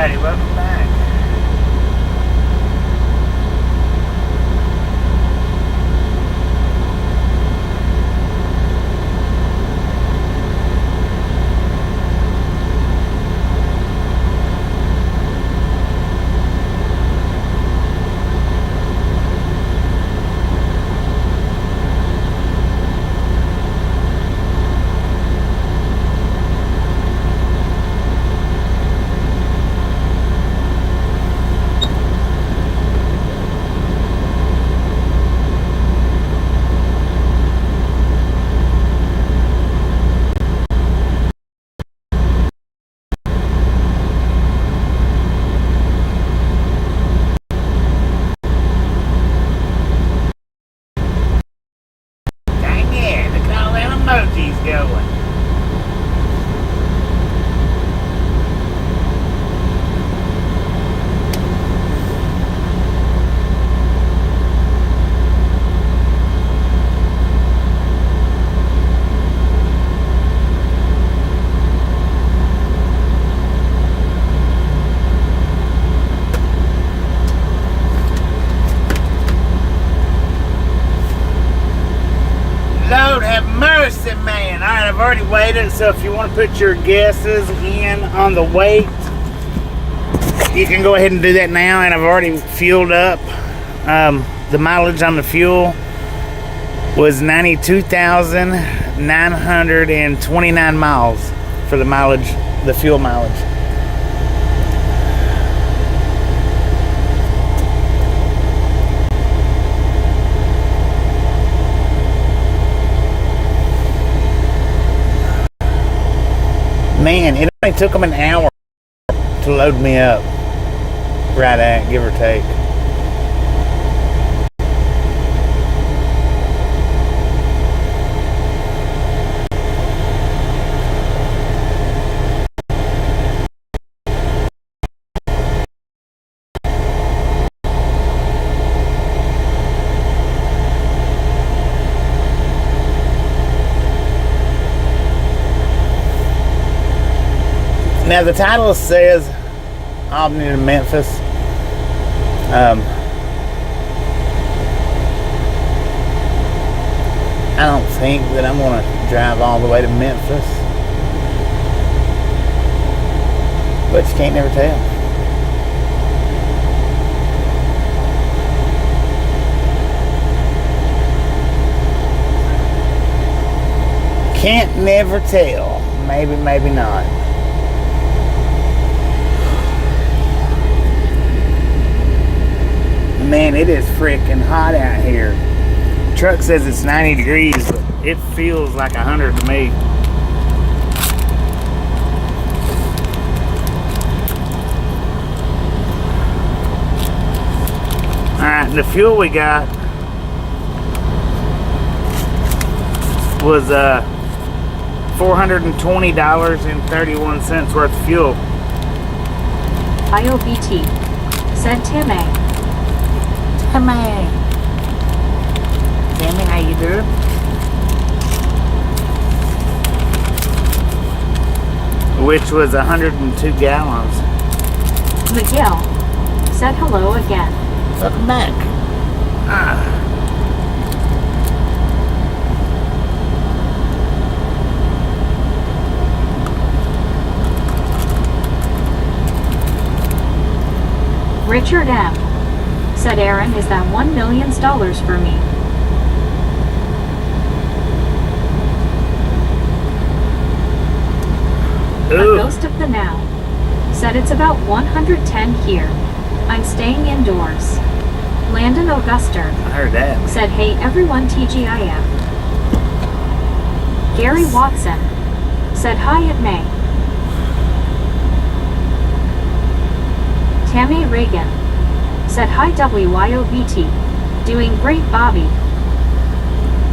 Alrighty, welcome back. Lord have mercy, man. Alright, I've already waited, so if you want to put your guesses in on the weight, you can go ahead and do that now. And I've already fueled up. The mileage on the fuel was 92,929 miles for the mileage, the fuel mileage. Man, it only took them an hour to load me up. Right at, give or take. Now the title says Albany to Memphis. I don't think that I'm going to drive all the way to Memphis, but you can't never tell. Can't never tell. Maybe, maybe not. Man, it is freaking hot out here. The truck says it's 90 degrees, but it feels like 100 to me. Alright, the fuel we got was $420.31 worth of fuel. IOBT, said Timmy. Timmy, how you doing? Which was 102 gallons. Miguel said hello again. Welcome back. Richard M. said Aaron, is that $1 million for me? A Ghost of the Now said it's about 110 here. I'm staying indoors. Landon Auguster I heard that. said, hey everyone, TGIF. Gary Watson said, hi it May. Tammy Reagan said, hi WYOBT. Doing great, Bobby.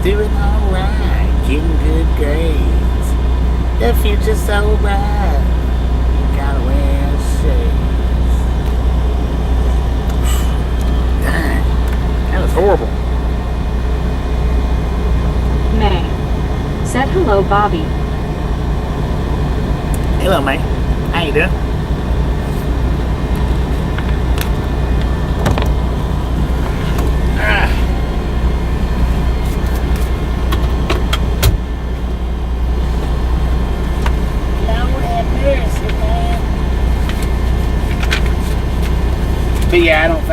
Doing alright. Getting good grades. The future's so bright. You gotta wear shades. Dang. That was horrible. May said, hello, Bobby. Hello, mate. How you doing?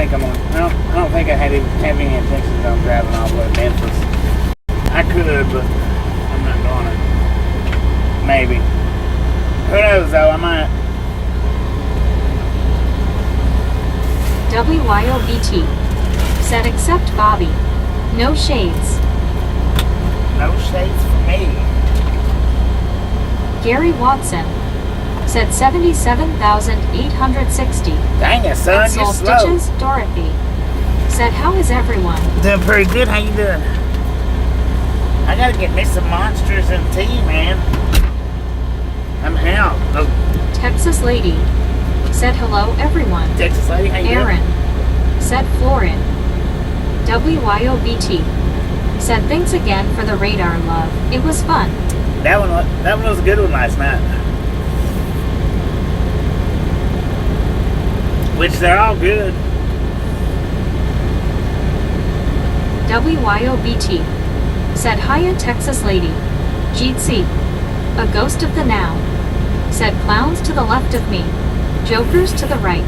think I'm on. I don't think I have any intentions on driving all the way to Memphis. I could, but I'm not doing it. Maybe. Who knows though? I might. WYOBT said accept Bobby. No shades. No shades for me. Gary Watson said 77,860. Dang it, son, And you're Soul slow. Stitches Dorothy said how is everyone? Doing pretty good. How you doing? I gotta get me some monsters and tea, man. I'm out. Oh, Texas Lady said hello everyone. Texas lady, how you Aaron said Florin. WYOBT said thanks again for the radar love. It was fun. doing? That one was a good one last night. Which they're all good. WYOBT said hiya Texas Lady. Jeetsy. A ghost of the now. Said clowns to the left of me. Jokers to the right.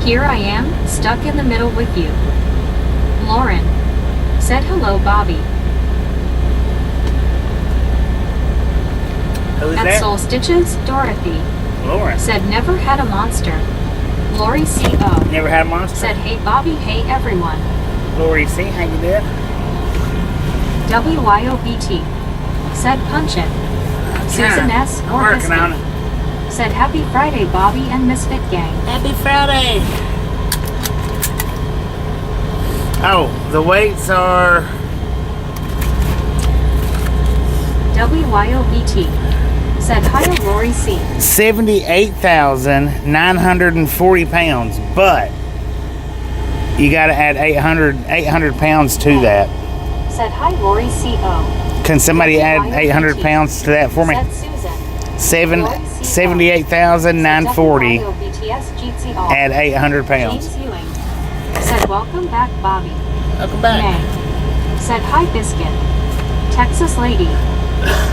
Here I am, stuck in the middle with you. Lauren said hello Bobby. Who's At that? Soul Stitches, Dorothy Lauren. said never had a monster. Lori CO Never had a monster? said hey Bobby, hey everyone. Lori C, how you doing? WYOBT said punch it. Susan S. I'm or working on Biscuit it. said happy Friday Bobby and Misfit Gang. Happy Friday. Oh, the weights are WYOBT said hiya Lori C. 78,940 pounds, but you got to add 800 pounds to that. Said hi Lori CO. Can somebody add 800 pounds to that for me? Said Susan. 78,940. WYOBTS GT all. Add 800 pounds. James Ewing said welcome back Bobby. Welcome back. May said hi Biscuit. Texas Lady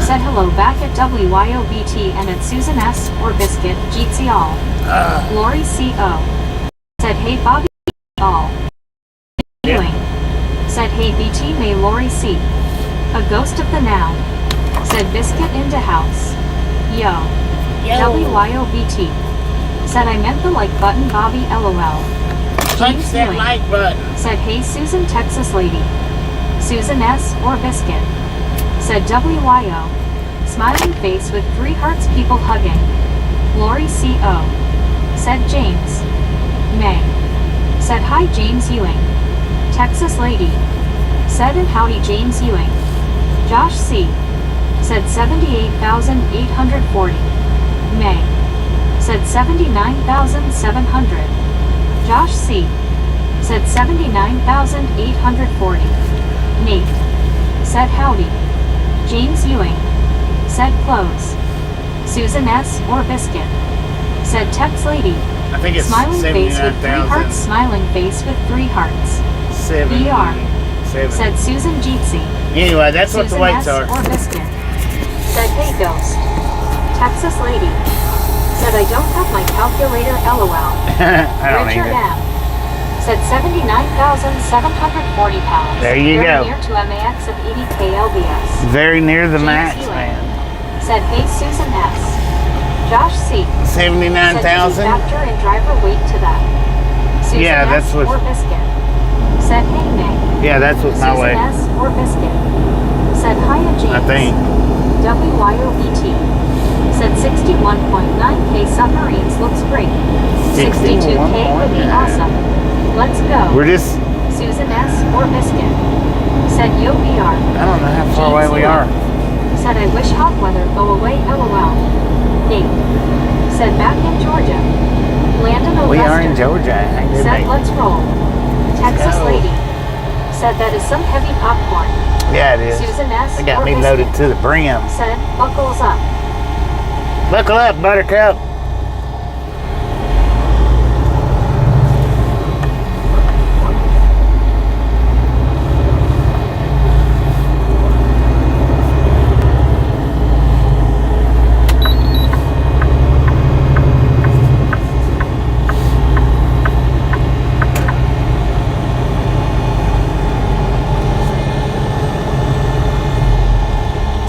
said hello back at WYOBT and at Susan S. or Biscuit GT all. Lori CO said hey Bobby all. Ewing said hey BT May Lori C. A ghost of the now said Biscuit into house. Yo. WYOBT said I meant the like button Bobby LOL. Punch that like button. Said hey Susan Texas Lady. Susan S. or Biscuit said WYO. Smiling face with 3 hearts people hugging. Lori CO said James. May said hi James Ewing. Texas Lady said and howdy James Ewing. Josh C said 78,840. May said 79,700. Josh C said 79,840. Nate said howdy. James Ewing said close. Susan S. or Biscuit said Tex Lady. I think it's Smiling face with 3 hearts. 79,000. Smiling face with 3 hearts. 7. VR said Susan Jeetsy. Anyway, that's what the Susan weights S. are. or Biscuit said hey Ghost. Texas Lady said I don't have my calculator LOL. I don't Richard either. M. said 79,740 pounds. There you Very go. near to MAX of 80K LBS. Very near the James max, Ewing man. said hey Susan S. Josh C. said did you 79,000. factor in driver weight to that? Susan Yeah, S. that's what- or Biscuit said hey May. Yeah, that's what's my Susan way. S. or Biscuit said hiya James. I think. WYOBT said 61.9K submarines looks great. 62K would be 61.9. awesome. Let's go. We're just, Susan S. or Biscuit said yo BR. I don't know how far away we are. Said I wish hot weather go away LOL. Nate said back in Georgia. Landon Augusta We are in Georgia. How good, said mate? let's roll. Texas go. Lady said that is some heavy popcorn. Yeah, it is. Susan S. They got or me Biscuit loaded to the brim. said buckles up. Buckle up, Buttercup.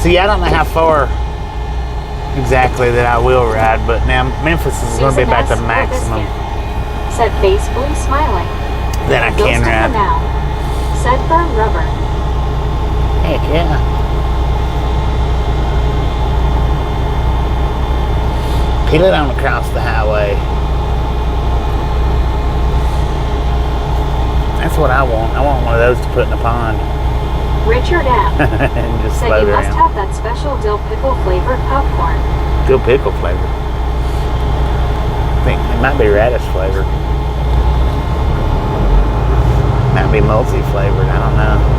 See, I don't know how far exactly that I will ride, but now Memphis is going to be about the maximum said face blue smiling. that I can ride. Now, said burn rubber. Heck yeah. Peel it on across the highway. That's what I want. I want one of those to put in a pond. Richard M. And just said float you around. must have that special dill pickle flavored popcorn. Dill pickle flavor. I think it might be radish flavored. Might be multi-flavored. I don't know.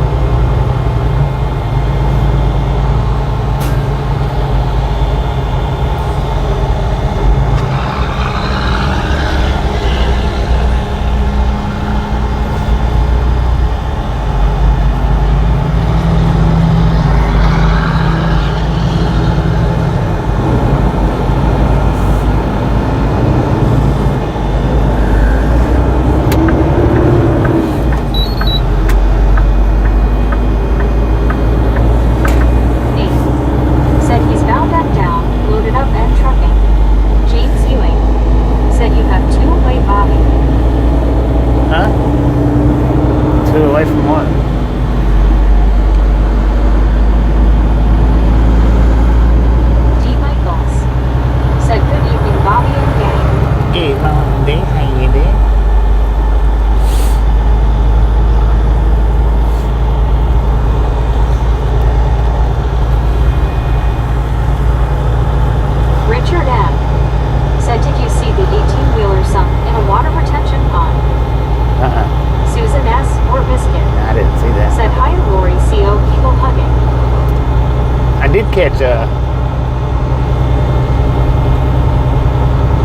Catch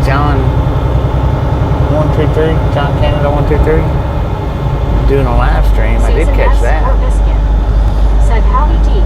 John 123, John Canada 123 doing a live stream. I did catch that. Said howdy deep.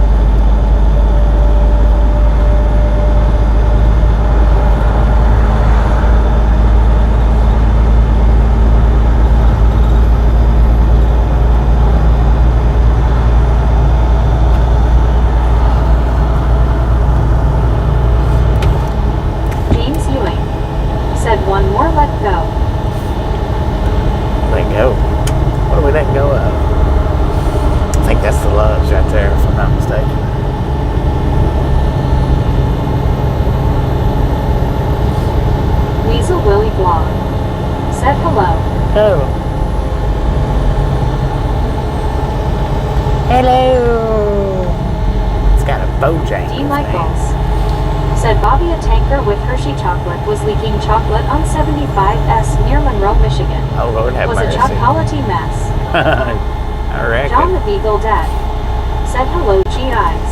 Was leaking chocolate on 75S near Monroe, Michigan. Oh, Lord have mercy. Was a chocolate mess. I reckon. John the Beagle Dad said hello, GIs.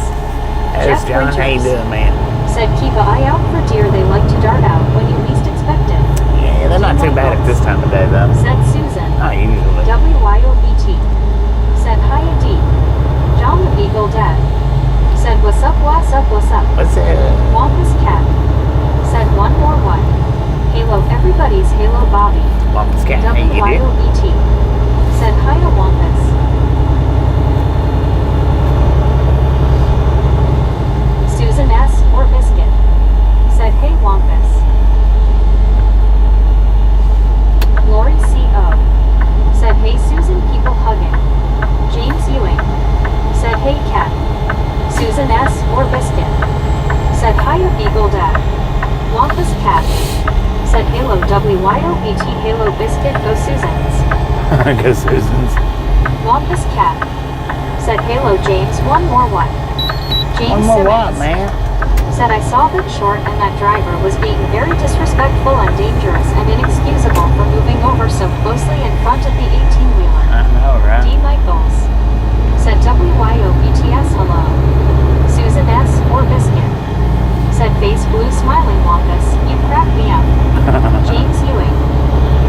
Jeff John, how you doing, man? Said keep an eye out for deer. They like to dart out when you least expect it. Yeah, they're not too bad at this time of day, though. Said Susan. Not usually. WYOBT. Said hiya deep. John the Beagle Dad said what's up, what's up, what's up. What's it? Wampus Cat said one more one. Halo, everybody's Halo Bobby. Wampus Cat, WYOBT said hi to Wampus. Susan S. or Biscuit said hey Wampus. Lori C.O. said hey Susan, people hugging. James Ewing said hey Cat. Susan S. or Biscuit said hiya Beagle Dad. Wampus Cat said Halo WYOBT Halo Biscuit go Susans. Go Susans. Wampus Cat said Halo James one more one. James one more Simmons what, man? said I saw that short and that driver was being very disrespectful and dangerous and inexcusable for moving over so closely in front of the 18-wheeler. I know, right? D. Michaels said WYOBTS hello. Susan S. or Biscuit said face blue smiling Wampus, you crack me up. James Ewing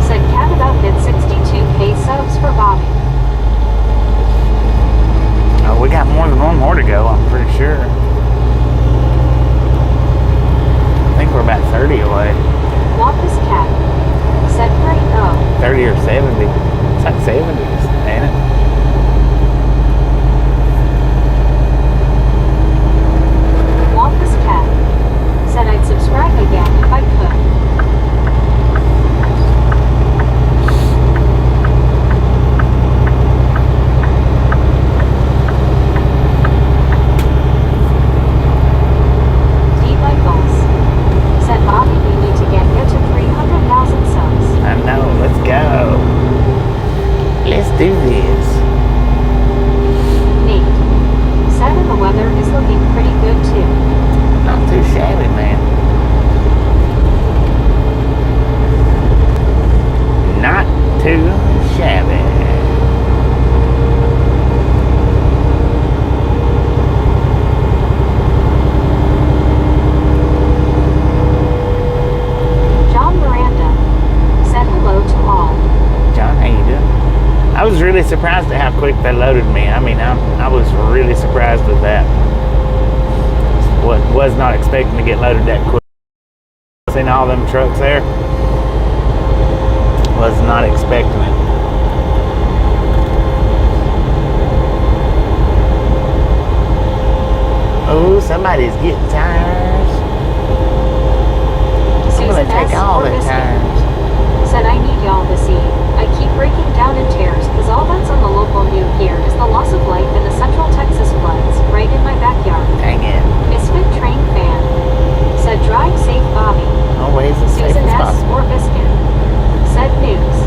said cat about hit 62K subs for Bobby. Oh, we got more than one more to go, I'm pretty sure. I think we're about 30 away. Wampus Cat said great 30 or 70. It's like 70s, ain't it? quick they loaded me. I mean, I was really surprised with that. Was not expecting to get loaded that quick. Seen all them trucks there. Was not expecting it. Oh, somebody's getting tires. I'm gonna take all the tires. Said I need y'all to see. I keep breaking down in tears because all that's on the local news here is the loss of life in the Central Texas floods right in my backyard. Dang it. Misfit train fan. Said drive safe, Bobby. Always as safe Susan as S. possible. or Biscuit. Said news.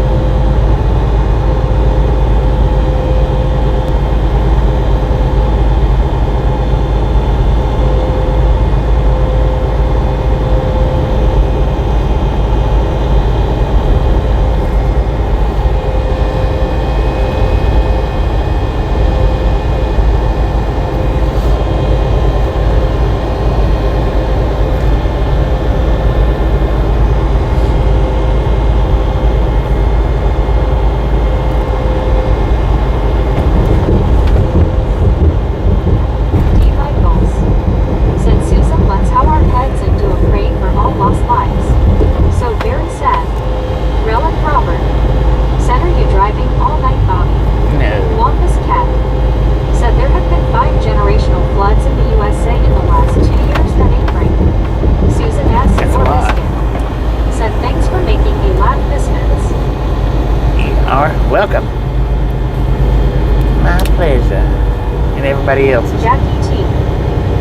Welcome. My pleasure. And everybody else's. Jackie T.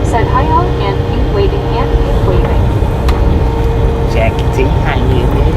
Said hi all hand pink waving, hand pink waving. Jackie T, how you doing?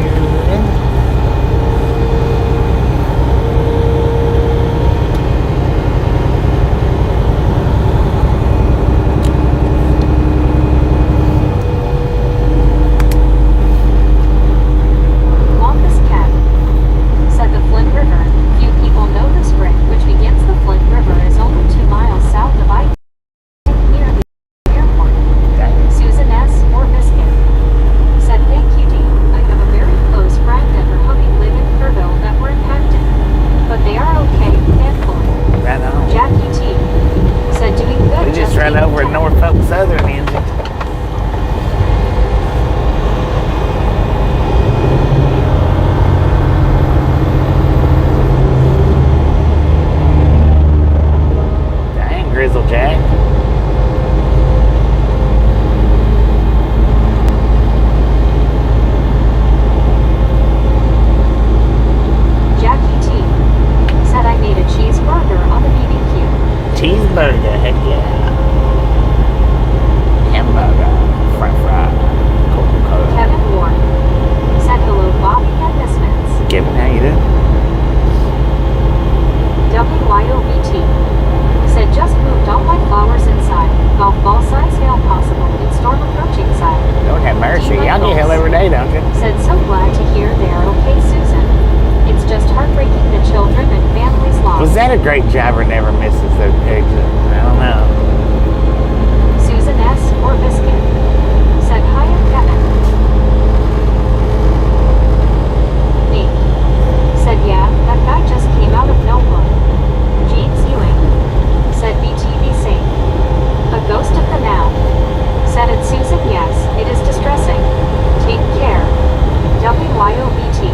Great driver never misses the exit. I don't know. Susan S. or Biscuit. Said hi, I'm Kevin. Me. Said yeah, that guy just came out of nowhere. James Ewing. Said BTV safe. A ghost of the now. Said it Susan, yes, it is distressing. Take care. WYOBT.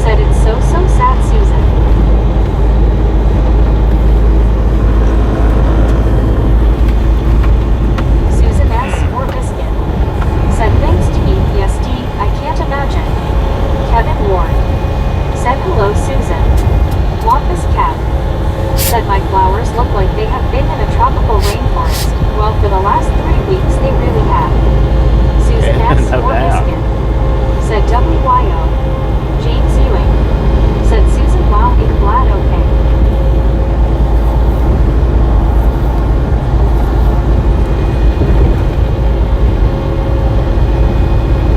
Said it's so sad, Susan. Said hello, Susan. Want this cat? Said my flowers look like they have been in a tropical rainforest. Well, for the last 3 weeks, they really have. Susan S. or Biscuit. Said WYO. James Ewing. Said Susan, wow, I'm glad, okay.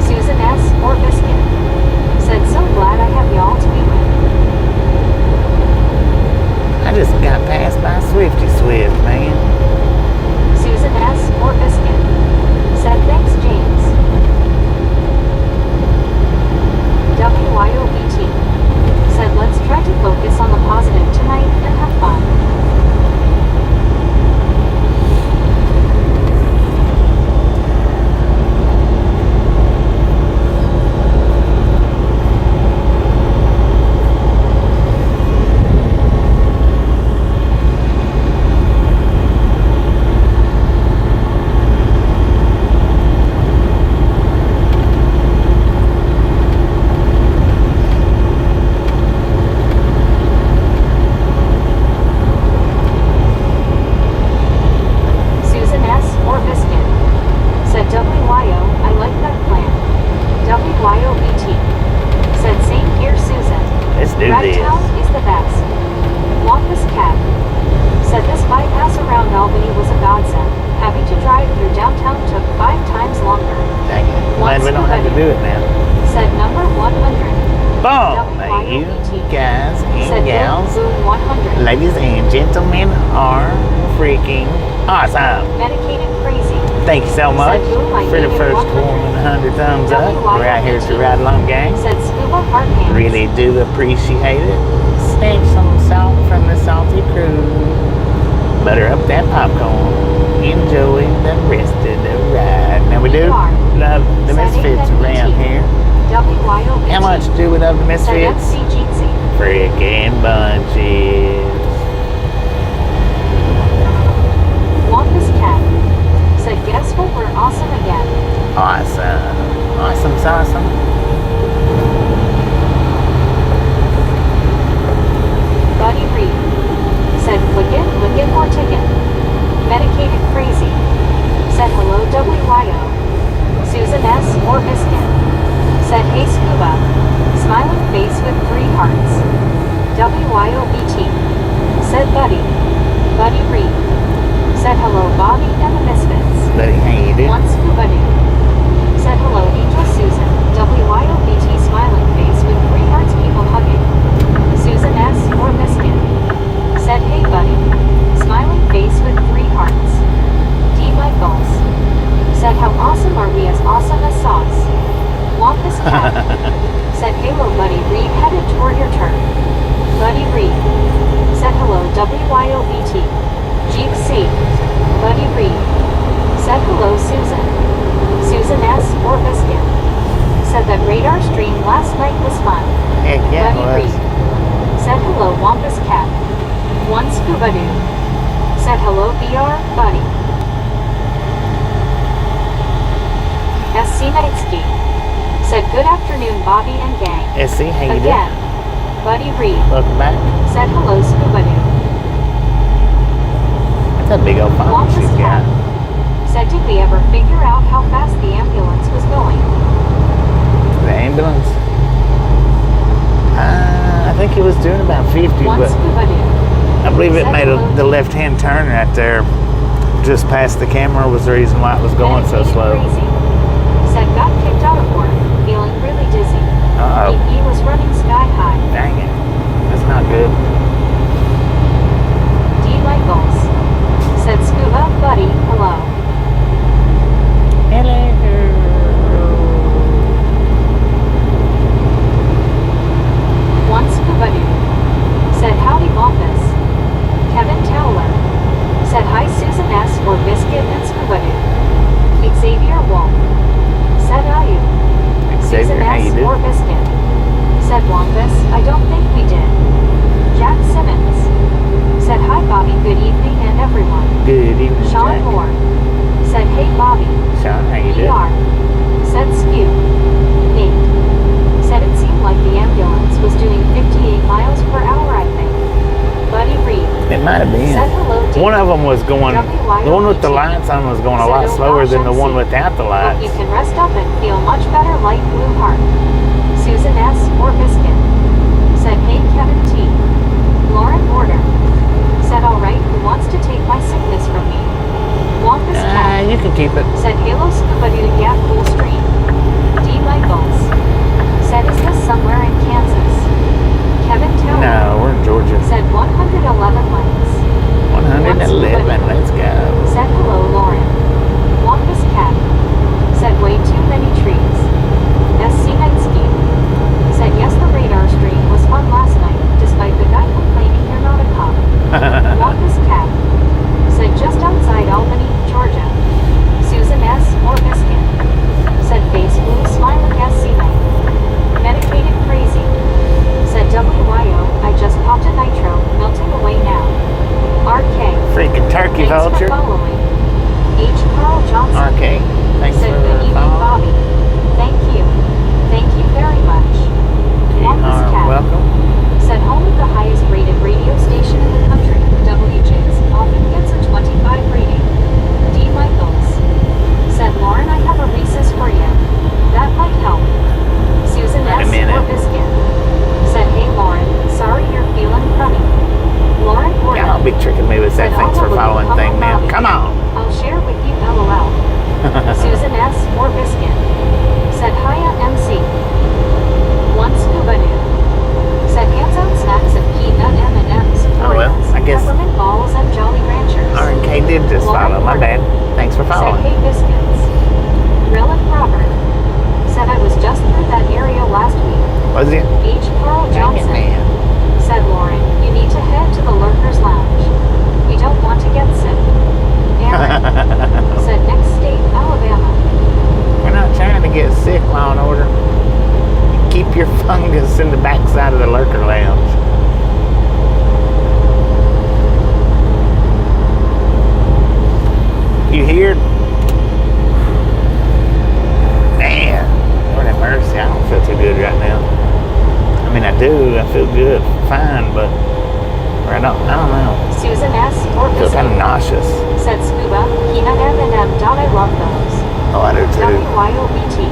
Susan S. or Biscuit. Said so glad I have y'all to be with. I just got passed by Swifty Swift, man. Susan S. or Biscuit. Said thanks, James. WYOBT. Said Let's try to focus on the positive tonight and have fun. Albany was a godsend. Having to drive through downtown took 5 times longer. Dang it. Glad we don't have to do it now. Said number 100. Boom! You guys and gals, Boom 100. ladies and gentlemen are freaking awesome. Medicated crazy. Thank you so much for the first 100 thumbs up. We're out here to ride along, gang. Said scuba hard hands. Really do appreciate it. Snake some salt from the salty crew. Butter up that popcorn. Enjoy the rest of the ride. Now we do love the misfits around here. How much do we love the misfits? Freaking bunches. Wampus cat said, guess what? We're awesome again. Awesome. Awesome's awesome. Buddy Reed said, click it or ticket. Medicated crazy said, hello WYO. Susan S. or Biscuit said, hey Scuba. Smiling face with 3 hearts. WYOBT said, Buddy. Buddy Reed said, hello Bobby and the Misfits. Buddy, how you doing? One Scuba Dude said, hello Angel Susan. WYOBT smiling face with 3 hearts, people hugging. Susan S. or Biscuit said, hey buddy. Smiling face with 3 hearts. D. Michaels said, how awesome are we, as awesome as sauce. Wampus Cat said, hello Buddy Reed, headed toward your turn. Buddy Reed said, hello WYOBT. Jeep C. Buddy Reed said, hello Susan. Susan S. or Biscuit said that radar stream last night was fun. Heck yeah, Buddy Reed said, hello Wampus Cat. One Scuba Dude said, hello BR Buddy. SC Nightsky said, good afternoon Bobby and gang. SC, how you Again, doing? Buddy Reed Welcome back. said, hello Scuba Dude. That's a big old phone Wampus she's got. Cat said, did we ever figure out how fast the ambulance was going? The ambulance? I think it was doing about 50, One but Scuba Dude I believe it said, made hello the left-hand turn right there just past the camera was the reason why it was going so Medicated slow. Crazy said, got kicked out of work, feeling really dizzy. Uh-oh. He was running sky high. Dang it. That's not good. D. Michaels said, Scuba Buddy, hello. Hello. One Scuba Dude said, howdy Wampus. Kevin Towler said, hi Susan S. or Biscuit and Scuba Dude. Xavier Wolf said, are you? Xavier, Susan how you S. doing? or Biscuit said, Wampus, I don't think we did. Jack Simmons said, hi Bobby, good evening and everyone. Good evening, Sean Jack. Moore said, hey Bobby. Sean, how you doing? ER said, Skew. Nate said, it seemed like the ambulance was doing 58 miles per hour, I think. Buddy Reed It might have been. said, hello Dave. One of them was going, the one with the lights on was going a lot slower than the one without the Hope lights. you can rest up and feel much better, light blue heart. Susan S. or Biscuit said, hey Kevin T. Lauren Order said, alright, who wants to take my sickness from me? Wampus Cat You can keep it. said, Halo Scuba Dude Gap Full Stream. D. Michaels said, is this somewhere in Kansas? Kevin Tower No, we're in Georgia. said, 111 lanes. 111, let's go. Said, hello Lauren. Wampus Cat said, way too many trees. SC Nightsky said, yes, the radar stream was fun last night. following. H. Carl Johnson. Okay. Thanks Said for good evening, following. Bobby. Thank you. Thank you very much. You Longest are cat. welcome. Said home of the highest rated radio station in the country. WJ's often gets a 25 rating. D. Michaels. Said Lauren, I have a recess for you. That might help. Susan Wait a S. minute. or Biscuit. Said, hey Lauren, sorry you're feeling crummy. Lauren Gordon. Y'all be tricking me with that Said, thanks for "Oh, following come thing on, now. Bobby. Come on. I'll share with you, LOL. Susan S. or Biscuit. Said, hiya MC. One scuba dude. Said, hands out snacks of peanut M&Ms, Oh, well, Oreos, I guess- peppermint balls, and Jolly Ranchers. R&K did just follow. My bad. Thanks for Said, following. hey biscuits. Relic Robert. Said, I was just through that area last week. Was it? H. Carl Dang it, Johnson. man. Said Lauren, you need to head to the Lurkers Lounge. We don't want to get sick. Aaron. Said next state, Alabama. We're not trying to get sick, Law and Order. Keep your fungus in the backside of the Lurker Lounge. You hear? Man, Lord have mercy. I don't feel too good right now. I mean, I do. I feel good, fine, but I don't know. Susan S. or I feel kind of Biscuit. nauseous. Said Scuba, peanut M&M. I love those. Oh, I do too. WYOBT.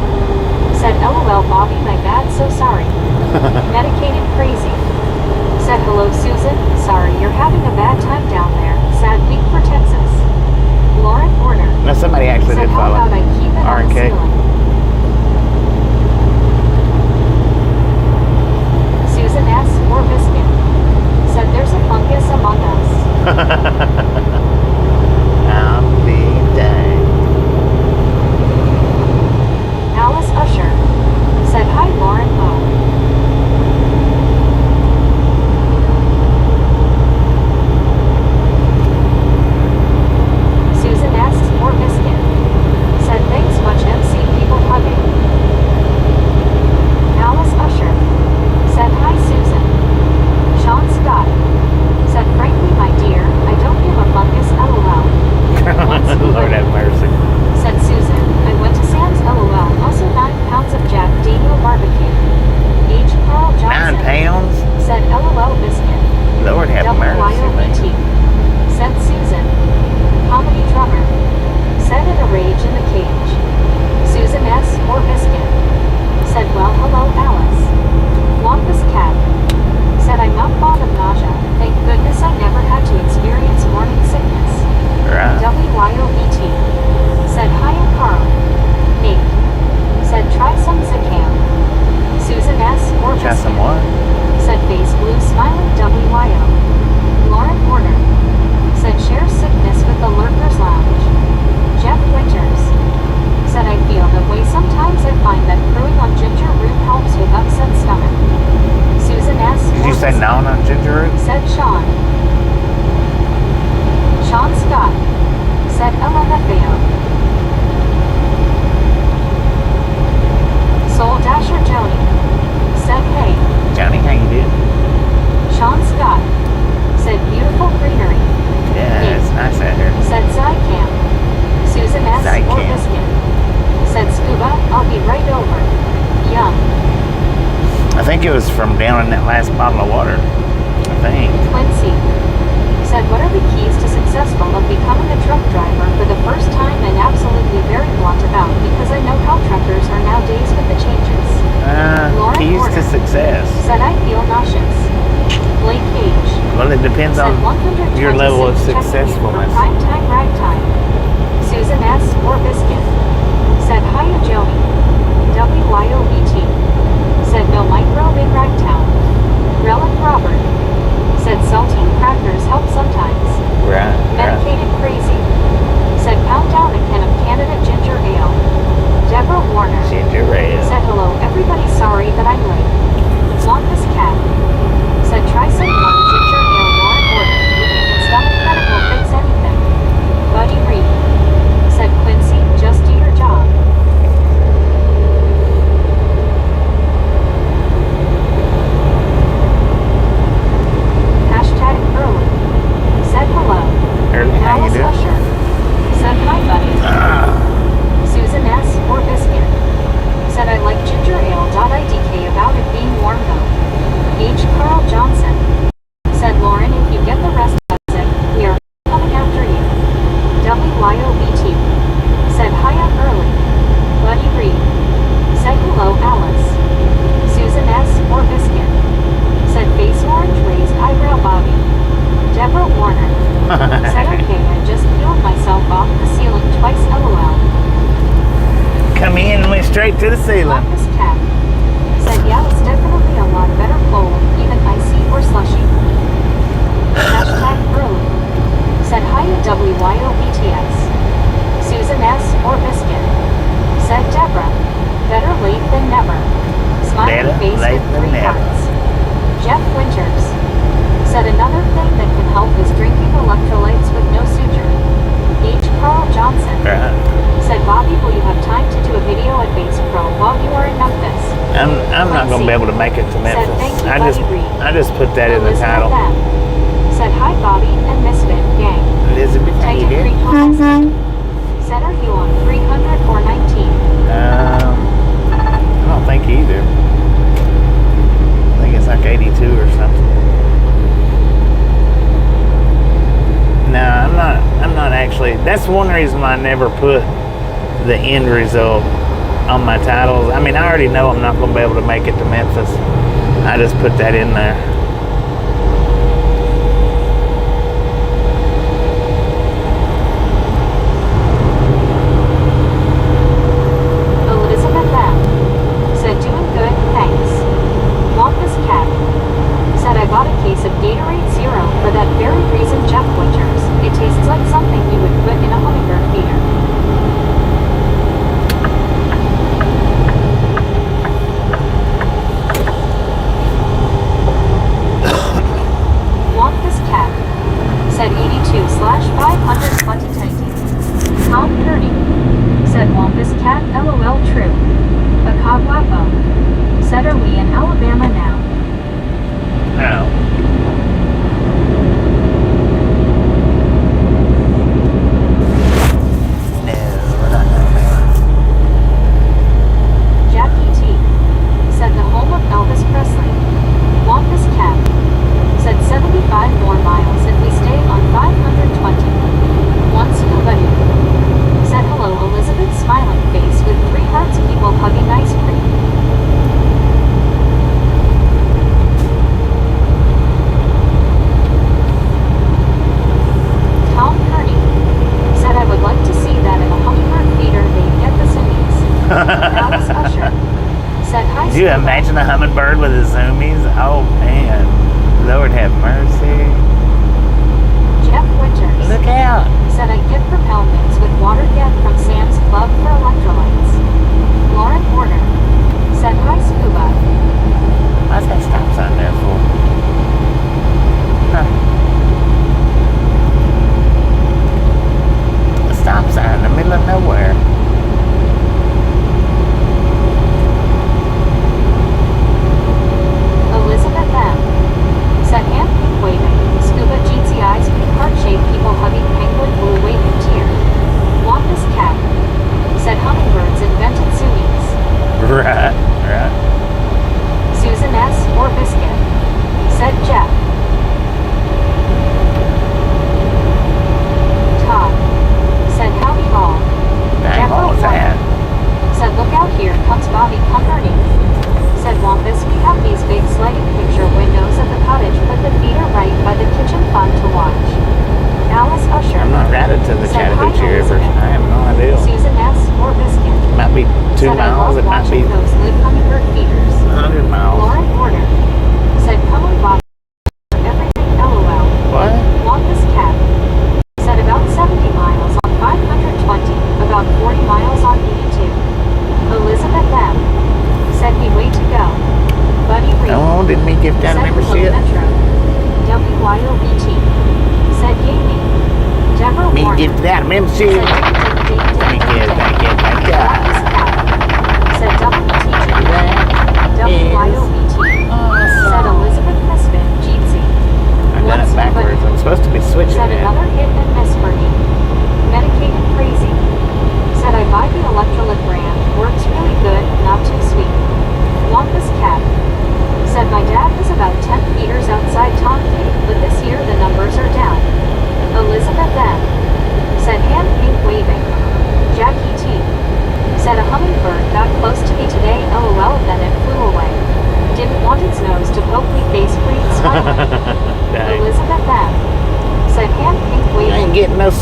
Said LOL Bobby, my bad, so sorry. Medicated crazy. Said hello Susan, sorry you're having a bad time down there. Sad week for Texas. Lauren Horner. Now somebody actually Said did how follow. about I keep it on the R&K. ceiling. Susan S. or Biscuit. Said there's a fungus among us. I'll be dang. Alice Usher. Said hi Lauren O. Susan S. or Biscuit. Said thanks much MC people hugging. Alice Usher. Said hi Susan. Sean Scott. Said frankly my dear, I don't give a fungus LOL. Lord have mercy. Said Susan, I went to Sam's LOL, also 9 pounds of Jack Daniel barbecue. H. Carl 9 Johnson. pounds? Said LOL Biscuit. Lord have mercy. WYOBT. Said Susan. Comedy drummer. Said in a rage in the cage. Susan S. or Biscuit. Said well hello Alice. Longest cat. Said I'm not fond of nausea. Thank goodness I never had to experience morning sickness. Right. WYOBT. Said hiya Carl. Nate. Said try some Zicam. Susan S. or Try Biscuit. some what? Said face blue smiling WYO. Lauren Horner. Said share sickness with the Lurkers Lounge. Jeff Winters. Said I feel that way sometimes. I find that brewing on ginger root helps with upset stomach. Susan S. Did you say no on ginger root? Said Sean. Sean Scott. Said LMFAO. Soul Dasher Joni. Said hey. Johnny, how you doing? Sean Scott. Said beautiful greenery. Yeah, it's nice out here. Said Zycam. Susan S. or Zycam. Biscuit. Said Scuba, I'll be right over. Yum. I think it was from down in that last bottle of water. I think. Quincy. Said what are the keys to successful of becoming a truck driver for the first time and absolutely very blunt about because I know how truckers are nowadays with the changes. Lauren Keys to Porter. success. Said I feel nauseous. Blake Cage. Well, it depends Said on 126 your level of checking in successfulness. for prime time ragtime. Susan S. or Biscuit. Said hiya Joni. WYOBT. Said no micro in Ragtown. Relic Robert. Said saltine crackers help sometimes. Right. Medicated crazy. Said pound down a can of Canada ginger ale. Deborah Warner. Ginger ale. Said hello everybody, sorry that I'm late. Longest cat. Said try some ginger ale Lauren order. Stomach medical fix anything. WYOBT. Said hi up early. Buddy Reed. Said hello Alice. Susan S. or Biscuit. Said face orange raised eyebrow Bobby. Deborah Warner. Said okay, I just peeled myself off the ceiling twice LOL. Come in and went straight to the ceiling. This cat. Said yeah, it's definitely a lot better cold, even icy or slushy. Hashtag early. Said hi to WYOBTS. Susan S. or Biscuit. Said Deborah. Better late than never. Smiling face with 3 hearts. Jeff Winters. Said another thing that can help is drinking electrolytes with no suture. H. Carl Johnson. Said Bobby, will you have time to do a video at Base Pro while you are in Memphis? I'm not going to be able to make it to Memphis. Said thank you, I just put that in the title. Said hi Bobby and Misfit gang. Elizabeth, how you Titan doing? Said are you on 300 or 19? I don't think either. I think it's like 82 or something. No, I'm not actually. That's one reason why I never put the end result on my titles. I mean, I already know I'm not going to be able to make it to Memphis. I just put that in there. Elizabeth M. Said doing good, thanks. Want this cat? Said I bought a case of Gatorade Zero for that very reason, Jeff Winters. It tastes like something you would put in a hummingbird feeder. Want this cat? Said 82/520 Tom Purdy. Said want this cat? LOL true. A Cogwapo. Said are we in Alabama now? No. Jackie T. Said the home of Elvis Presley. Want this cat? Said 75 more miles if we stay on 520. Wants nobody. Said hello Elizabeth smiling face with 3 hearts people hugging ice cream. Tom Purdy. Said I would like to see that in a hummingbird feeder they get the zoomies. Alice Usher. Said hi. Could you imagine a hummingbird with his zoomies? Oh man, Lord have mercy. Jeff Winters. Look out. Said I get propelments with water get from Sam's Club for electrolytes. Lauren Porter. Said hi Scuba. What's that stop sign there for? Huh. A stop sign in the middle of nowhere. Elizabeth M. Said hand pink waving. Scuba GTI's pink heart-shaped people hugging penguin blue waving tear. Want this cat? Said hummingbirds invented zoomies. Right. Susan S. or Biscuit. Said Jeff. Todd. Said howdy all. Dang, what was that? Said look out here comes Bobby comforting. Said want this? We have these big sliding picture windows at the cottage. Put the feeder right by the kitchen, fun to watch. Alice Usher. I'm not routed to the Said, Chattahoochee "Hi, River. Elizabeth." I have no idea. Susan S. or Biscuit. Might be 2 Said miles. I It love might be watching those live hummingbird feeders. 100 miles. Lauren Porter. Said come on Bobby. Everything LOL. What? Want this cat? Said about 70 miles on 520. About 40 miles on 82. Elizabeth M. Said we way to go. Buddy Reed. Oh, didn't we give that Said membership? Metro. WYOBT. Said Jamie. Deborah Me Warner. give that membership. Said Thank you. Said WYOBT. Said Elizabeth Misfit, Jeetsy. I've done it backwards. I'm supposed to be switching Said it. another hit and miss for me. Medicated crazy. Said I buy the electrolyte brand. Works really good, not too sweet. Want this cat? Said my dad has about 10 feeders outside Tom Cave, but this year the numbers are down. Elizabeth M. Said hand pink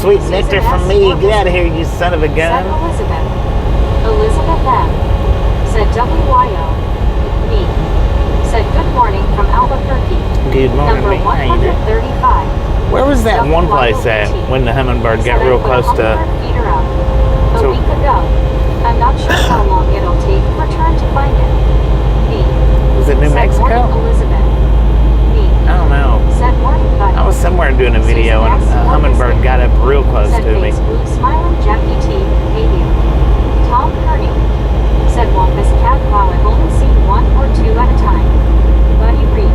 sweet nectar from me. Get out of here, you son of a Said gun. Elizabeth. Elizabeth M. Said WYO. Me. Said good morning from Albuquerque. Good morning, Number me. How you doing? 135. Where was that one place at when the hummingbird got Said real I put a close to? hummingbird feeder up a So- week ago. I'm not sure how long it'll take to return to find it. Me. Was it New Said Mexico? morning, Elizabeth. Me. I don't know. Said morning, buddy. I was somewhere doing a video and a hummingbird got up real close Said to me. face blue smiling Jackie T. Hey you. Tom Kearney. Said Wampus Cat. Wow, I've only seen one or two at a time. Buddy Reed.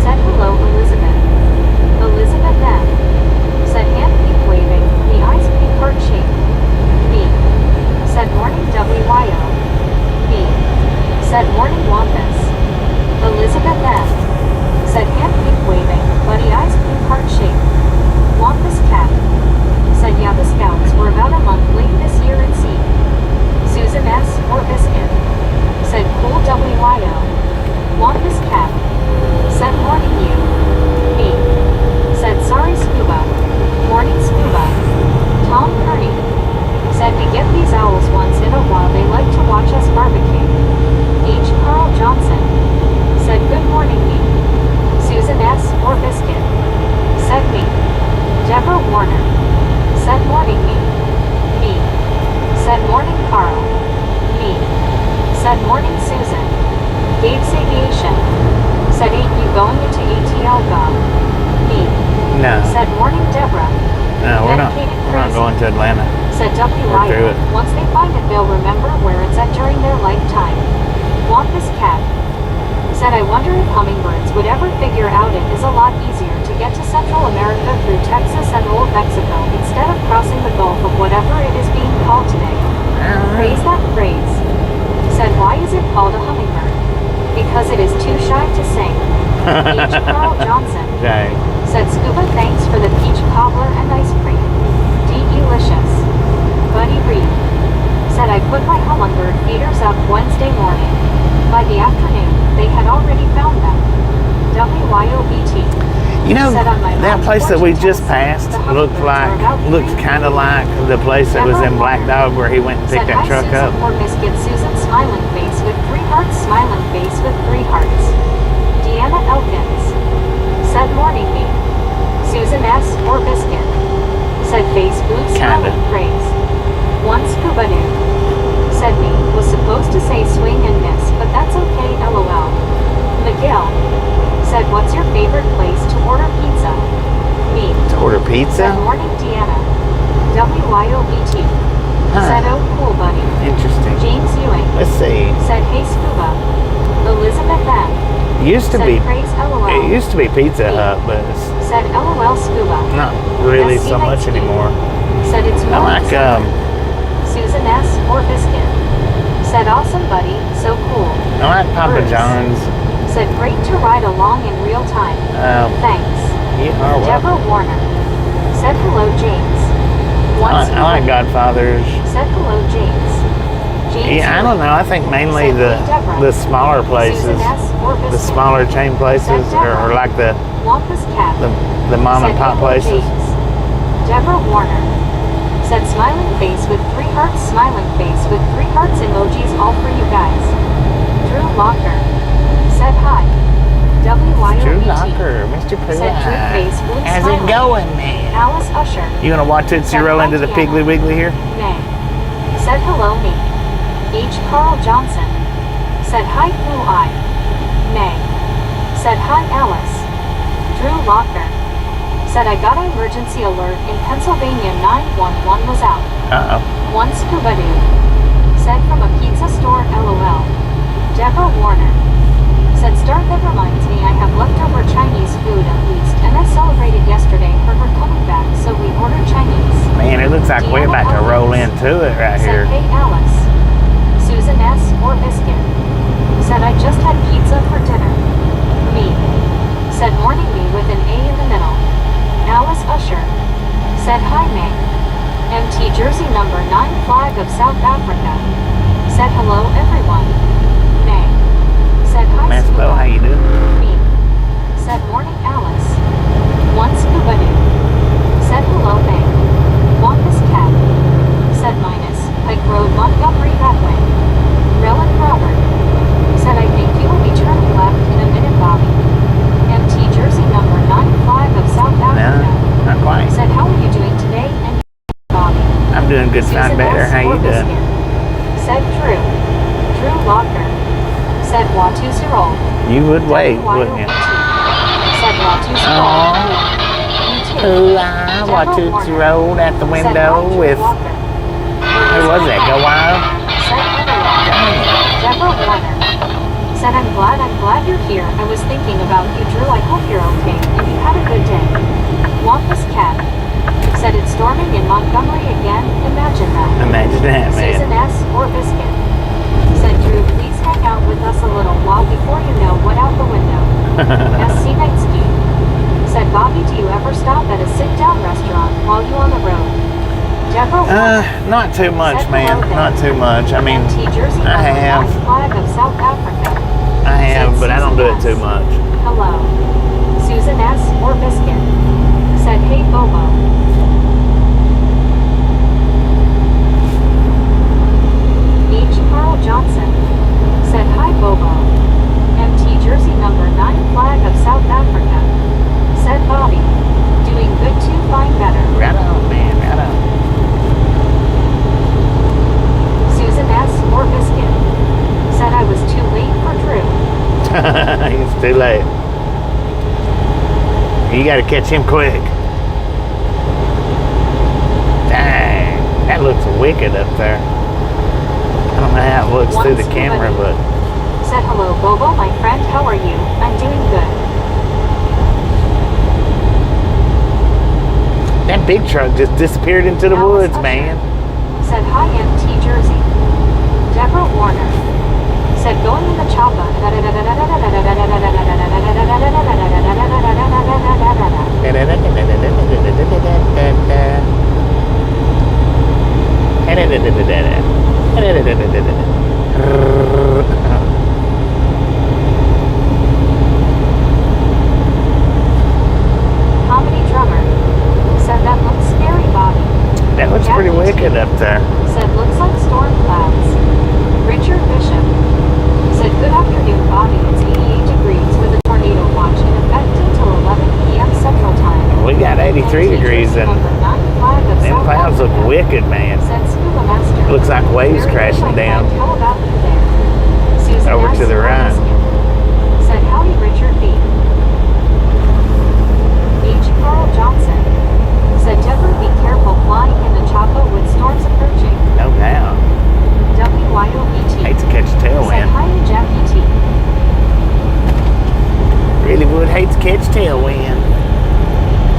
Said hello, Elizabeth. Elizabeth M. Said hand peak waving, the eyes peak heart shape. Me. Said morning WYO. Me. Said morning Wampus. Elizabeth M. Said hand peak waving, buddy eyes peak heart shape. Wampus Cat. Said yeah, the scouts were about a month late this year at sea. Susan S. or Biscuit. Said cool WYO. Wampus Cat. Said morning you. Me. Said sorry Scuba. Morning Scuba. Tom Kearney. Said we get these owls once in a while, they like to watch us barbecue. H. Carl Johnson. Said good morning me. Susan S. or Biscuit. Said me. Deborah Warner. Said morning me. Me. Said morning Carl. Me. Said morning Susan. Gabe's Aviation. Said ain't you going into ATL Gov? Me. No, Said morning Deborah. no, we're not. Dedicated We're not crazy. going to Atlanta. Said We're through WYO. it. Once they find it, they'll remember where it's at during their lifetime. Wampus Cat. Said I wonder if hummingbirds would ever figure out it is a lot easier to get to Central America through Texas and Old Mexico instead of crossing the Gulf of whatever it is being called today. Praise that phrase. Said why is it called a hummingbird? Because it is too shy to sing. H. Carl Johnson. Dang. Said scuba thanks for the peach cobbler and ice cream. Delicious. Buddy Reed. Said I put my hummingbird feeders up Wednesday morning. By the afternoon, they had already found them. WYOBT. You know, Said on my that mom's place that we porch in just Tennessee, passed the hummingbirds looks are about kind of like the place that was in Black Dog where he went and picked Said that hi truck Susan up. or Biscuit. Susan smiling face with 3 hearts, smiling face with 3 hearts. Deanna Elkins. Said morning me. Susan S. or Biscuit. Said face blue Kinda. smiling praise. One scuba dude. Said me was supposed to say swing and miss, but that's okay LOL. Miguel. Said what's your favorite place to order pizza? Me. To order Said pizza? morning Deanna. WYOBT. Huh. Said oh cool buddy. Interesting. James Ewing. Let's see. Said hey scuba. Elizabeth M. Used to Said be. praise LOL. It used to be Pizza Hut, but it's Said LOL scuba. not really SC so much 19. anymore. Said it's I more like Susan S. or Biscuit. Said awesome buddy, so cool. I like Papa Bruce. John's. Said great to ride along in real time. Thanks. You are welcome. Deborah Warner. Said hello James. One I like Godfather's. Said hello James. James Yeah, I don't know. I think mainly Said, the "Hey, Deborah." the smaller places, Susan S. or the Biscuit. smaller chain places, Said Deborah. or like the Wampus Cat. the mom and Said pop hello, places. James. Deborah Warner. Said smiling face with 3 hearts, smiling face with 3 hearts emojis all for you guys. Drew Locker. Said hi. WYOBT. Drew Locker, Mr. Pooh. Said Drew face blue How's smiling. it going, man? Alice Usher. You gonna watch Tootsie Said Roll hi, into the Deanna. Piggly Wiggly here? Nay. Said hello me. H. Carl Johnson. Said hi blue eye. Nay. Said hi Alice. Drew Locker. Said I got an emergency alert in Pennsylvania 911 was out. Uh-oh. One scuba dude. Said from a pizza store LOL. Deborah Warner. Said start that reminds me I have leftover Chinese food at least and I celebrated yesterday for her coming back so we ordered Chinese. Man, it looks like we're about to roll into it right here. Said hey Alice. Susan S. or Biscuit. Said I just had pizza for dinner. Me. Said morning me with an A in the middle. Alice Usher. Said hi May. MT Jersey number 9 flag of South Africa. Said hello everyone. May. Said hi Mass Bow, how you doing? Me. Said morning Alice. One scuba dude. Said hello May. I'm doing good, Susan fine, better. S. How you doing? Orbiskin. Said Drew. Drew Locker. Said Watu-Zero. You would wait, wouldn't you? Said Watu-Zero. Ooh, I Watu-Zero at the window with... Who was that? Go Wild? Deborah Warner. Said, I'm glad you're here. I was thinking about you, Drew. I hope you're okay and you had a good day. Wampus Cat. Said it's storming in Montgomery again. Imagine that. Imagine that, man. Susan S. Orbiskin. Said, Drew, please hang out with us a little while before you know what out the window. Scenic. Said, Bobby, do you ever stop at a sit-down restaurant while you on the road? Deborah Warner. Not too much, Said, man. Not too much. I mean, Jersey I have. Flag of South Africa. I have, but I don't do it Susan too S. much. Hello. Susan S. Orbiskin. Said, hey, Bobo. H. Carl Johnson. Said, hi, Bobo. MT Jersey number 9 Flag of South Africa. Said Bobby. Doing good too, fine better. Right on, man. Right on. Susan S. Orbiskin. Said I was too late for Drew. It's too late. You gotta catch him quick. Dang, that looks wicked up there. I don't know how it looks through the camera, but... Said hello, Bobo, my friend. How are you? I'm doing good. That big truck just disappeared into the Alice woods, Usher. man. Said hi, MT Jersey. Deborah Warner. Said going in the chopper. Comedy drummer. Said that looks scary, Bobby. That looks pretty wicked up there. Said looks like storm clouds. Richard Bishop. Said good afternoon, Bobby. It's 88 degrees with a tornado watch in effect until 11 p.m. Central Time. We got 83 degrees and them clouds look wicked, man. Said Scuba Master. Looks like waves crashing down. How about you there? Susan Over S. to the right. Orbiskin. Said howdy, Richard B. H. Carl Johnson. Said Deborah, be careful flying in the chopper with storms approaching. No doubt. WYOBT. Hate to catch a Said tailwind. hi to Jackie T. Really would hate to catch tailwind.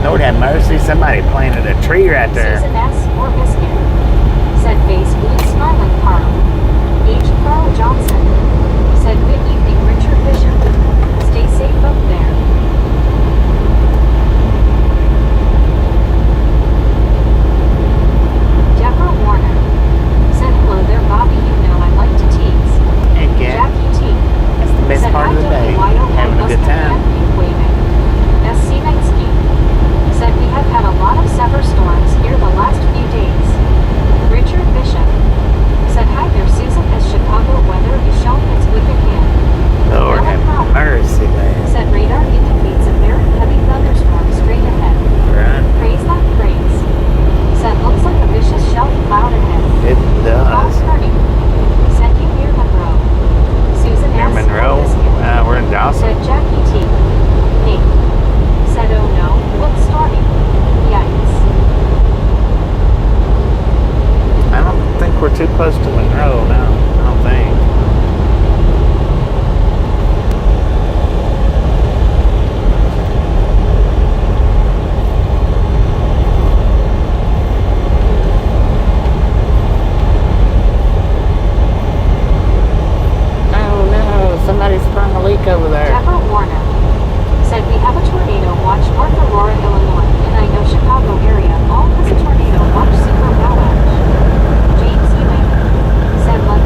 Lord have mercy, somebody planted a tree right there. Susan S. Orbiskin. Said face blue smiling Carl. H. Carl Johnson. Said good evening, Richard Bishop. Stay safe up there. Deborah Warner. Said hello there, Bobby. You know I like to tease. Heck yeah. Jackie T. That's the best Said part of the day. Having a good time. Waving. SC Nightsky. Said we have had a lot of severe storms here the last few days. Richard Bishop. Said hi there, Susan. As Chicago weather is shown its wicked hand. Lord have mercy, man. Said radar indicates a very heavy thunderstorm straight ahead. Right. Praise that praise. Said looks like a vicious shelf cloud ahead. It Paul does. Kearney. Said you near Monroe. Susan Near S. Monroe. Orbiskin. We're in Dawson. Said Jackie T. Hey. Said oh no, what's stormy? Yikes. I don't think we're too close to Monroe, no. I don't think. Oh no, somebody sprung a leak over there. Deborah Warner. Said we have a tornado watch north Aurora, Illinois, and I know Chicago area all has a tornado watch super avalanche. James Ewing. Said let's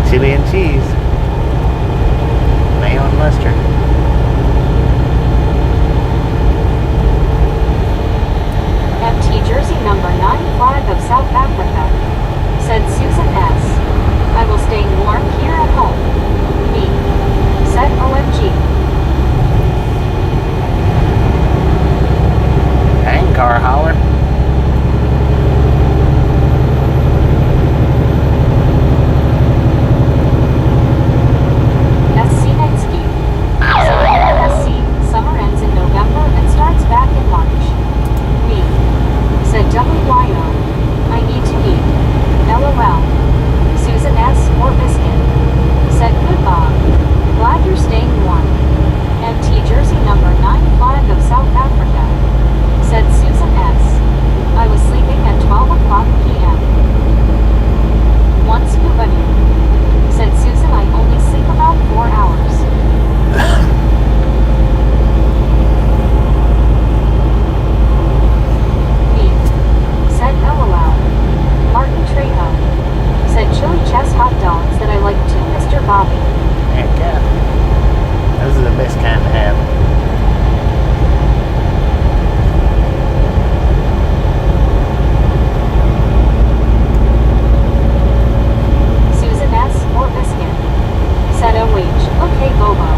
Chili and cheese. Mayo and mustard. MT jersey number 9 flag of South Africa. Said Susan S. I will stay warm here at home. Me. Said OMG. Dang, car holler. Summer ends in November and starts back in March. Me. Said WYO. I need to eat. LOL. Susan S. or Biscuit. Said good Bob. Glad you're staying warm. MT jersey number 9 flag of South Africa. Said Susan S. I was sleeping at 12 o'clock p.m. One scuba new. Said Susan I only sleep about 4 hours. Said LOL. Martin Trejo. Said chili chest hot dogs that I like too, Mr. Bobby. Heck yeah. Those are the best kind to have. Susan S. or Biscuit. Said OH. Okay, Bobo.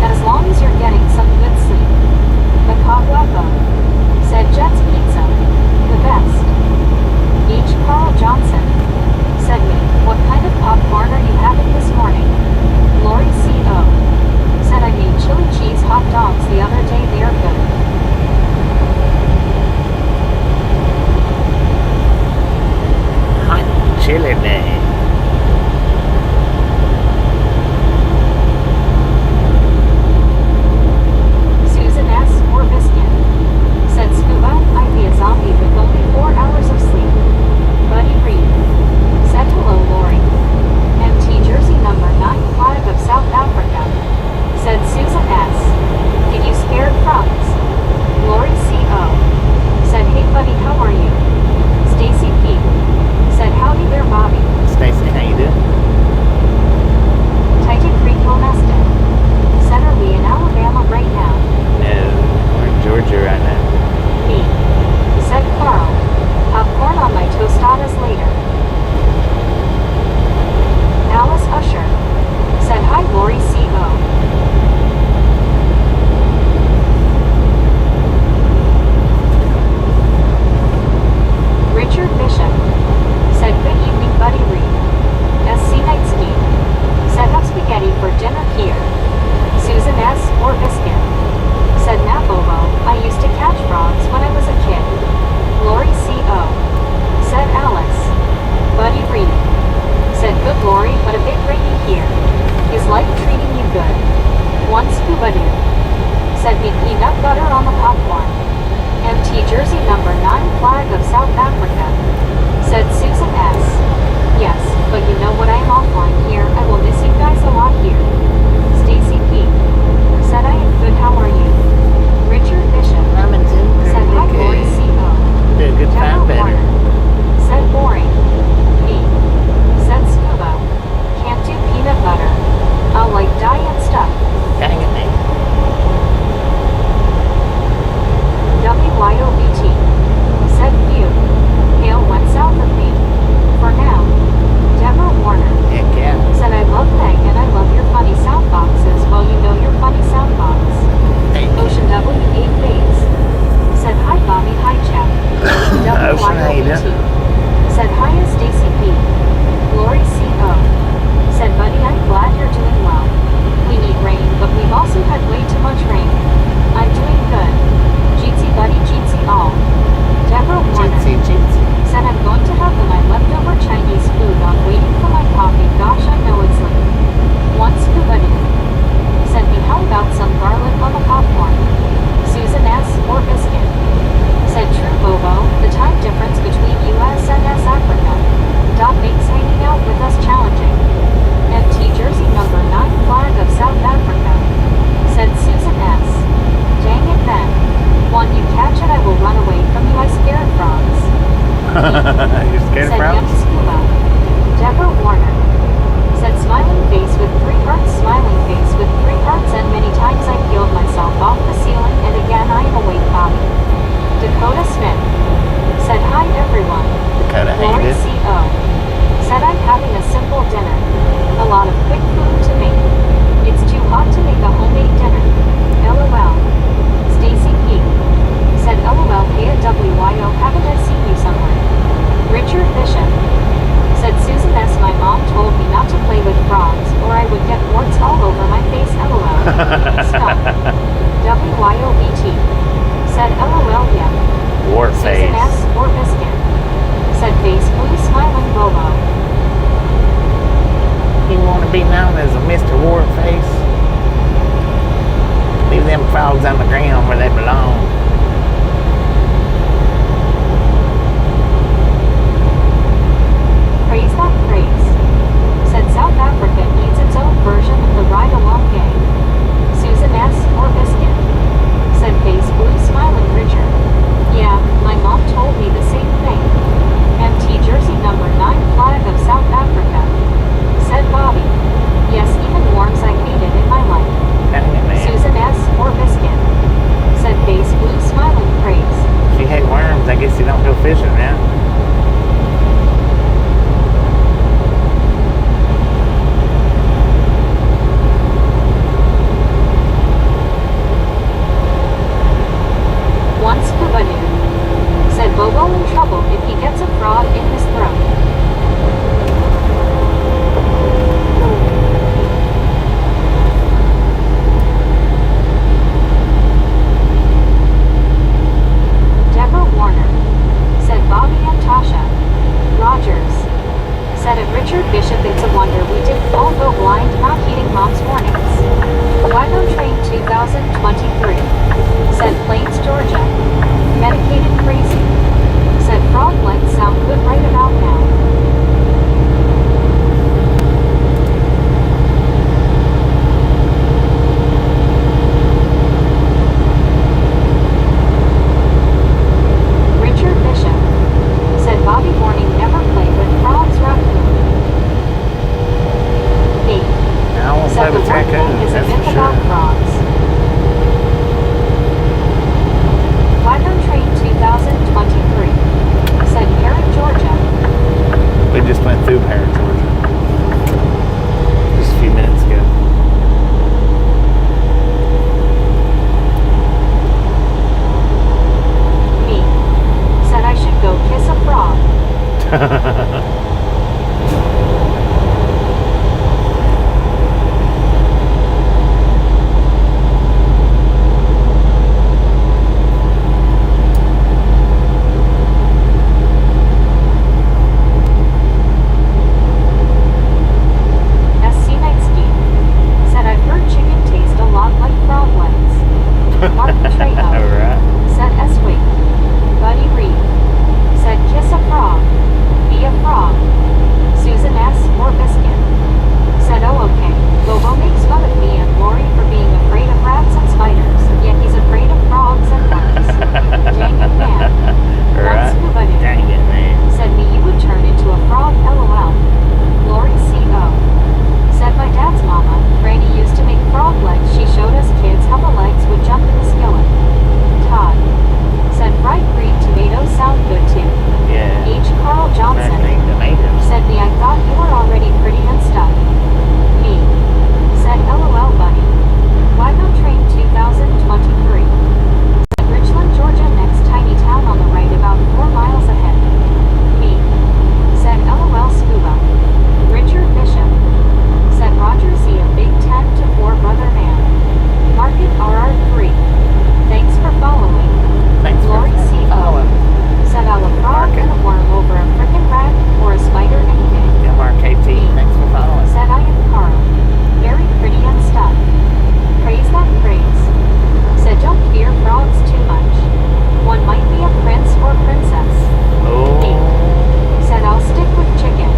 As long as you're getting some good sleep. The Cobwebbo. Said Jets Pizza. The best. H. Carl Johnson. Said me, what kind of popcorn are you having this morning? Lori C.O. Said I made chili cheese hot dogs the other day, they are good. Hot chili day. Susan S. or Biscuit. Said Scuba, I'd be a zombie with only 4 hours of sleep. Buddy Reed. Said hello, Lori. MT jersey number 9 flag of South Africa. Said Susan S. Did you scared frogs? Lori C.O. Said hey buddy, how are you? Stacy P. Said howdy there, Bobby. Stacy, how you doing? Titan Creek Molested. Said are we in Alabama right now? No, we're in Georgia right now. Me. Said Carl. Popcorn on my tostadas later. Alice Usher. Said hi, Lori C.O. Richard Bishop. Said good evening, Buddy Reed. SC Night Ski. Said have spaghetti for dinner here. Susan S. or Biscuit. Said Nabobo, I used to catch frogs when I was a kid. Lori C.O. Said Alice. Buddy Reed. Said good Lori, but a bit rainy here. Is life treating you good? One scuba dude. Said me peanut butter on the popcorn. MT jersey number 9 flag of South Africa. Said Susan S. Yes, but you know what I am offline here. I will miss you guys a lot here. Stacy P. Said I am good, how are you? Richard Bishop. I'm in Said hi, Lori C.O. Do a good time better. Warner. Said boring. Me. Said scuba. Can't do peanut butter. I'll like die and stuff. Dang it, man. WYOBT. Said few. Hail went south of me. For now. Deborah be known as a Mr. Warface. Leave them frogs on the ground where they belong. Praise that praise. Said South Africa needs its own version of the ride-along gang. Susan S. or Biscuit. Said face blue smiling Richard. Yeah, my mom told me the same thing. MT jersey number 9 flag of South Africa. Said Bobby. Yes, even worms I hated in my life. Susan S. or Biscuit. Said face blue smiling praise. If you hate worms, I guess you don't go fishing, man. Once Kubanu. Said Bobo in trouble if he gets a frog in his throat. Deborah Warner. Said Bobby and Tasha. Rogers. Said at Richard Bishop it's a wonder we didn't all go blind not heeding mom's warnings. Wagon Train 2023. Said Plains, Georgia. Medicated crazy. Said frog legs sound good right about now. Richard Bishop. Said Bobby warning never play with frogs raccoon. 8. I won't play Said the with one thing raccoons, is a that's myth for about sure. frogs. Wagon Train 2023. Said Parrot, Georgia. We just went through Parrot, Georgia. Just a few minutes ago. Me. Said I should go kiss a frog. Scenic. Said I've heard chicken taste a lot like frog legs. Martin Trejo. Alright. Said S-Wing. Buddy Reed. Said kiss a frog. Be a frog. Susan S. or Biscuit. Said oh okay. Bobo makes fun of me and Lori for being afraid of rats and spiders, yet he's afraid of frogs and worms. Dang it, man. Right. Once Kubanu. Dang it, man. Said me you would turn into a frog, lol. Lori C.O. Said my dad's mama, Granny used to make frog legs. She showed us kids how the legs would jump in the skillet. Todd. Said fried green tomatoes sound good too. Yeah. H. Carl Johnson. Green tomatoes. Said me I thought you were already pretty and stuff. Me. Said LOL buddy. Wagon Train 2023. Said Richland, Georgia next tiny town on the right about 4 miles ahead. Me. Said LOL scuba. Richard Bishop. Said Roger Z a big 10 to 4 brother man. Market RR3. Thanks for following. Thanks for Lori C.O. following. Said I'll a frog and a worm over a frickin' rat or a spider any day. MRKT, thanks for following. Said I am Carl. Very pretty and stuff. Praise that praise. Said don't fear frogs too much. One might be a prince or princess. Oh. Said I'll stick with chicken.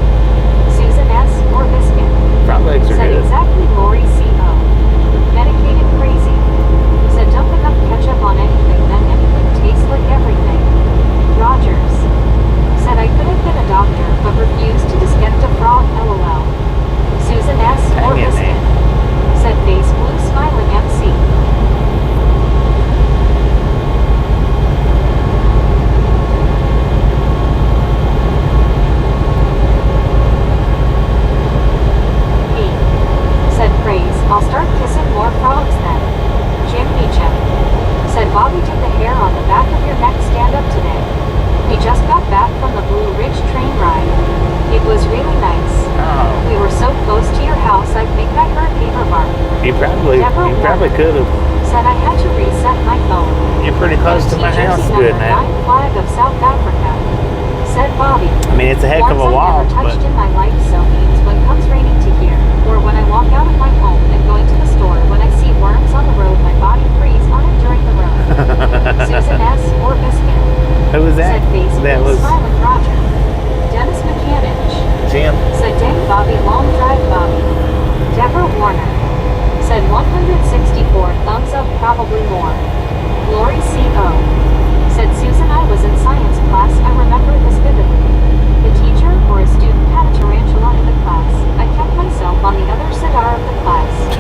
Susan S. or Biscuit. Frog legs are Said good. exactly Lori C.O. Medicated crazy. Said dump enough ketchup on anything then anything tastes like everything. Rogers. Said I could have been a doctor but refused to just get a frog lol. Susan S. or Dang it, Biscuit. man. Said face blue smiling MC. Me. Said praise, I'll start kissing more frogs then. Jim Beecham. Said Bobby did the hair on the back of your neck stand up today. We just got back from the Blue Ridge train ride. It was really nice. Oh. We were so close to your house I think I heard paper bark. You probably could have. Said I had to reset my phone. You're pretty close to my house Jersey good number now. 9 flag of South Africa. Said Bobby. I mean, it's a heck of a Once I walk, never touched but in my life so means when comes raining to here, or when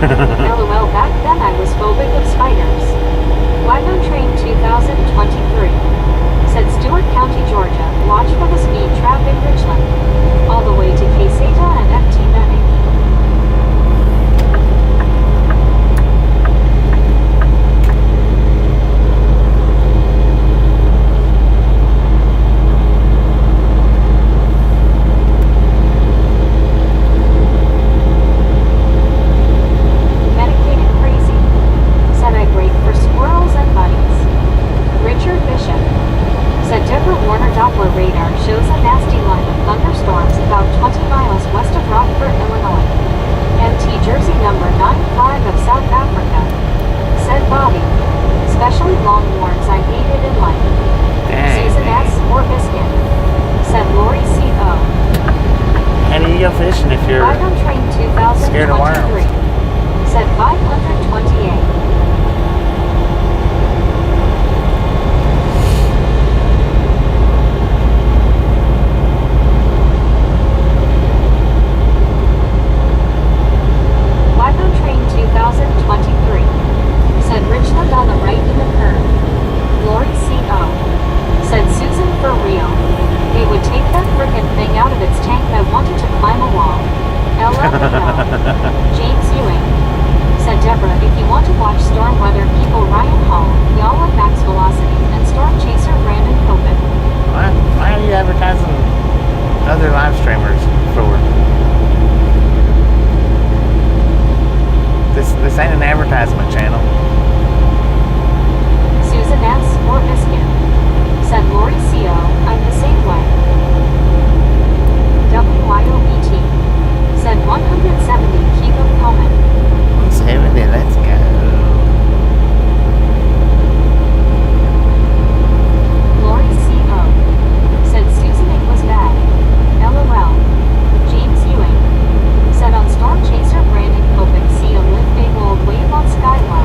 LOL, back then I was phobic of spiders. Wagon Train 2023. Said Stewart County, Georgia. Watch for the speed trap in Richland. All the way to Quesada and FT Benning. Medicated crazy. Said I break for squirrels and bunnies. Richard Bishop. Said Deborah Warner Doppler radar shows a nasty line of thunderstorms about 20 miles west of Rockford, Illinois. MT Jersey number 95 of South Africa. Said Bobby. Especially longhorns I hated in life. Susan S. or Biscuit. Said Lori C.O. How do you go fishing if you're Wagon Train scared of worms? 2023. Said 528. Wagon Train 2023. Said Richland on the right in the curve. Lori C.O. Said Susan for real. They would take that frickin' thing out of its tank. I wanted to climb a wall. LLEO. James Ewing. Said Deborah, if you want to watch storm weather people Ryan Hall, y'all at Max Velocity, and storm chaser Brandon Copen. Why are you advertising other live streamers for? This ain't an advertisement channel. Susan S. or Biscuit. Said Lori C.O. I'm the same way. WYOBT. Said 170 keep 'em coming. 170, let's go. Lori C.O. Said Susan it was bad. LOL. James Ewing. Said on Storm Chaser Brandon Kopic see a live big old wave on Skyline.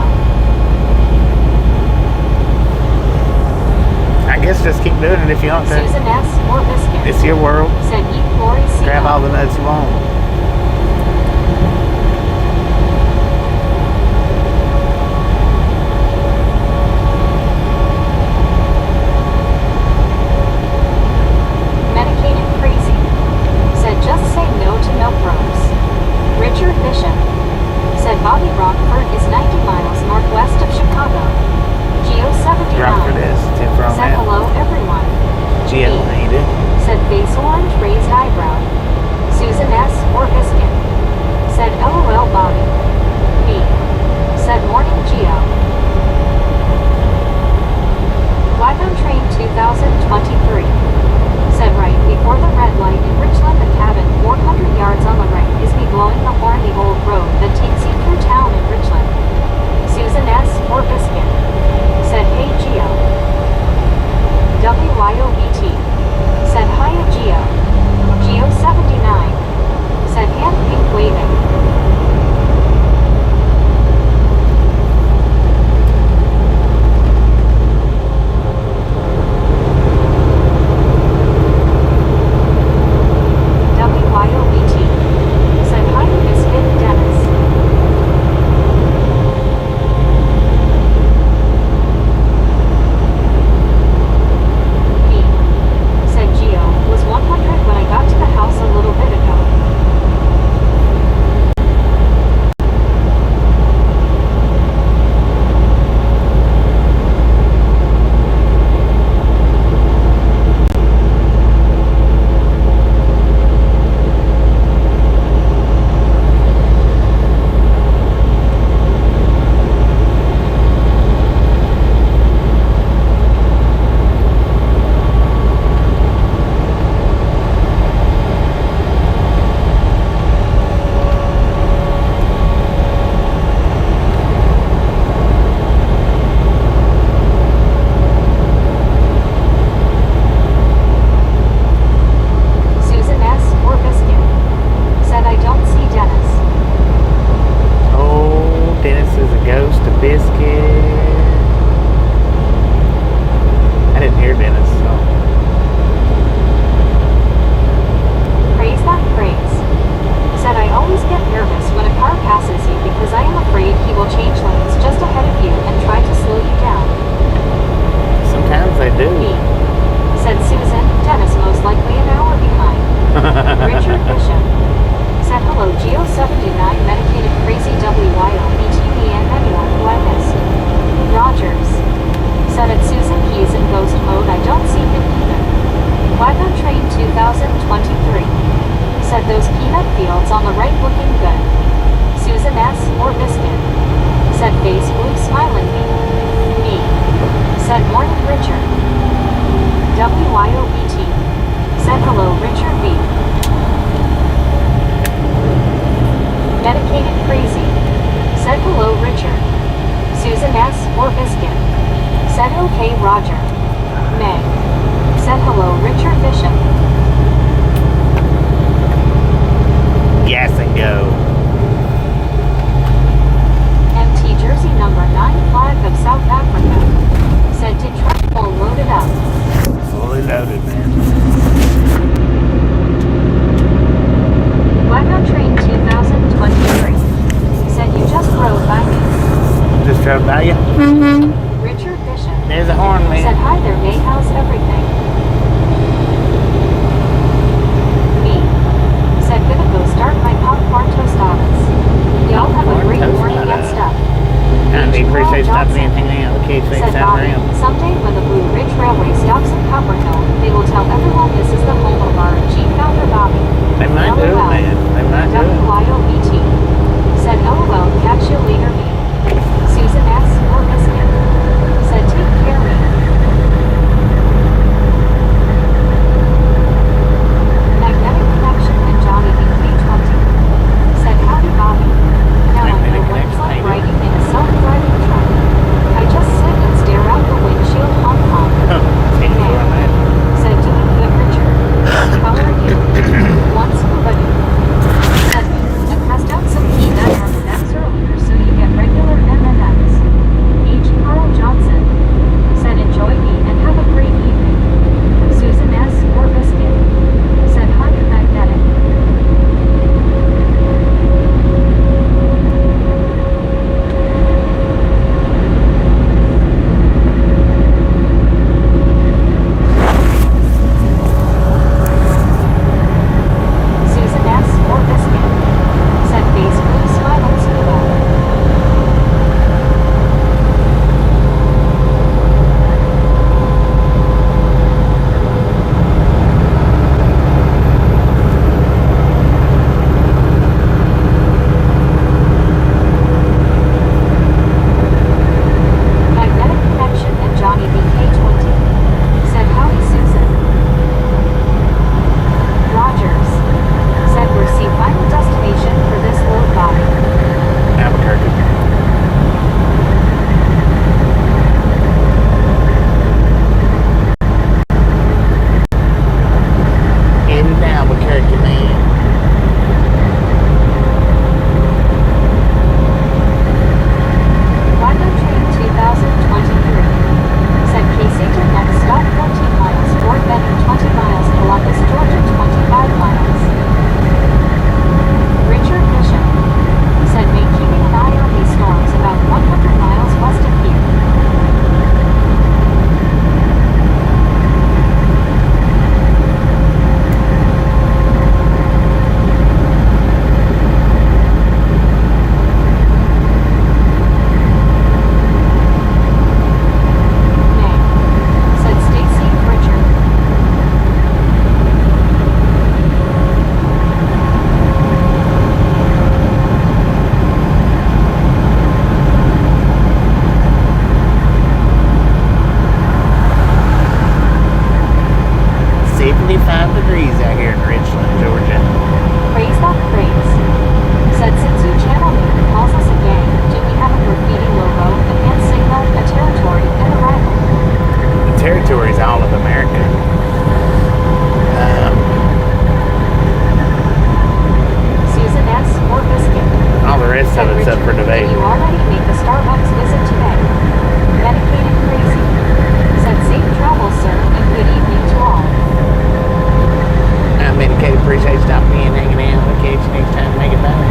passes you because I am afraid he will change lanes just ahead of you and try to slow you down. Sometimes they do. Me, said Susan. Dennis most likely an hour behind. Richard Bishop said hello. Geo 79 medicated crazy WYOBTV and anyone who I missed. Rogers said it's Susan. He's in ghost mode. I don't see him either. Wagon Train 2023 said those peanut fields on the right looking good. Susan S. or Biscuit said face blue smiling me said morning Richard. WYOBT said hello Richard B. Medicated crazy said hello Richard. Susan S. or Biscuit said okay Roger. Meg said hello Richard Bishop. Yes and go. MT Jersey number 9 flag of South Africa said did truck full loaded up. Fully loaded, man. Wagon Train 2023 said you just rode by me. Just drove by you? Richard Bishop There's a horn, man. said hi there May, how's everything? Me said gonna go start my popcorn tostadas. Y'all have a great morning and stuff. And we appreciate stopping in and hanging out with Cage Face Said out Bobby, around. someday when the Blue Ridge Railway stops in Copperhill, they will tell everyone this is the home of our chief founder Bobby. They might do it, LOL. man. They might do it. WYOBT said LOL, catch you later me. Susan S. or Biscuit said take care me. Magnetic Connection and Johnny BK20 said howdy Bobby. Now I know what it's like riding in a self-driving truck. I just sit and stare out the windshield Hong Kong. Take it on that. Said doing good Richard. How are you? Once somebody said me and passed out some peanut M&Ms earlier so you get regular M&Ms. H. Carl Johnson said enjoy me and have a great evening. Susan S. or Biscuit said hug magnetic. Susan S. or Biscuit said face blue smiling school. Magnetic Connection and Johnny BK20 said howdy Susan. Rogers said we're see final destination for this load Bobby. Albuquerque. In Albuquerque, man. Wagon Train 2023 said K-Satan next stop 14 miles, Fort Benning 20 miles, Columbus, Georgia 25 miles. Richard Bishop said make keeping an eye on these storms about 100 miles west of here. May said stay safe Richard. Degrees out here in Richland, Georgia. Praise that praise. Said since you channel me calls us a gang, do we have a graffiti logo, a hand signal, a territory, and a rival? The territory is all of America. Susan S. or Biscuit All the rest of said it's up for Richard, debate. "Did you already make a Starbucks visit today? Medicated crazy. Said safe travels sir and good evening to all. I medicated, appreciate stopping in, hanging out with Cage next time. Make it better.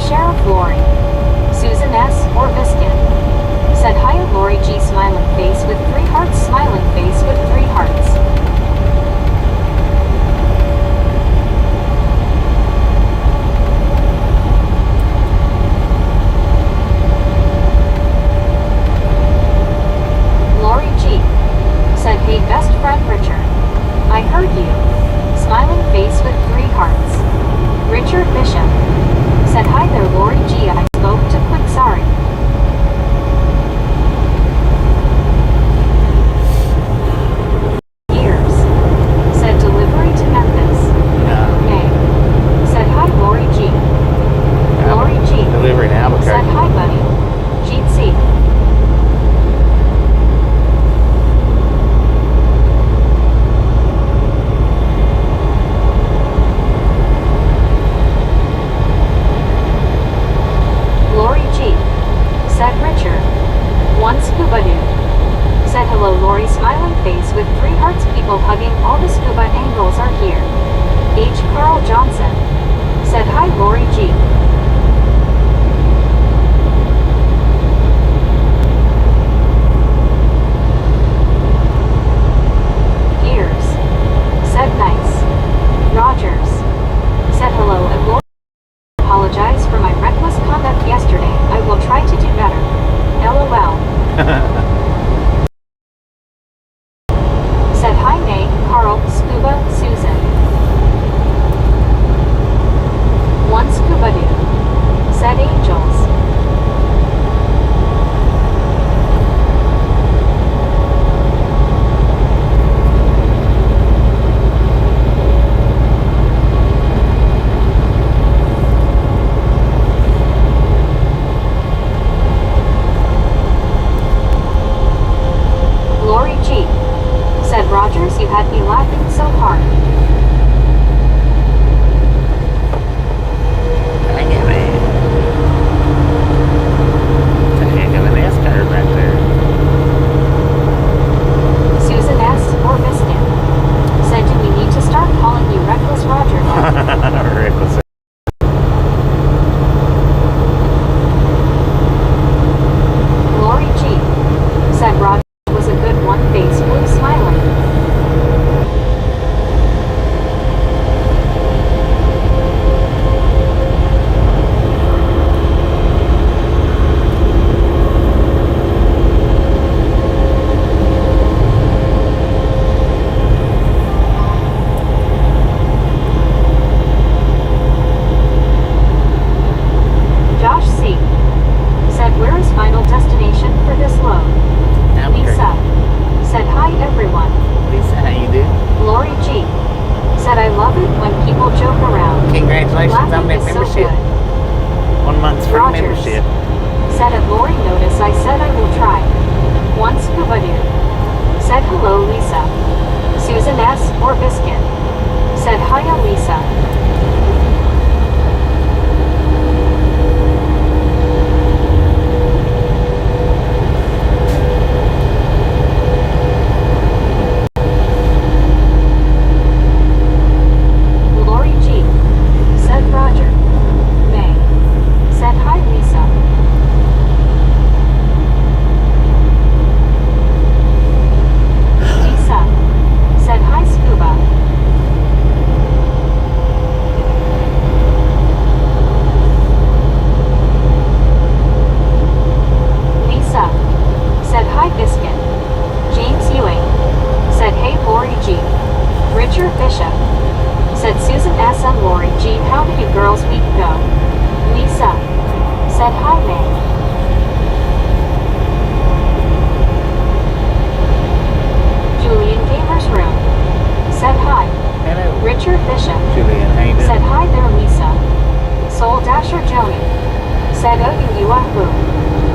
Sheriff Lori. Susan S. or Biscuit. Said hi Lori G smiling face with 3 hearts smiling face with 3 hearts. Lori G. Said hey best friend Richard. I heard you. Smiling face with 3 hearts. Richard Bishop. Said hi there Lori G. I spoke too quick sorry. Years. Said delivery to Memphis. No. May. Said hi Lori G. Lori G. Delivery to Albuquerque. Said hi buddy. Jeet C. Lori G. Said Richard. One scuba dude. Said hello Lori smiling face with 3 hearts people hugging all the scuba angles are here. H. Carl Johnson. Said hi Lori G. Gears. Said nice. Rogers. Said hello and Lori. Apologize for my reckless conduct yesterday. I will try to do better. LOL. Said hi May, Carl, Scuba, Susan. One scuba dude. Said angels. Lori G. Said Rogers you had me laughing so hard. Dang it, man. The heck of an S-curve right there. Susan S. or Biscuit. Said do we need to start calling you Reckless Roger now? Reckless. Lori G. Said Roger was a good one face blue smiling. Josh C. Said where is final destination for this load? Lisa. Said hi everyone. Lisa, how you doing? Lori G. Said I love it when people joke around. Congratulations Laughing on that is so membership. good. 1 month's free Rogers. membership. Said at Lori notice I said I will try. One scuba dude. Said hello Lisa. Susan S. or Biscuit. Said hiya Lisa. Lori G. Said Roger. May. Said hi Lisa. Lisa. Said hi Scuba. Lisa. Said hi Biscuit. James Ewing. Said hey Lori G. Richard Bishop. Said Susan S. and Lori G. How did you girls week go? Lisa. Said hi May. Julian Gamer's Room. Said hi. Hello. Richard Bishop. Julian, how you doing? Said hi there Lisa. Soul Dasher Joni. Said oh you wahoo.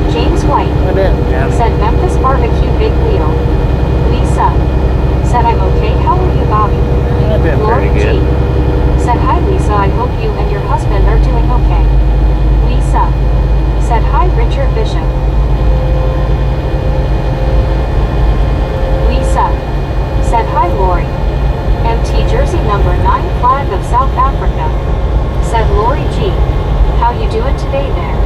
James White. What up, Johnny? Said Memphis Barbecue Big Wheel. Lisa. Said I'm okay. How are you Bobby? I've been Lori pretty G. good. Said hi Lisa, I hope you and your husband are doing okay. Lisa. Said hi Richard Bishop. Lisa. Said hi Lori. MT Jersey number 9 flag of South Africa. Said Lori G. How you doing today? today there.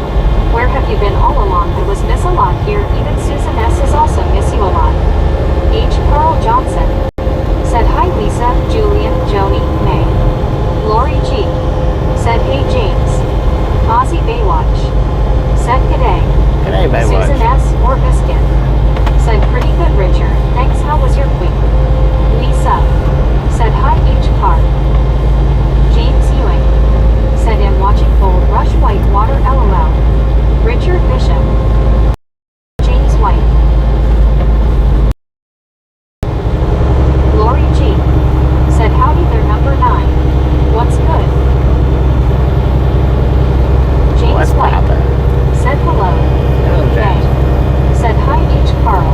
Where have you been all along? I was miss a lot here. Even Susan S. is also miss you a lot. H. Carl Johnson said hi Lisa, Julian, Joni, May. Lori G said hey James. Ozzy Baywatch said g'day. G'day, Baywatch. Susan S. or Biscuit said pretty good Richard. Thanks, how was your week? Lisa said hi H. Car. James Ewing said I'm watching Gold Rush White Water LOL. Richard Bishop. James White. Lori G said howdy there number 9. What's good? James What's White poppin'? said hello. Hello, James. Jay said hi H. Carl.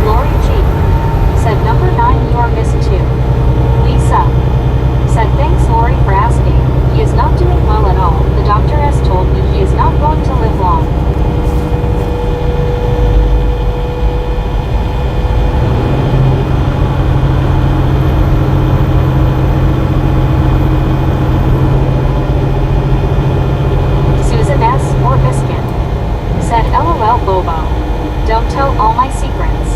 Lori G said number 9 you are missed too. Lisa said thanks Lori for asking. He is not doing well at all. The doctor has told me he is not going to live long. Susan S. or Biscuit said LOL Bobo. Don't tell all my secrets.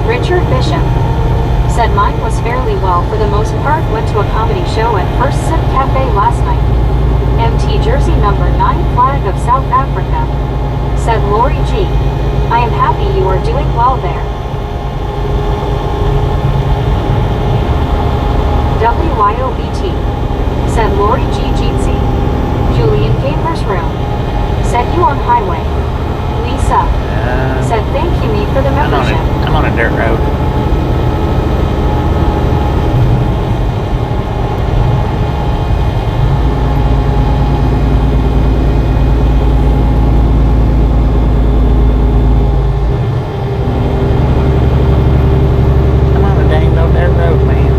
Richard Bishop said mine was fairly well for the most part. Went to a comedy show at First Sip Cafe last night. MT Jersey number 9 flag of South Africa said Lori G. I am happy you are doing well there. WYOBT said Lori G. Jeetsy. Julian Gamer's Room said you on highway. Lisa said thank you me for the membership. I'm on a dirt road. I'm on a dang old dirt road, man.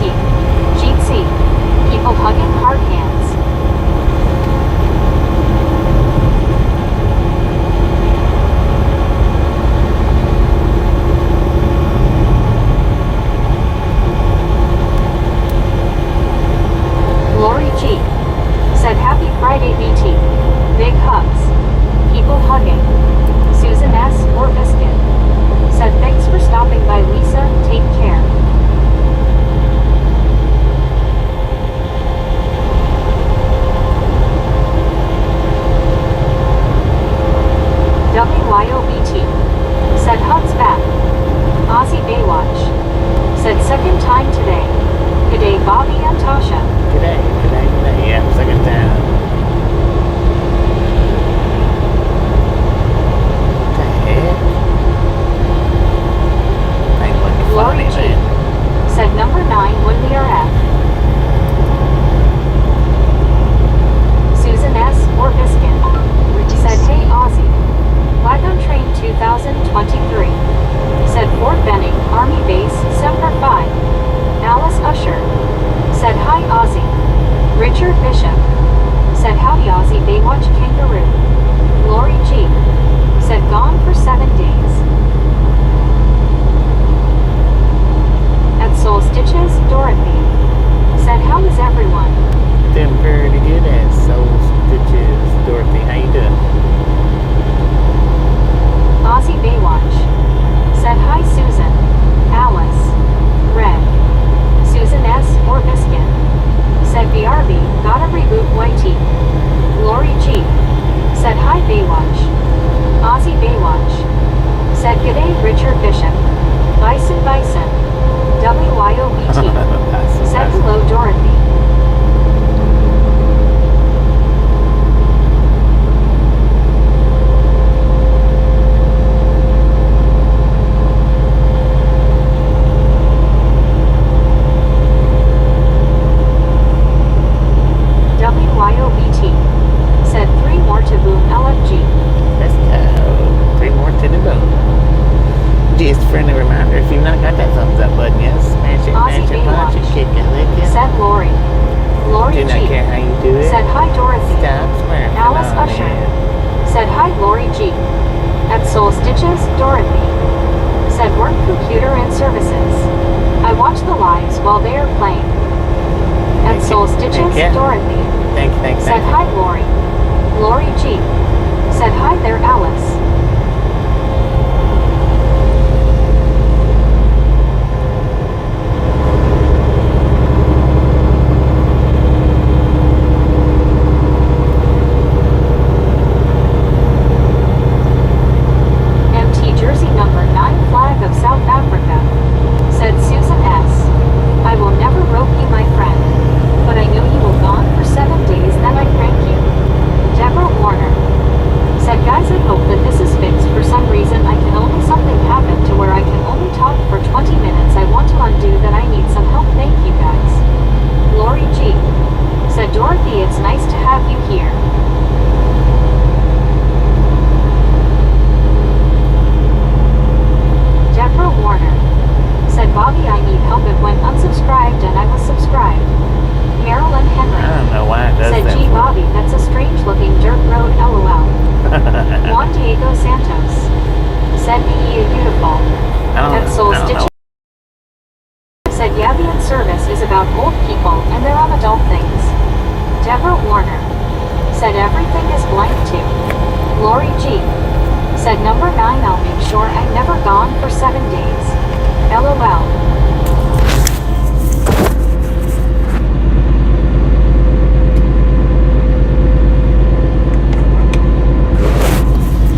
GC. People hugging hard hands. Lori G. said Happy Friday BT. Big hugs. People hugging. Susan S. or Biscuit. Said thanks for stopping by Lisa, take care. WYOBT. Said hugs back. Aussie Baywatch. Said second time today. Good day Bobby and Tasha. G'day. Yeah, second time. What the heck? Ain't looking Lori funny, G. man. Said number 9 when we are at. Susan S. or Biscuit. Said hey Aussie. Wagon Train 2023. Said Fort Benning, Army Base, Semper Fi. Alice Usher. Said hi Aussie. Richard Bishop. Said howdy Aussie Baywatch Kangaroo. Lori G. Said gone for 7 days. At Soul Stitches, Dorothy. Said how is everyone? Doing pretty good at Soul Stitches. Dorothy, how you doing? Aussie Baywatch. Said hi Susan. Alice. Red. Susan S. or Biscuit. Said BRB, gotta reboot YT. Lori G. Said hi Baywatch. Aussie Baywatch. Said g'day Richard Bishop. Bison. WYOBT. Said hello Dorothy. WYOBT. Said 3 more to boom LFG. Let's go. 3 more to the boom. Just a friendly reminder, if you've not got that thumbs up button yet, smash it, Aussie mash it, punch it, Baywatch. kick it, lick it. Said Lori. Lori Do not G. care how you do it. Said hi Dorothy. Stop swearing. Alice Usher. Said hi Lori G. At Soul Stitches, Dorothy. Said work computer and services. I watch the lives while they are playing. At Thank Soul you. Stitches, Thank you. Dorothy. Thank you. Said hi Lori. Lori G. Said hi there Alice. MT Jersey number 9 flag of South Africa. Said Susan S. I will never rope you my friend. But I know you will gone for 7 days then I prank you. Deborah Warner. Said guys I hope that this is fixed for some reason I can only something happen to where I can only talk for 20 minutes I want to undo that I need some help thank you guys. Lori G. Said Dorothy it's nice to have you here. Deborah Warner. Said Bobby I need help it went unsubscribed and I was subscribed. Marilyn Henry. I don't know why it does Said that. gee for Bobby that's a strange looking dirt road LOL. Juan Diego Santos. Said be beautiful. At Soul I don't know. Stitches. Said Yavian service is about old people and they're on adult things. Deborah Warner. Said everything is blank too. Lori G. Said number 9 I'll make sure I'm never gone for 7 days. LOL.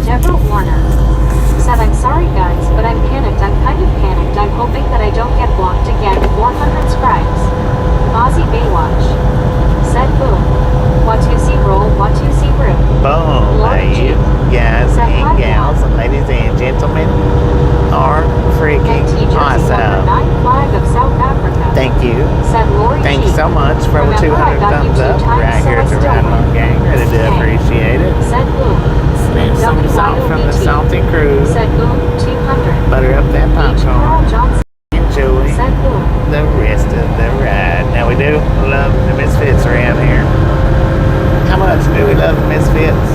Deborah Warner. Said I'm sorry guys, but I'm panicked. I'm kind of panicked. I'm hoping that I don't get blocked again. 400 scribes. Aussie Baywatch. Said boom. What to see roll, what to see room. Boom, Lori G. you guys Said hi, and gals, Juan. and ladies and gentlemen are freaking MT Jersey number awesome. 9 flag of South Africa. Thank you. Said Lori Thank G. you so much for over Remember, I 200 got you thumbs 2 up times, right so here I at the still Ride win. Along Gang. Really do Okay. appreciate it. Said boom. Sniff some salt from the WYOBT. salty crew. Said boom 200. Butter up that H. Carl popcorn. Johnson. Enjoy. Said boom. the rest of the ride. Now we do love the Misfits around here. How much do we love the Misfits?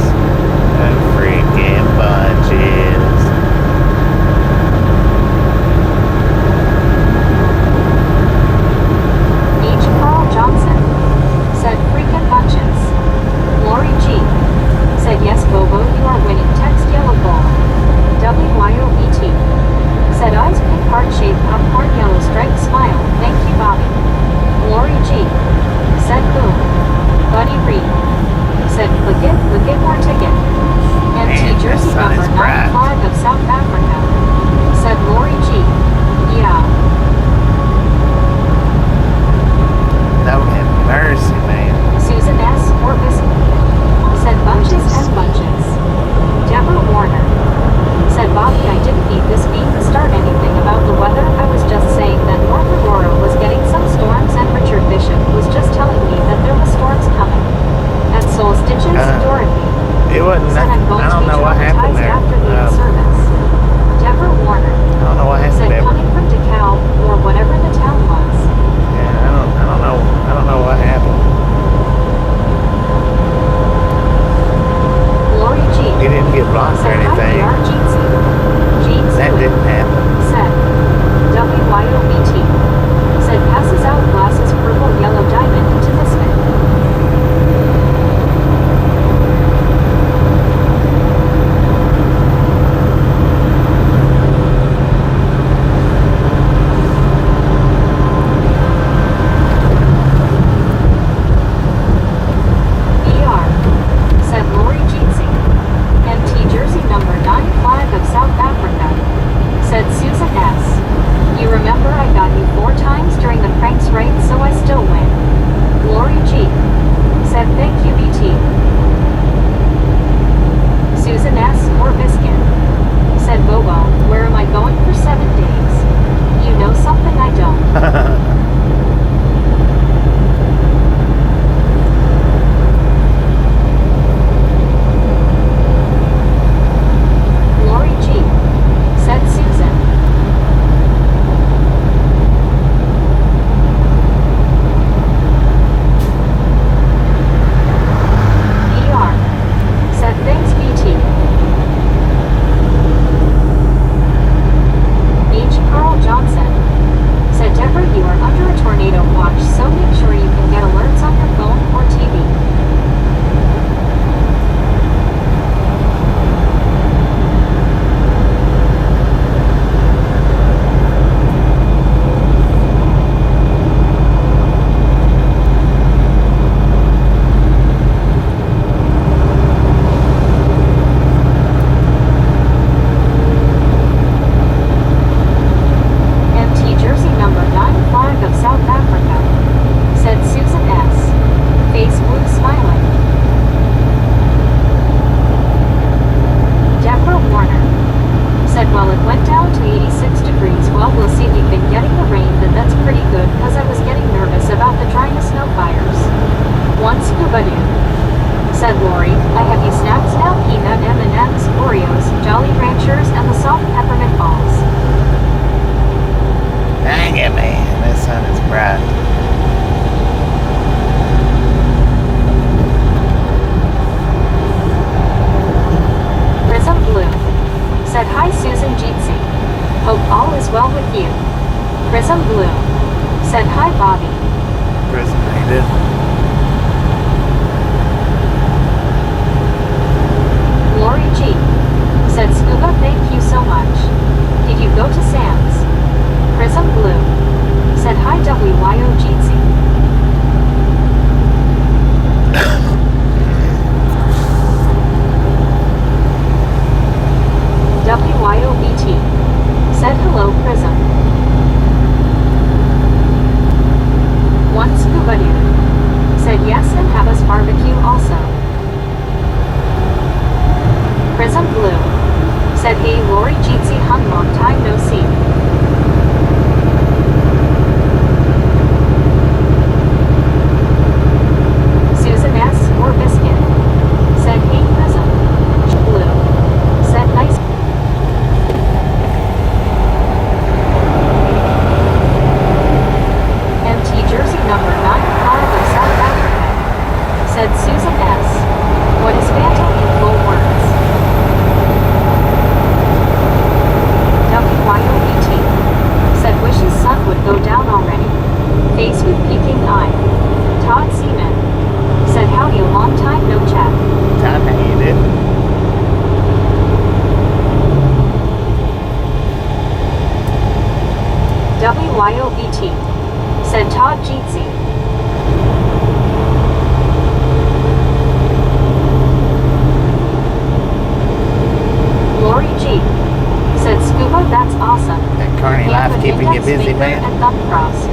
The freaking bunches. H. Carl Johnson said freaking bunches. Lori G said yes Bobo, you are winning. Text yellow ball. WYOBT said eyes pink heart shape popcorn yellow stripe smile. Thank you Bobby. Lori G said boom. Buddy Reed said click it more ticket. MT Man, Jersey the sun number is 9 bright. flag of South Africa said Lori G. Yeah. Lord have mercy, man. Susan S. Orbison said bunches and bunches. Deborah Warner said Bobby, I didn't need this beat to start anything about the weather. I was just saying that North Aurora was getting some storms and Richard Bishop was just telling me that there was storms coming. At Soul Stitches, Dorothy It wasn't said I'm nothing. going I to don't be know what happened traumatized there. after the in-service. Deborah Warner I don't know what happened said there. coming from DeKalb or whatever the town was. Yeah, I don't know what happened. Lori G It didn't get blocked or said hi anything. PR Jeetsy. Jeans That Blue didn't happen. said WYOBT said passes out glasses purple yellow diamond to Misfit. ER said Lori Jeetsy. MT Jersey number 9 flag of South Africa said Susan S. You remember I got you 4 times during the pranks, right? So I still win. Lori G said thank you BT. Susan S. or Biscuit said Bobo, where am I going for 7 days? You know something I don't. Lori G said Susan. ER said thanks BT. H. Carl Johnson said Deborah, you are under a tornado watch, so make sure you can get alerts on your phone or TV. MT Jersey number 9 flag of South Africa said Susan S. Face blue smiling. Deborah Warner said well it went down to 86 degrees. Well we'll see, we've been getting the rain, but that's pretty good because I was getting nervous about the dryness, no fires. One scuba dude said Lori, I have you snacks now, peanut M&Ms, Oreos, Jolly Ranchers, and the soft peppermint balls. Dang it, man. That sun is bright. Prism Blue said hi Susan Jeetsy. Hope all is well with you. Prism Blue said hi Bobby. Prison needed. Lori G said Scuba, thank you so much. Did you go to Sam's? Prism Blue said hi WYO Jeetsy. WYOBT said hello Prism. One scuba dude said yes and have us barbecue also. Prism Blue said hey Lori Jeetsy hun, long time no see. Susan S. or Biscuit said hey Prism. Blue said nice. Breathe I. Todd Seaman. Said howdy, a long time no chat. Time how you did. WYOBT. Said Todd Jeetsy. Lori G. Said Scuba, that's awesome. That carny Hand life with keeping you index busy, finger man. and thumb crossed.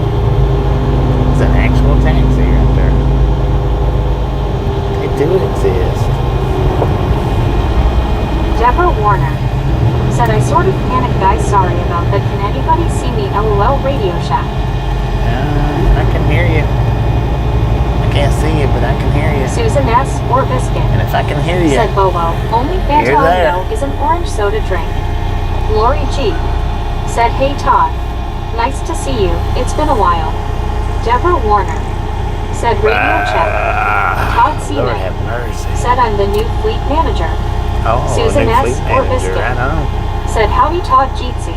It's an actual taxi right there. They do exist. Deborah Warner. Said I sort of panicked, guys, sorry about that. Can anybody see me? LOL Radio Shack. I can hear you. I can't see you, but I can hear you. Susan S. or Biscuit. And if I can hear you, Said Bobo. Only Fanta You're I there. know is an orange soda drink. Lori G. Said hey Todd. Nice to see you. It's been a while. Deborah Warner. Said radio check. Todd Lord Seaman. have mercy. Said I'm the new fleet manager. Oh, Susan new S. fleet or manager, Biscuit. right on. Said howdy Todd Jeetsy.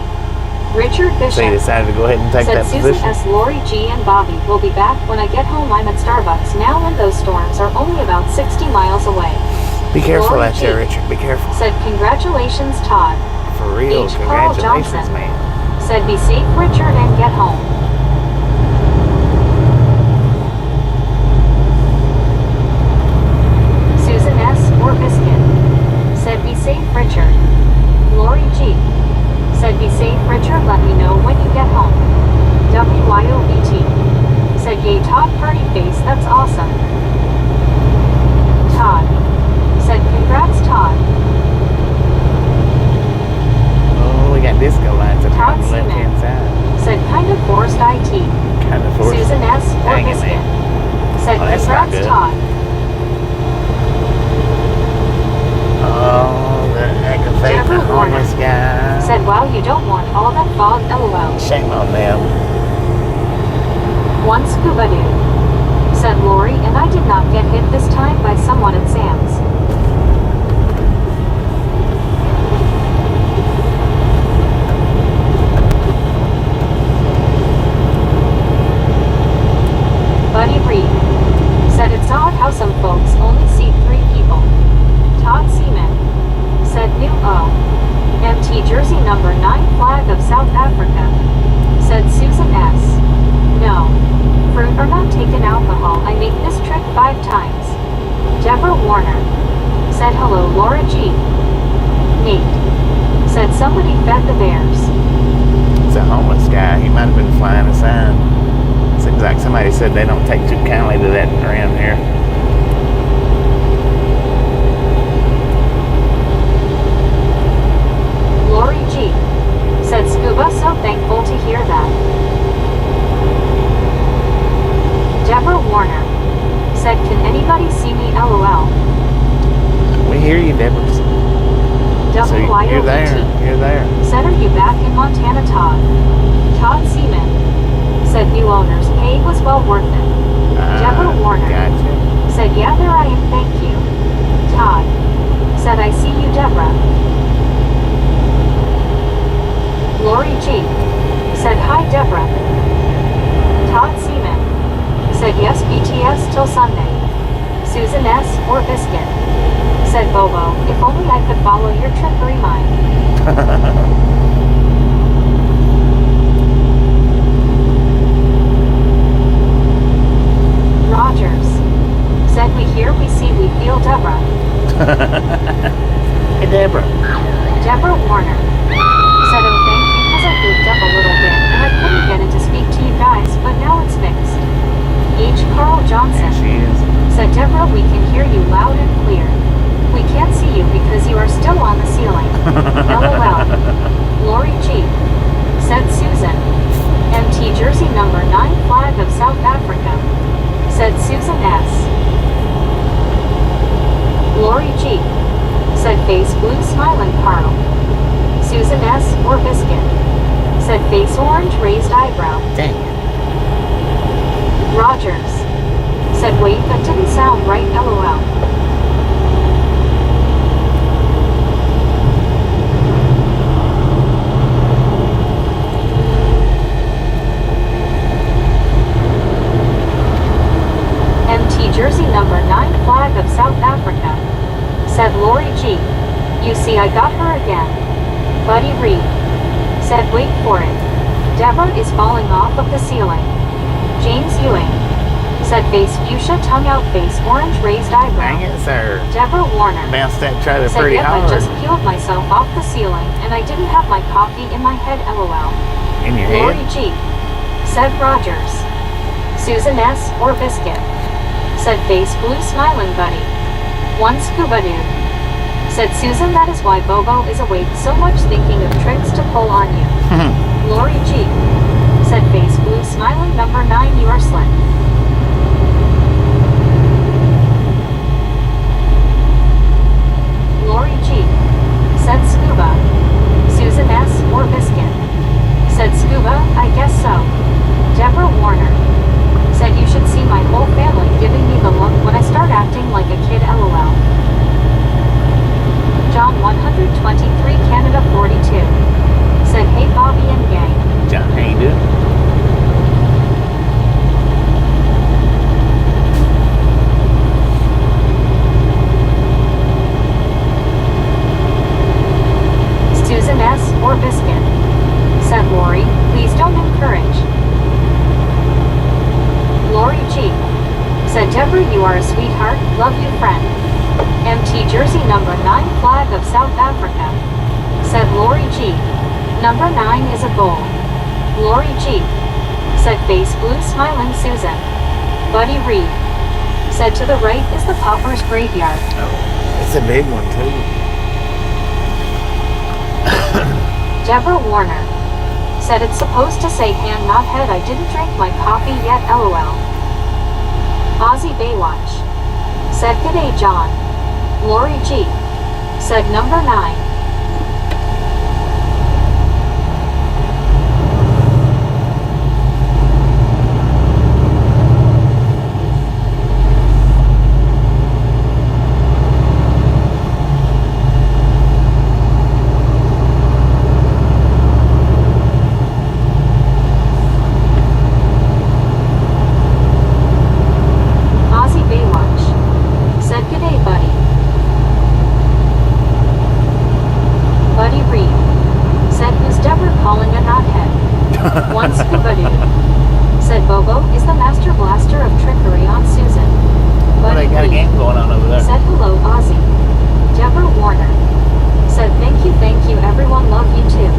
Richard So you Bishop. decided to go ahead and take Said that Susan position? S. Lori G and Bobby will be back when I get home. I'm at Starbucks now and those storms are only about 60 miles away. Be careful Lori out there, G. Richard. Be careful. Said congratulations Todd. For real, H. Carl congratulations, Johnson. man. Said be safe Richard and get home. Susan S. or Biscuit. Said be safe Richard. Lori G. Said be safe Richard, let me know when you get home. WYOBT. Said yay Todd party face, that's awesome. Todd. Said congrats Todd. Oh, we got disco lights up here on Todd the left-hand Seaman. side. Said kind of forced IT. Kind of forced. Susan S. or Dang it, Biscuit. man. Said Oh, that's not congrats good. Todd. Oh, the aggravating Deborah Warner. homeless guy. Said wow you don't want all that fog LOL. Shame on them. One scuba dude. Said Lori and I did not get hit this time by someone at Sam's. Buddy Reed. Said it's odd how some folks only see 3 people. Todd Seaman. Said new MT jersey number 9 flag of South Africa. Said Susan S. No. Fruit or not taken alcohol. I make this trip 5 times. Deborah Warner. Said hello Laura G. Nate. Said somebody fed the bears. It's a homeless guy. He might have been flying a sign. Seems like somebody said they don't take too kindly to that around here. Lori G. Said Scuba, so thankful to hear that. Deborah Warner. Said can anybody see me LOL. We hear you, Deborah. So you're there. WYOBT. You're there. Said are you back in Montana Todd? Todd Seaman. Said new owners pay was well worth it. Deborah Warner. Gotcha. Said yeah there I am thank you. Todd. Said I see you Deborah. Lori G. Said hi Deborah. Todd Seaman. Said yes BTS till Sunday. Susan S. or Biscuit. Said Bobo, if only I could follow your trickery mind. Rogers. Said we hear, we see, we feel Deborah. Hey, Deborah. Deborah Warner. Said oh thank you because I goofed up a little bit and I couldn't get in to speak to you guys, but now it's fixed. H. Carl Johnson. There she is. Said Deborah we can hear you loud and clear. We can't see you because you are still on the ceiling. LOL. Lori G. Said Susan. MT jersey number 9 flag of South Africa. Said Susan S. Lori G. Said face blue smiling Carl. Susan S. or Biscuit. Said face orange raised eyebrow. Dang it. Rogers. Said wait, that didn't sound right, lol. MT Jersey number 9 flag of South Africa. Said Lori G. You see I got her again. Buddy Reed. Said wait for it. Deborah is falling off of the ceiling. James Ewing. Said face fuchsia tongue out face orange raised eyebrow. Dang it, sir. Deborah Warner. Bounced that trailer Said pretty yep, hard. I just peeled myself off the ceiling and I didn't have my coffee in my head, lol. In your Lori head? G. Said Rogers. Susan S. or Biscuit. Said face blue smiling buddy. One scuba dude. Said Susan, that is why Bobo is awake so much thinking of tricks to pull on you. Lori G. Said face blue smiling number 9, you are slick. Lori G. Said scuba. Susan S. or Biscuit. Said scuba, I guess so. Deborah Warner. Said you should see my whole family giving me the look when I start acting like a kid, lol. John 123 Canada 42. Said hey Bobby and gang. John, how you doing? Susan S. or Biscuit. Said Lori, please don't encourage. Lori G. Said Deborah, you are a sweetheart, love you friend. MT Jersey number 9 flag of South Africa. Said Lori G. Number 9 is a goal. Lori G. Said face blue smiling Susan. Buddy Reed. Said to the right is the pauper's graveyard. Oh, it's a big one too. Deborah Warner. Said it's supposed to say hand not head, I didn't drink my coffee yet, lol. Ozzy Baywatch. Said g'day John. Lori G. Said number 9. Ozzy Baywatch. Said g'day buddy. Buddy Reed. Said who's Deborah calling a knothead? One scuba dude. Said Bobo is the master blaster of trickery on Susan. Well, Buddy they got a Reed. game going on over there. Said hello Ozzy. Deborah Warner. Said thank you everyone, love you too.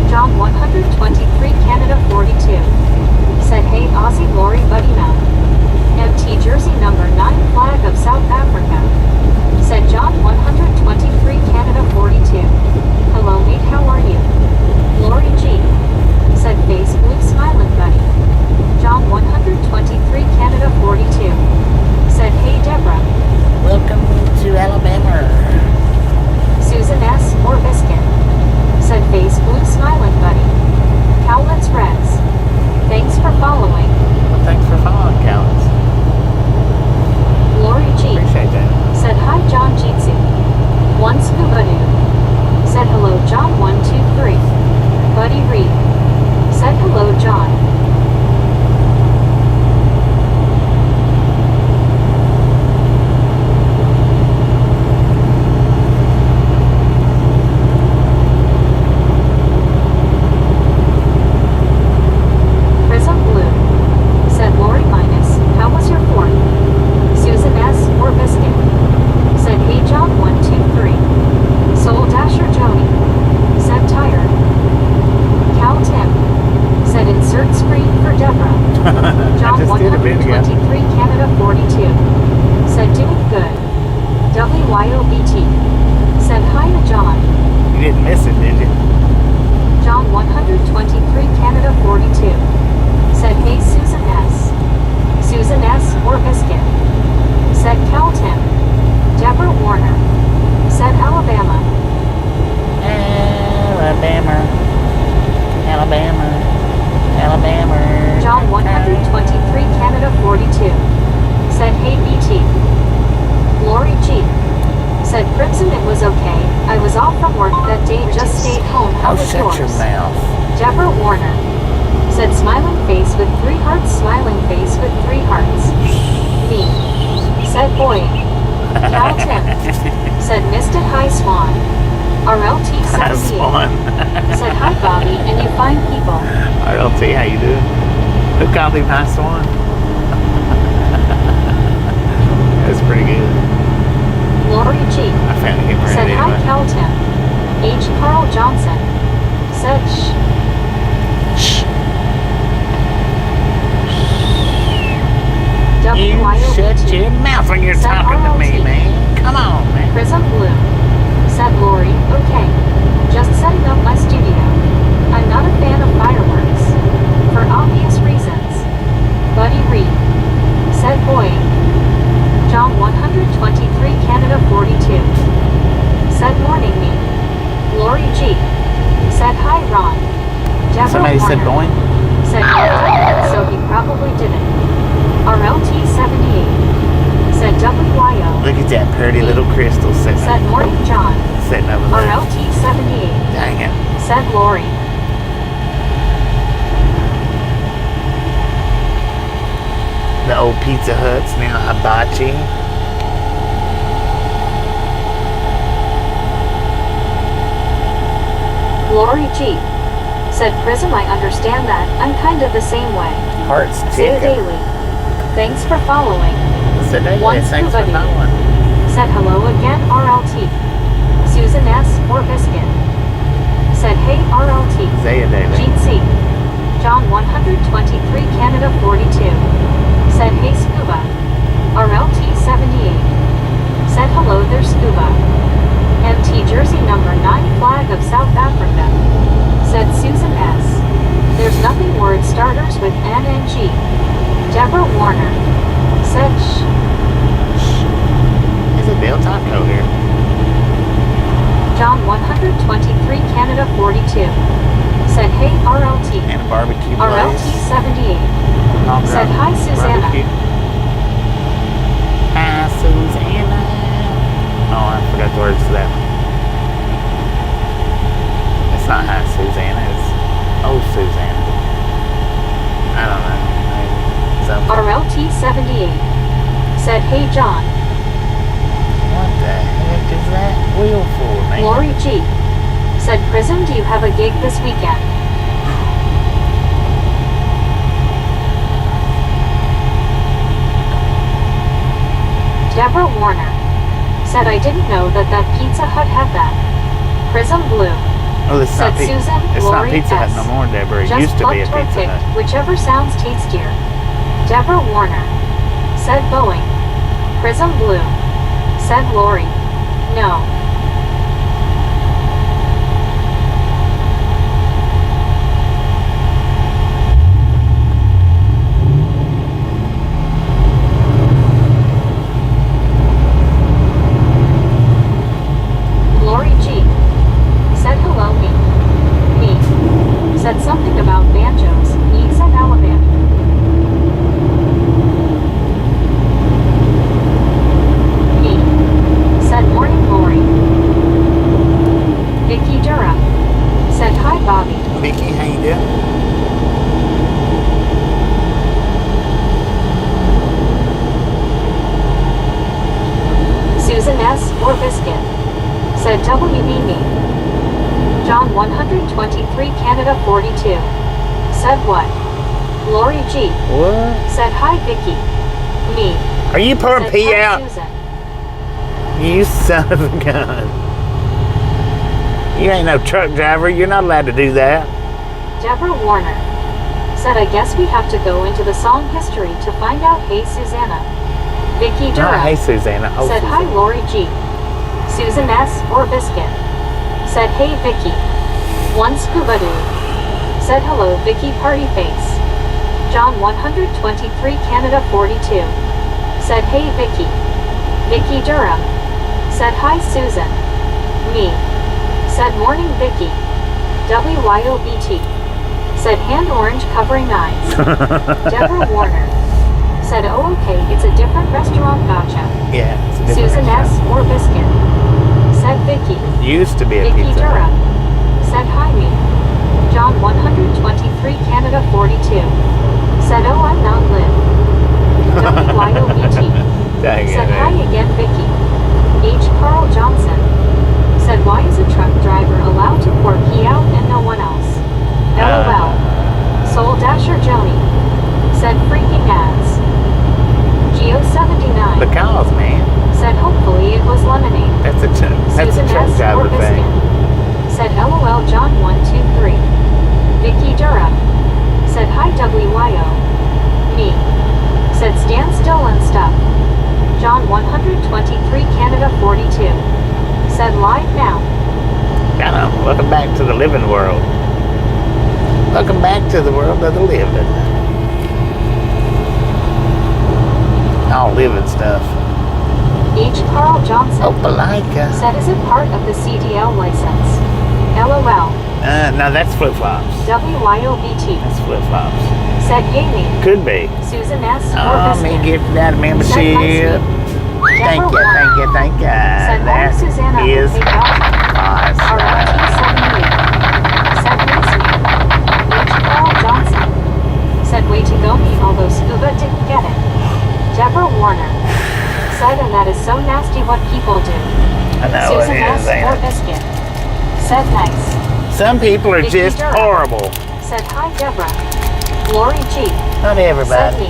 John 123 Canada 42. Said hey Ozzy Lori buddy now. MT Jersey number 9 flag of South Africa. Said John 123 Canada 42. Hello mate, how are you? Lori G. Said face blue smiling buddy. John 123 Canada 42. Said hey Deborah. Welcome to Alabama. Susan S. or Biscuit. Said face blue smiling buddy. Cowlitz Reds. Thanks for following. Well, thanks for following, Callus. Lori G. Appreciate that. Said hi John Jitsu. One scuba dude. Said hello John 123. Buddy Reed. Said hello John. Prism Blue. Said Lori minus, how was your fourth? Susan S. or Biscuit. Said hey John 123. Soul Dasher Joni. Said tired. Cal Tim. Said insert screen for Deborah. John I just did a bit ago. 123 Canada 42. Said doing good. WYOBT. Said hi to John. You didn't miss it, did you? John 123 Canada 42. Said hey Susan S. Susan S. or Biscuit. Said Cal Tim. Deborah Warner. Said Alabama. Alabama. Alabama. Alabama. John 123 Canada Hi Swan. RLT Hi, 78 Swan. said hi Bobby and you fine people. RLT, how you doing? Who called him Hi Swan? That's pretty good. Lori G I found him said right hi anyway. Kelton. H. Carl Johnson said shh. Shh. You WYOB2 shut your mouth when you're said talking to me, RLT. man. Come on, man. Prism Blue said Lori, okay. Just setting up my studio. I'm not a fan of fireworks. For obvious reasons. Buddy Reed said boy. John 123 Canada 42 said morning me. Lori G said hi Ron. Deborah Somebody said Warner boing. said so he probably didn't. RLT 78 said WYO Look at that pretty little crystal sitting, said morning John. sitting over there. RLT 78 Dang it. said Lori. The old Pizza Hut's now hibachi. Lori G said Prism, I understand that. I'm kind of the same way. Heart's Say ticking. daily. Thanks for following. Said that, One thanks for scuba dude. following. Said hello again RLT. Susan S. or Biscuit said hey RLT. Zaya Daily. Gene C. John 123 Canada 42 said hey Scuba. RLT 78 said hello there Scuba. MT Jersey number 9 flag of South Africa said Susan S. There's nothing word starters with N and G. Deborah Warner said shh. There's a Del Taco here. John 123 Canada 42 said hey RLT. And a barbecue RLT place. 78 Hog said dog hi Susanna. barbecue. Hi Susanna. Oh, I forgot the words to that one. It's not hi Susanna, it's oh Susanna. I don't know. Maybe something. RLT 78 said hey John. What the heck is that wheel for, man? Lori G said Prism, do you have a gig this weekend? Deborah Warner said I didn't know that Pizza Hut had that. Prism Blue Oh, it's said not, Susan. it's not Lori Pizza Hut S. no more, Deborah. It Just used to be a plucked or Pizza picked, Hut. whichever sounds tastier. Deborah Warner said Boeing. Prism Blue said Lori. No. Lori G said hello me. Me said something about banjos. Me said Alabama. Me said morning Lori. Vicky Dura said hi Bobby. Vicky, how you doing? Susan S. or Biscuit said WB me. John 123 Canada 42 said what? Lori G What? said hi Vicky. Me Are you pouring said pee hi out? Susan. You son of a gun. You ain't no truck driver. You're not allowed to do that. Deborah Warner said I guess we have to go into the song history to find out hey Susanna. Vicky Oh, Dura hey, Susanna. Oh, said hi Susanna. Lori G. Susan S. or Biscuit said hey Vicky. One Scuba Dude said hello Vicky Party Face. John 123 Canada 42 said hey Vicky. Vicky Durham said hi Susan. Me said morning Vicky. WYOBT said hand orange covering eyes. Deborah Warner said oh okay it's a different restaurant gotcha. Yeah, it's a different Susan S. restaurant. or Biscuit said Vicky. Used to be a Vicky Pizza Dura Hut. said hi me. John 123 Canada 42 said oh I'm not Liv. WYOBT Dang it, said hi man. again Vicky. H. Carl Johnson That's a Susan truck S. driver or thing. Biscuit. Said LOL John 123. Vicky Durham. Said hi WYO. Me. Said stand still and stuff. John 123 Canada 42. Said live now. Welcome back to the living world. Welcome back to the world of the living. All living stuff. H. Carl Johnson. Opelika. Said is it part of the CDL license? LOL. No, that's flip-flops. WYOBT. That's flip-flops. Said Yami. Could be. Susan S. or Oh, me Biscuit. get that membership. Thank you, thank you, thank you. Said That Susanna is RRT awesome. 78. Said Mason. H. Carl Johnson. Said way to go me, although Scuba didn't get it. Deborah Warner. Said and that is so nasty what people do. I know Susan it S. is, or ain't it? Biscuit. Said nice. Some people are Vicky just Durham. horrible. Said hi Deborah. Lori G. Not Said everybody. me.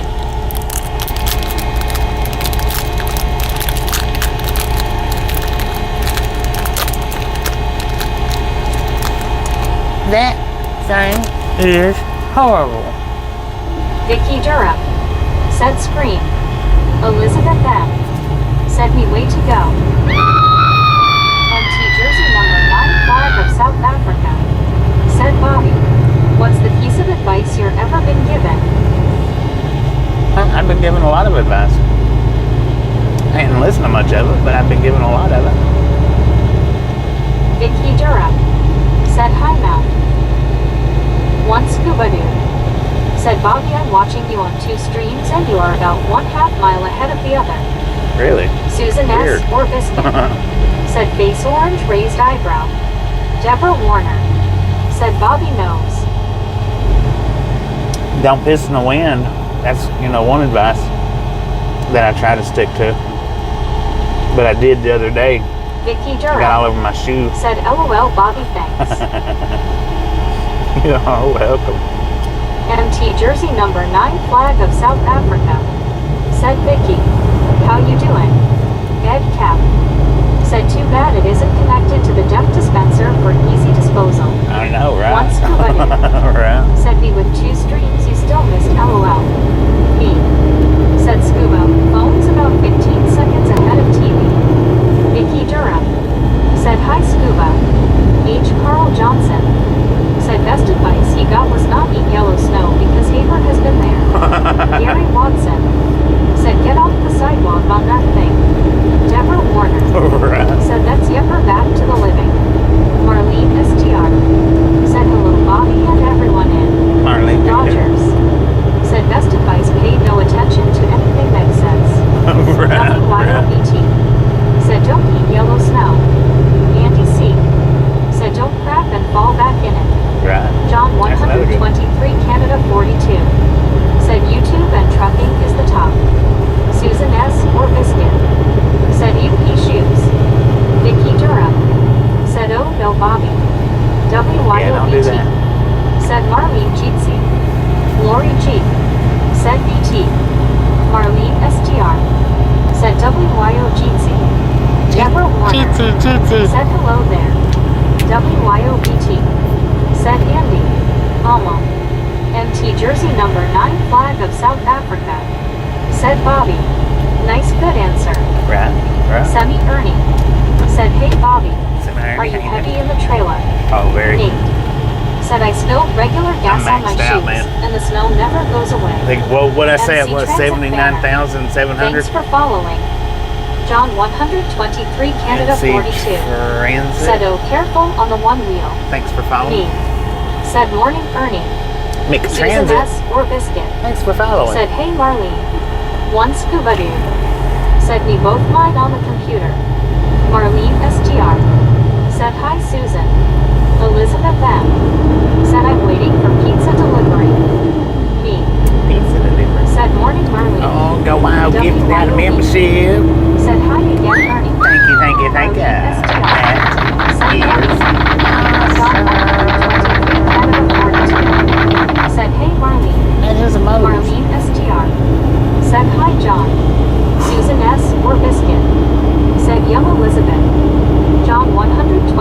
That thing is horrible. Vicky Durham. Said scream. Elizabeth M. Said me way to go. MT Jersey number 9 flag of South Africa. Said Bobby. What's the piece of advice you're ever been given? I've been given a lot of advice. I didn't listen to much of it, but I've been given a lot of it. Vicky Durham. Said hi Mount. One scuba dude. Said Bobby I'm watching you on 2 streams and you are about 1/2 mile ahead of the other. Really? Susan Weird. S. or Biscuit. Said face orange raised eyebrow. Deborah Warner. Said Bobby knows. Don't piss in the wind. That's, one advice that I try to stick to. But I did the other day. Vicky Got all Durham. over my shoe. Said LOL Bobby thanks. You are welcome. MT Jersey number 9 flag of South Africa. Said Vicky. How you doing? Ed Cap. Said too bad it isn't connected to the death dispenser for easy disposal. I know, right? One scuba dude. Right. Said me with 2 streams you still missed LOL. Me. Said Scuba. Phone's about 15 seconds ahead of TV. Vicky Durham. Said hi Scuba. H. Carl Johnson. Said best advice he got was not eat yellow snow because Haver has been there. Gary Watson. Said get off the sidewalk on that thing. Deborah Warner. Right. Said that's Yepper back to the living. Marlene STR. Said hello Bobby and everyone in. Marlene. Dodgers. Said best advice paid no attention to anything that says. Right. WYOBT. Said don't eat yellow snow. Andy C. Said don't crap and fall back in it. Right. John That's another good one. 123 Canada 42. Said YouTube and trucking is the top. Susan S. or Biscuit. Said UP shoes. Vicky Durham. Said oh no Bobby. Yeah, don't do WYOBT. that. Said Marlene Jeetsy. Lori G. Said BT. Marlene STR. Said WYOGT. Deborah Warner. Said hello there. WYOBT. Said Andy. Almo. MT Jersey number 9 flag of South Africa. Said Bobby. Nice good answer. Right. Right. Semi Ernie. Said hey Bobby. Are you heavy in the trailer? Oh, very. Nate. Said I spilled regular gas I'm on my maxed out, shoes man. and the snow never goes away. What I say it MC was, Transit 79,700? Thanks for following. John 123 Canada MC 42. Transit. Said oh careful on the one wheel. Thanks for Me. following. Said morning Ernie. Mick Susan Transit. S. or Biscuit. Thanks for following. Said hey Marlene. One scuba dude. Said me both mine on the computer. Marlene STR. Said hi Susan. Elizabeth M. Said I'm waiting for pizza delivery. Me. Pizza delivery. Said morning Marlene. Oh, go wild, gift that a membership. Said hi again Ernie. Thank you, thank you, thank you. Said That is Said hey Marlene. That is a mode. Marlene STR. Said hi John. Susan S. or Biscuit. Said young Elizabeth. John 123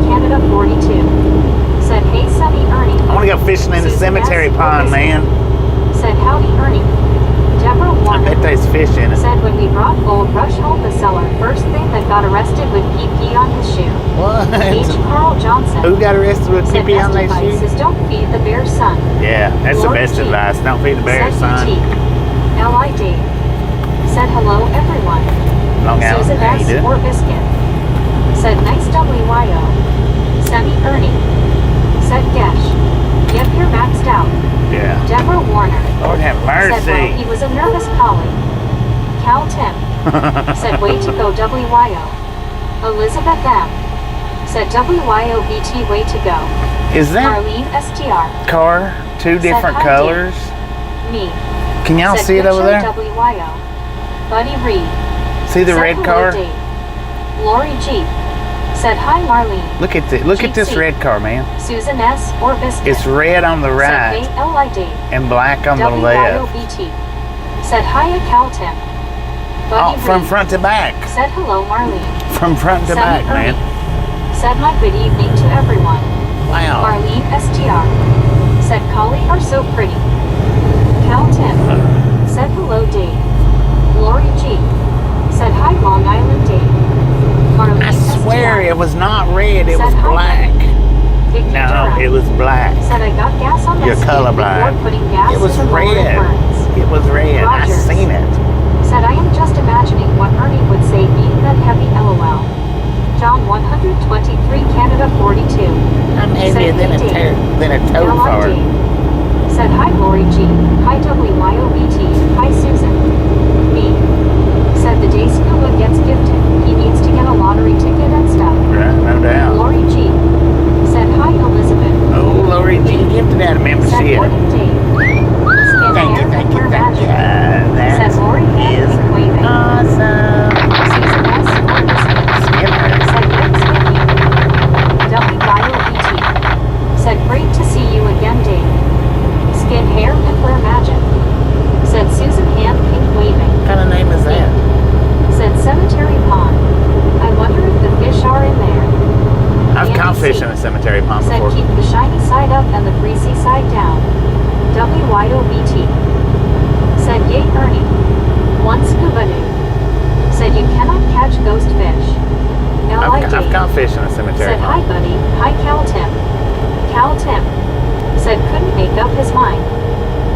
Canada 42. Said, hey Sunny Ernie. I want to go fishing in the Susan cemetery S. pond, man. Said, howdy Ernie. Deborah I Warner. bet there's fish in it. Said, when we brought Gold Rush home, the seller first thing that got arrested with PP on his shoe. What? H. Carl Johnson. Who got arrested with Said, PP on best their advice shoe? is don't feed the bear's son. Yeah, that's the Lord best G. advice. Don't feed the bear, Said son. UT. L.I. Dave. Said, hello everyone. Long out. Susan How you S. doing? or Biscuit. Said, nice WYO. Semi Ernie. Said, Gesh. Yep, you're maxed out. Yeah. Deborah Warner. Lord have Said, well, mercy. he was a nervous collie. Cal Tim. Said, way to go WYO. Elizabeth M. Said, WYOBT, way to go. Is that Marlene STR. car two different hi, colors? Me. Can y'all Said, see it good over show, there? WYO. Buddy Reed. See the Said, red hello, car? Dave. Lori G. Said, hi Marlene. Look at this GC. red car, man. Susan S. or Biscuit. It's red on the Said, right hey L.I. Dave. and black on the left. WYOBT. Said, hiya Cal Tim. Oh, Buddy from Reed. front to back. Said, hello Marlene. From front to Said, back, man. Ernie. Said, my good evening to everyone. Wow. Marlene STR. Said, Collie are so pretty. Cal Tim. Said, hello Dave. Lori G. Said, hi Long Island Dave. Marlene I swear STR. it was not red, it was Said, hi, black. Vicky No, Durham. it was black. Said, I got gas on my You're skin colorblind. before putting gas It was in the roller red. burns. It was red. I Rogers. seen it. Said, I am just imagining what Ernie would say being that heavy LOL. John 123 Canada 42. I'm Said, heavier than a hey, Dave. than a toad L.I. fart. Dave. Said, hi Lori G. Hi WYOBT. Hi Susan. B. Said, the day Scuba gets gifted, he needs to get a lottery ticket and stuff. Right, no doubt. Lori G. Said, hi Elizabeth. Oh, Lori G gifted out a Said, membership. morning Dave. Skin Thank you, hair thank you, and thank you. magic. Said, That Lori is hand waving. awesome. Susan S. or Biscuit. Skipper. Said, thanks Vicky. WYOBT. Said, great to see you again Dave. Skin hair and wear magic. Said, Susan hand pink waving. What kind of name is that? Said, cemetery pond. I wonder if the fish are in there. I've Andy caught fish C. in a cemetery pond Said, before. keep the shiny side up and the greasy side down. WYOBT. Said, yay Ernie. One scuba dude. Said, you cannot catch ghost fish. I've L.I.D. caught fish in a cemetery Said, hi pond. buddy. Hi Cal Tim. Cal Tim. Said, couldn't make up his mind.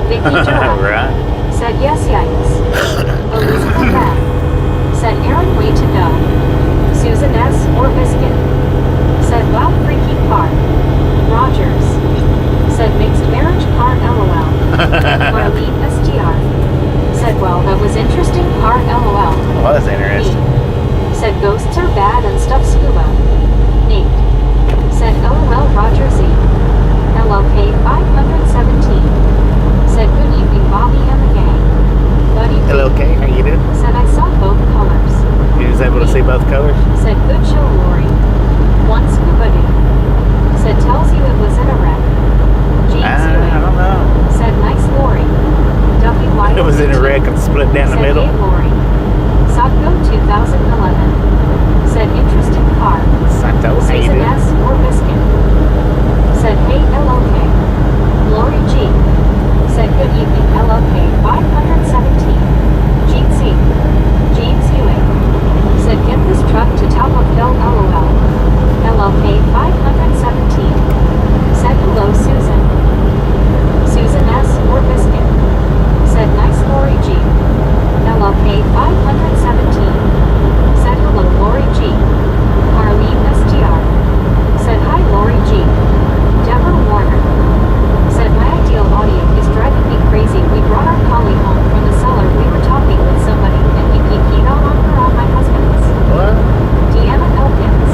Vicky Durham. Right. Said, yes yikes. Elizabeth M. Said, Aaron way to go. Susan S. or Biscuit. Said, wow freaky car. Rogers. Said, mixed marriage car LOL. Marlene STR. Said, well that was interesting car LOL. Was interesting. Nate. Said, ghosts are bad and stuff scuba. Nate. Said, LOL Roger Z. LOK 517. Said, good evening Bobby and the gang. Buddy B. Hello, Kay. How you doing? Said, I saw both colors. You was able to see both colors? Said, good show Lori. One scuba dude. Said, tells you it was in a wreck. James I Ewing. don't know. Said, nice Lori. WYO. It was in a wreck and split down the Said, middle. hey Lori. Sotco 2011. Said, interesting car. Sato, how you Susan doing? S. or Biscuit. Said, hey LOK. Lori G. Said, good evening LOK 517. Gene C. James Ewing. Said, get this truck to top of hill LOL. LOK 517. Said, hello Susan. Susan S. or Biscuit. Said, nice Lori G. LOK 517. Said, hello Lori G. Marlene STR. Said, hi Lori G. Deborah Warner. Said, my ideal audio is driving me crazy. We brought our collie home from the cellar. We were talking with somebody and he peed on her on my husband's. What? Deanna Elkins.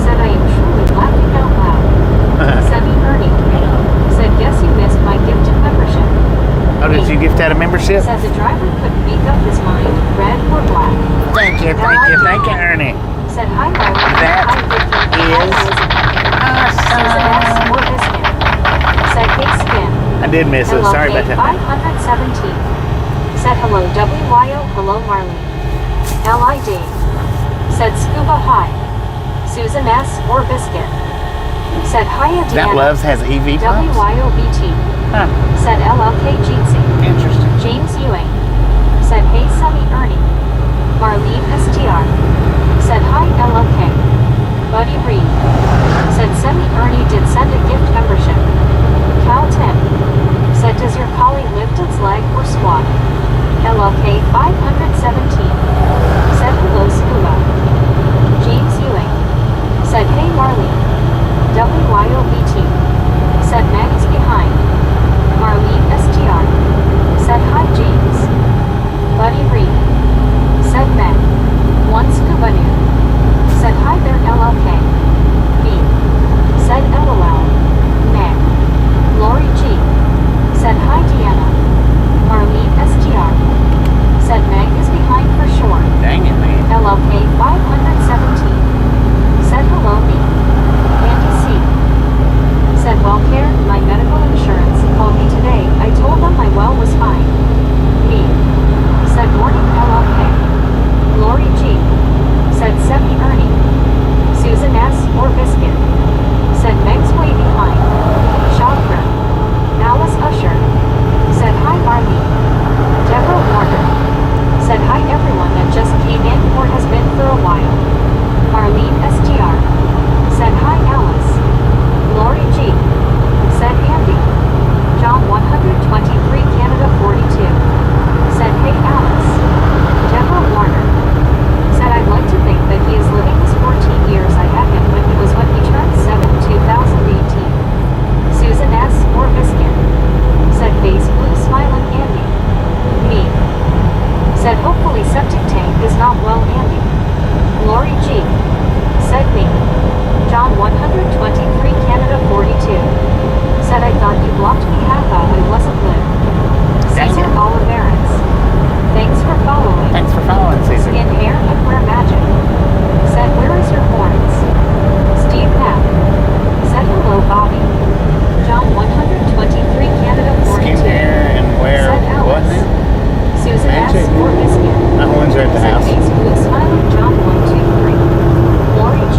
Said, I am truly laughing out loud. Semi Ernie. Said, guess you missed my gifted membership. Oh, did you gift out a membership? Said the driver couldn't make up his mind, red or black. Thank you, Ernie. Said, hi Marlene. That Hi Vicky. Hi is Elizabeth. Susan S. or Biscuit. Said, hey Skin. I did miss it. Sorry about that. 517. Said, hello WYO. Hello Marlene. L.I.D. Said, scuba high. Susan S. or Biscuit. Said hi, That Indiana. Loves has EV pumps? WYOBT. Huh. Said LLK Jeetsy. Interesting. James Ewing. Said hey, Sunny Ernie. Marlene STR. Said hi, LLK. Buddy Reed. Said Semi Ernie did send a gift membership. Cal Tim. Said does your collie lift its leg or squat? LLK 517. Said hello, Scuba. James Ewing. Said hey, Marlene. WYOBT. Said Meg is behind. Marlene STR. Said hi, James. Buddy Reed. Said Meg. One Scuba New. Said hi there, LLK. B. Said LOL. Meg. Lori G. Said hi, Deanna. Marlene STR. Said Meg is behind for sure. Dang it, man. LLK 517. Said hello, me. Andy C. Said WellCare, my medical insurance, called me today. I told them my well was fine. Me. Said morning, LLK. Lori G. Said Semi Ernie. Susan S. or Biscuit. Said Meg's way behind. Chakra. Alice Usher. Said hi, Marlene. Deborah Warner. Said hi, everyone that just came in or has been for a while. Marlene STR. Said hi, Alice. Lori G. Said Andy. John 123 Canada 42. Said hey, Alice. Deborah Warner. Said I'd like to think that he is living his 14 years I had him when he turned 7 2018. Susan S. or Biscuit. Said face blue smiling Andy. Me. Said hopefully septic tank is not well, Andy. Lori G. Said me. John 123 Canada 42. Said I thought you blocked me, thought I wasn't lit. Caesar Oliverans. Thanks for following. Thanks for following, Caesar. Skin hair and wear magic. Said where is your horns? Steve Knapp. Said hello, Bobby. John 123 Canada 42. Skin hair and wear Said what Alice. now? Susan Magic. S. or Biscuit. My horns are at the Said house. face blue smiling John 123. Lori G.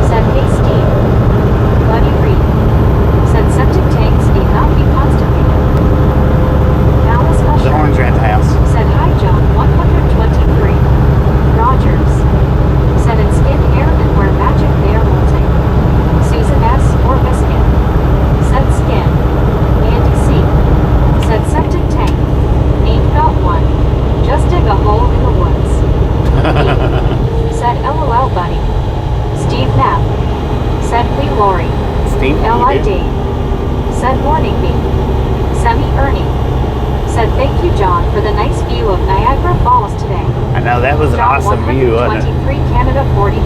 Said hey, Steve. Buddy Reed. Said septic tanks need not be constipated. Alice The Usher. horns are at the house. Said hi, John 123. Rogers. Said in skin hair and wear magic they are molting. Susan S. or Biscuit. Said skin. Andy C. Said septic tank. Ain't got one. Just dig a hole in the woods. Said LOL, buddy. Steve Knapp. Said Lee Lori. Steve, LID. Said morning me. Semi Ernie. Said thank you, John, for the nice view of Niagara Falls today. I know, that was an John awesome view, wasn't it? 123 Canada 42.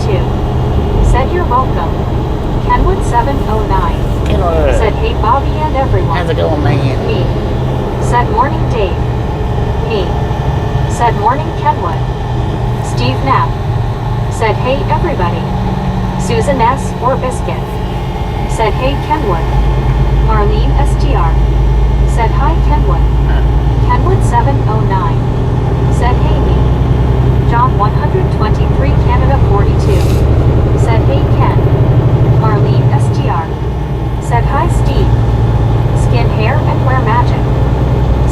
Said you're welcome. Kenwood 709. Kenwood. Said hey, Bobby and everyone. How's it going, man? Me. Said morning, Dave. Me. Said morning, Kenwood. Steve Knapp. Said hey, everybody. Susan S. or Biscuit. Said hey, Kenwood. Marlene STR. Said hi, Kenwood. Kenwood 709. Said hey, me. John 123 Canada 42. Said hey, Ken. Marlene STR. Said hi, Steve. Skin hair and wear magic.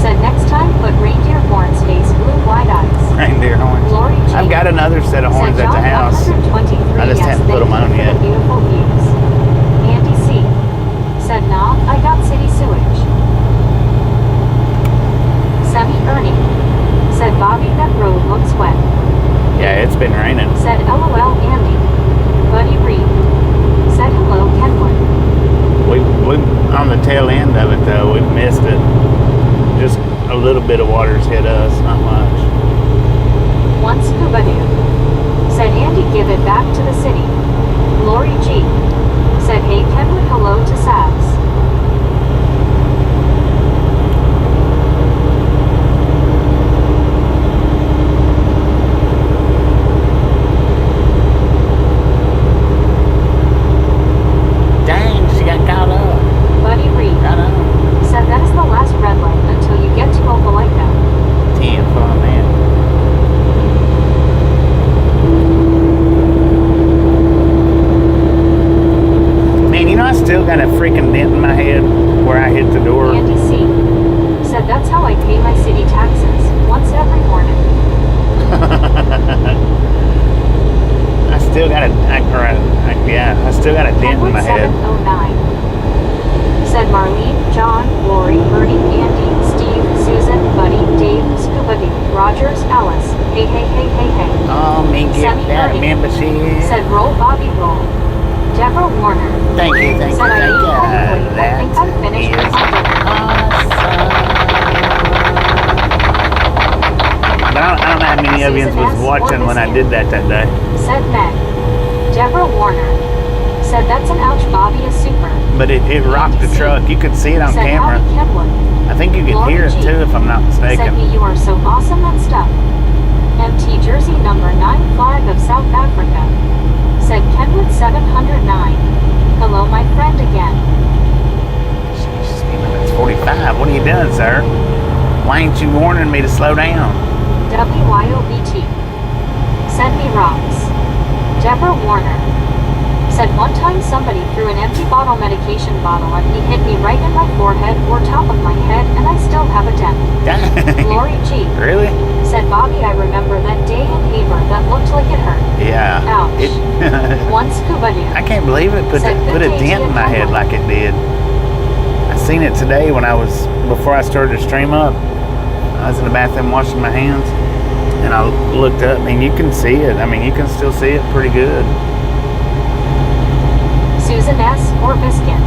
Said next time put reindeer horns, face blue, wide eyes. Reindeer horns. Lori G. I've got another set of horns Said at the John house. 123, I just yes, haven't put thank them on you for yet. the beautiful views. Andy C. Said nah, I got city sewage. Semi Ernie. Said Bobby, that road looks wet. Yeah, it's been raining. Said LOL, Andy. Buddy Reed. Said hello, Kenwood. We on the tail end of it though, we've missed it. Just a little bit of water's hit us, not much. One Scuba Doo. Said Andy, give it back to the city. Lori G. Said hey, Kenwood, hello to Sabs. Dang, she got caught up. Buddy Reed. I know. Said that is the last red light until you get to Opelika. 10 fun, man. Hey, hey, hey, hey, hey. Oh, me give that membership. Said roll, Bobby, roll. Deborah Warner. Thank you, thank you, Said thank you. I think I'm finished with my dinner. But I don't know how many of you was watching when I did that day. Said Meg. Deborah Warner. Said that's an ouch, Bobby is super. But it rocked the truck. You could see it on Said camera. Howdy Kenwood. I think you could hear it too, if I'm not mistaken. Said me, you are so awesome and stuff. MT Jersey number 9 flag of South Africa. Said Kenwood 709. Hello, my friend again. It's 45. What are you doing, sir? Why ain't you warning me to slow down? WYOBT. Said me rocks. Deborah Warner. Said one time somebody threw an empty bottle medication bottle and he hit me right in my forehead or top of my head and I still have a dent. Lori G. Really? Said Bobby, I remember that day in Haver that looked like it hurt. Yeah. Ouch. One scuba dude. I can't believe it put a dent in my head like it did. I seen it today before I started to stream up. I was in the bathroom washing my hands and I looked up and you can see it. I mean, you can still see it pretty good. Susan S. or Biscuit.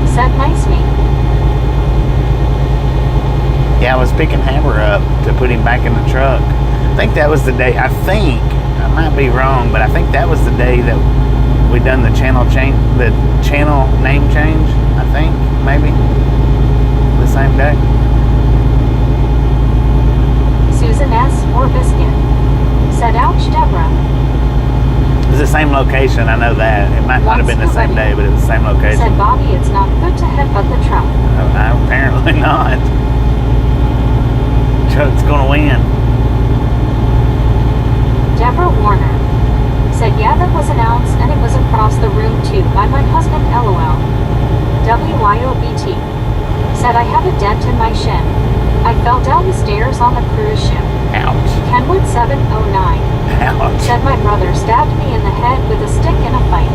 Said nice me. Yeah, I was picking Hammer up to put him back in the truck. I think that was the day, I might be wrong, but I think that was the day that we done the channel name change, I think, maybe. The same day. Susan S. or Biscuit. Said ouch, Deborah. It was the same location, I know that. It might not have been the same day, but it was the same location. Said Bobby, it's not good to headbutt the truck. Apparently not. Truck's gonna win. Deborah Warner. Said yeah, that was announced and it was across the room too by my husband, LOL. WYOBT. Said I have a dent in my shin. I fell down the stairs on the cruise ship. Ouch. Kenwood 709. Ouch. Said my brother stabbed me in the head with a stick in a fight.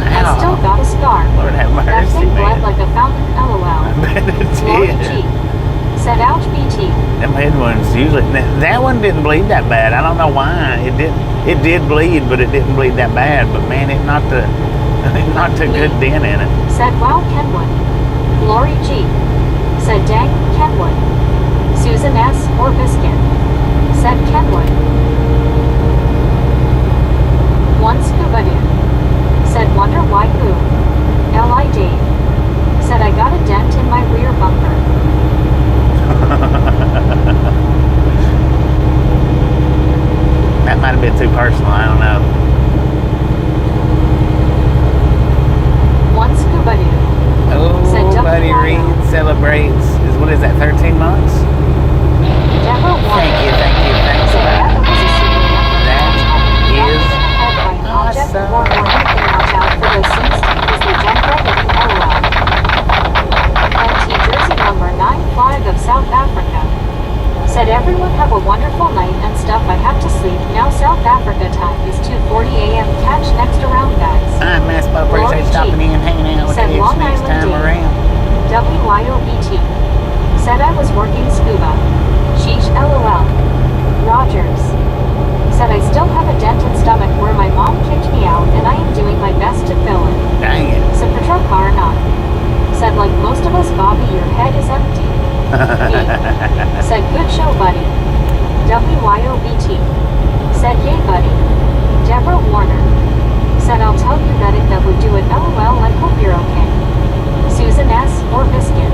I still got a scar. Lord have mercy, that thing bled man. like a fountain, LOL. I bet it Lori did. G. Said ouch, BT. Them head wounds usually, that one didn't bleed that bad. I don't know why. It did bleed, but it didn't bleed that bad. But man, it knocked a good dent in it. Said wow, Kenwood. Lori G. Said dang, Kenwood. Susan S. or Biscuit. Said Kenwood. One scuba dude. Said wonder why who. L.I. Dave. Said I got a dent in my rear bumper. That might have been too personal, I don't know. One scuba dude. Said Oh, Buddy WYO. Reed celebrates, what is that, 13 months? Deborah Warner. Thank you, thanks a Said lot. that was a secret weapon. That is Object awesome. or anything, watch out for those things because they jump right at you, LOL. MT Jersey number 9 flag of South Africa. Said everyone have a wonderful night and stuff. I have to sleep now. South Africa time is 2:40 a.m. Catch next around, guys. I'm Mass Bo, appreciate you stopping in and hanging out with Said kids Long next Island time Dave. around. WYOBT. Said I was working scuba. Sheesh, LOL. Rogers. Said I still have a dent in stomach where my mom kicked me out and I am doing my best to fill it. Dang it. Said Patrokar not. Said like most of us, Bobby, your head is empty. Me. Said good show, buddy. WYOBT. Said yay, buddy. Deborah Warner. Said I'll tell you that would do it, LOL. I hope you're okay. Susan S. or Biscuit.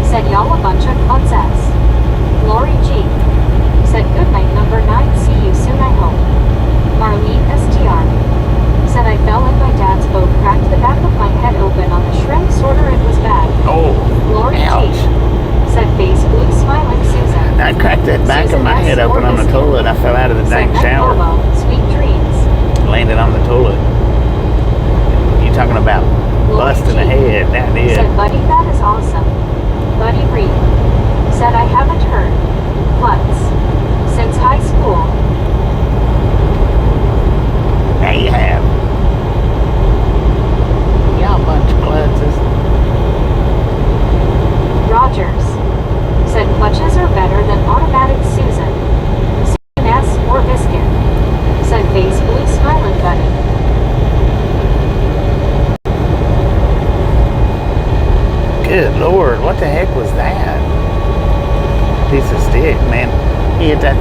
Said y'all a bunch of butts ass. Lori G. Said good night number 9, see you soon I hope. Marlene STR. Said I fell in my dad's boat, cracked the back of my head open on the shrimp sorter, it was bad. Oh, Lori ouch. G. Said face blue smiling Susan. I cracked that back of my head open on the toilet. I fell out of the Said dang night shower. Bobo, sweet dreams. Landed on the toilet. You talking about Lori busting a G. head? That is. Said buddy, that is awesome. Buddy Reed. Said I haven't heard. Klutz. Since high school. Now you have. Y'all a bunch of klutzes. Rogers. Said clutches are better than automatic Susan. Susan S.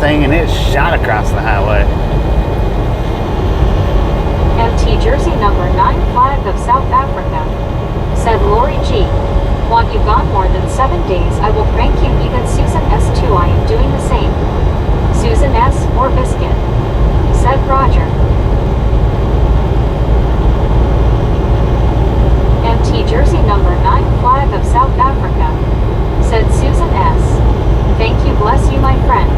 thing and it shot across the highway. MT Jersey number 9 flag of South Africa. Said Lori G. Want you gone more than 7 days, I will prank you even Susan S2. I am doing the same. Susan S. or Biscuit. Said Roger. MT Jersey number 9 flag of South Africa. Said Susan S. Thank you, bless you, my friend.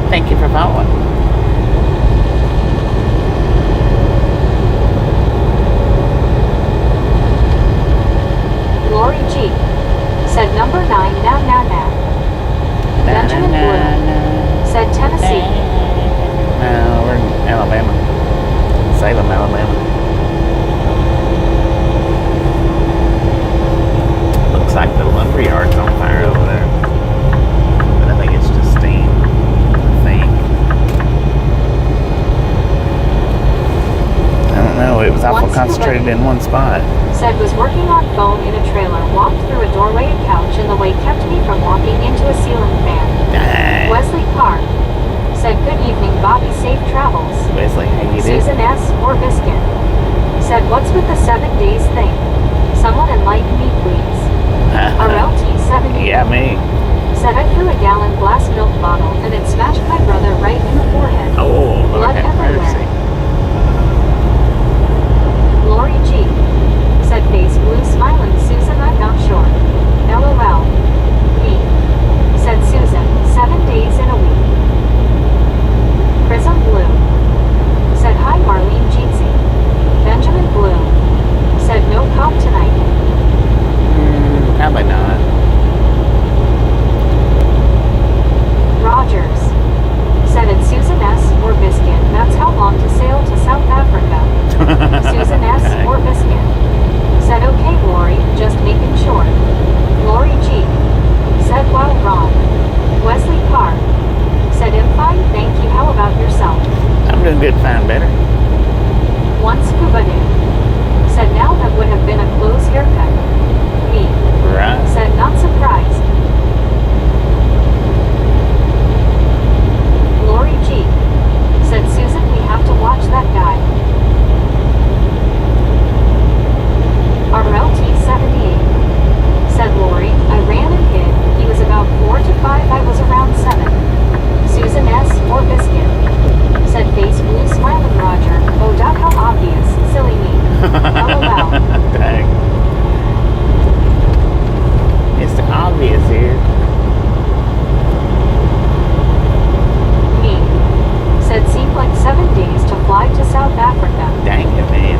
Thank you for following. Lori G. Said number 9 now. Benjamin Blue. Said Tennessee. No, we're in Alabama. Salem, Alabama. Looks like the lumberyard's on fire over there. But I think it's just steam. I don't know, it was awful concentrated in one spot. Said was working on phone in a trailer, walked through a doorway and couch, and the way kept me from walking into a ceiling fan. Dang. Wesley Carr. Said good evening, Bobby, safe travels. Wesley, how you doing? Susan S. or Biscuit. Said what's with the 7 days thing? Someone enlighten me, please. RLT 70. Yeah, me. Said I threw a gallon glass milk bottle and it smashed my brother right in the forehead. Oh, Lord Blood have everywhere. mercy. Lori G. Said face blue smiling, Susan, I'm not sure. LOL. Me. Said Susan, 7 days in a week. Prism Blue. Said hi, Marlene Jeetsy. Benjamin Blue. Said no cop tonight. Probably not. Rogers. Said it's Susan S. or Biscuit. That's how long to sail to South Africa. Susan S. or Biscuit. Said okay, Lori, just making sure. Lori G. Said wow, Ron. Wesley Carr. Said I'm fine, thank you, how about yourself? I'm doing good, fine, better. One scuba dude. Said now that would have been a close haircut. Me. Right. Said not surprised. Lori G. Said Susan, we have to watch that guy. RLT 78. Said Lori, I ran and hid. He was about 4 to 5, I was around 7. Susan S. or Biscuit. Said face blue smiling Roger. Oh, how obvious. Silly me. LOL. Dang. It's the obvious here. Me. Said seemed like 7 days to fly to South Africa. Dang it, man.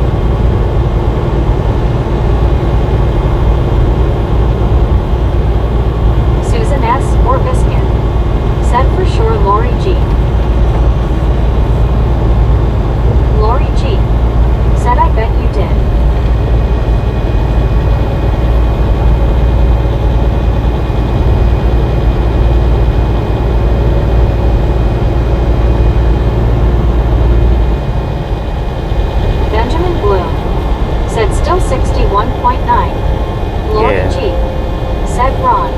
Susan S. or Biscuit. Said for sure Lori G. Lori G. Said I bet you did. Benjamin Bloom. Said still 61.9. Lori Yeah. G. Said Ron.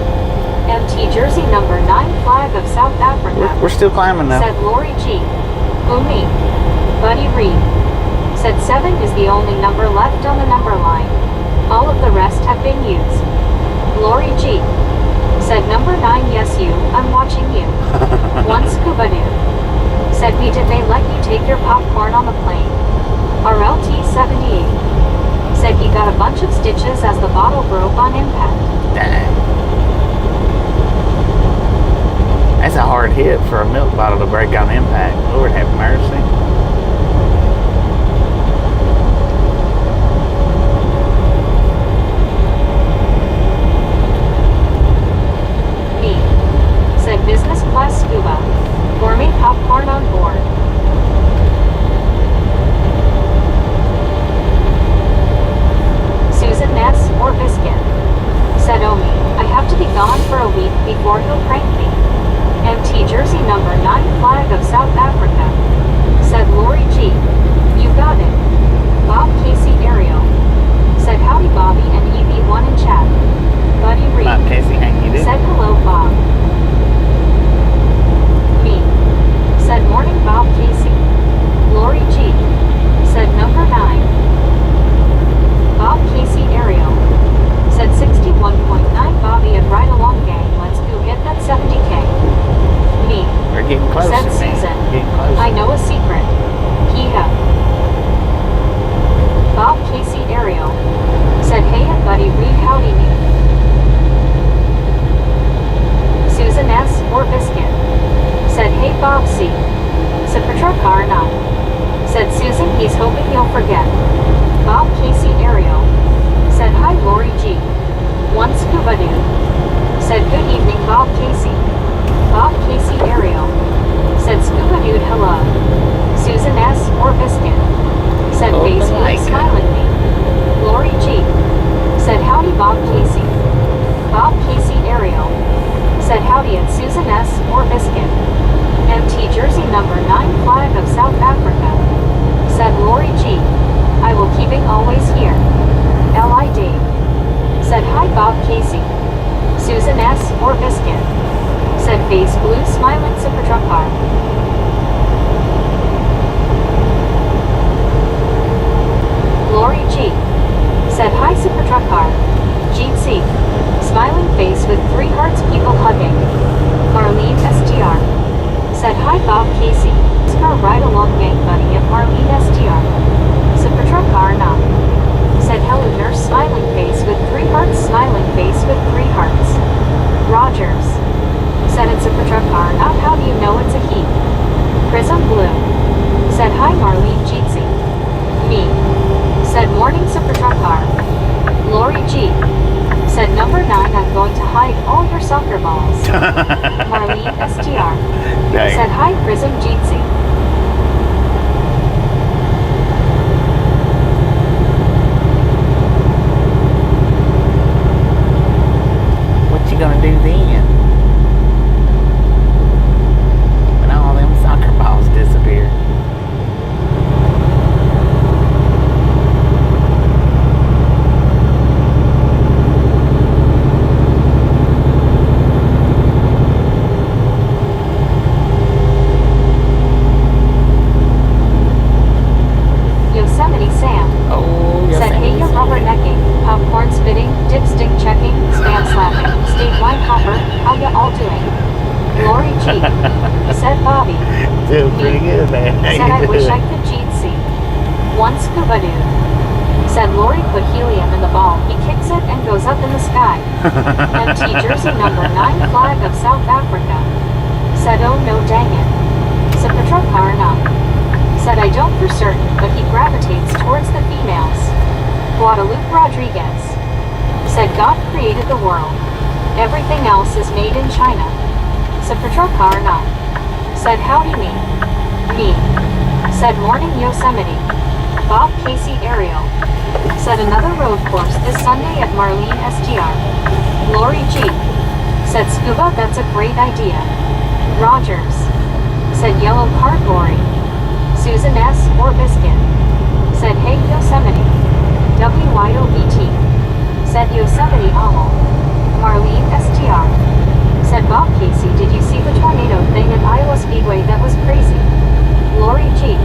MT Jersey number 9 flag of South Africa. We're still climbing though. Said Lori G. Who me? Buddy Reed. Said 7 is the only number left on the number line. All of the rest have been used. Lori G. Said number 9, yes you, I'm watching you. One scuba dude. Said me, did they let you take your popcorn on the plane? RLT 78. Said he got a bunch of stitches as the bottle broke on impact. Dang. That's a hard hit for a milk bottle to break on impact. Lord have mercy. Me. Said business class scuba. Gourmet popcorn on board. Susan S. or Biscuit. Said oh me, I have to be gone for a week before he'll prank me. MT Jersey number 9 flag of South Getting closer. I know a secret. Kia. Bob Casey Ariel said, hey buddy, read howdy me. Susan S. or Biscuit said, hey Bob C. Cipitrukar not. Said Susan, he's hoping you'll forget. Bob Casey Ariel said, hi Lori G. One scuba dude said, good evening Bob Casey. Bob Casey Ariel said, scuba dude hello. Susan S. or Biscuit said, face blue smiling me. Lori G. said, howdy Bob Casey. Bob Casey Ariel said, howdy at Susan S. or Biscuit. MT Jersey number 9 flag of South Africa said, Lori G. I will keeping always here. L.I. Dave said, hi Bob Casey. Susan S. or Biscuit said, face blue smiling Cipitrukar. Lori G. said, hi Cipitrukar. Jeet C. Smiling face with 3 hearts people hugging. Marlene STR said, hi Bob Casey. Scar ride along gang buddy at Marlene STR. Cipitrukar not. Said, hello nurse smiling face with 3 hearts smiling face with 3 hearts. Rogers said, it's Cipitrukar not. How do you know it's a he? Prism Blue said, hi Marlene Jeetsy. Me said, morning Cipitrukar. Lori G said, number 9, I'm going to hide all your soccer balls. Marlene STR said, hi Prism Jeetsy. What you gonna do then? When all them soccer balls disappear. Yosemite Sam said, hey you rubbernecking, popcorn spitting, dipstick checking, spam slapping, statewide hopper, how ya all doing? Lori G said, Bobby. Doing pretty good, man. How Said, you I wish doing? I could cheat see. One scuba dude said, Lori put helium in the ball, he kicks it and goes up in the sky. MT Jersey number 9 flag of South Africa said, oh no dang it. Cipitrukar not. Said, I don't for certain, but he gravitates towards the females. Guadalupe Rodriguez said, God created the world. Everything else is made in China. Cipitrukar not. Said, howdy me. Me. Said, morning Yosemite. Bob Casey Ariel said, another road course this Sunday at Marlene STR. Lori G said, scuba, that's a great idea. Rogers said, yellow card Lori. Susan S. or Biscuit said, hey Yosemite. WYOBT said, Yosemite Owl. Marlene STR said, Bob Casey, did you see the tornado thing at Iowa Speedway? That was crazy. Lori G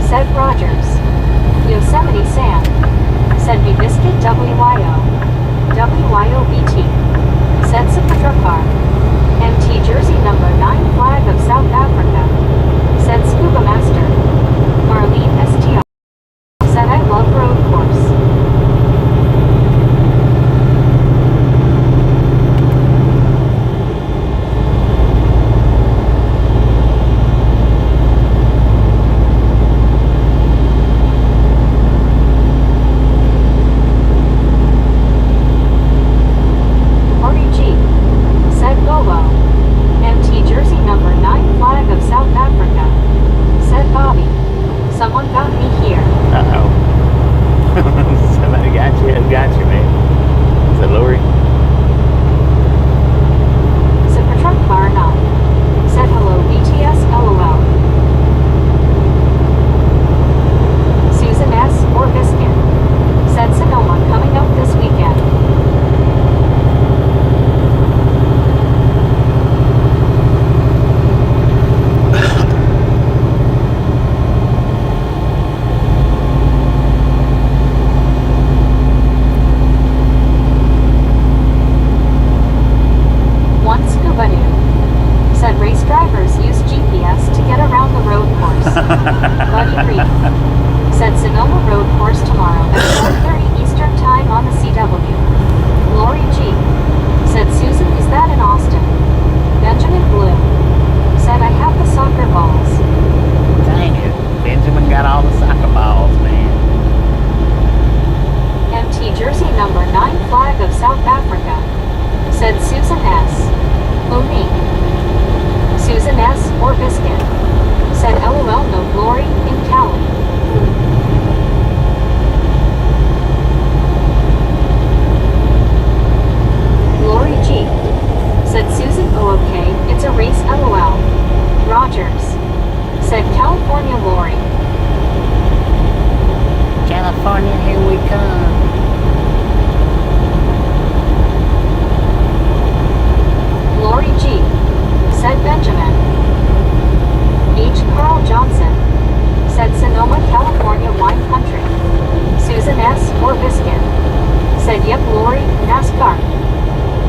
said, Rogers. Yosemite Sam said, me Biscuit WYO. WYOBT said, Cipitrukar. MT Jersey number 9 flag of South Africa said, Scuba Master. Marlene STR said, I love road course. Lori G said, Bobo. MT Jersey number 9 flag of South Africa Reed. Said Sonoma Road course tomorrow at 12:30 Eastern Time on the CW. Lori G. Said Susan, is that in Austin? Benjamin Bloom. Said I have the soccer balls. Dang it. Benjamin got all the soccer balls, man. MT Jersey number 9 flag of South Africa. Said Susan S. Monique. Susan S. or Biscuit. Said LOL no glory in Cali. Lori G. Said Susan okay, it's a race LOL. Rogers. Said California Lori. California, here we come. Lori G. Said Benjamin. H. Carl Johnson. Said Sonoma, California wine country. Susan S. or Biscuit. Said yep Lori, NASCAR.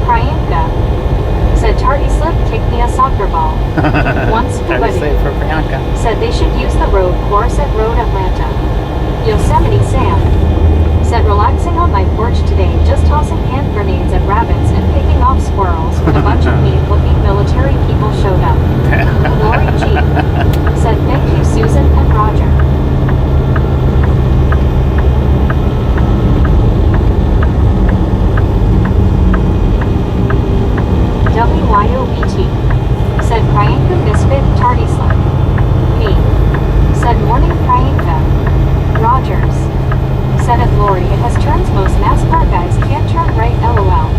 Priyanka. Said Tardy Slip kicked me a soccer ball. Once Tardy Slip for Priyanka. Said they should use the road course at Road Atlanta. Yosemite Sam. Said relaxing on my porch today, just tossing hand grenades at rabbits and picking off squirrels when a bunch of neat-looking military people showed up. Lori G. Said thank you Susan and Roger. WYOBT. Said Priyanka Misfit Tardy Slip. Me. Said morning Priyanka. Rogers. Said at Lori it has turns most NASCAR guys can't turn right LOL.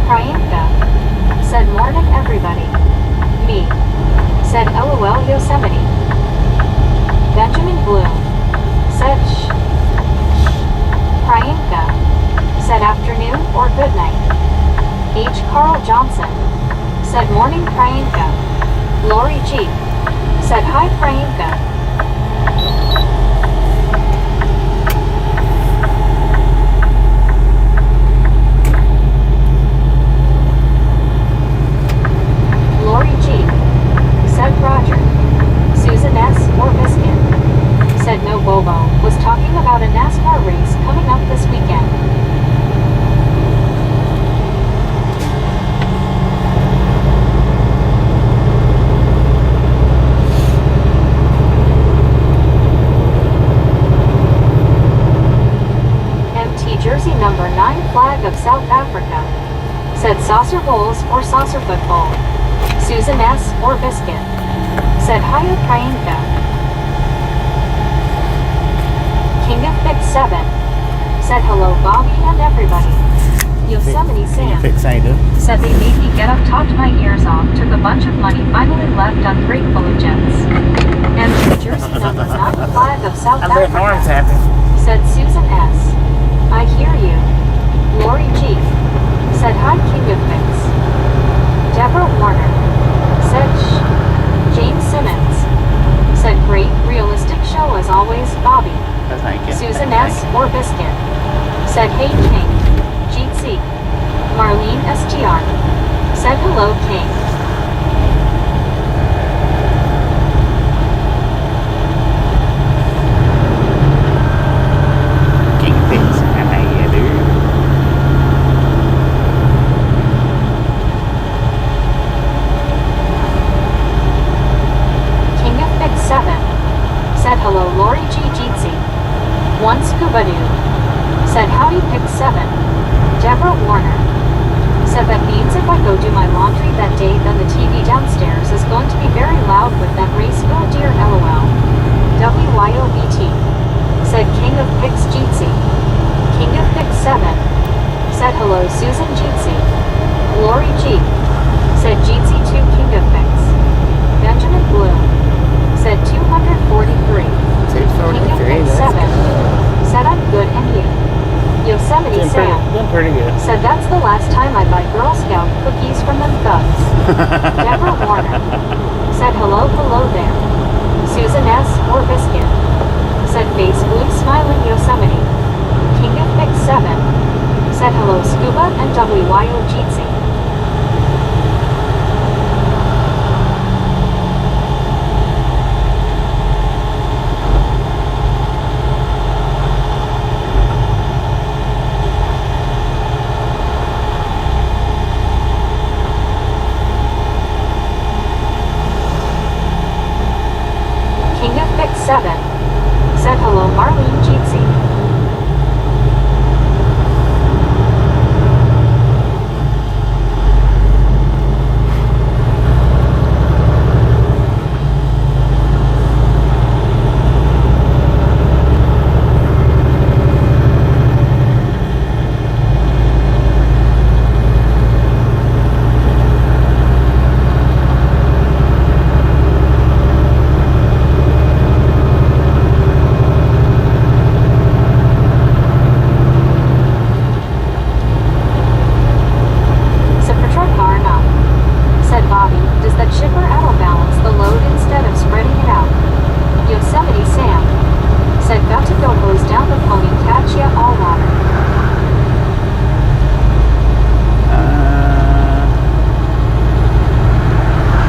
Priyanka. Said morning everybody. Me. Said LOL Yosemite. Benjamin Bloom. Said shh. Priyanka. Said afternoon or good night. H. Carl Johnson. Said morning Priyanka. Lori G. Said hi Priyanka. Lori G. Said Roger. Susan S. or Biscuit. Said no Bobo, was talking about a NASCAR race coming up this weekend. Jersey number 9 flag of South Africa. Said saucer bowls or saucer football. Susan S. or Biscuit. Said hiya Priyanka. King of Fix 7. Said hello Bobby and everybody. Yosemite Sam. Said they made me get up, talked my ears off, took a bunch of money, finally left ungrateful agents. MT Jersey number 9 flag of South I bet Africa. Norm's happy. Said Susan S. I hear you. Lori G. Said hi King of Fix. Deborah Warner. Said shh. James Simmons. Said great, realistic show as always, Bobby. Thank you. Susan S. or Biscuit. Said hey King. Jeetsy. Marlene STR. Said hello King. King Fix. Yeah, dude. King of Fix 7. Said hello Lori G. Jeetsy. One Scuba Doo. Said howdy Pick 7. Deborah Warner. Said that means if I go do my laundry that day then the TV downstairs is going to be very loud with that race oh dear LOL. WYOBT. Said King of Pix Jeetsy. King of Pix 7. Said hello Susan Jeetsy. Lori G. Said Jeetsy 2 King of Pix. Benjamin Bloom. Said 243. 243, King of Pix that's 7. good. Said I'm good and you. Yosemite Sam. Doing pretty good. Said that's the last time I buy Girl Scout cookies from them thugs. Deborah Warner. Said hello there. Susan S. or Biscuit. Said face blue smiling Yosemite. King of Fix 7. Said hello Scuba and WYO Jeetsy.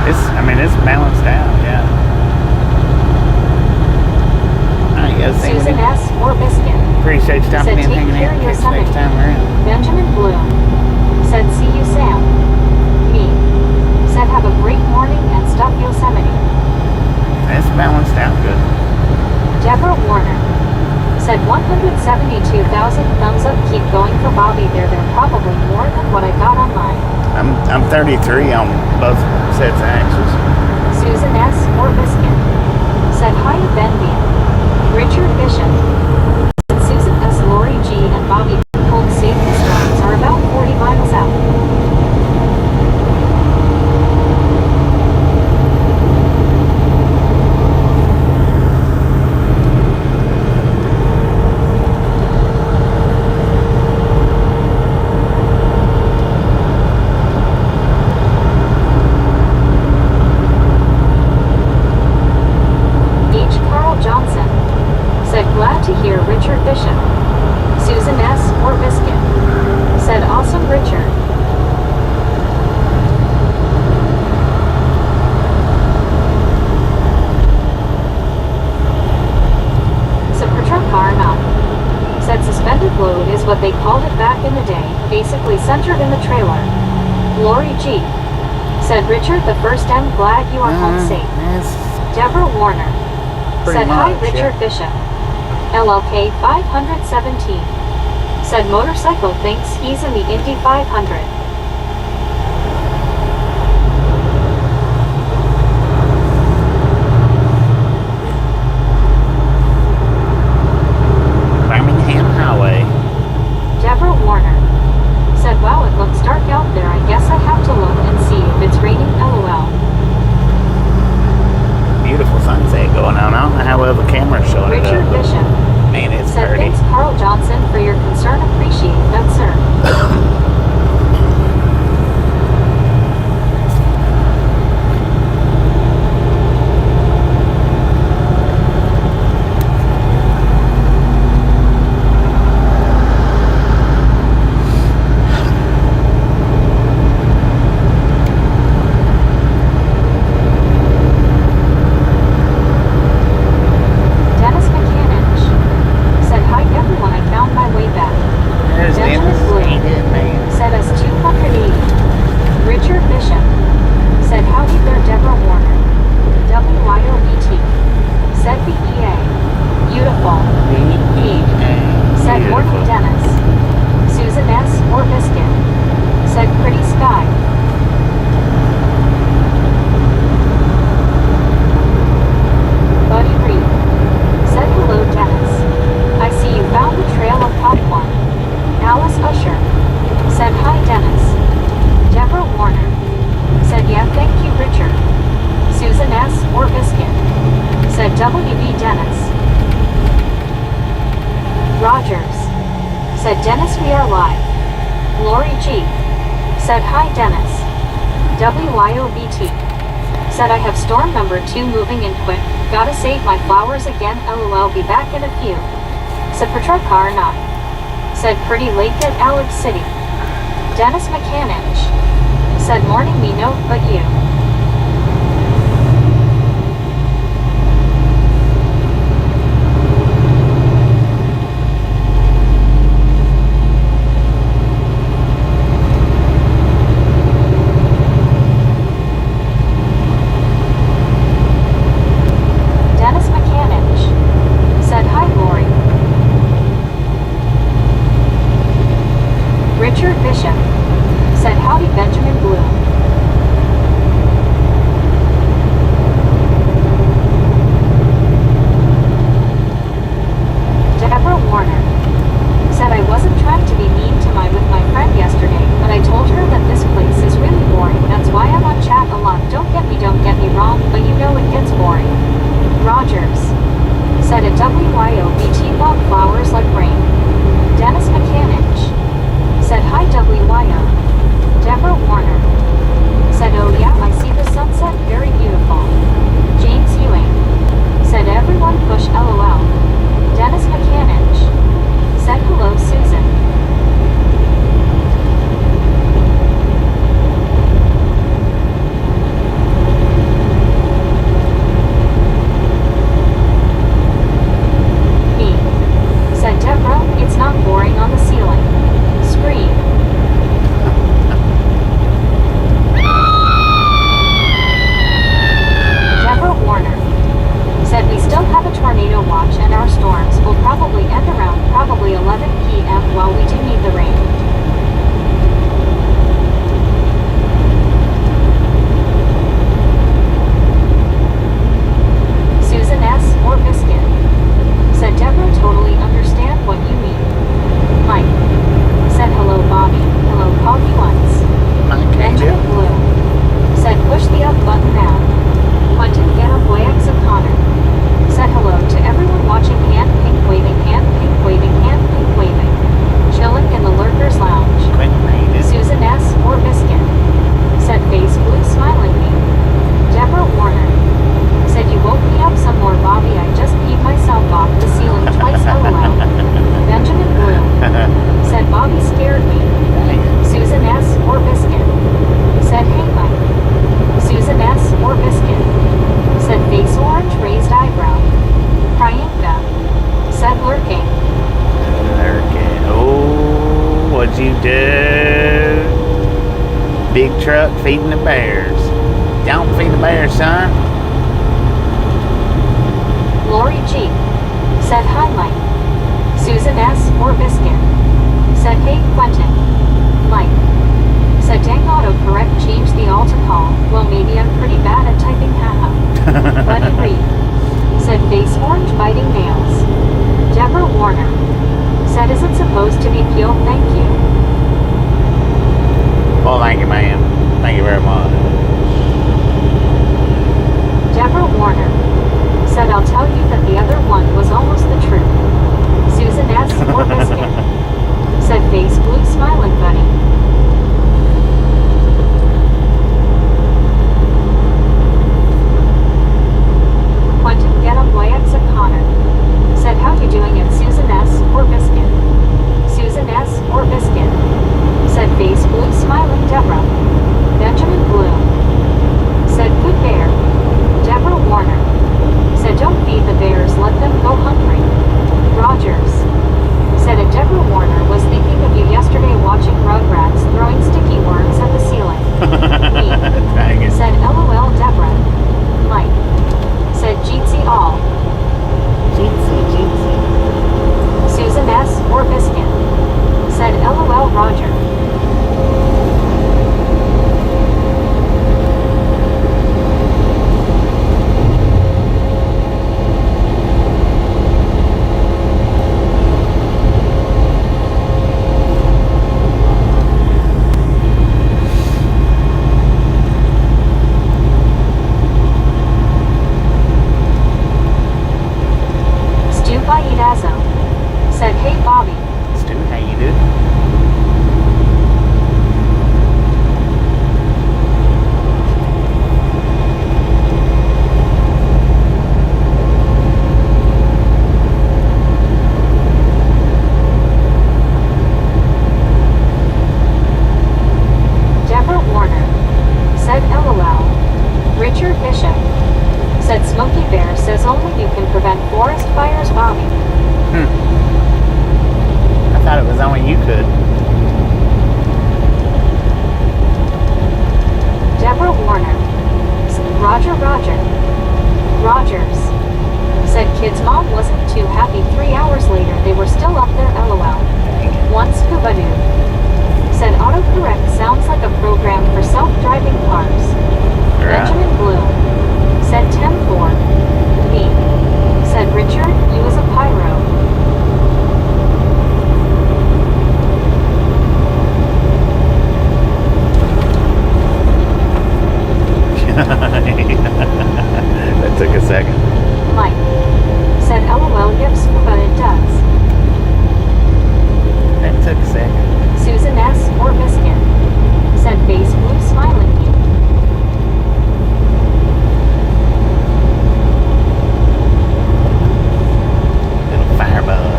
It's balanced out, yeah. Alright, you guys see Susan anything? S. or Biscuit. Appreciate you stopping Said in, take hanging care out. of Catch you next Yosemite. time around. Benjamin Bloom. Said see you Sam. Me. Said have a great morning and stuff Yosemite. It's balanced out good. Deborah Warner. Said 172,000 thumbs up. Keep going for Bobby there. They're probably more than what I got on mine. I'm 33 on both sets of axles. Susan S. or Biscuit. Said hi to Benvie. Richard Bishop. Susan S. Lori G. and Bobby pulled safety storms are about 40 miles out. Johnson. Said glad to hear Richard Bishop. Susan S. or Biscuit. Said awesome Richard. Said said suspended load is what they called it back in the day, basically centered in the trailer. Lori G. Said Richard the first M glad you are home safe. Deborah Warner. Said hi Richard Bishop. LLK 517. Said motorcycle thinks he's in the Indy 500. Birmingham Highway. Deborah Warner. Said wow it looks dark out there, I guess I have to look and see if it's raining LOL. Beautiful sunset going on. I don't know how well the camera's showing it Richard up. Bishop. Man, it's Said dirty. thanks Carl Johnson for your concern, appreciate that sir. Said Dennis we are live. Lori G. Said hi Dennis. WYOBT. Said I have storm number 2 moving in quick. Gotta save my flowers again LOL be back in a few. Said Petrarcar not. Said pretty late at Alex City. Dennis Mechanic. Said morning me note but you. Richard Bishop. Said howdy Benjamin Bloom. feeding the bears. Don't feed the bears, son. Lori G. said hi Mike. Susan S. or Biscuit said hey Quentin. Mike said dang autocorrect changed the all to call. Well maybe I'm pretty bad at typing haha. Buddy Reed said face orange biting nails. Deborah Warner said is it supposed to be peeled? Thank you. Well, thank you, ma'am. Thank you very much. Deborah Warner said I'll tell you that the other one was almost the truth. Susan S. or Biscuit said face blue smiling buddy. Quentin get up YX at Connor said how you doing at Susan S. or Biscuit. Susan S. or Biscuit said face blue smiling Deborah. Benjamin Bloom said good bear. Deborah Warner said don't feed the bears, let them go hungry. Rogers said and Deborah Warner was thinking of you yesterday watching Rugrats throwing sticky worms at the ceiling. Me said LOL Deborah. Mike said Jeetsy all. Jeetsy. Susan S. or Biscuit said LOL Roger. Said, hey Bobby. Stu, how you doing? Deborah Warner said LOL. Richard Bishop said Smokey Bear says only you can prevent forest fires, Bobby. I thought it was only you could. Deborah Warner. Rogers. Said kid's mom wasn't too happy 3 hours later they were still up there LOL. One scuba dude. Said autocorrect sounds like a program for self-driving cars. Right. Benjamin Bloom. Said 10-4. Me. Said Richard, you was a pyro. That took a second. Mike said LOL yes, but it does. That took a second. Susan S. or Biscuit said face blue smiling me. Little firebug.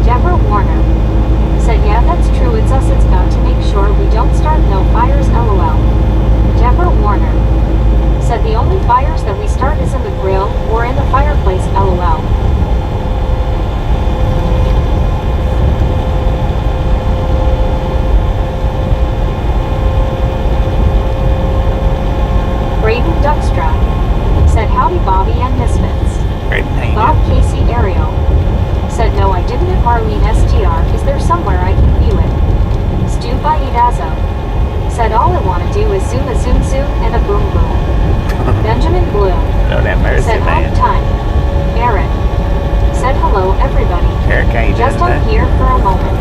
Deborah Warner said yeah that's true it's us it's got to make sure we don't start no fires LOL. Deborah Warner said the only fires that we start is in the grill or in the fireplace LOL. Braden Duckstra said howdy Bobby and Misfits. Great, how you Bob doing? Casey Ariel said no I didn't at Marlene STR. Is there somewhere I can view it? Stu Baidazo said all I want to do is zoom a zoom zoom and a boom boom. Benjamin Bloom Lord have mercy, said home man. time. Eric said hello everybody. Eric, how you Just doing on today? here for a moment.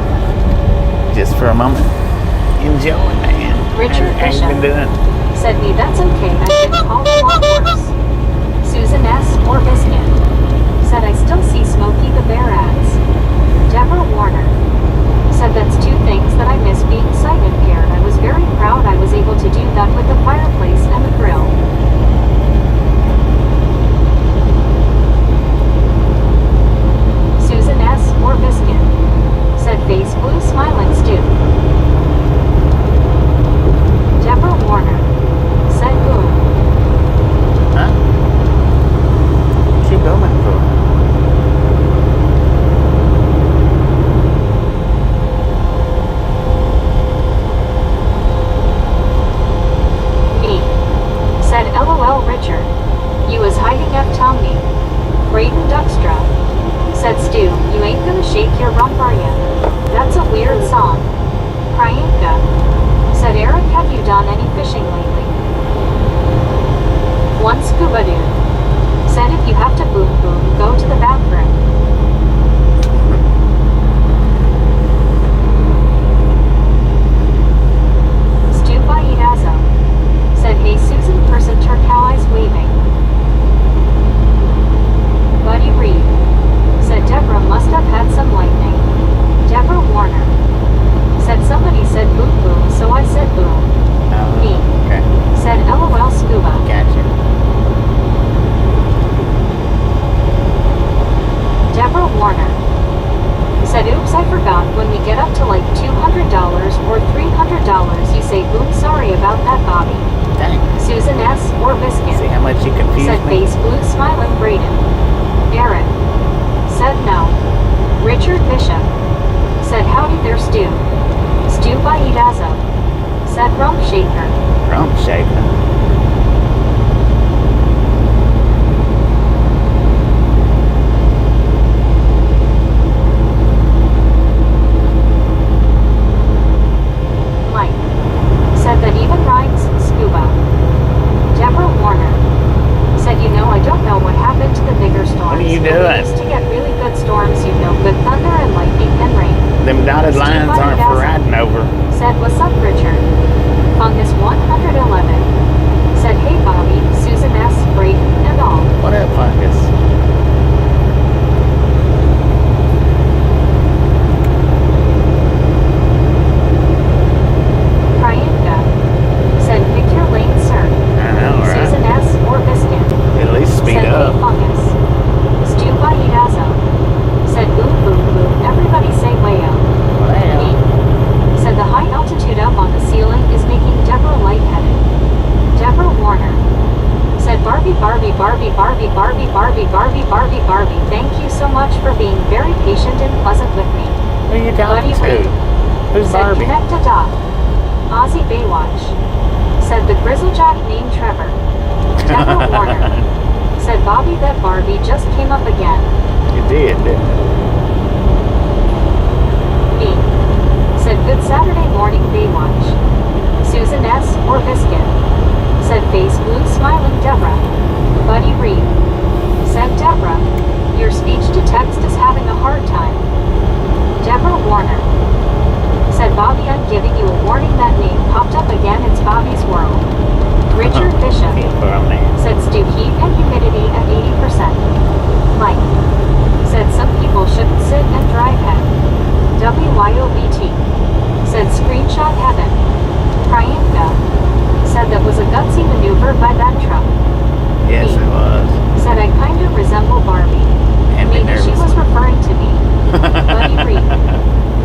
Just for a moment. Enjoy, man. Richard How you Bishop been doing? said me that's okay I didn't call a lot worse. Susan S. or Biscuit said I still see Smokey the Bear ads. Deborah Warner said that's two things that I miss being sight impaired. I was very proud I was able to do that with the fireplace and the grill. Susan S. or Biscuit said face blue smiling Stu. Deborah Warner said boom. Huh? Braden Duckstra. Said Stu, you ain't gonna shake your rump, are ya? That's a weird song. Priyanka. Said Eric, have you done any fishing lately? One Scuba Dude. Said if you have to boom boom, go to the bathroom. Stu Baidazo. Said hey Susan person turquoise waving. Buddy Reed. Said Deborah must have had some lightning. Deborah Warner. Said somebody said boom boom, so I said boom. Me. Okay. Said LOL Scuba. Gotcha. Deborah Warner. Said oops, I forgot, when we get up to like $200 or $300 you say boom, sorry about that Bobby. Dang. Susan S. or Biscuit. See how much you confused Said me? face blue smiling Braden. Eric. Said no. Richard Bishop. Said howdy there Stu. Stu Baidazo. Said rump shaker. Rump shaker. Mike. Said that even rhymes scuba. Deborah Warner. Said you know I don't know what happened to the bigger storms. What are you but doing? We used to get really good storms, you know, good thunder and lightning and rain. Them dotted lines aren't for riding over. Said what's up Richard? Fungus 111. Said hey Bobby, Susan S, Braden, and all. What up, Fungus? Priyanka. Said pick your lane, sir. I know, right? Susan S or Biscuit. At least speed Said up. hey Fungus. Stu Baidazo. Said boom boom boom, everybody say wayo. Me. Said the high altitude up on the ceiling is making Deborah lightheaded. Deborah Warner. Said Barbie Barbie Barbie Barbie Barbie Barbie Barbie Barbie Barbie, thank you so much for being very patient and pleasant with me. Who are you talking Buddy to? Reed. Who's Said Barbie? connect a dot. Ozzy Baywatch. Said the Grizzlejack named Trevor. Deborah Warner. Said Bobby that Barbie just came up again. You did, didn't you? Me. Said good Saturday morning Baywatch. Susan S or Biscuit. Said face blue smiling Deborah. Buddy Reed. Said Deborah. Your speech to text is having a hard time. Deborah Warner. Said Bobby, I'm giving you a warning, that name popped up again, it's Bobby's World. Richard Bishop. Said Stu heat and humidity at 80%. Mike. Said some people shouldn't sit and drive head. WYOBT. Said screenshot heaven. Priyanka. Said that was a gutsy maneuver by that truck. Yes, Me. it was. Said I kinda resemble Barbie. And me Maybe she nervous. was referring to me. Buddy Reed.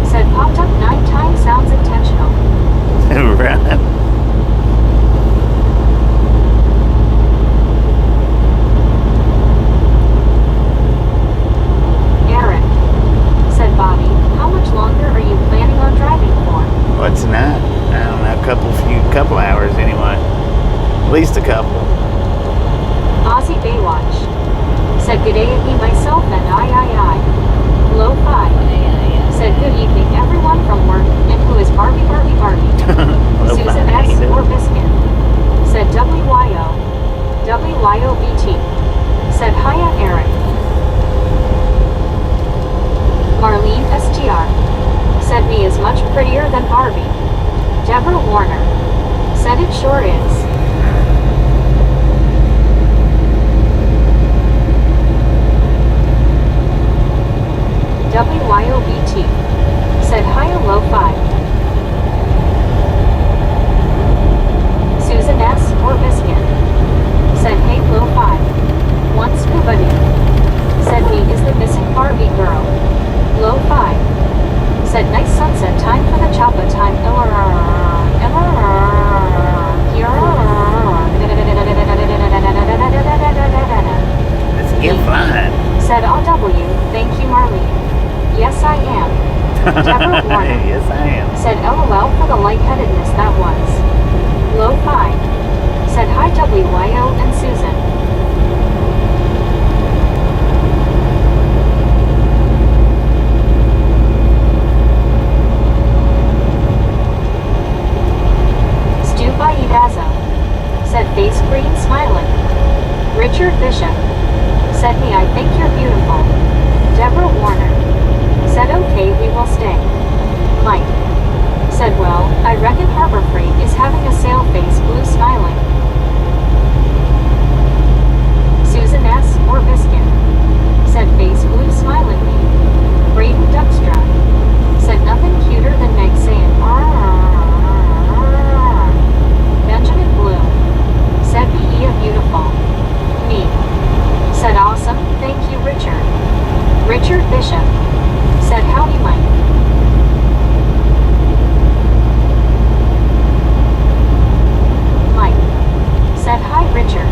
Said popped up 9 times sounds intentional. Right. Eric. Said Bobby, how much longer are you planning on driving for? What's tonight? I don't know, couple hours anyway. At least a couple. Aussie Baywatch. Said good day at me myself and I. Low 5. Said good evening everyone from work, and who is Barbie Barbie Barbie? Susan S or Biscuit. Said WYOBT. Said hiya Eric. Marlene STR. Said me is much prettier than Barbie. Deborah Warner. Said it sure is. WYOBT. Said hiya low 5. Susan S or Biscuit. Said hey low 5. One scuba dude. Said me is the missing Barbie girl. Low 5. Said nice sunset time for the choppa time. Let's get flying. Said RW, thank you Marlene. Yes I am. Deborah Warner. Yes, I am. Said LOL for the lightheadedness that was. Low 5. Said hi WYO and Susan. Said me, I think you're beautiful. Deborah Warner. Said okay, we will stay. Mike. Said well, I reckon Harbor Freight is having a sale. Face blue smiling. Susan S. or Biscuit. Said face blue smilingly. Braden Duckstra. Said nothing cuter than Meg saying "Arr." Benjamin Blue. Said be a beautiful. Me. Said awesome, thank you Richard. Richard Bishop. Said howdy Mike. Mike. Said hi Richard.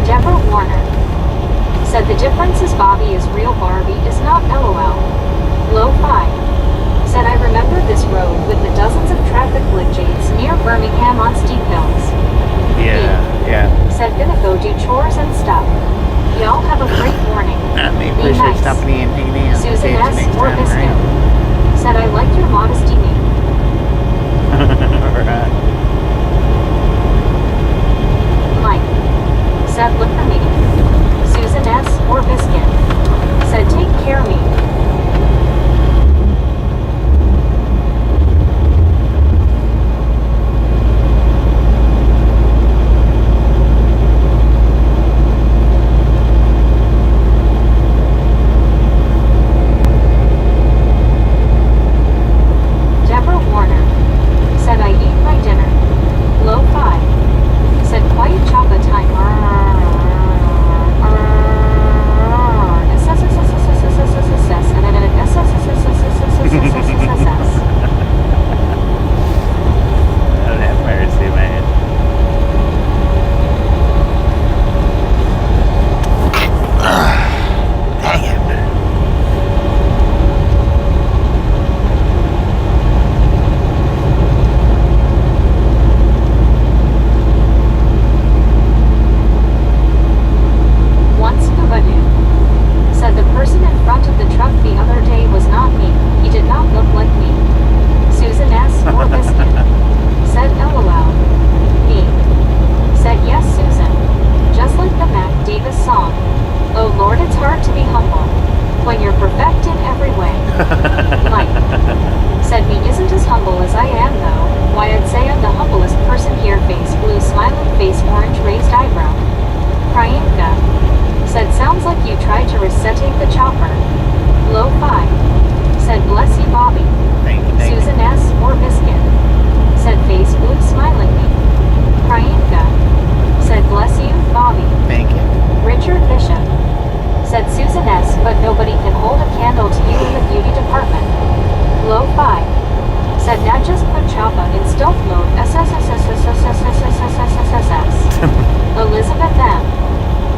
Deborah Warner. Said the difference is Bobby is real, Barbie is not, LOL. Lo-fi. Said I remember this road with the dozens of traffic glitches near Birmingham on steep hills. Yeah. Said gonna go do chores and stuff. Y'all have a great morning. Me Be appreciate nice. stopping in, hanging out. Susan See you S. next or time, Biscuit. right? Said I like your modesty name. Alright. Mike. Said look for me. Susan S. or Biscuit. Said take care me. Deborah Warner. Said I eat my dinner. Lo-fi. Said quiet choppa time. Oh, that mercy, man. Dang it. Once Kubadu. Said the person in front of the truck the other day was not me. He did not look like me. Susan S. or Biscuit. Said LOL. Me. Said yes Susan. Just like the Mac Davis song. Oh Lord, it's hard to be humble when you're perfect in every way. Mike. Said me isn't as humble as I am though. Why I'd say I'm the humblest person here. Face blue smiling face orange raised eyebrow. Priyanka. Said sounds like you tried to resetting the chopper. Lo-fi. Said bless you Bobby. Thank you. Susan S. or Biscuit. Said face blue smilingly. Priyanka. Said bless you Bobby. Thank you. Richard Bishop. Said Susan S. but nobody can hold a candle to you in the beauty department. Lo-fi. Said now just put Choppa in stealth mode. Elizabeth M.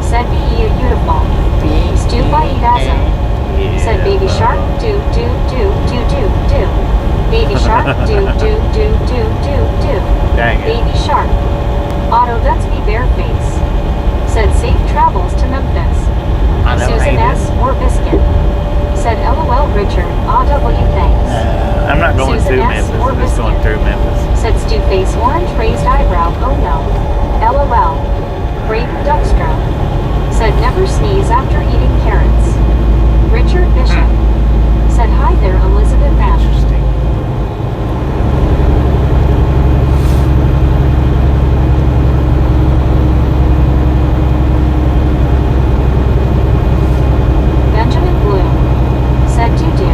Said be ye a beautiful. Stu by Idazo. Said baby shark do. Baby shark do. Dang it. Baby shark. Otto that's me bareface. Said safe travels to Memphis. I know, Susan I S. or Biscuit. Said LOL Richard. AW thanks. I'm not going Susan to S. Memphis. or I'm just going Biscuit. through Memphis. Said Stu face orange raised eyebrow. Oh no. LOL. Braden Duckstra. Said never sneeze after eating carrots. Richard Bishop. Said hi there Elizabeth M. Interesting. Benjamin Blue. Said do.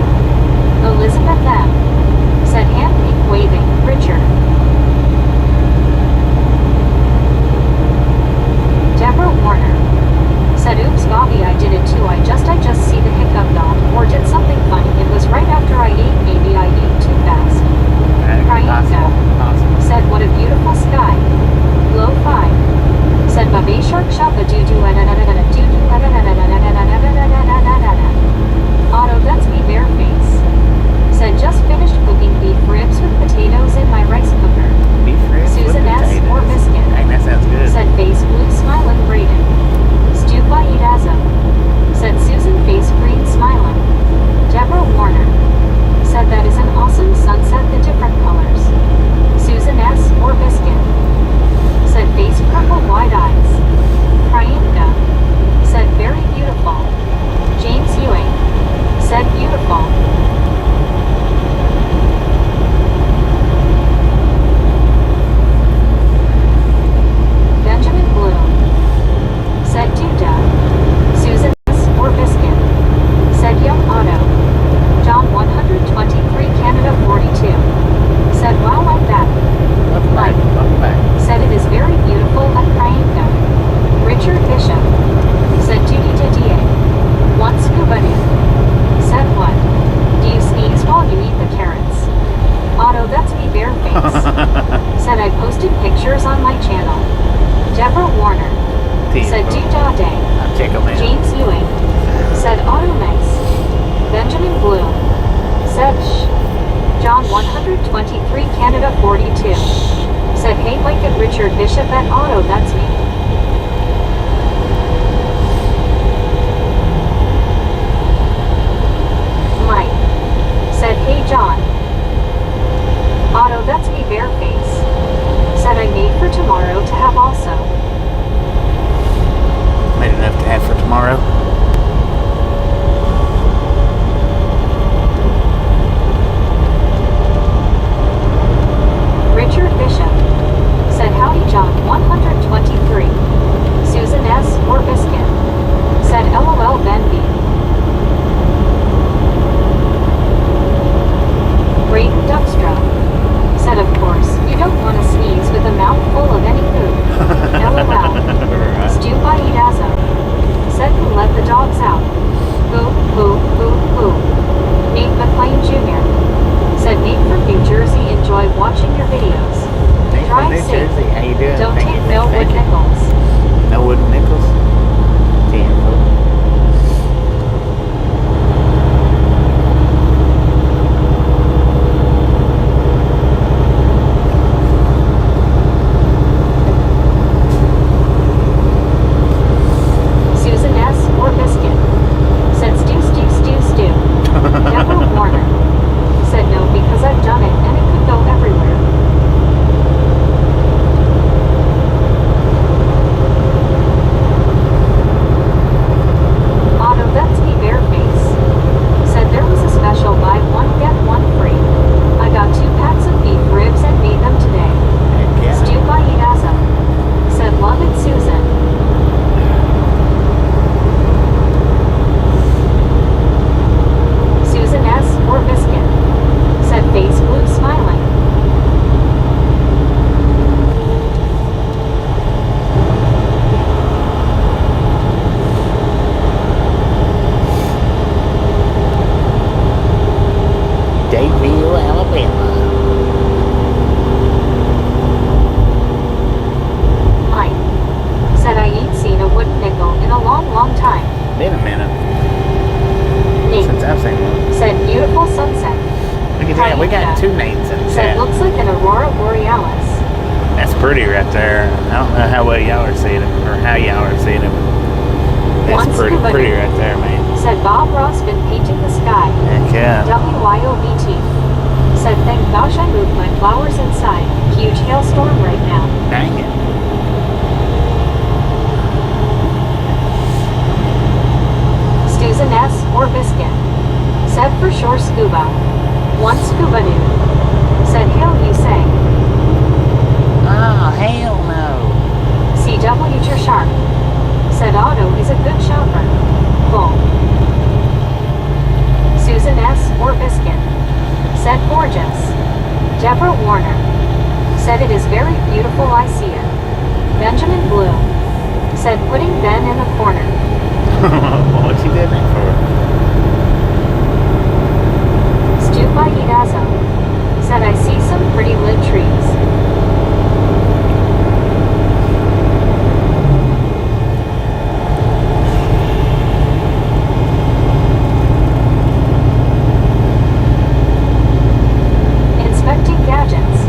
Elizabeth M. Said hand pink waving. Richard. Deborah Warner. Said oops Bobby I did it too. I just see the hiccup dot or did something funny. It was right after I ate. Maybe I ate too fast. Priyanka. Said what a beautiful sky. Lo-fi. Said babe shark shoppa do. Otto that's me bareface. Said just finished cooking beef ribs with potatoes in my rice cooker. Beef ribs with Susan S. potatoes. or Biscuit. Dang, that sounds good. Said face blue smiling Braden. Stu by Idazo. Said Susan face green smiling. Deborah Warner. Said that is an awesome sunset the different colors. Susan S. or Biscuit. Said face Deborah Warner said Doodah Day. I'll check them out. James Ewing said Auto Nice. Benjamin Bloom said Shh. John 123 Canada 42 said Hey Mike and Richard Bishop at Auto, that's me. Mike said Hey John. Auto, that's me Bareface. Said I made for tomorrow to have also. Made enough to have for tomorrow. Richard Bishop said Howdy John 123. Susan S. or Biscuit said LOL Benby. Brayden Duckstra said of course you don't want to sneeze with a mouthful of any food. LOL. Stu Baidazo said who let the dogs out. Boo, boo, boo, boo. Nate McLean Jr. said Nate from New Jersey, enjoy watching your videos. Nate from Drive New safe. Jersey, how you doing? Don't Thank take you, no thank wood you. nickels. No wooden nickels? Damn, fool. Susan S. or Biscuit said stew, stew, stew, stew. Deborah Warner said no because I've done it and it could go everywhere. Auto, that's me Bareface said there was a special buy one get one free. I got 2 packs of beef ribs and made them today. Heck yeah. Stu Baidazo said love it Susan. Susan S. or Biscuit said face blue smiling. Dadeville, Alabama. Mike said I ain't seen a wood nickel in a long, long time. Been a minute Nate since I've seen one. said beautiful sunset. Look at that, we got 2 names in Said chat. looks like an aurora borealis. That's pretty right there. I don't know how well y'all are seeing it, or how y'all are seeing it. That's Once pretty, scuba pretty dive. right there, man. Said Bob Ross been painting the sky. Heck yeah. WYOBT said thank gosh I moved my flowers inside. Huge hailstorm right now. Dang it. Susan S. or Biscuit said for sure scuba. One scuba dude said hail you say. Oh, hell no. CW your shark said Otto is a good shopper. Bull. Susan S. or Biscuit said gorgeous. Deborah Warner said it is very beautiful I see it. Benjamin Bloom said putting Ben in the corner. What you did that for? Stu Baidazo said I see some pretty lit trees. Inspecting gadgets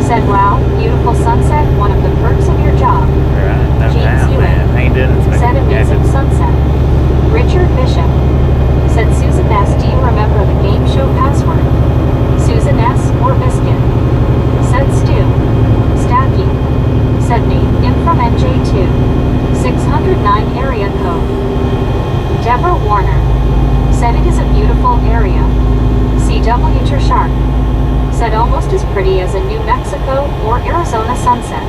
said wow, beautiful sunset, one of the perks of your job. Right, no James doubt, Ewing man. Ain't doing it. said amazing sunset. Richard Bishop said Susan S. Do you remember the game show password? Susan S. or Biscuit said Stu. Stacky said Nate. Im from NJ2 609 area code. Deborah Warner said it is a beautiful area. CW Shark said almost as pretty as a New Mexico or Arizona sunset.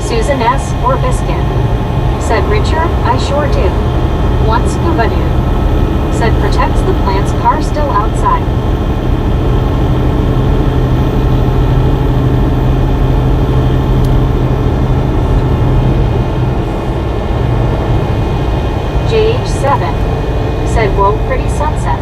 Susan S. or Biscuit said Richard, I sure do. One scuba dude said protects the plant's car still outside. JH7 said whoa pretty sunset.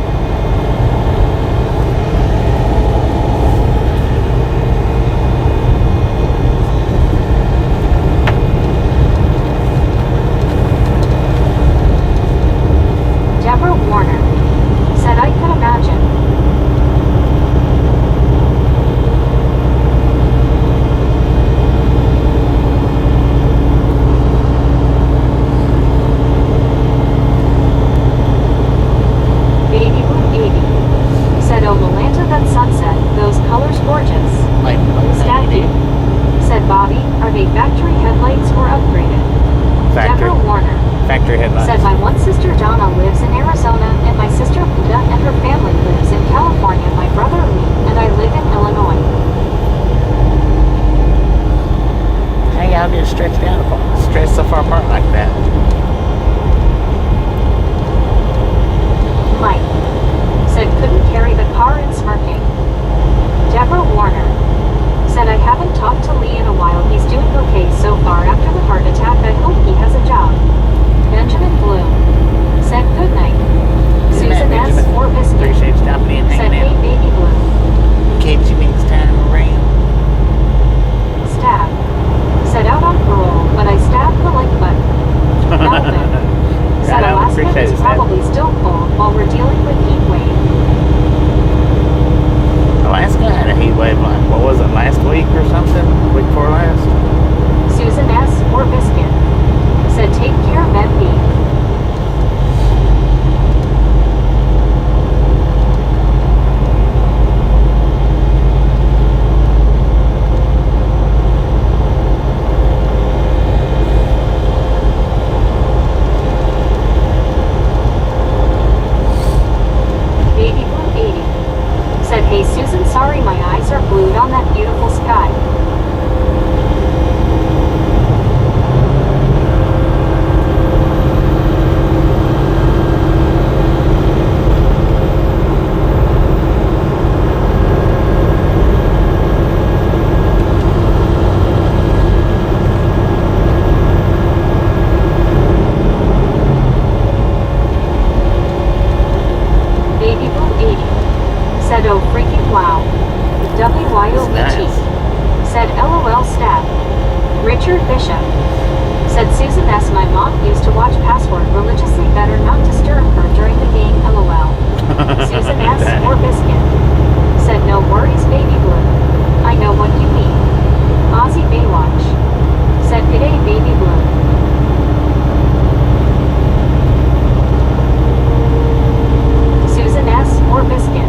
sister Donna lives in Arizona, and my sister Linda and her family lives in California. My brother Lee and I live in Illinois. How y'all get stretched so far apart like that? Mike said couldn't carry the car and smirking. Deborah Warner said I haven't talked to Lee in a while. He's doing okay so far after the heart attack. I hope he has a job. Benjamin Bloom said good night. Susan S. or Biscuit Appreciate you stopping in and said hanging hey out. baby Bloom. Keeps you next time around. Stab said out on parole, but I stabbed the like button. Melvin said Right on, Alaska appreciate is it, Stab. probably still cold while we're dealing with heat wave. Alaska had a heat wave like, what was it, last week or something? Week before last? Susan S. or Biscuit said take care Med-B. Baby Blue 80 said hey Susan, sorry my eyes are glued on that beautiful sky. Baby Blue 80 said oh freaking wow. WYOBT Nice. said LOL stab. Richard Bishop said Susan S. My mom used to watch Password religiously, better not disturb her during the game LOL. Susan S. or Biscuit said no worries baby Blue. I know what you mean. Ozzy Baywatch said g'day baby Blue. Susan S. or Biscuit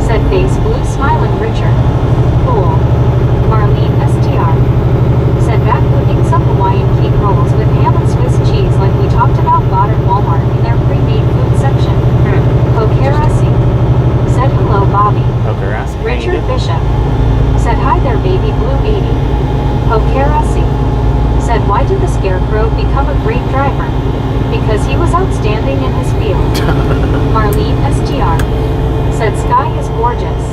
said face blue smiling Richard. Cool. Marlene STR said back cooking some Hawaiian cake rolls with ham and Swiss cheese like we talked about, bought at Walmart in their pre-made food section. Kokerasi said hello Bobby. Pokerasi. Richard Bishop said hi there baby Blue 80. Kokerasi said why did the Scarecrow become a great driver? Because he was outstanding in his field. Marlene STR said sky is gorgeous.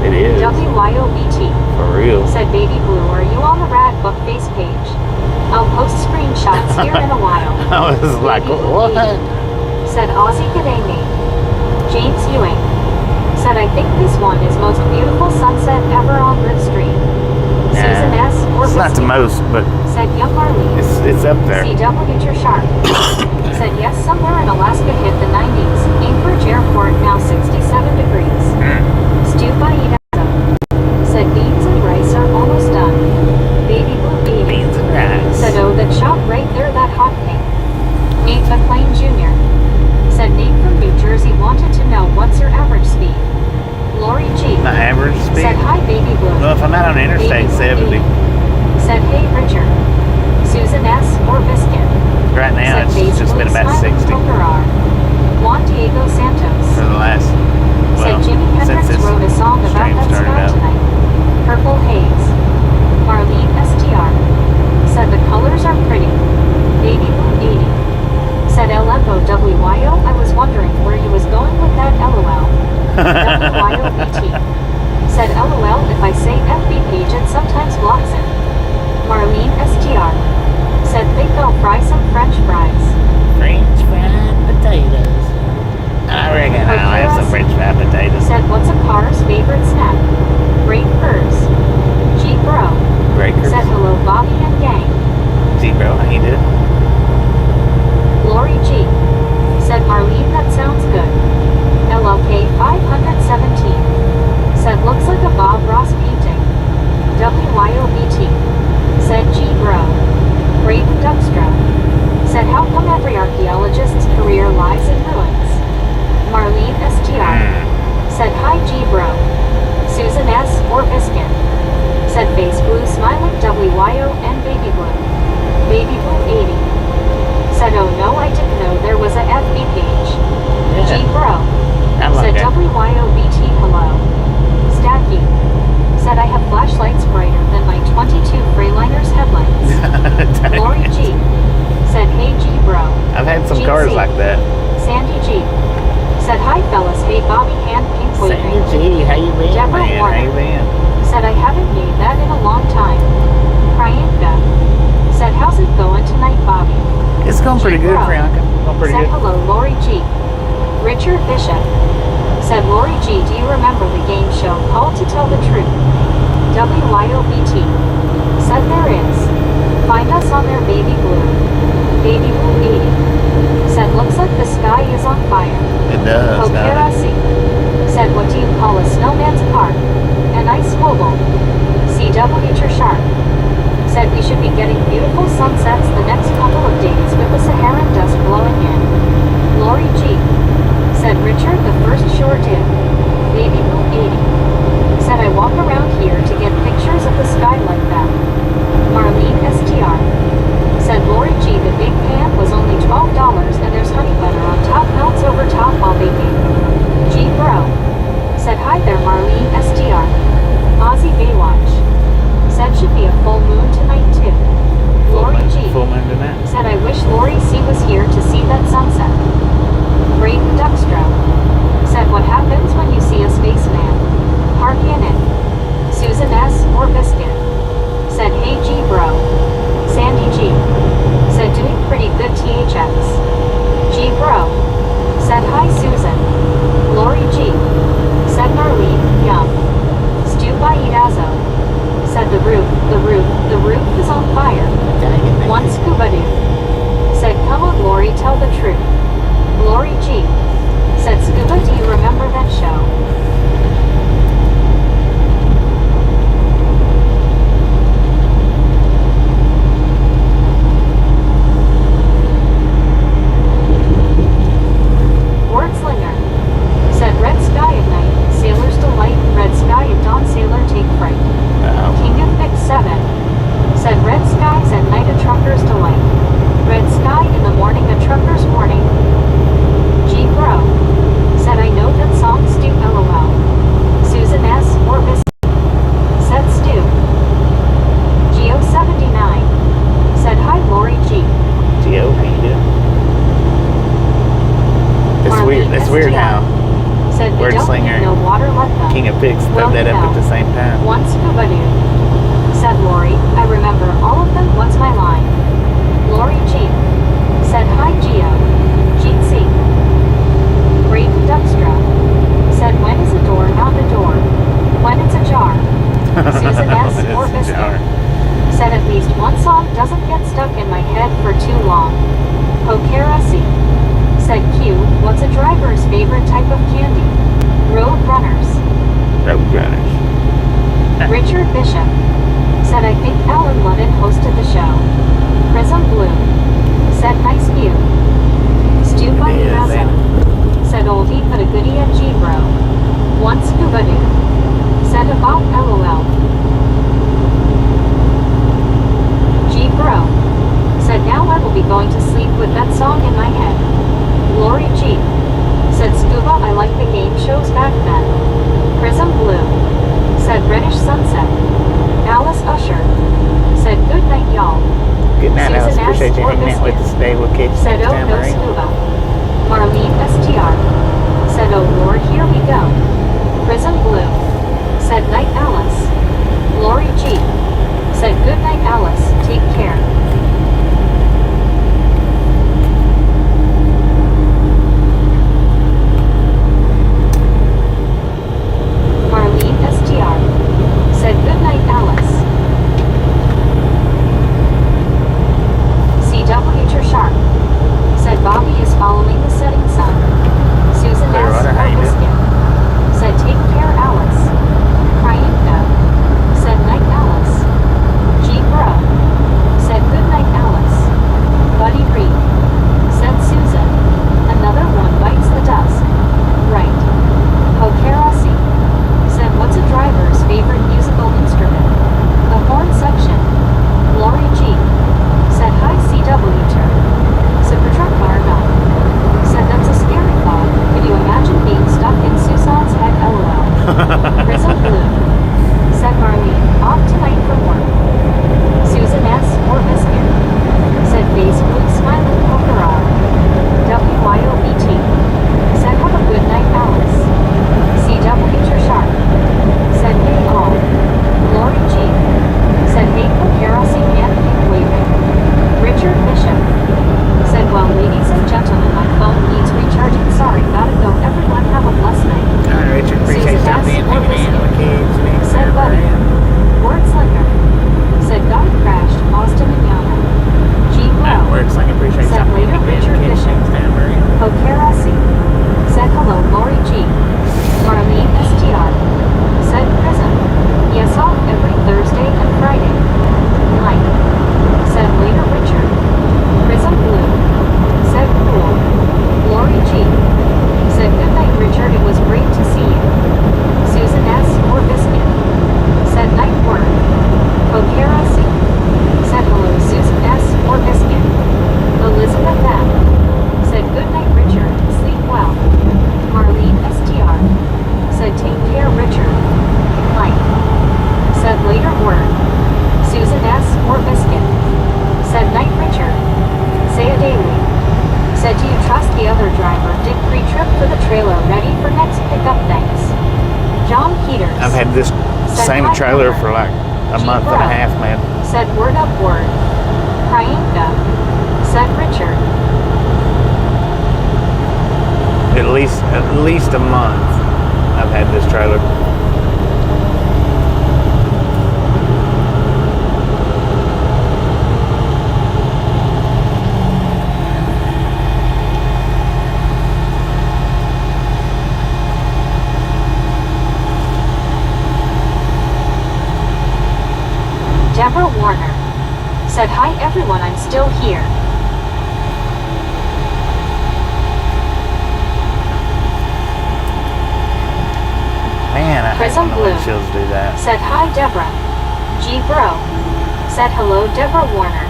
It is. WYOBT For real. said baby Blue, are you on the Rad Book face page? I'll post screenshots here in a while. I was like, Baby Blue what? 80 said Aussie g'day mate. James Ewing said I think this one is most beautiful sunset ever on Livestream. Susan S. or It's not the Biscuit most, but said young Marlene. it's up there. CW Future Sharp said yes, somewhere in Alaska hit the 90s. Anchorage Airport now 67 degrees. Stu Baida said beans and rice are almost done. Baby Blue 80 Beans and rice. said oh that shop right there, that hot pink. Nate McLean Jr. said Nate from New Jersey wanted to know what's your average speed. Lori G My average speed? said hi baby Blue. Well, if I'm out on Interstate Baby Blue 70, 80 said hey Richard. Susan S. or Biscuit right now said it's just been about 60 Juan Diego Santos for the last, well, said Jimi since Hendrix this wrote a song about stream that started sky out. tonight. Purple Haze. Marlene STR said the colors are pretty. Baby Blue 80 said LMOWYO. I was wondering where you was going with that LOL. WYOBT said LOL if I say FB page it sometimes blocks it. Marlene STR said think I'll fry some French fries. French fried potatoes. I reckon I'll have some French fried potatoes. Said what's a car's favorite snack? Great Purrs. G Bro Breakers. said hello Bobby and gang. Gee, bro, how you doing? Lori G said Marlene that sounds good. LLK 517 said looks like a Bob Ross painting. WYOBT said G Bro. Braden Duckstra said how come every archaeologist's career lies in ruins? Marlene STR said hi G Bro. Susan S. or Biscuit said face blue smiling WYO and baby blue. Baby Blue 80 said oh no I didn't know there was a FB I've had some GC. cars like that. Sandy G. Said, hi fellas, hey Bobby hand pink waving. Sandy G, how you been, Deborah man? Warner. How you been? Said, I haven't made that in a long time. Priyanka. Said, how's it going tonight, Bobby? It's going pretty good, Bro. Priyanka. Going pretty Said, good. hello, Lori G. Richard Bishop. Said, Lori G, do you remember the game show Call to Tell the Truth? WYOBT. Said, there is. Find us on their Baby Blue. Baby Blue 80. Said, looks like the sky is on fire. It does. Okerasi. Said, what do you call a snowman's car? An ice mobile. CW Sharp. Said, we should be getting beautiful sunsets the next couple of days with the Saharan dust blowing in. Lori G. Said, Richard, the first sure did. Baby Blue 80. Said, I walk around here to get pictures of the sky like that. Marlene STR. Said, Lori G, the big pan was only $12 and there's honey butter on top, melts over top while baking. G Bro. Said, hi there, Marlene STR. Ozzy Baywatch. Said, should be a full moon tonight too. Lori G. Full moon tonight. Said, I wish Lori C was here to see that sunset. Braden Duckstra. Said, what happens when you see a spaceman? Park in it. Susan S. or Biscuit. Said, hey G Bro. Sandy G. Said, doing pretty good THX. G Bro. Said, hi Susan. Lori G. Said, Marlene, yum. Stu Baidazo. Said, the roof is on fire. One scuba dude. Said, come on Lori, tell the truth. Lori G. Said, Scuba, do you remember that show? Wordslinger. Said, red sky at night, sailor's delight, red sky at dawn, sailor take fright. King of Mix 7. Said, red skies at night, a trucker's delight. Red sky in the morning, a trucker's morning. G Bro. Said, I know that song, Stu LOL. Susan S. or Biscuit. Said, Stu. Geo 79. Said, hi Lori G. Geo, how you doing? It's weird how Said, we don't Wordslinger need no water, let them. King of Pigs throw that up at the same time. One scuba dude. Said Lori, I remember all of them, what's my line? Lori G. Said, hi Geo. GC. Braden Duckstra. Said, when is a door not a door? When it's a jar. Susan S. or It's a jar. Biscuit. Said, at least one song doesn't get stuck in my head for too long. Pokerasi. Said Q, what's a driver's favorite type of candy? Road Runners. Roadrunners. Richard Bishop. Said, I think Alan Ludden hosted the show. Prism Blue. Said, nice view. Stu Bunny Yeah, Razzo. Said, oldie but a goodie at G Bro. One scuba dude. Said, about LOL. G Bro. Said, now I will be going to sleep with that song in my head. Lori G. Said, Scuba, I like the game shows back then. Prism Blue. Said, reddish sunset. Alice Usher. Said, good night, y'all. Good night, Alice. Susan S. Appreciate you or hanging out with Biscuit. us today. We'll catch you Said, next oh time, no, Marie. Scuba. Marlene STR. Said, oh Lord, here we go. Prism Blue. Said, night, Alice. Lori G. Said, good night, Alice. Take care. Marlene STR. Said, good night, Alice. CW Sharp. Said, Bobby is following the setting sun. Susan Hey, S. Rhoda, how you doing? Biscuit. Said, take care, Alice. Priyanka. Said, night, Alice. G Bro. Said, good night. Said, do you trust the other driver? Did pre-trip for the trailer ready for next pickup? Thanks. John Peters. I've had this Said, same hi, trailer Pepper. for like a Gee, month bro. and a half, man. Said, word up word. Priyanka. Said, Richard. At least a month I've had this trailer. Deborah Warner. Said, hi everyone, I'm still here. Man, I hate Prism when the Blue. windshields do that. Said, hi Deborah. G bro. Said, hello Deborah Warner.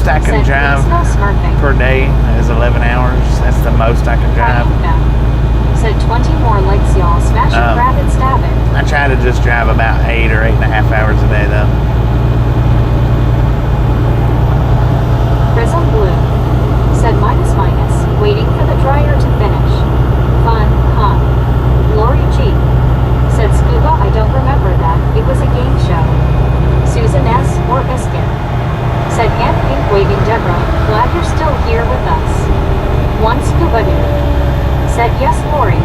I can drive per day is 11 hours. That's the most I can drive. Said 20 more likes, y'all. Smash it, grab it, stab it. I try to just drive about 8 or 8.5 hours a day, though. Prism Blue. Said minus. Waiting for the dryer to finish. Fun, huh? Lori G. Said scuba, I don't remember that. It was a game show. Susan S. or Biscuit. Said hand pink waving Deborah. Glad you're still here with us. One scuba dude. Said yes, Lori.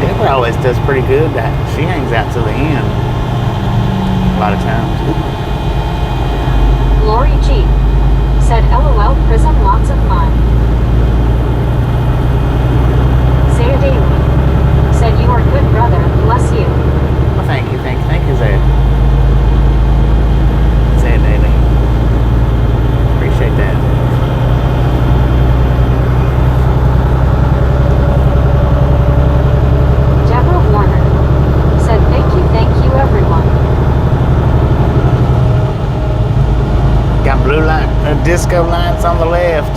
Deborah always does pretty good. She hangs out to the end. A lot of times. Lori G. Said LOL Prism, lots of fun. Zaya Daily. Said you are good, brother. Bless you. Well, thank you, Zaya. Zaya Daily. Appreciate that. Deborah Warner. Said thank you everyone. Got blue light, disco lights on the left.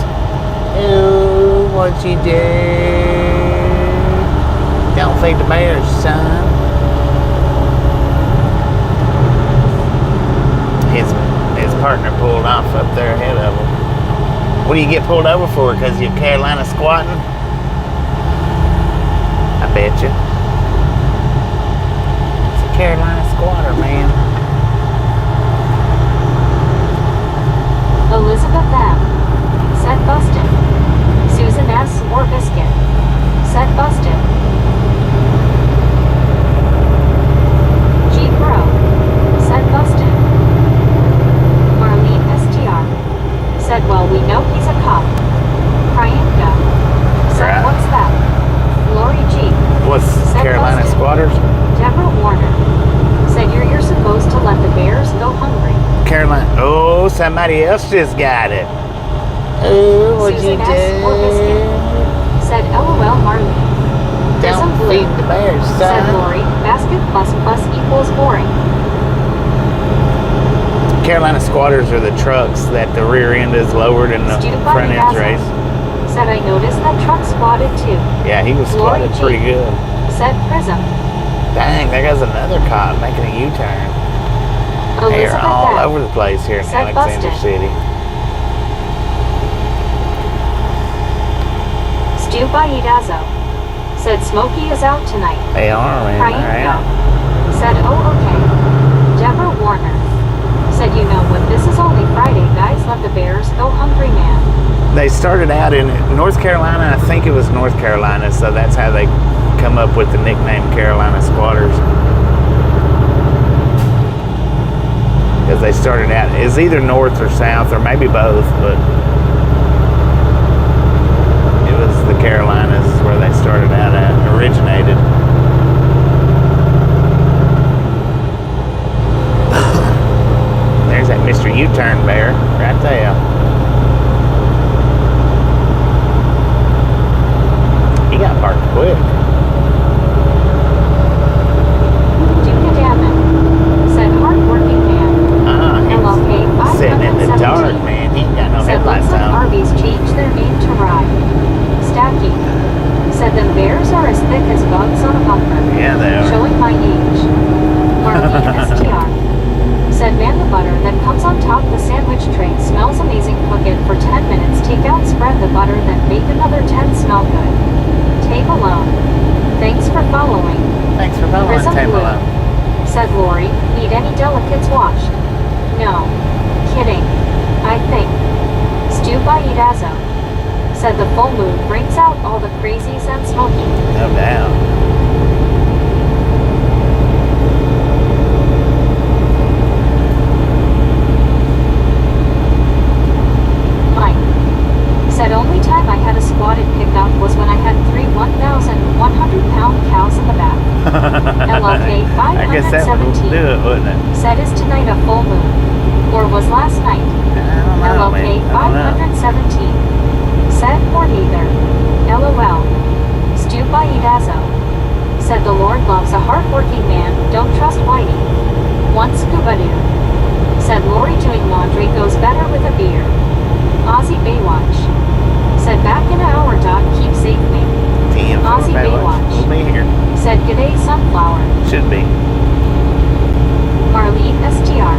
Ooh, what you do? Don't feed the bears, son. His partner pulled off up there ahead of him. What do you get pulled over for? Because you're Carolina squatting? I bet you. It's a Carolina squatter, man. Elizabeth M. Said busted. Susan S. or Biscuit. Said busted. G Bro. Said busted. Marlene STR. Said well we know he's a cop. Priyanka. Said Right. what's that? Lori G. What's Said Carolina busted. squatters? Deborah Warner. Said you're supposed to let the bears go hungry. Carolina. Oh, somebody else just got it. Oh, what'd you Susan S. or Biscuit. do? Said LOL Marlene. Prism Don't Blue. feed the bears, Said son. Lori. Basket plus equals boring. Carolina squatters are the trucks that the rear end is lowered and the Student front body end's dazzle. raised. Said I noticed that truck squatted too. Yeah, he was Lori squatted G. pretty good. Said Prism. Dang, there goes another cop making a U-turn. They're Elizabeth all M. over the place here in Said Alexander busted. City. Stu Baidazzo. Said Smokey is out tonight. They are, man. They're Priyanka. out. Said oh okay. Deborah Warner. Said you know what, this is only Friday, guys. Let the bears go hungry, man. They started out in North Carolina. I think it was North Carolina, so that's how they come up with the nickname Carolina Squatters. started out. It's either north or south, or maybe both, but it was the Carolinas is where they started out at, originated. There's that Mr. U-turn bear right there. He got parked quick. Said hard-working man. He's sitting in the dark, man. He ain't got no headlights on. on. Arby's changed their name to Rye. Stacky. Said them bears are as thick as bugs on a bumper. Yeah, they are. Showing my age. Marlene STR. Said man, the butter that comes on top the sandwich tray smells amazing. Cook it for 10 minutes. Take out, spread the butter, then bake another 10. Smell good. Tape alone. Thanks for following. Thanks for following, Tape alone. Said Lori, need any delicates washed? No. Kidding. I think. Stew by Idazo. Said the full moon brings out all the crazies and smoky. No doubt. Mike. Said only time I had a squatted pickup was when I had 3 1,100-pound cows in the back. LLK 517. I guess that would do it, wouldn't it? Said is tonight a full moon? Or was last night? I don't know, LLK man. 517. Said or neither. LOL. Stu by Idazo. Said the Lord loves a hard-working man, don't trust Whitey. One scuba dude. Said Lori doing laundry goes better with a beer. Aussie Baywatch. Said back in an hour, dog, keep safe, mate. TM Aussie Baywatch. We'll be here. Said g'day sunflower. Should be. Marlene STR.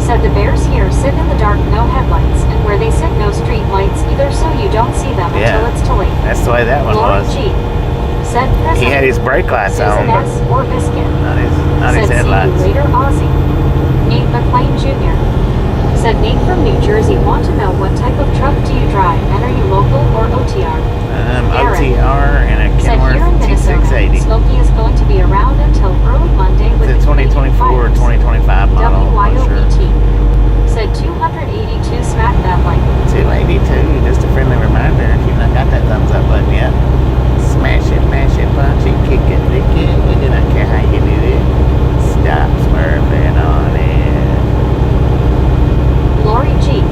Said the bears here sit in the dark, no headlights, and where they sit, no street lights either, so you don't see them until it's too late. That's the way that one Lori was. G. Said Prism. He had his brake lights on, but S or Biscuit. not his Said headlights. see you later, Aussie. Nate McLean Jr. Said Nate from New Jersey, want to know what type of truck do you drive, and are you local or OTR? OTR and a Said here in Kenworth Minnesota, T680. Smokey is going to be around until early Monday with It's a 2024 or 2025 model. I'm not sure. WYOBT. Said 282 smack that like. 282, just a friendly reminder, if you've not got that thumbs up button yet, smash it, mash it, punch it, kick it, lick it. We do not care how you do it. Stop swerving on it. Lori G.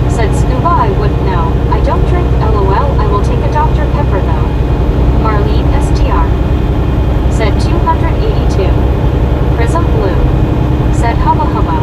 Said scuba, I wouldn't know. I don't drink, LOL. I will take a Dr. Pepper though. Marlene STR. Said 282. Prism Blue. Said hubba hubba.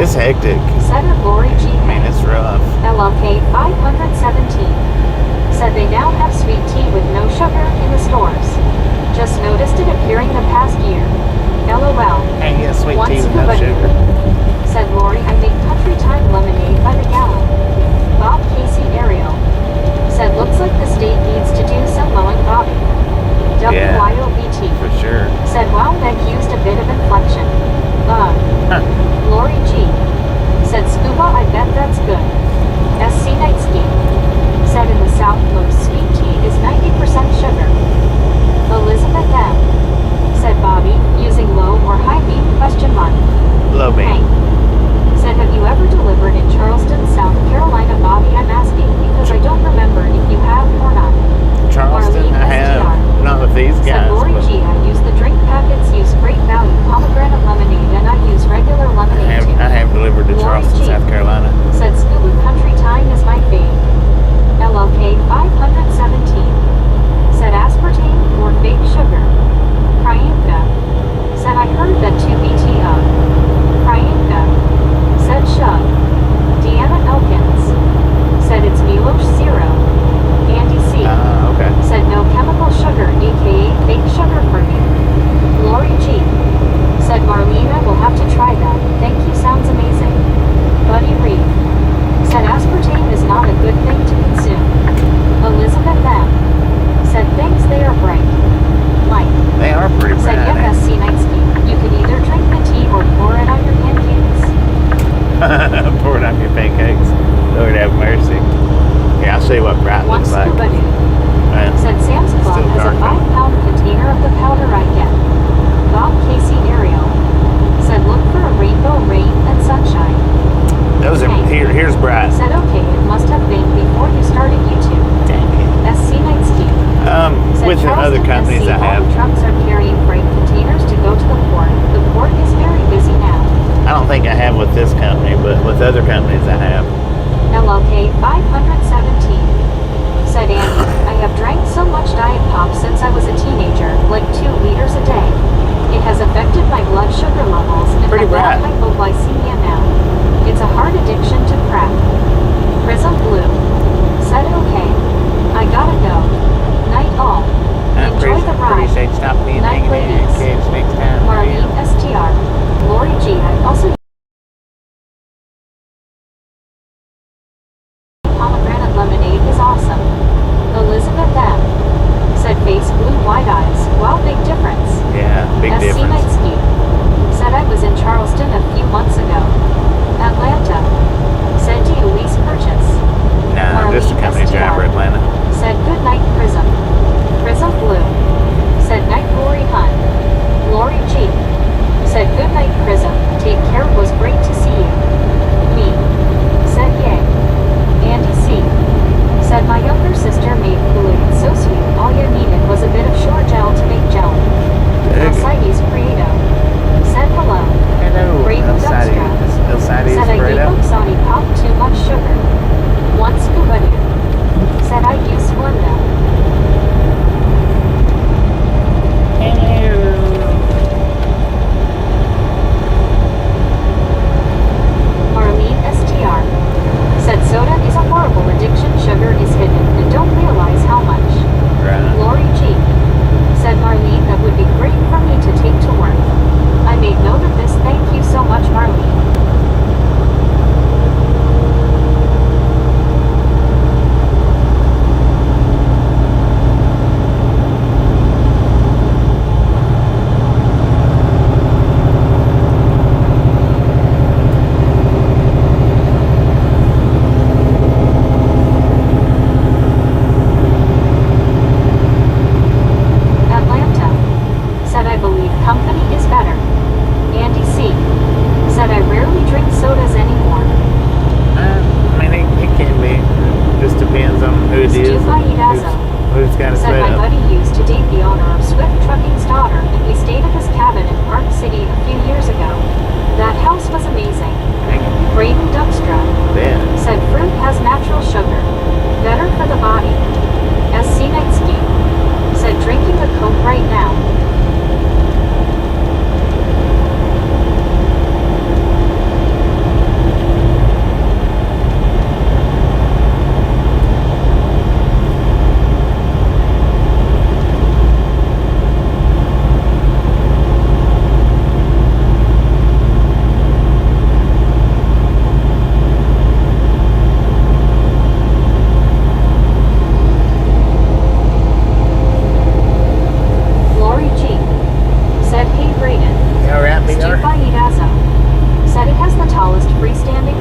It's hectic. Said Lori G. Man, it's rough. LLK 517. Said they now have sweet tea with no sugar in the stores. Just noticed it appearing the past year. LOL. Hey, yeah, sweet Once tea with no Scooby-Doo. sugar. Said Lori, I make country time lemonade by the gallon. Bob Casey Ariel. Said looks like the state needs to do some mowing Bobby. Yeah. WYOBT. For sure. Said wow, Meg used a bit of inflection. Huh. Lori G. Said scuba, I bet that's good. SC Night Ski. Said in the South most sweet tea is 90% sugar. Elizabeth M. Said Bobby, using low or high beam question mark. Low beam. Hank. Said have you ever delivered in Charleston, South Carolina? Bobby, I'm asking because I don't remember if you have or not. Charleston, Marlene I have. STR. Not with these Said guys. Lori but G. I use the drink packets, use great value pomegranate lemonade, and I use regular lemonade too. I have delivered to Lori Charleston, G. South Carolina. Said scuba country time is my fave. LLK 517. Said aspartame or fake sugar. Priyanka. Said I heard that 2BT of. Priyanka. Said shove. Deanna Elkins. Said it's Milosh Zero. Andy C. Okay. Said no chemical sugar, aka fake sugar for me. Lori G. Said Marlena will have to try that. Thank you, sounds amazing. Buddy Reed. Said aspartame is not a good thing to consume. Elizabeth M. Said thanks, they are bright. Mike. They are pretty Said bad. yep, SC Nightsky. You could either drink the tea or pour it on your pancakes. Pour it on your pancakes. Lord have mercy. Yeah, I'll show you what bright One looks like. scuba dude. Man, Said Sam's Club still has a dark, 5-pound container of the powder I get. Bob Casey Ariel. Said look for a rainbow, rain, and sunshine. those are here's bright. Said okay, it must have been before you started YouTube. Dang it. SC Nightsky. Said With the other Charleston, companies SC, I have. all the trucks are carrying freight containers to go to the port. The port is very busy now. I don't think I have with this company, but with other companies I have. LLK 517. Said Andy, I have drank so much Diet Pop since I was a teenager, like 2 liters a day. It has affected my blood sugar levels and Pretty I bad. have hypoglycemia now. It's a hard addiction to crack. Prism Blue. Said okay. I gotta go. Night all. Enjoy the ride. Appreciate stop being Night, hanging in ladies. kids next time. Marlene STR. Lori G. I also pomegranate lemonade is awesome. Elizabeth M. Said face blue, wide eyes. Wow, big difference. Yeah, big SC difference. Nightsky. Said I was in Charleston a few months ago.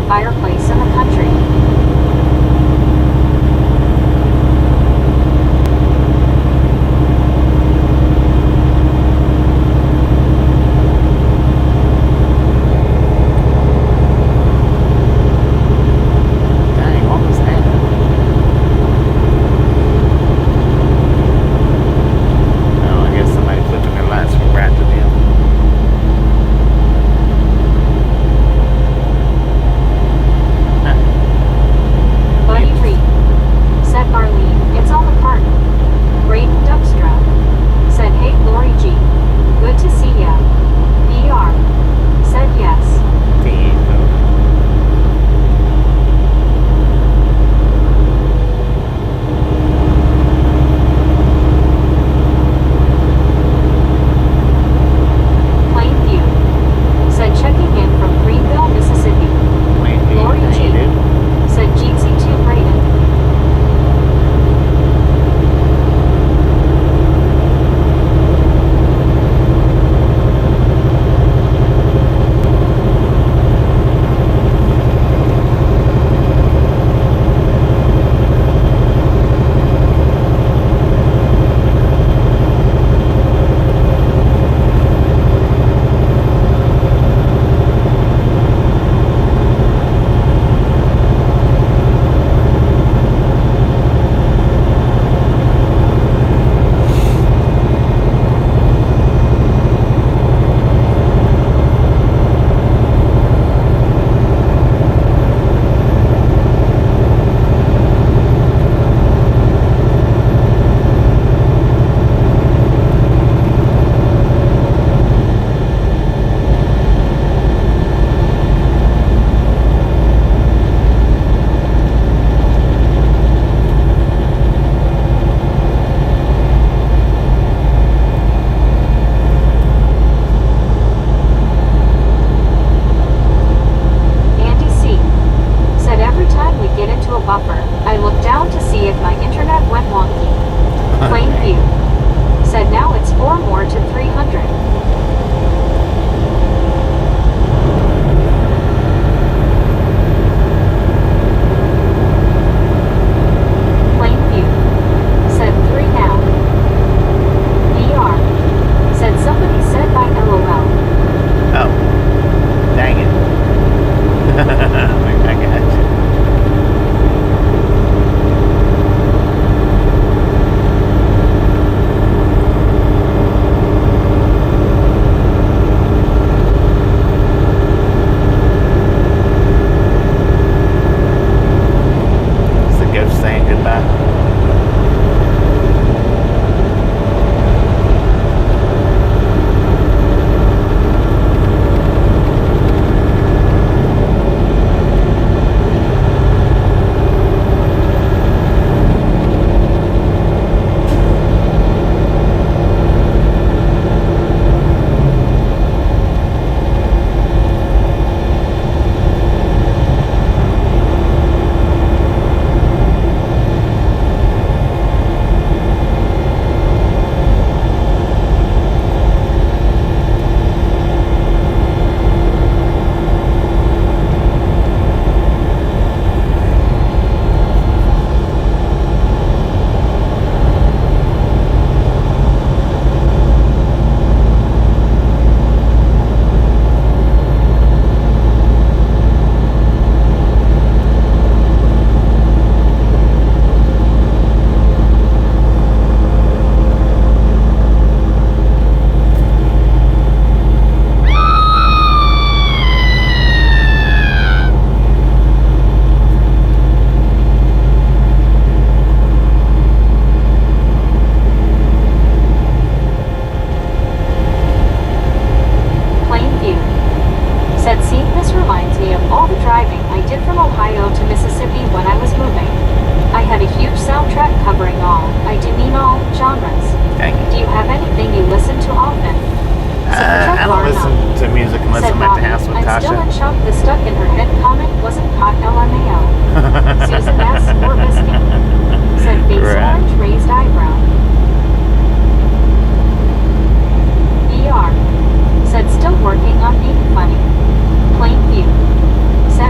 fireplace in the country.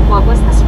What was the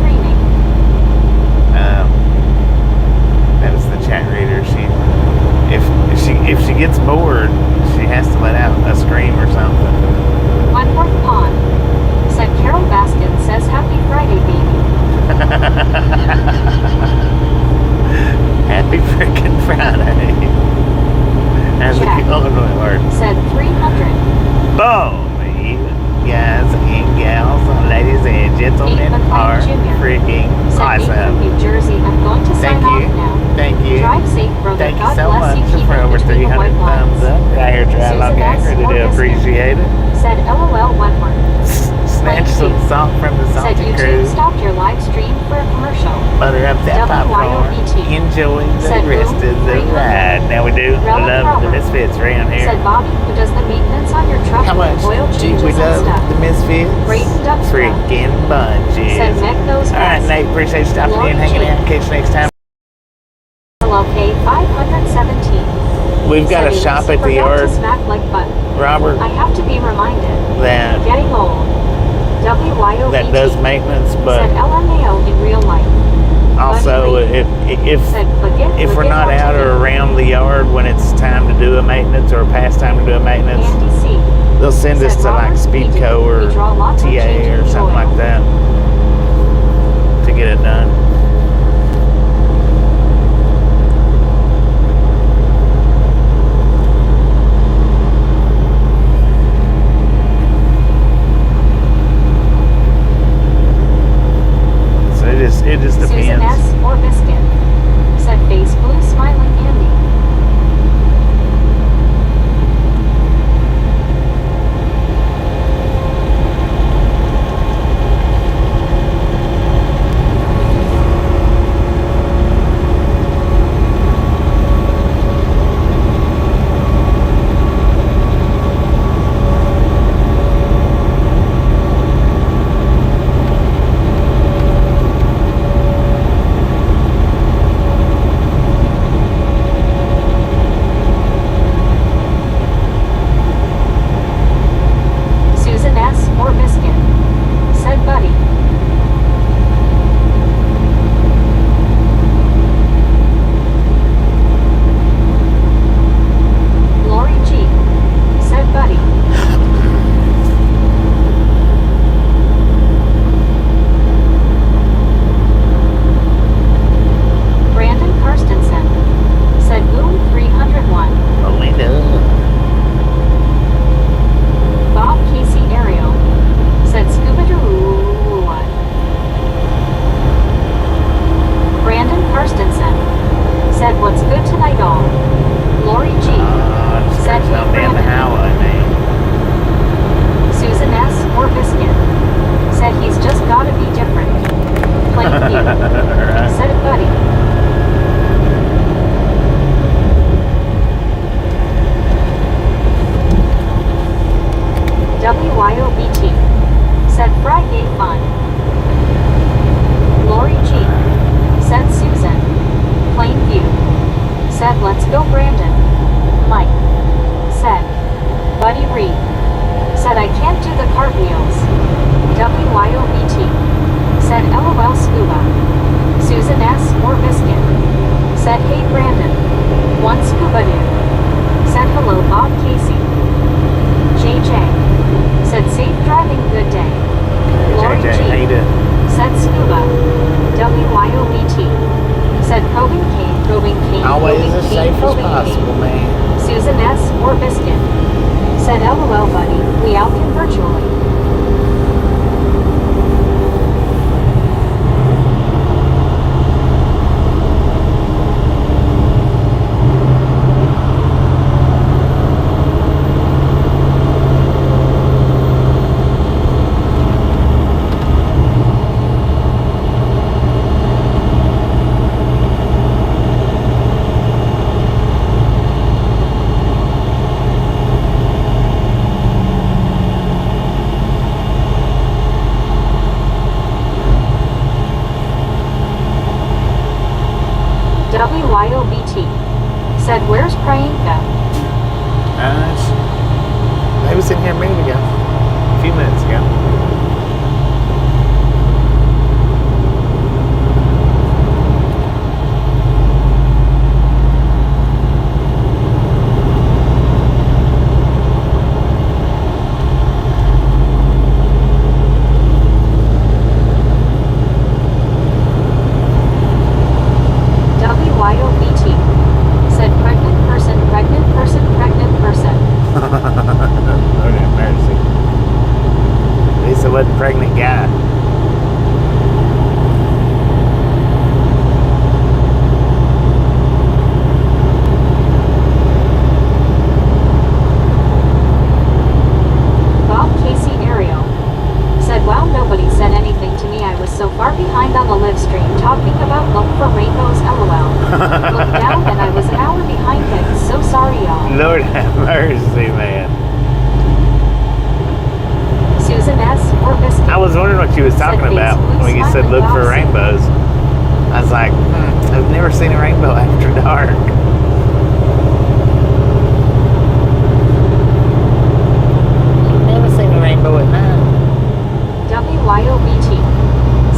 freaking Said Nick from awesome. New Jersey, I'm going to sign Thank you. off now. Thank you. Drive safe, brother. Thank you God so bless much you. Keep for it over between the 300 white thumbs lines. up. Right here, Dry Log Susan S. Anchor. They do Morgan appreciate it. Said LOL Wentworth. Snatch some salt from the Said salty YouTube crew. stopped your live stream for a commercial. Butter up that popcorn. WYOBT. Enjoy the Said rest Boom, of the 300. ride. Now we do Relic love the Robert. Misfits around here. Said Bobby, who does the maintenance on your truck How much and oil do changes we and love stuff. the Misfits? Brayden Duxtra. Freaking bunches. Said Meg knows Alright, best. Nate, appreciate you stopping Lori in, hanging G. out. Catch you next time. Hello K 517. We've got a Said shop Ace, at the forgot yard, to smack like button. Robert, I have to be reminded. that Getting old. WYOBT. does maintenance, Said but LMAO in real life. also Said if we're not out or around the yard when it's time to do a maintenance or past time to do a maintenance, Andy C. they'll send us Said to like Robert, Speedco we or draw lots of TA changing or the something oil. like that to get it done. So it just Susan depends. S. or Biscuit. Said face blue smiling Andy. Susan S. or Biscuit. Said Buddy. Lori G. Said Buddy. Brandon Karstensen. Said Boom 301. Melinda. Bob Casey Ariel. Said Scooby-Doo. Brandon Karstensen. Said what's good tonight all. Lori G. Just Said goes on hey down the Brandon. highway, man. Susan S. or Biscuit. Said he's just gotta be different. Plain view. Right. Said Buddy. WYOBT. Said Friday fun. Lori G. Said Susan. Plain view. Said let's go Brandon. Mike. Said Buddy Reed. Said I can't do the cartwheels. WYOBT. Said LOL Scuba. Susan S. or Biscuit. Said hey Brandon. One scuba dude. Said hello Bob Casey. JJ. Said safe driving good day. Lori JJ, G. how you doing? Said scuba. WYOBT. Said probing cane, Always probing as cane, safe as probing possible, cane. man. Susan S. or Biscuit. Said LOL buddy, we out here virtually. WYOBT. Said where's Priyanka? They was in here a minute ago. A few minutes ago. WYOBT. Said pregnant person, pregnant person, pregnant person. Lord have mercy. Lisa wasn't Looked down and I was an hour behind it. So sorry, y'all. Lord have mercy, man. Susan S. or Biscuit. I was wondering what you was talking about when you said look for rainbows. I was like, I've never seen a rainbow after dark. I've never seen a rainbow at night. WYOBT.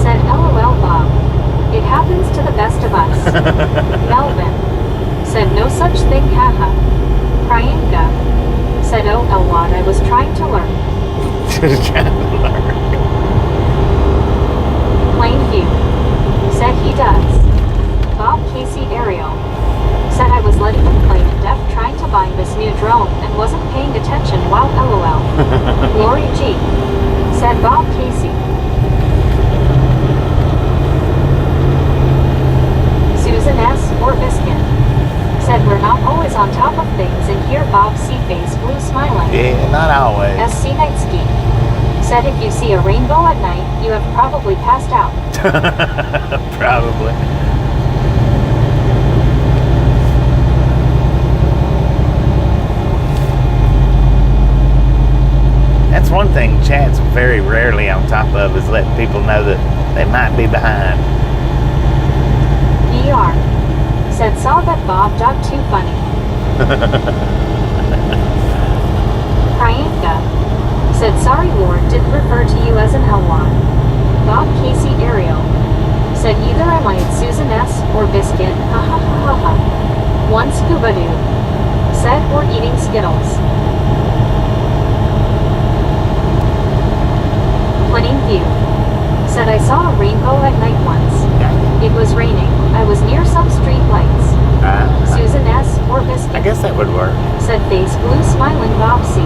Said LOL Bob. It happens to the best of us. Melvin. Said no such thing, haha. Priyanka. Said oh Elwad, I was trying to learn. Plainview. Said he does. Bob Casey Ariel. Said I was letting him play in deaf trying to buy this new drone and wasn't paying attention while LOL. Lori G. Said Bob Casey. Susan S. or Biscuit. Said we're not always on top of things and here Bob C-Face blue smiling. Yeah, not always. SC Nightski. Said if you see a rainbow at night, you have probably passed out. Probably. That's one thing chat's very rarely on top of is letting people know that they might be behind. ER. Said saw that Bob dog too funny. Priyanka. Said sorry Lord didn't refer to you as an L1. Bob Casey Ariel. Said either I might Susan S. or Biscuit, ha ha ha ha ha. One scuba doo. Said or eating Skittles. Plain view. Said I saw a rainbow at night once. It was raining. I was near some street lights. Susan S. or Biscuit. I guess that would work. Said face blue smiling Bob C.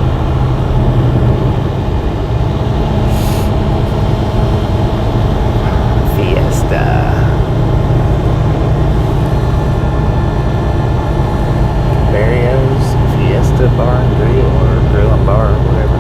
Fiesta. Barrios, Fiesta Bar and Grill, or Grill and Bar, or whatever.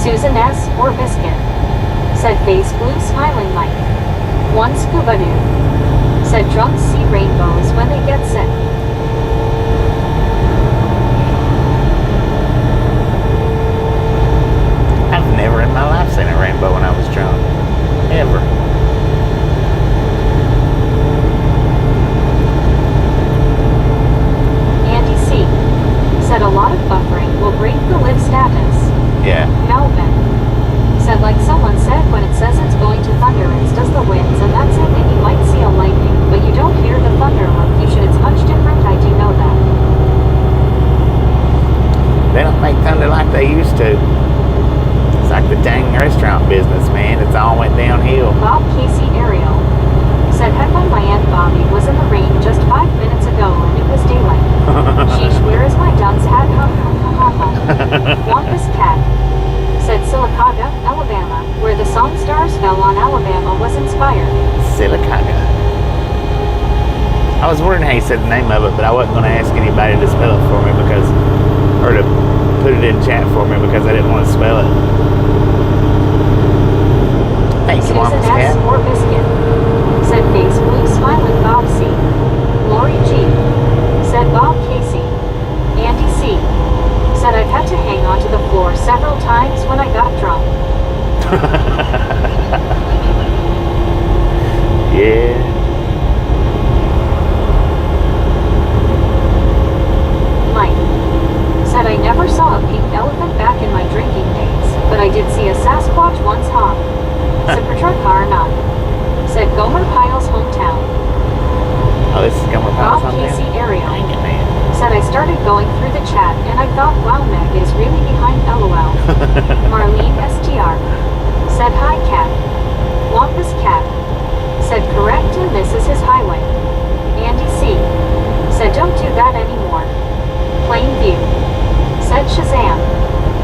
Susan S. or Biscuit. Said face blue smiling Mike. One scuba doo. Said drunks see rainbows when they get sick. I've never in my life seen a rainbow when I was drunk. Ever. Andy C. Said a lot of buffering will break the live status. Yeah. Melvin. Said like someone said when it says it's going to thunder it's does the winds and that's it and you might see a lightning, but you don't hear the thunder like you should. It's much different, I do know that. They don't make thunder like they used to. It's like the dang restaurant business, man. It's all went downhill. Bob Casey Ariel. Said heck on my Aunt Bobby was in the rain just 5 minutes ago and it was daylight. Sheesh, where is my dunce hat? Ha ha ha ha ha. Wampus cat. Said Silicaga, Alabama, where the song Stars Fell on Alabama was inspired. Silicaga. I was wondering how you said the name of it, but I wasn't going to ask anybody to spell it for me because, or to put it in chat for me because I didn't want to spell it. Thank you, Susan Wampus S. Cat. or Biscuit. Said Face Blue Smiling Bob C. Lori G. Said Bob Casey. Andy C. Said I've had to hang onto the floor several times when I got drunk. Yeah. Mike. Said I never saw a pink elephant back in my drinking days, but I did see a Sasquatch once hop. Said Petrarch not. Said Gomer Pyle's hometown. Oh, this is Gomer Pyle's Bob hometown? Casey Ariel. Dang it, man. Said I started going through the chat and I thought wow Meg is really behind LOL. Marlene STR. Said hi cat. Wampus cat. Said correct and this is his highway. Andy C. Said don't do that anymore. Plain view. Said Shazam.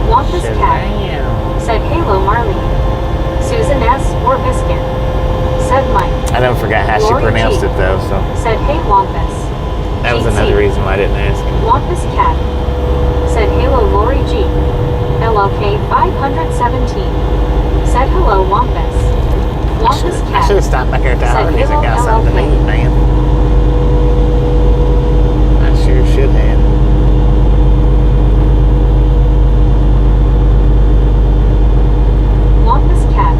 Wampus cat. Shazam. Said Halo Marlene. Susan S. or Biscuit. Said Mike. I don't forget how Lori she pronounced G. it though, so Said hey Wampus. that was GT. another reason why I didn't ask him. Wampus cat. Said Halo Lori G. LLK 517. Said hello Wampus. Wampus I cat. should have stopped back here at the Said Hardee's and hello, got something to LLK. eat, man. I sure should have. Wampus cat.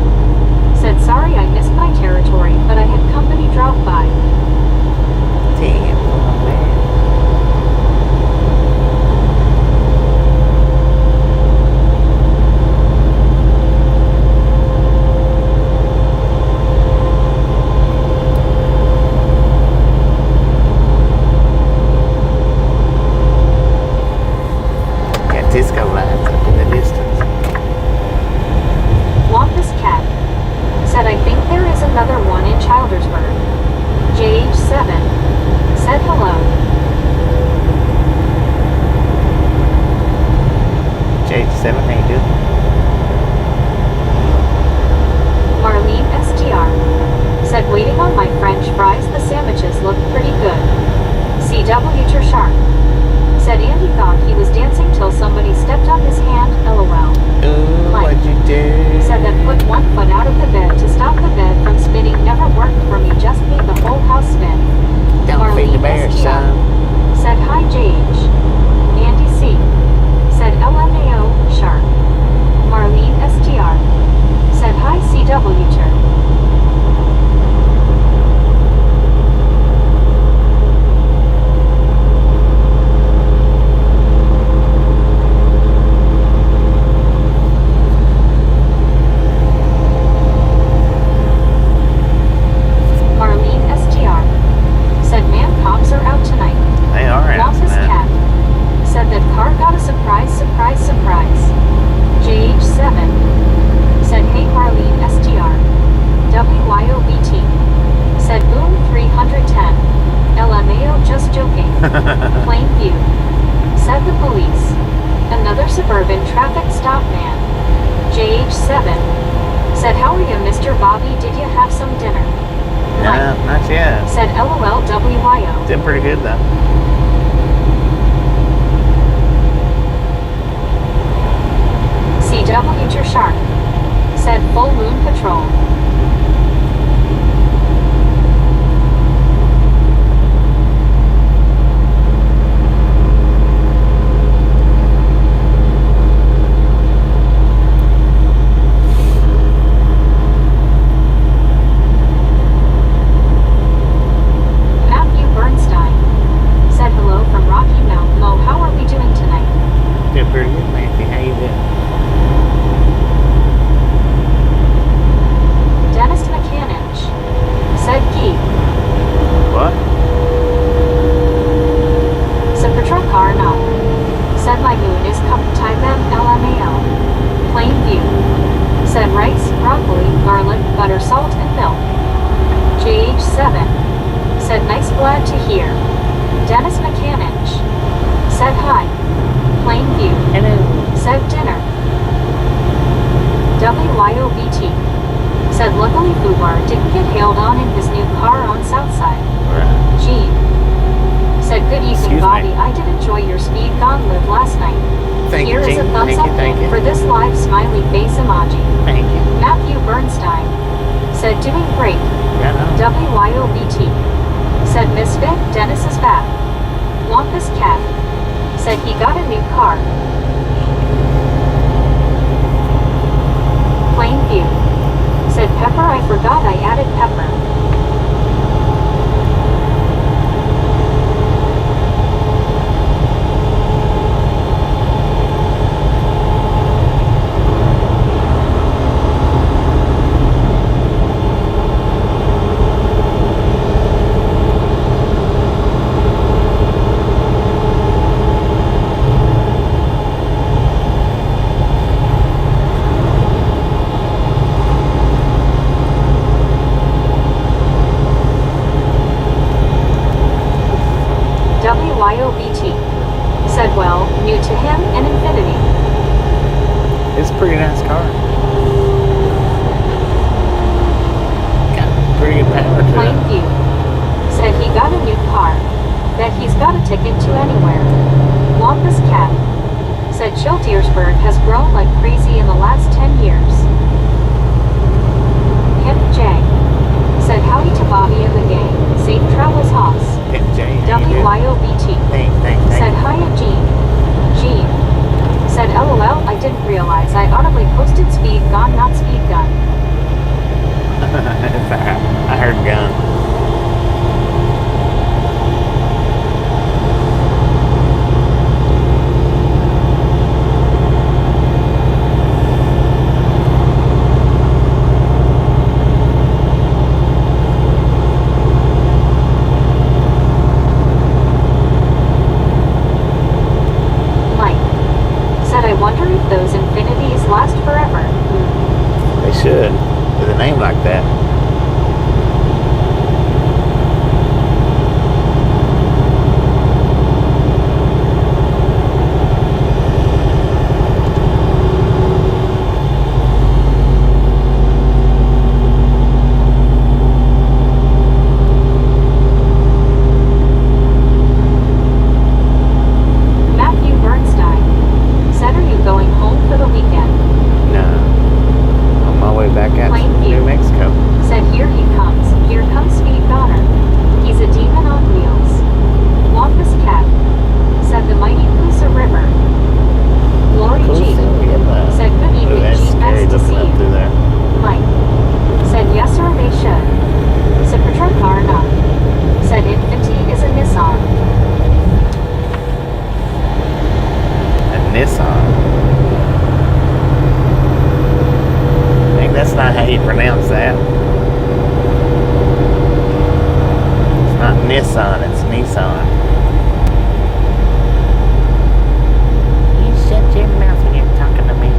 Said sorry I missed my territory, but I had company drop by. Damn, oh man. Got disco lights up in the distance. Wampus cat. Said I think there is another one in Childersburg. JH7. Said hello. J7, how you doing? Marlene STR. Said waiting on my French fries, the sandwiches look pretty good. CW Shark. Said Andy thought he was dancing till somebody stepped on his hand, LOL. Ooh, Mike. what'd you do? Said that put one foot out of the bed to stop the bed from spinning never worked for me, just made the whole house spin. Don't feed the bear, STR. son. Said hi JH. Andy C. Said LMAO Shark. Marlene STR. Said hi CW Tur. Marlene STR. Said man cops are out tonight. They are out Wampus tonight. cat. Said that car got a surprise, surprise, surprise. JH7. Said hey Marlene STR. WYOBT. Said boom 310. LMAO just joking. Plain view. Said the police. Another suburban traffic stop man. JH7. Said how are you Mr. Bobby, did you have some dinner? No, not yet. Said LOLWYO. Did pretty good though. CW Shark. Said full moon patrol. Matthew Bernstein. Said hello from Rocky Mount. Mo, how are we doing tonight? Did pretty good, Matthew. How you doing? Bobby, I did enjoy your speed gauntlet last night. Thank Here you, is a Jean. thumbs Thank up you, thank you. for this live smiley face emoji. Thank you. Matthew Bernstein said doing great. Right on. WYOBT said Misfit, Dennis is back. Wampus Cat said he got a new car. Plainview said Pepper, I forgot I added Pepper. WYOBT said, well, new to him and Infinity. It's a pretty nice car. Got pretty good power to it. Plainview said he got a new car. Bet he's got a ticket to anywhere. Wampus Cat said Childersburg has grown like crazy in the last 10 years. Hip J said howdy to Bobby and the gang. Safe travels Hoss. Hip J, how you doing? WYOBT Thanks. said hiya Gene. Gene said LOL, I didn't realize I audibly posted speed gone, not speed gun. I heard gun. Those infinities last forever. They should, with a name like that. Matthew Bernstein said, are you going home for the weekend? No. On my way back out to New Mexico. Said, here he comes. Here comes Speed Goner. He's a demon on wheels. Wampus Cat said, the mighty Coosa River. Lori G said, good evening, that's G. scary Nice to looking see up through you. there. Mike said, yes sir, they should. Said, Patrol car not. Said, Infinity is a Nissan. Nissan. I think that's not how you pronounce that. It's not Nissan, it's Nissan. You shut your mouth when you're talking to me.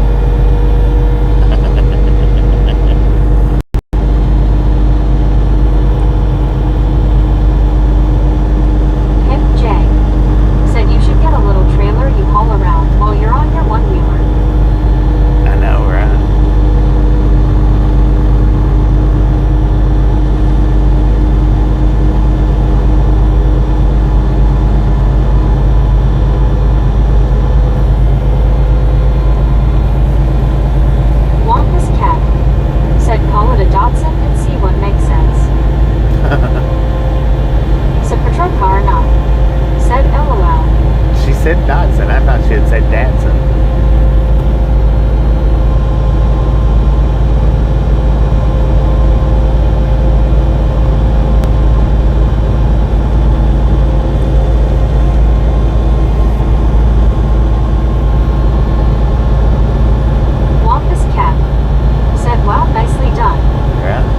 Hip J said, you should get a little trailer you haul around while you're on your one-wheeler. I know, right? Wampus Cat said, call it a Datsun and see what makes sense. Said Patrol car not. Said LOL. She said Dodson. I thought she had said Datsun. Wampus Cat said, wow, nicely done. Yeah.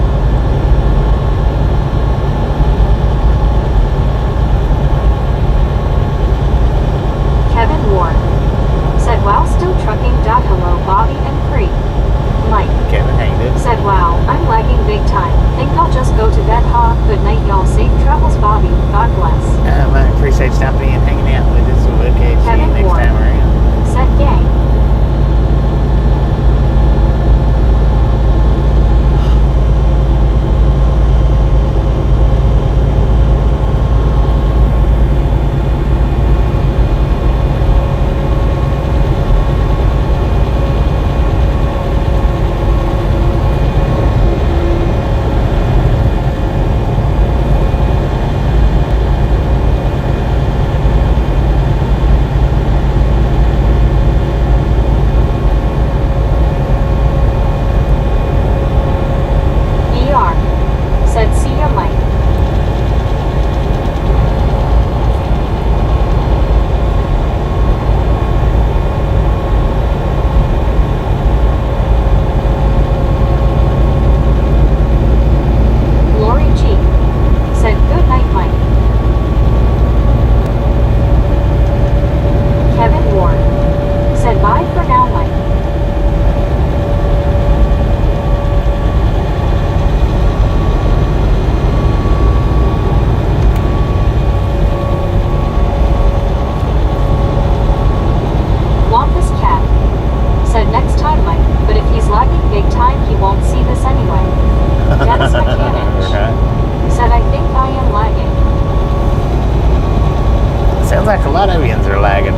Sounds like a lot of yins are lagging.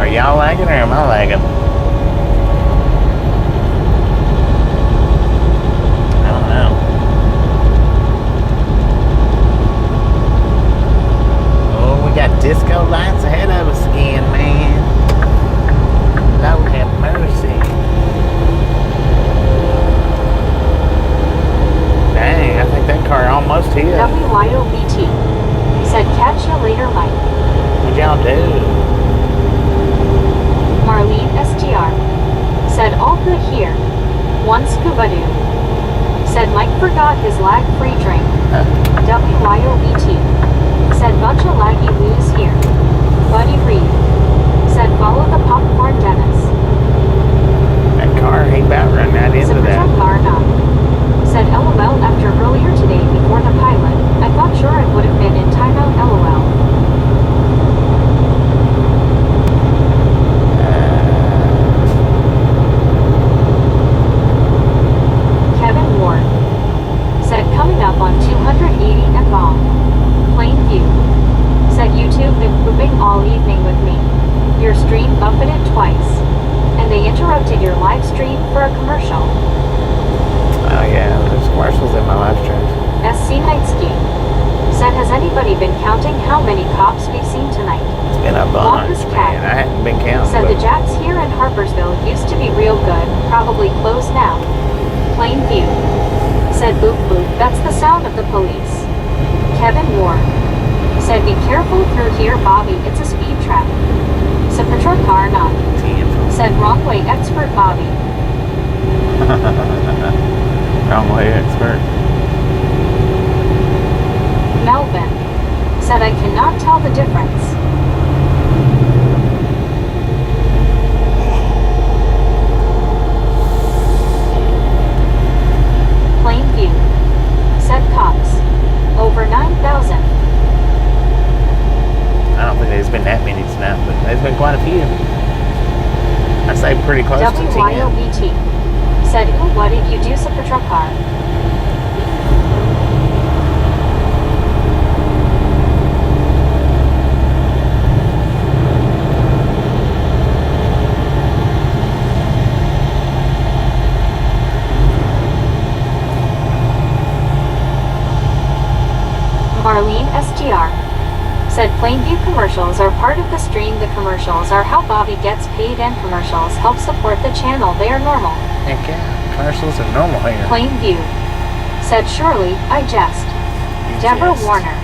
Are y'all lagging or am I lagging? I don't know. Oh, we got disco lights ahead of us again, man. Lord have mercy. Dang, I think that car almost hit. WYOBT. Said catch you later, Mike. What'd y'all do? Marlene STR. Said all good here. One scuba doo. Said Mike forgot his lag-free drink. WYOBT. Said bunch of laggy loos here. Buddy Reed. Said follow the popcorn Dennis. That car, he about run right into that. Car not. Said LOL after earlier today before the pilot. I thought sure I would have been in timeout LOL. Kevin Ward. Said coming up on 280 and bomb. Plain view. Said YouTube been pooping all evening with me. Your stream buffeted twice. And they interrupted your live stream for a commercial. Oh yeah, there's commercials in my live streams. SC Nightski. Said has anybody been counting how many cops we've seen tonight? It's been a bunch, Longest cat. man. I hadn't been counting. Said the but Jacks here in Harpersville used to be real good, probably closed now. Plain view. Said boop boop, that's the sound of the police. Kevin Ward. Said be careful through here, Bobby, it's a speed trap. Said patrol car not. Said wrong way expert Bobby. Wrong way expert. Melvin. Said I cannot tell the difference. Plain view. Said cops. Over 9,000. I don't think there's been that many tonight, but there's been quite a few. I'd say pretty close to 10. WYOBT. Said, ooh, what did you do, Super Truck Car? Marlene SGR. Said Plainview commercials are part of the stream. The commercials are how Bobby gets paid and commercials help support the channel. They are normal. Heck yeah, commercials are normal here. Plainview. Said surely, I jest. Deborah Warner.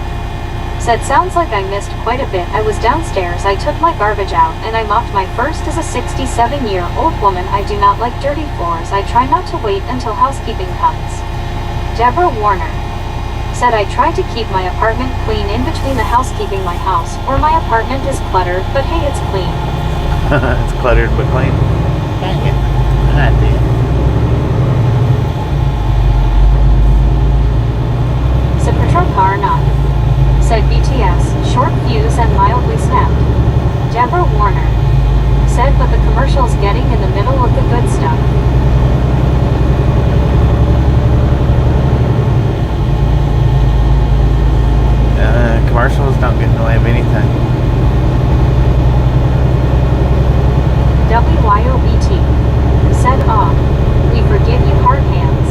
Said sounds like I missed quite a bit. I was downstairs, I took my garbage out, and I mopped my first as a 67-year-old woman. I do not like dirty floors. I try not to wait until housekeeping comes. Deborah Warner. Said I try to keep my apartment clean in between the housekeeping my house, or my apartment is cluttered, but hey, it's clean. It's cluttered but clean. Dang it. I did. Said patrol car not. Said BTS, short fuse and mildly snapped. Deborah Warner. Said but the commercial's getting in the middle of the good stuff. Commercials don't get in the way of anything. WYOBT. Said we forgive you hard hands.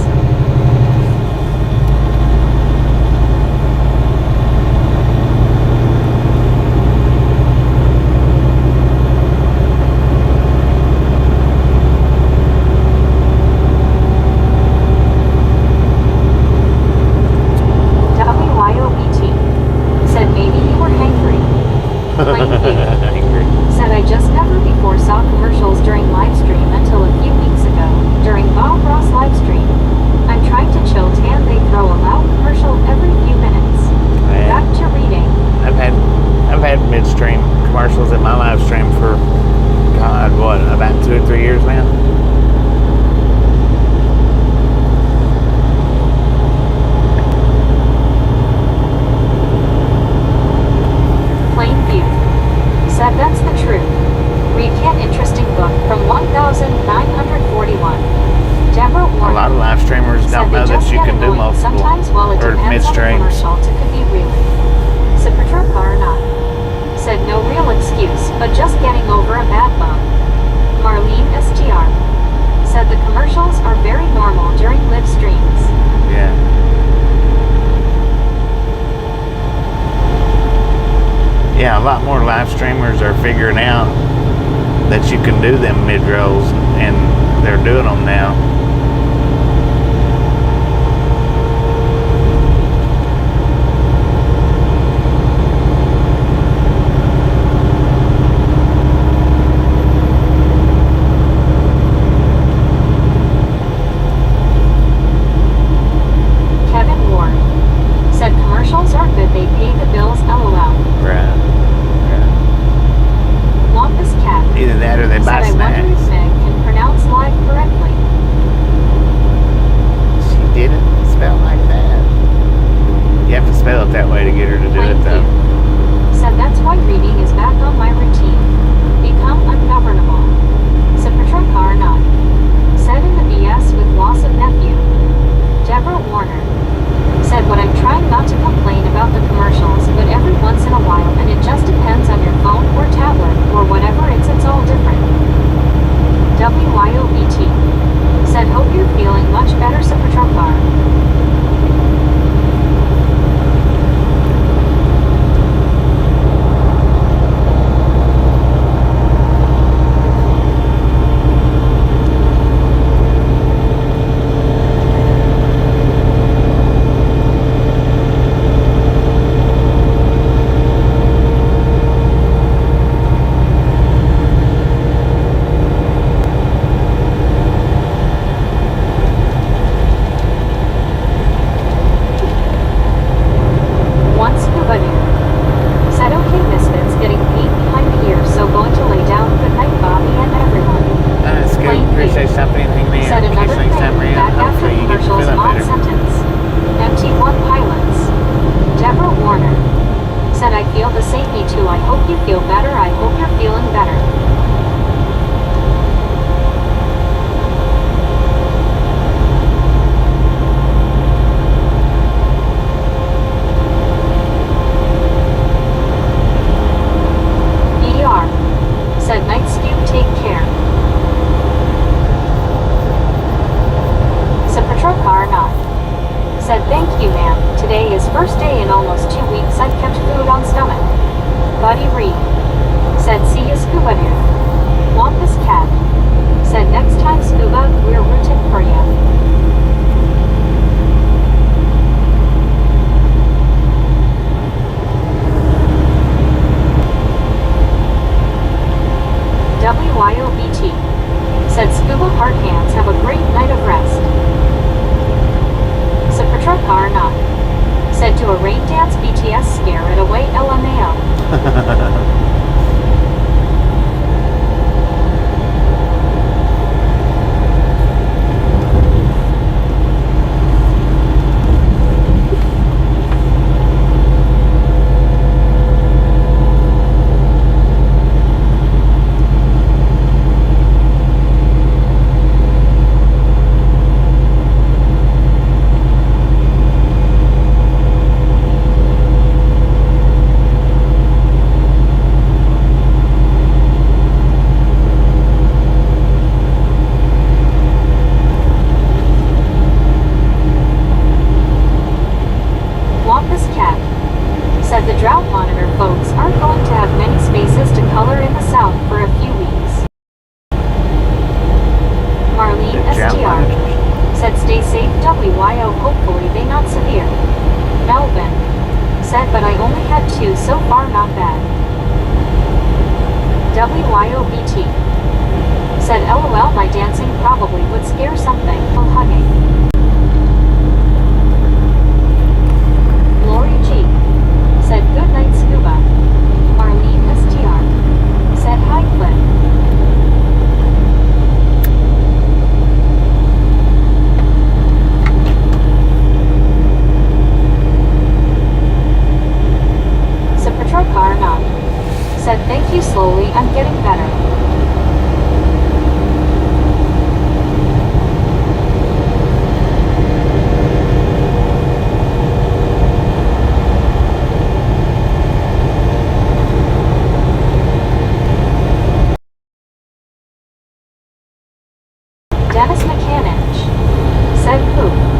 Said I just never before saw commercials during livestream until a few weeks ago, during Bob Ross livestream. I'm trying to chill tan, they throw a loud commercial every few minutes. Man. Back to reading. I've had midstream commercials in my live stream for God, what, about 2 or 3 years now? Said that's the truth. Read Cat interesting book from 1941. Deborah Warner. A lot of live streamers don't know that you can do multiple sometimes while it or depends on the midstreams. commercial, it could be really. Said patrol car or not. Said no real but just getting over a bad bug. Marlene STR said the commercials are very normal during live streams. Yeah. Yeah, a lot more live streamers are figuring out that you can do them mid-rolls, and they're doing them now. Dennis McCanich, said poop.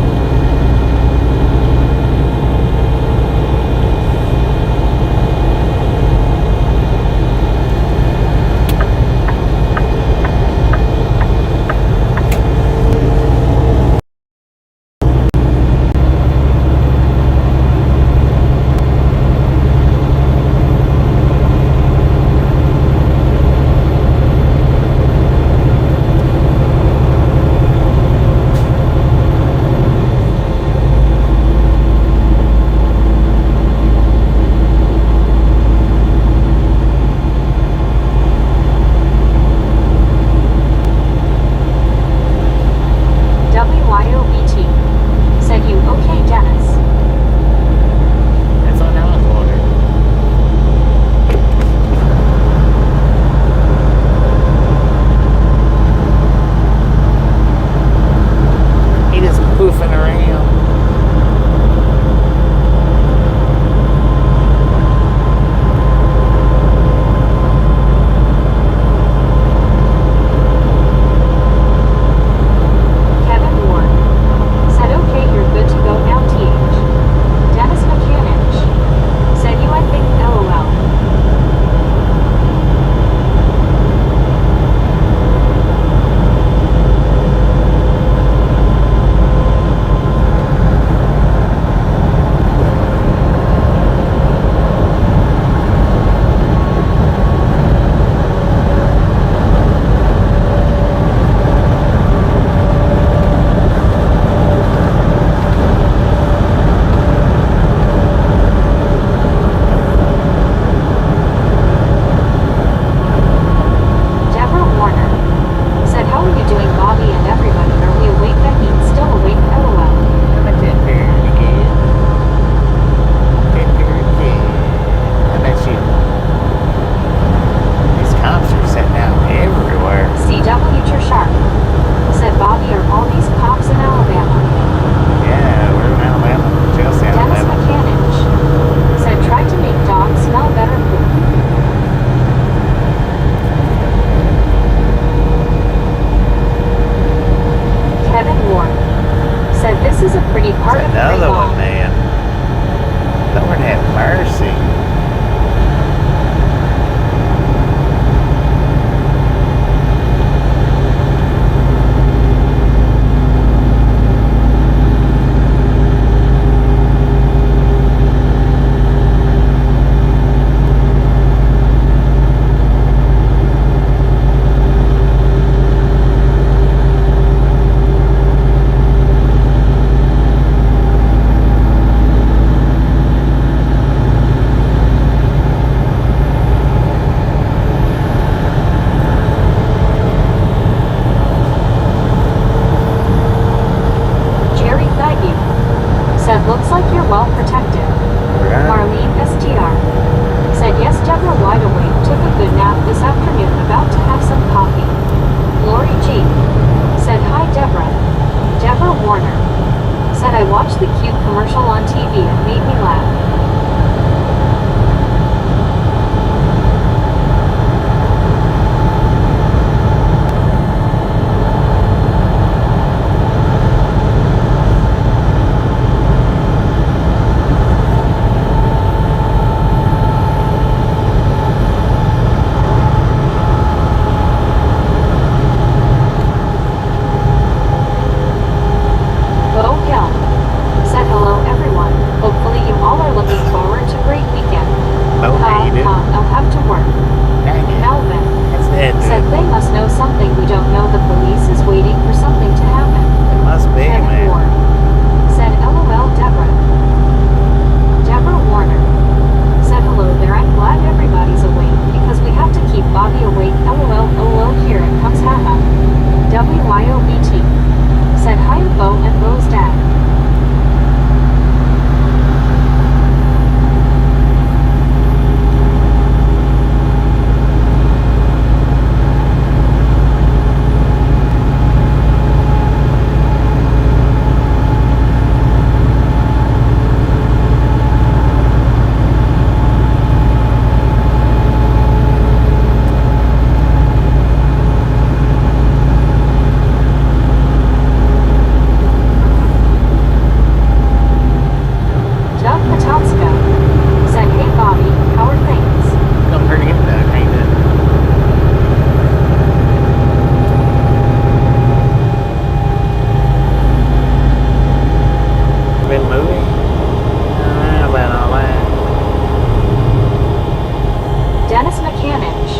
Dennis McCannage,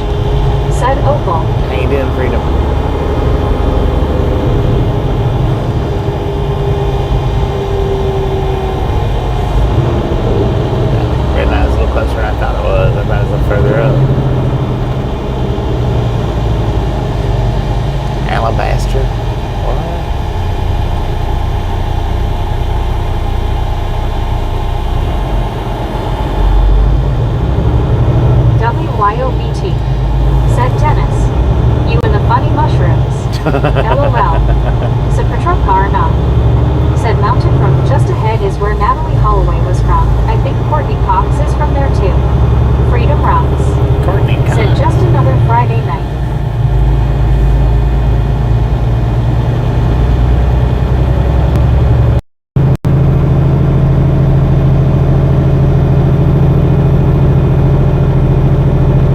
said Opal. How you doing, Freedom? Red Knight's a little closer than I thought it was. I thought it was a little further up. Alabaster. What? WYOBT, said Dennis. You and the funny mushrooms. LOL. Said patrol car enough. Said mountain from just ahead is where Natalie Holloway was from. I think Courtney Cox is from there too. Freedom rocks. Courtney Cox. Said just another Friday night.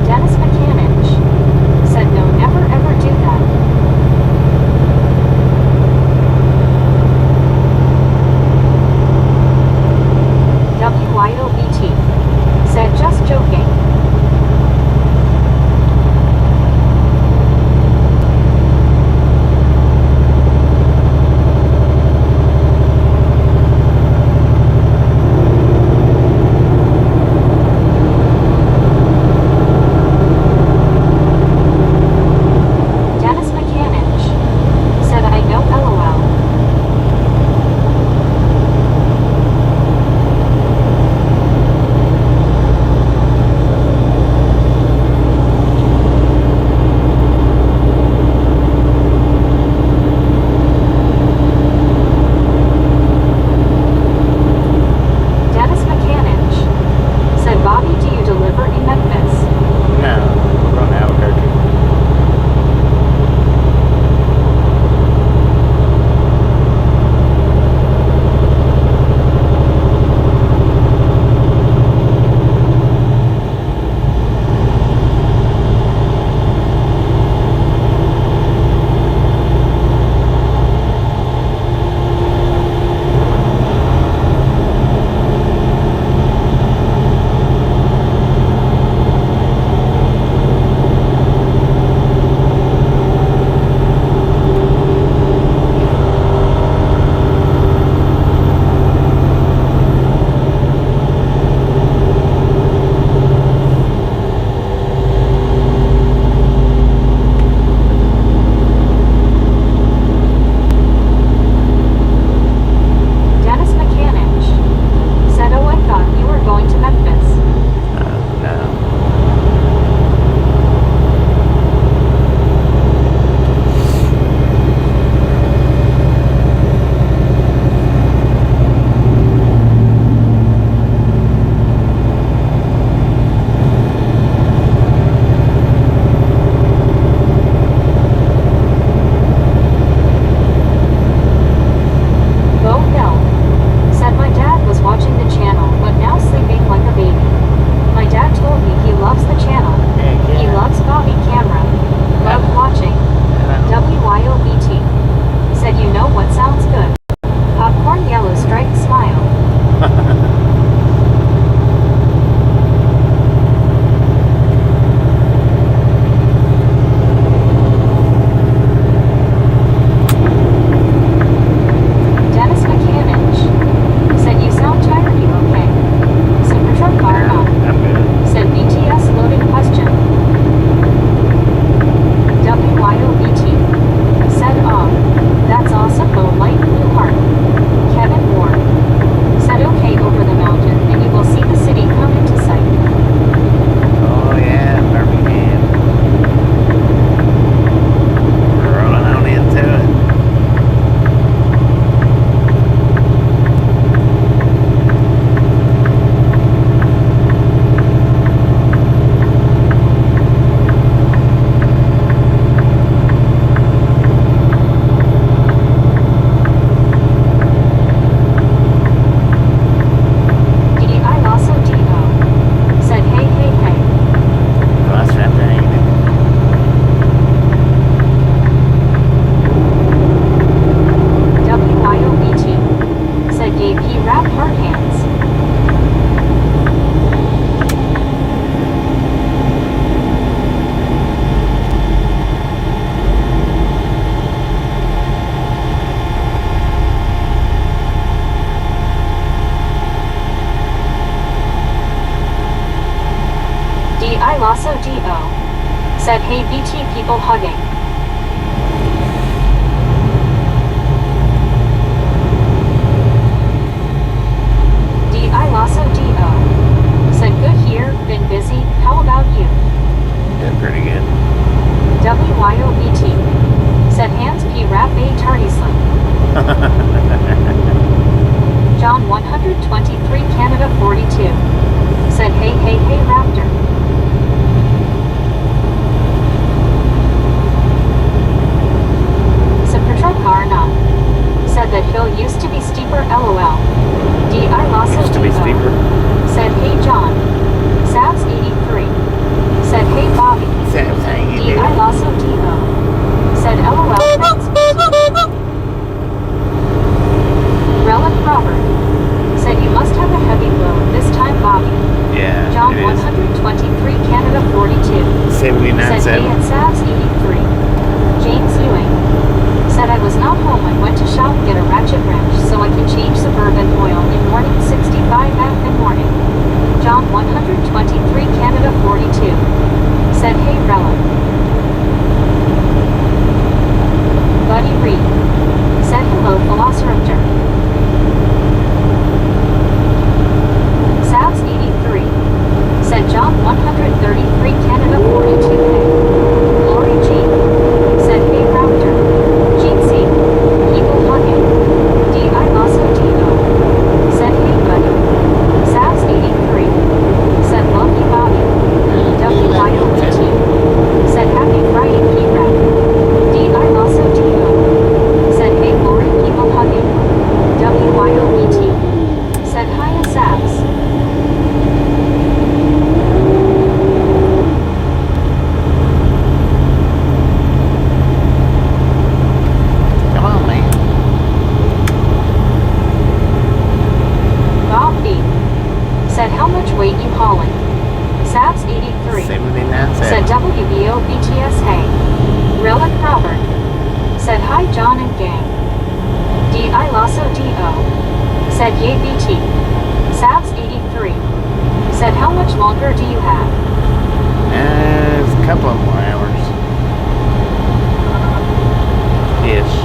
Dennis McCannage said no, never ever do that. Said hey BT people hugging. D.I. Lasso D.O. Said good here, been busy, how about you? Did pretty good. WYOBT. Said hands P rap a tardy slip. John 123 Canada 42. Said hey hey hey Raptor. Said said that hill used to be steeper LOL. D.I. Lasso Used to be steeper. Said hey John. Sabs 83. Said hey Bobby. Sabs, how you D.I. doing? Lasso D.O. Said LOL thanks. Relic Robert. Said you must have a heavy load this time Bobby. Yeah, John it is. 123 Canada 42. 79 Said hey at Sabs 83. James Ewing. Said I was not home. I went to shop get a ratchet wrench so I can change suburban oil in morning 65 in morning. John 123 Canada 42. Said hey Relic. Buddy Reed. Said hello Velociraptor. Sabs 83. Said John 133 Canada 42K. Lori G. Said hey Raptor. Gene C. People hugging. D.I. Lasso D.O. Said hey buddy. Sabs 83. Said love you Bobby. W.Y.O.B.T. Said happy Friday P-Rap. D.I. Lasso D.O. Said hey Lori people hugging. W.Y.O.B.T. Said hi at Sabs. Come on, man. Bob B. Said how much weight you hauling? Sabs 83. 79 Said Sabs. WBO BTS hey. Relic Robert. Said hi John and gang. D.I. Lasso D.O. Said yay BT. Sabs 83. Said how much longer do you have? It's a couple of more hours. Ish.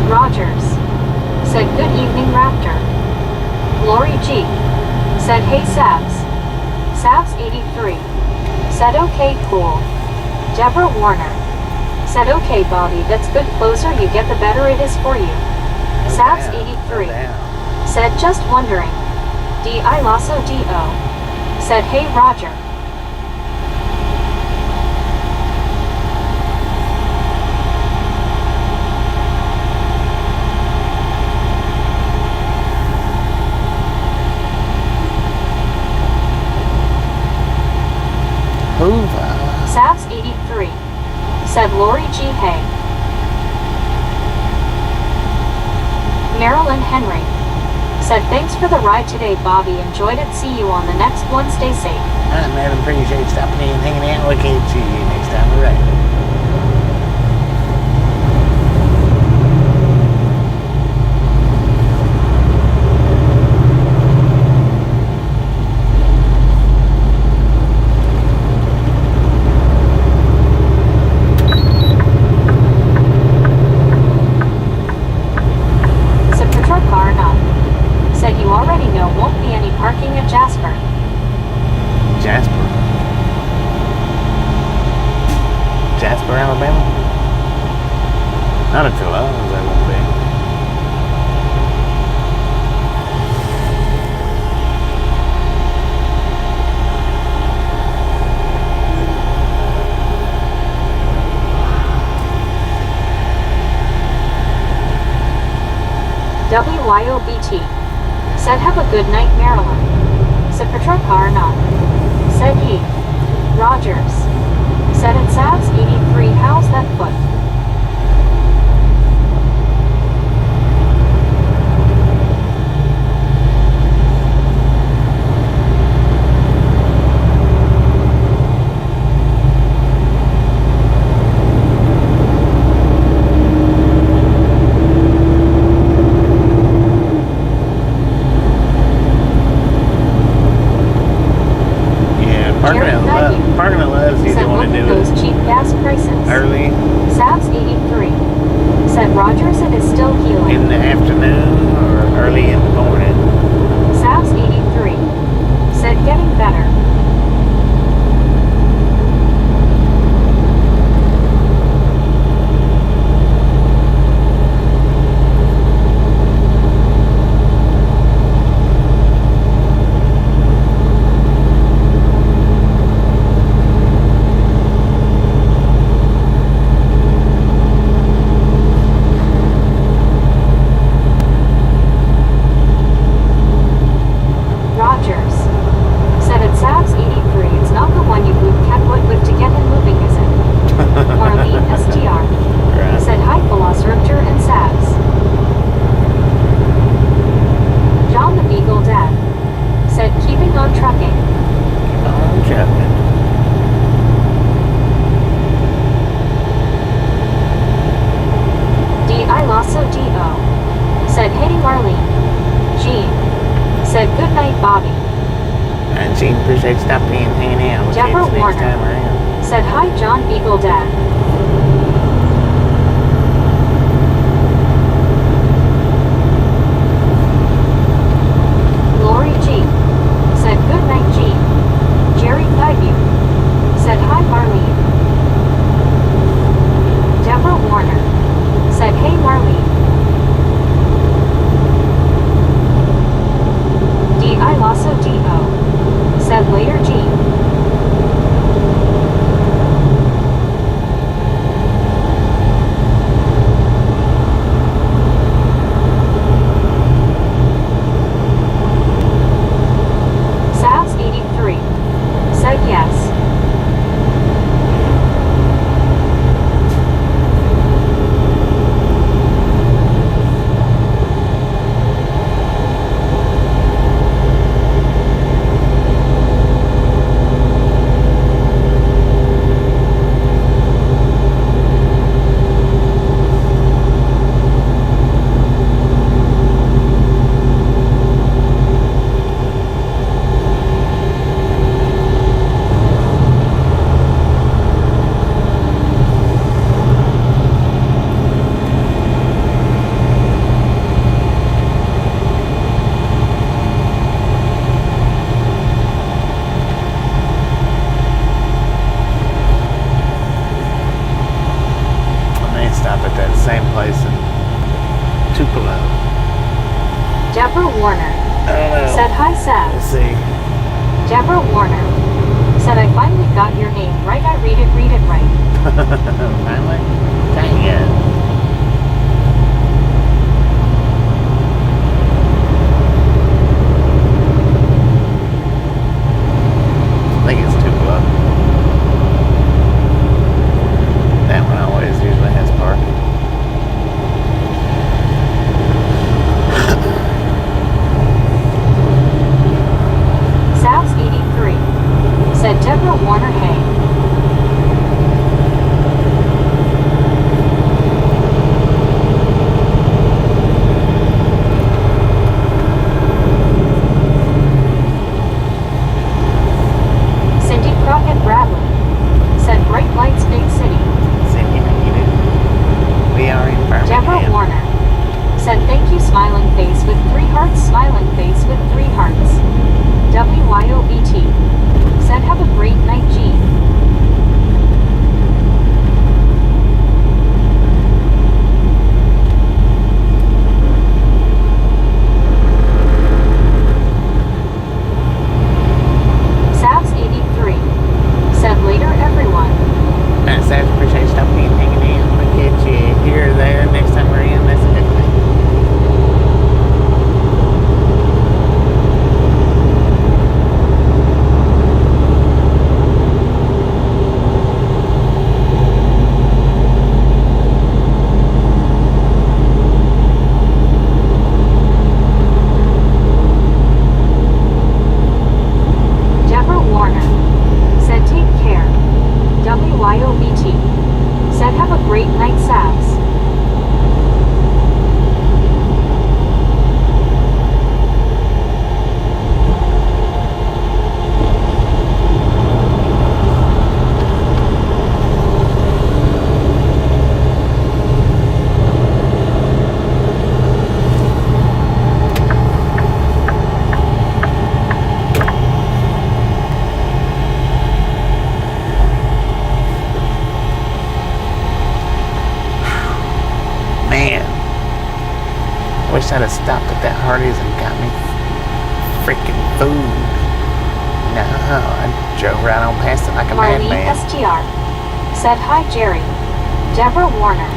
Rogers. Said good evening Raptor. Lori G. Said hey Sabs. Sabs 83. Said okay cool. Deborah Warner. Said okay Bobby that's good closer you get the better it is for you. Sabs 83. Said just wondering. D.I. Lasso D.O. Said hey Roger. Hoover. Sabs 83. Said Lori G. Hay. Marilyn Henry. Said thanks for the ride today Bobby. Enjoyed it. See you on the next one. Stay safe. Alright, man, appreciate stopping in and hanging out. We'll catch you next time around. Said Patrol car not. Said you already know won't be any parking at Jasper. Jasper. Jasper, Alabama? Not until others, that won't be. WYOBT. Said have a good night Marilyn. Said Patrol car not. Said he. Rogers. Said at Sabs 83 how's that foot? the afternoon or early in the morning. Savs 83 said getting better. Rogers said at Savs 83 it's not the one you glued Kenwood with to get him moving, is it? Marlene STR Right. said hi Velociraptor and Savs. John the Beagle Dad said keeping on trucking. Oh, jumping. D.I. Lasso D.O. said hey Marlene. Jean said good night Bobby. And Gene, appreciate stopping and hanging out with Deborah kids next Warner time around. said hi John Beagle Dad. Lori G said good night Jean. Jerry Thighview said hi Marlene. Deborah Warner said hey Marlene. D.I. Lasso D.O. said later Jean. Savs 83 said yes. Same place in Tupelo. Deborah Warner I don't know. said hi Let's Savs. see. Deborah Warner said I finally got your name right. I read it right. Finally? Dang it. I think it's Tupelo. That one always usually has parking. Savs 83 said Deborah Warner hey. Cindy Crockett Bradley said bright lights big city. Cindy, how you doing? We are in Deborah Birmingham. Warner said thank you smiling face with 3 hearts. Smiling face with 3 hearts. WYOBT said have a great night Jean. Savs 83 said later everyone. Thanks, I appreciate stopping and hanging in. We'll catch you here or there next time we're in. That's a good thing. Wish I'd have stopped at that Hardee's and got me freaking food. No, I drove right on past it like a Marlene madman. STR said, "Hi Jerry." Deborah Warner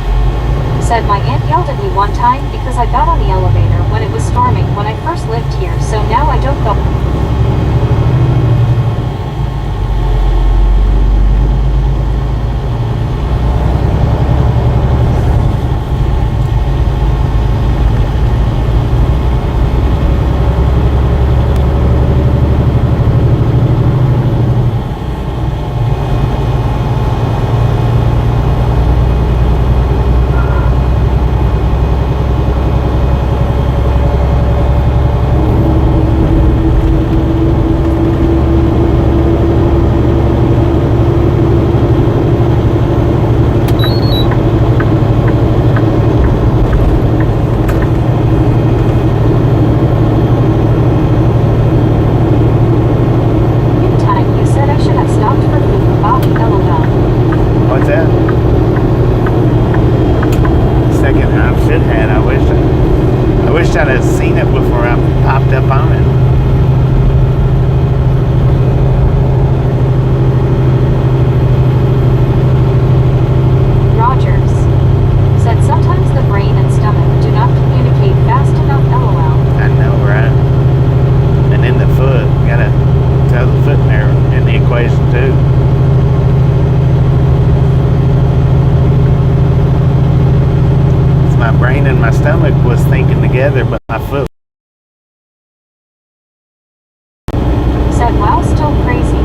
said, "My aunt yelled at me one time because I got on the elevator when it was storming when I first lived here, so now I don't go." Together, but my foot said, "Wow, still crazy."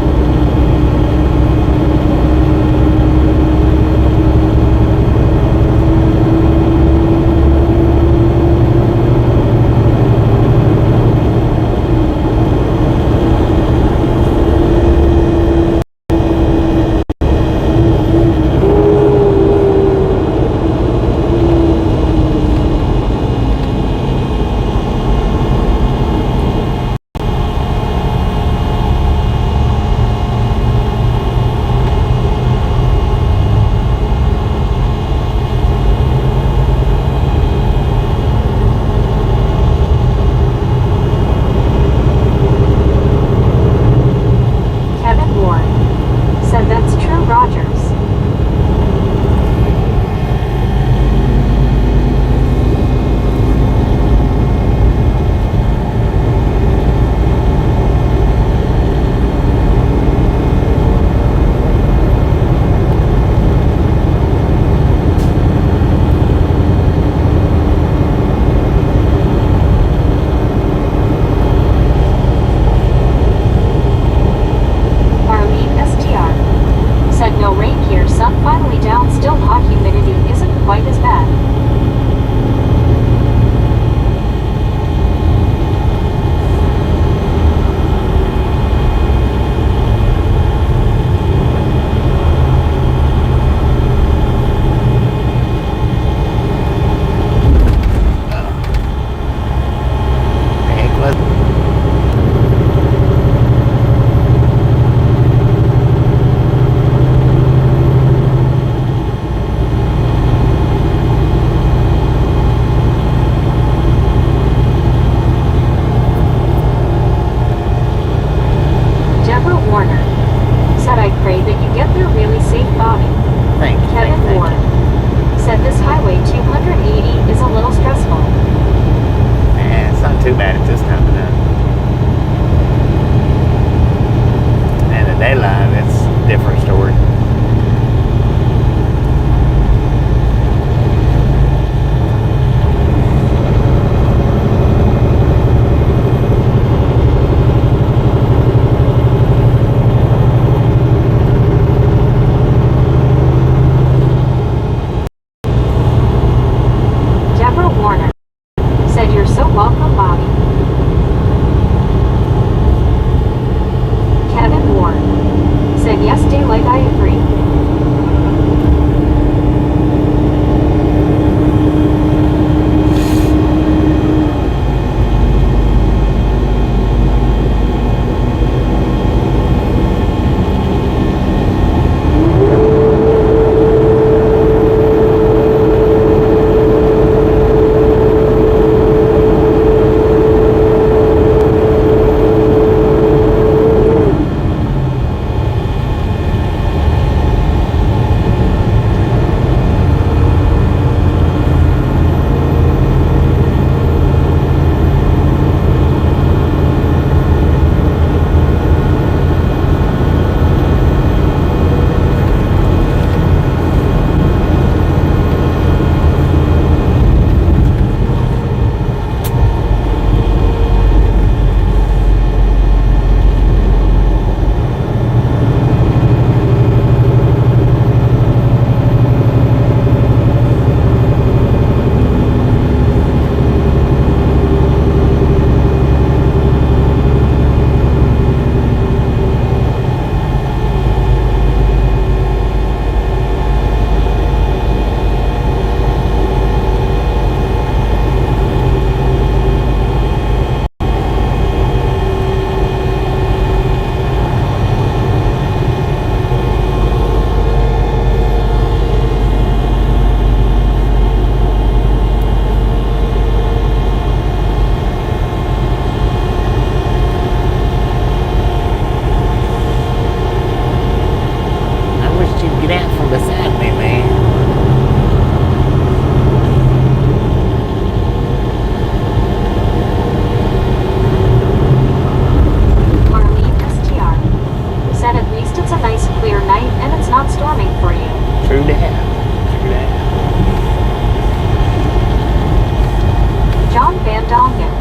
Van Dongen.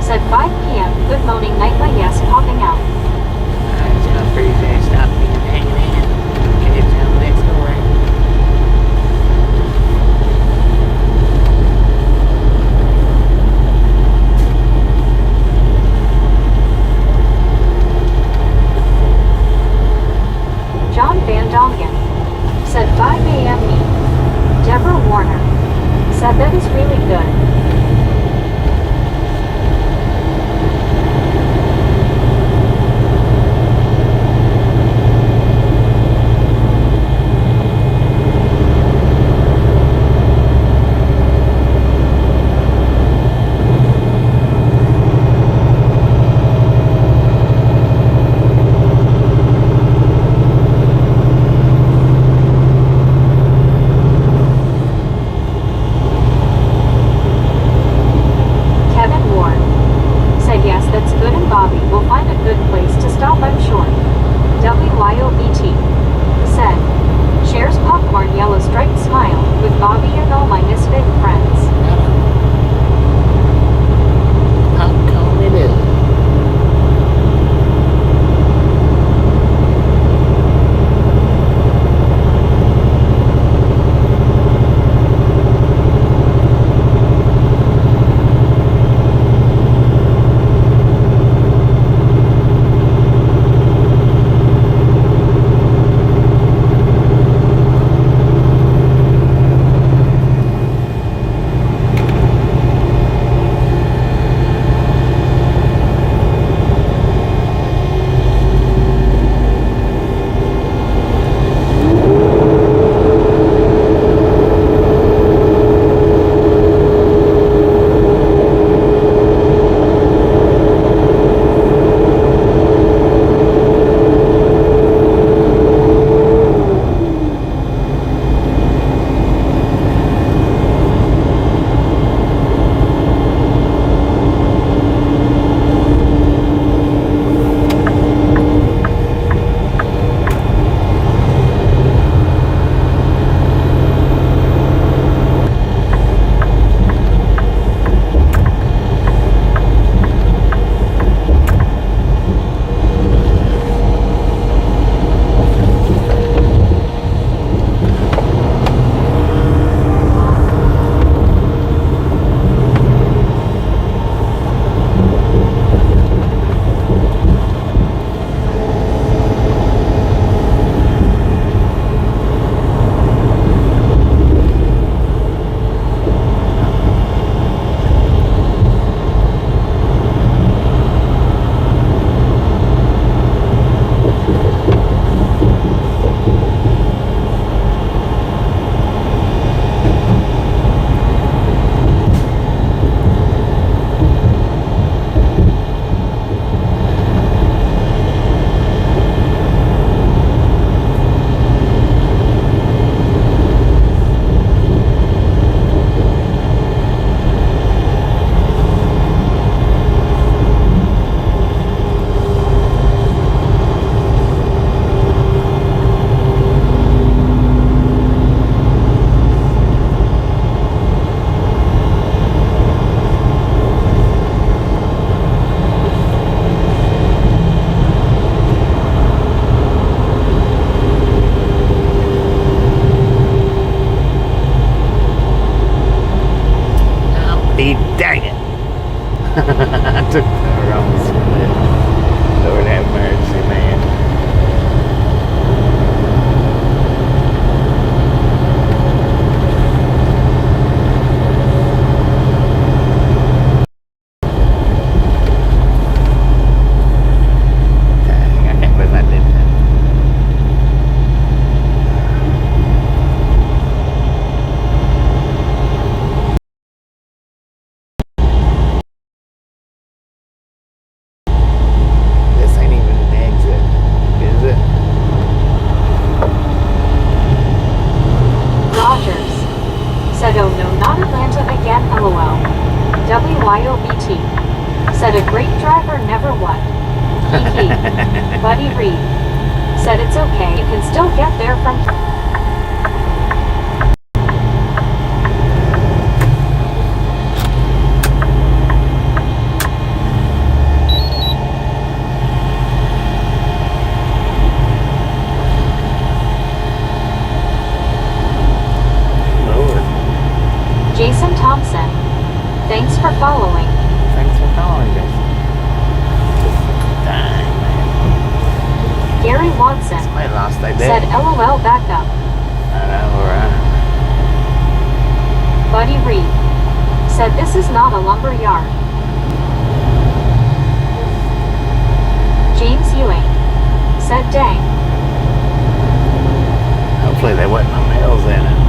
Said 5 p.m. Good morning nightly yes popping out. Alright, John Freezer, stop being hanging in. Okay, John, next door. John Van Dongen. Said 5 a.m. me. Deborah Warner. Said that is really good. Dang it. I took the wrong split. Lord have mercy, man. Dang, I can't believe I did that. Said a great driver never won. Buddy Reed said it's okay, you can still get there from Gary Watson Somebody lost their said deck. LOL backup. I know, right? Buddy Reed said this is not a lumber yard. James Ewing said dang. Hopefully there wasn't no nails in it.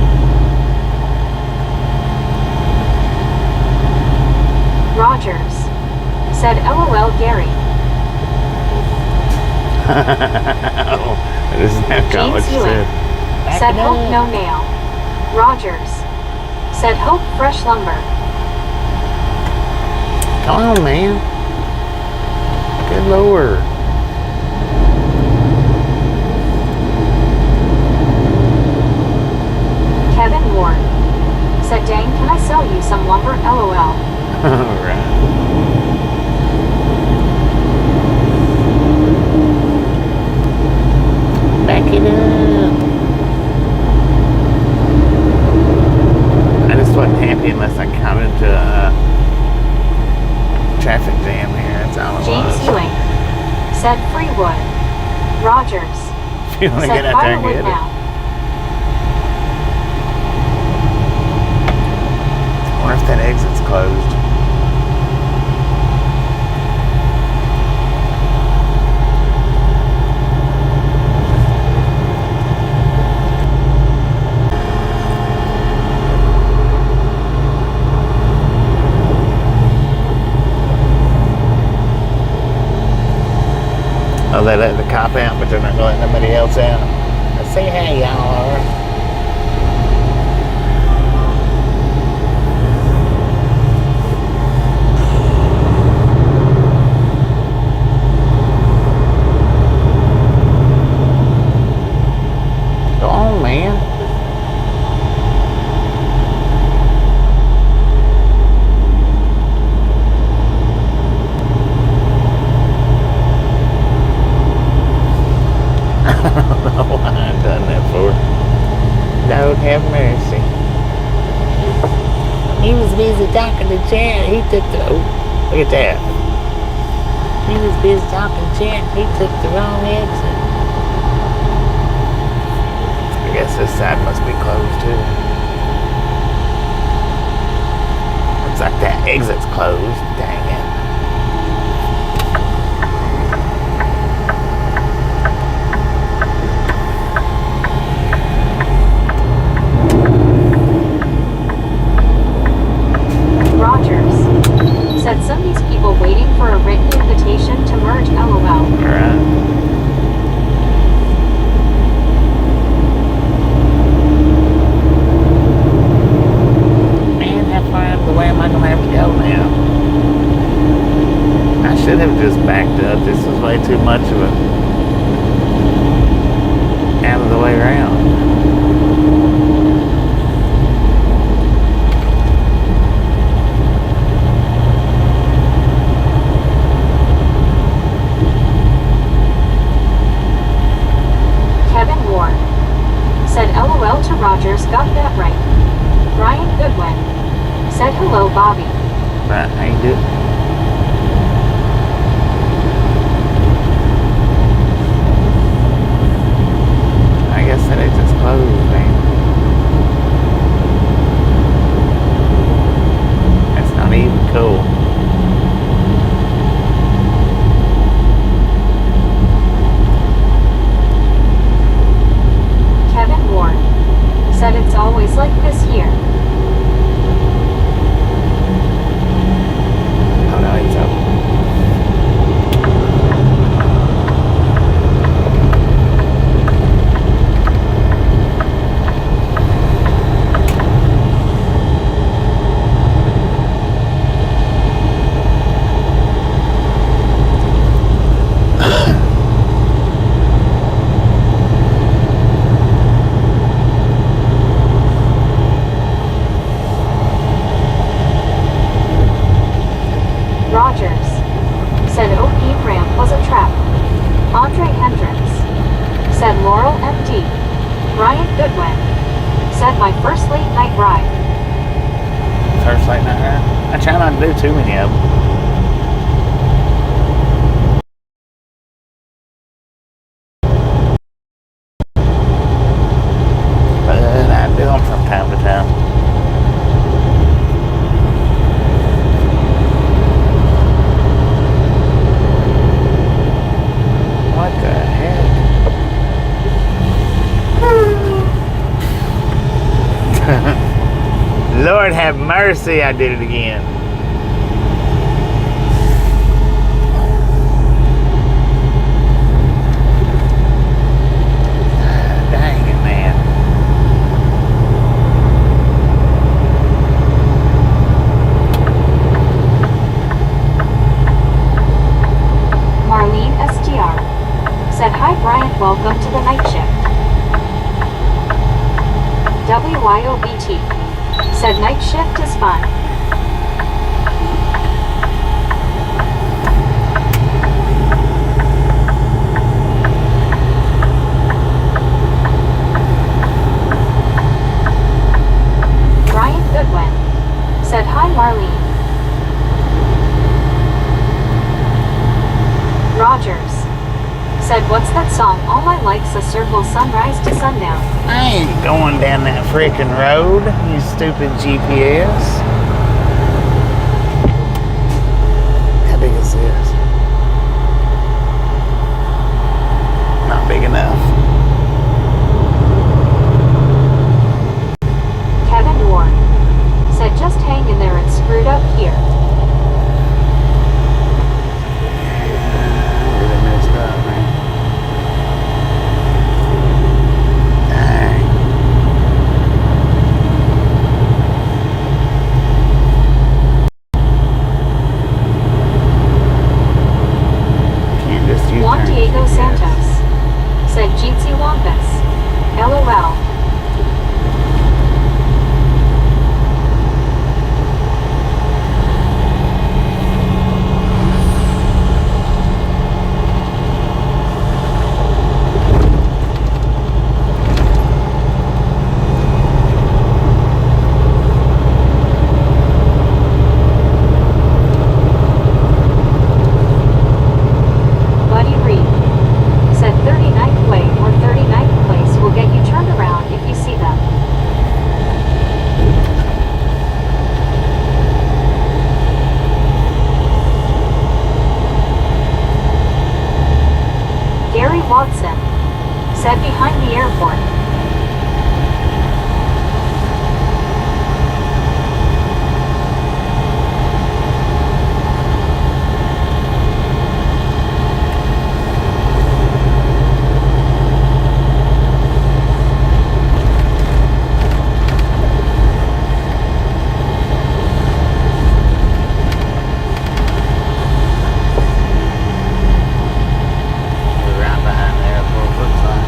Rogers said LOL Gary. This is not what James you Ewing said. said hope no nail. Rogers said hope fresh lumber. Come on, man. Good Lord. Kevin Ward said dang can I sell you some lumber LOL. Alright. Back it up. I just wasn't happy unless I got into a traffic jam here. That's all it James was. Ewing said Freewood. Rogers If you want to said get out there and firewood get it. now. I wonder if that exit's closed. Oh, they let the cop out, but they're not going to let nobody else out. Let's see how y'all are. Go on, man. I don't know why I've done that for. Lord have mercy. He was busy talking to Chad. He took the. Oh, look at that. He was busy talking to Chad. He took the wrong exit. I guess this side must be closed too. Looks like that exit's closed. Dang it. Rogers said some of these people waiting for a written invitation to merge LOL. Alright. Man, how far out of the way am I gonna have to go now? I should have just backed up. This is way too much of a out of the way round. Kevin Ward said LOL to Rogers got that right. Brian Goodwin said hello Bobby. Right, how you doing? I guess that it just closed, man. That's not even cool. Kevin Ward said it's always like this here. Oh no, he's up. Rogers said OP ramp was a trap. Andre Hendricks said Laurel MD. Brian Goodwin said my first late night ride. First late night ride. I try not to do too many of them. have mercy, I did it again. Dang it, man. Marlene STR said, "Hi Bryant, welcome to the night shift." WYOBT said, "Night shift is fun." Brian Goodwin said, "Hi Marlene." Rogers said, "What's that song? All my likes a circle sunrise to sundown." I ain't going down that freaking road, you stupid GPS. How big is this? Not big enough. Kevin Ward said, "Just hang in there, it's screwed up here." Really messed up, man. Juan Diego Santos said, "Jeetsy Wampus. LOL." Buddy Reed said, 39th way or 39th place will get you turned around if you see them. Gary Watson said, "Behind the airport." We're right behind the airport, looks like.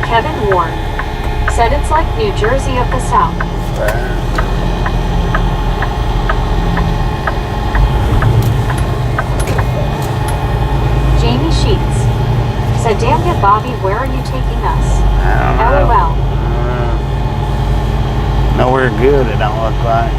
Kevin Ward said, "It's like New Jersey of the South." Jamie Sheets said, "Damn it, Bobby, where are you taking us?" I don't know. LOL. Nowhere good, it don't look like.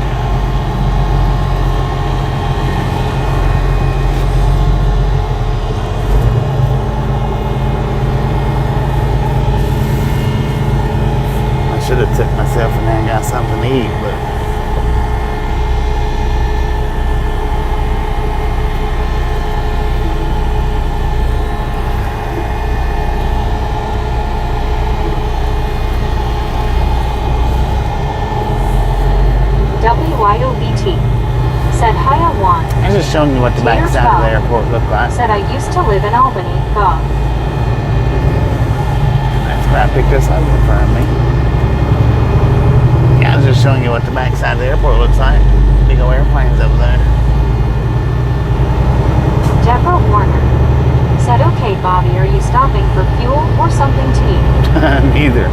I should have took myself in there and got something to eat, but WYOBT said, "Hi Juan." I'm just showing you what the back side of the airport looked like. Said, "I used to live in Albany." Bob. That's where I picked this up in front of me. Yeah, I was just showing you what the back side of the airport looks like. Big old airplanes over there. Deborah Warner said, "Okay, Bobby, are you stopping for fuel or something to eat?" Neither.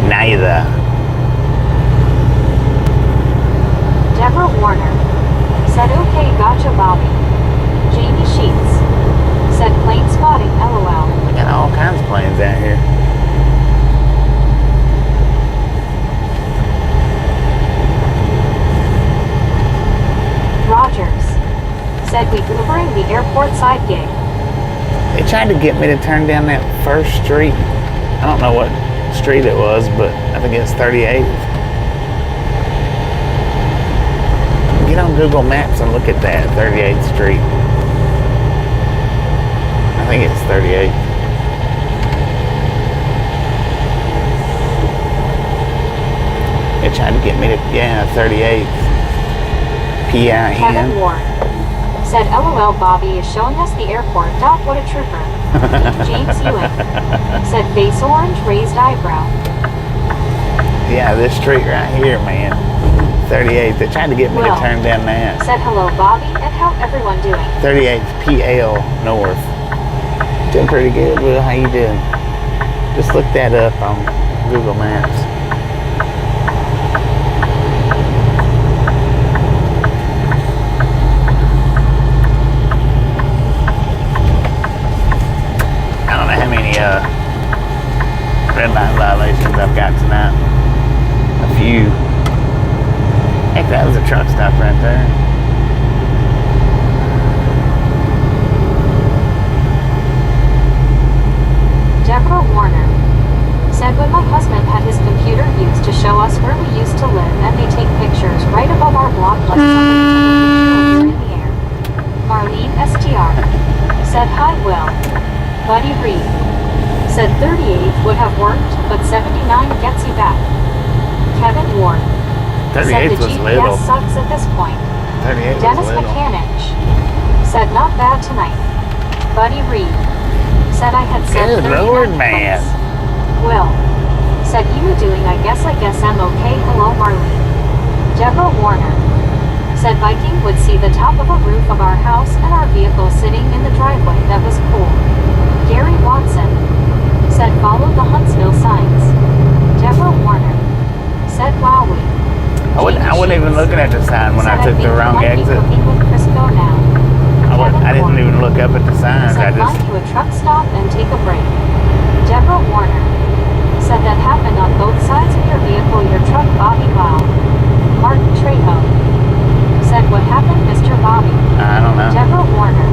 Neither. Deborah Warner said, "Okay, gotcha, Bobby." Jamie Sheets said, "Plane spotting, LOL." We got all kinds of planes out here. Rogers said, "We Ubering the airport side gig." They tried to get me to turn down that first street. I don't know what street it was, but I think it's 38th. Get get on Google Maps and look at that 38th Street. I think it's 38th. It tried to get me to, 38th. Kevin P-I-N. Ward said, LOL, Bobby is showing us the airport. Doc, what a trooper. James Ewing said, face orange, raised eyebrow. Yeah, this street right here, man. 38th. They tried to get me to turn down that. Said, hello, Bobby, and how everyone doing? 38th PL North. Doing pretty good, Will. How you doing? Just look that up on Google Maps. I don't know how many red light violations I've got tonight. A few. Heck, that was a truck stop right there. Deborah Warner said, when my husband had his computer used to show us where we used to live and they take pictures right above our block like somebody took a picture of you in the air. Marlene STR said, hi, Will. Buddy Reed said 38 would have worked, but 79 gets you back. Kevin Ward said the GPS sucks at this point. Dennis McCanich said, not bad tonight. Buddy Reed said, I had said 39 Lord, man. Will said, you doing, I guess I'm okay. Hello, Marlene. Deborah Warner said, Viking would see the top of a roof of our house and our vehicle sitting in the driveway. That was cool. Gary Watson said, follow the Huntsville signs. Deborah Warner said, wowie. I wasn't even looking at the sign when I took the wrong exit. I didn't even look up at the signs. I just to a truck stop and take a break. Deborah Warner said that happened on both sides of your vehicle, your truck, Bobby. Wow. Martin Trejo said, what happened, Mr. Bobby? I don't know. Deborah Warner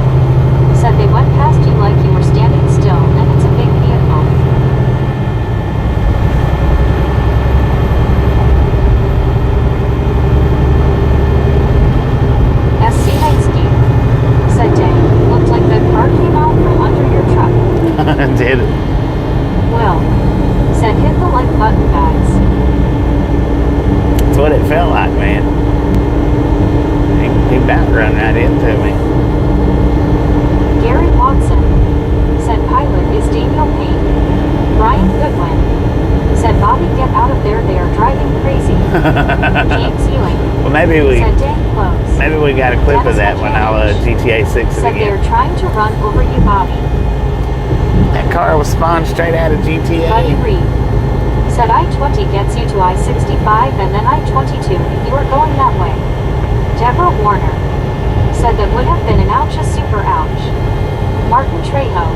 said they went past you like you were standing still, and it's a big vehicle. SC Heitsky said, dang, looked like the car came out from under your truck. Did it? Will said, hit the like button, guys. That's what it felt like, man. He about run right into me. Gary Watson said, pilot is Daniel Payne. Brian Goodwin said, Bobby, get out of there, they are driving crazy. James Ewing Well, maybe we got a clip Dennis of that when I'll GTA 6 it said, they again. are trying to run over you, Bobby. That car was spawned straight out of GTA. Buddy Reed said, I-20 gets you to I-65 and then I-22 if you are going that way. Deborah Warner said that would have been an ouch, a super ouch. Martin Trejo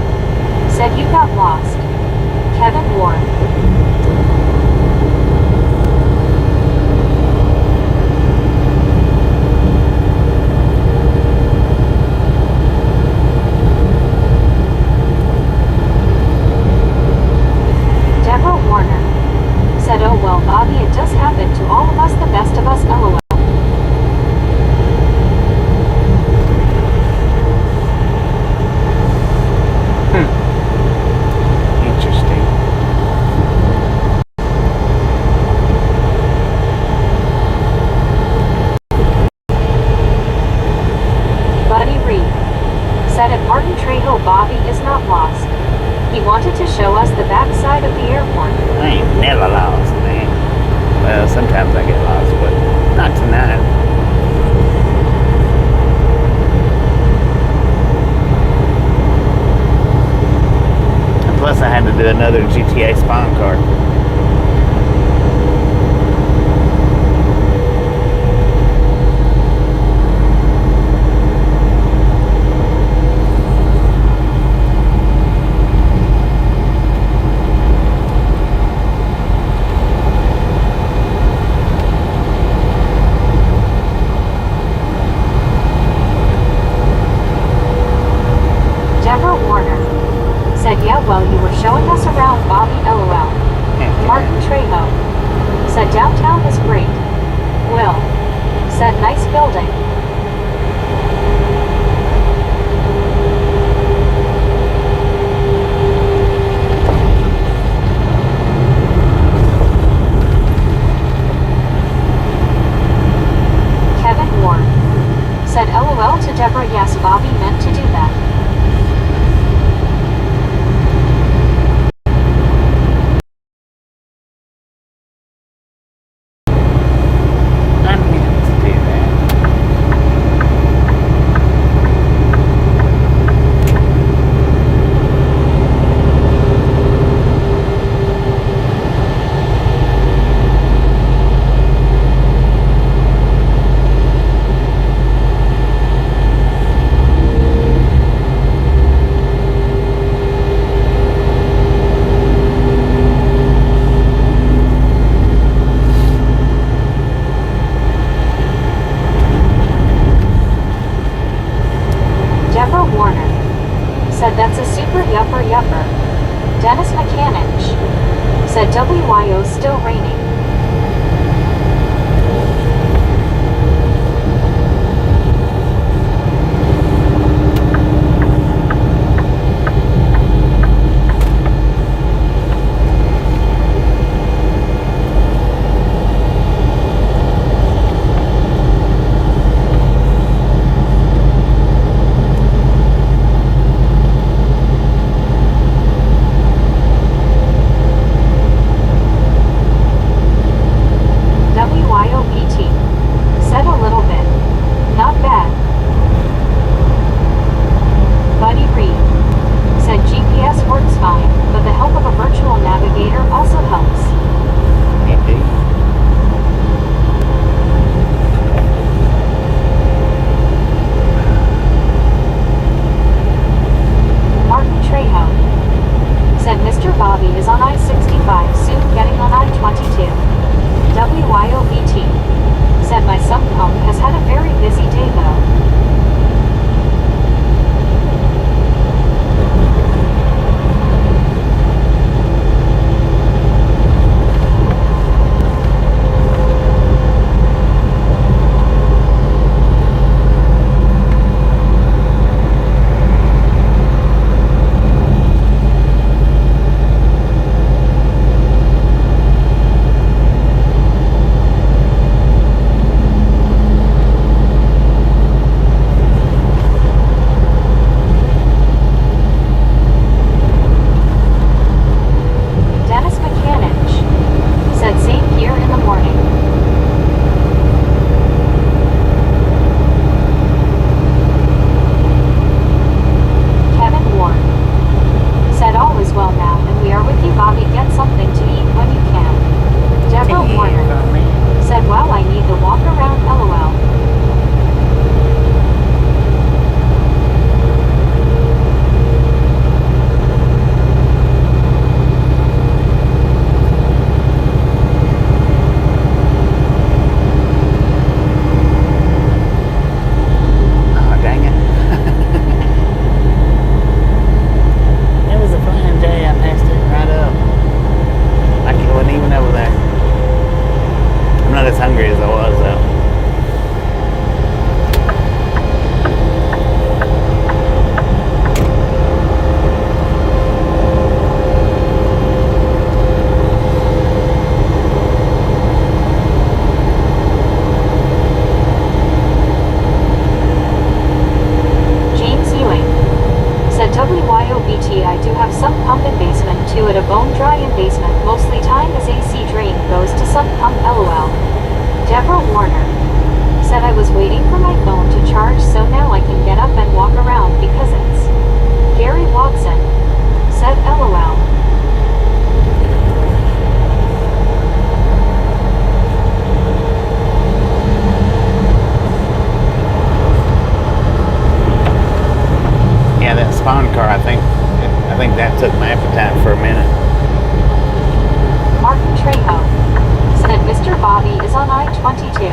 said you got lost. Kevin Ward Deborah Warner said, oh well, Bobby, it does happen to all of us, the best of us, LOL. Interesting. Buddy Reed said, if Martin Trejo, Bobby is not lost. He wanted to show us the backside of the airport. I ain't never lost, man. Well, sometimes I get lost, but not tonight. And plus, I had to do another GTA spawn car. Deborah Warner said, yeah, well, you were showing us around, Bobby, LOL. Martin Trejo said, downtown is great. Will said nice building. Kevin Ward said LOL to Deborah. Yes, Bobby meant to do that. I meant to do that. Deborah Warner said that's a super yupper yupper. Dennis McCanich said WYO still raining. WYOBT said a little bit. Not bad. Buddy Reed said GPS works fine, but the help of a virtual navigator also helps. Indeed. Martin Trejo said Mr. Bobby is on I-65, soon getting on I-22. WYOBT said my sump pump has had a very busy day though. Dennis McCanich said same here in the morning. Kevin Ward said all is well now and we are with you, Bobby. Get something to eat when you can. Deborah Warner said well, I need the walk around LOL. Oh, dang it. It was a fine day. I passed it right up. Like it wasn't even over there. I'm not as hungry as I was, though. James Ewing said WYOBT I do have sump pump in basement too at a bone dry in basement. Mostly time as AC drain goes to sump pump LOL. Deborah Warner said I was waiting for my phone to charge so now I can get up and walk around because it's Gary Watson said LOL. Yeah, that spawn car, I think that took my appetite for a minute. Martin Trejo said Mr. Bobby is on I-22.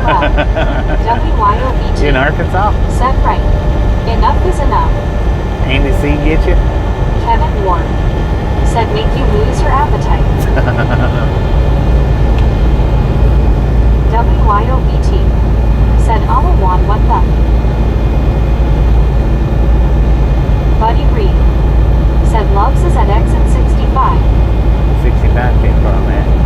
well. WYOBT. You in Arkansas? Said right. Enough is enough. Andy C get you? Kevin Ward. Said make you lose your appetite. WYOBT. Said Alawan what the? Buddy Reed. Said Loves is at exit 65. 65 came from that.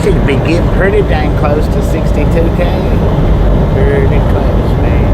should be getting pretty dang close to 62K. Pretty close, man.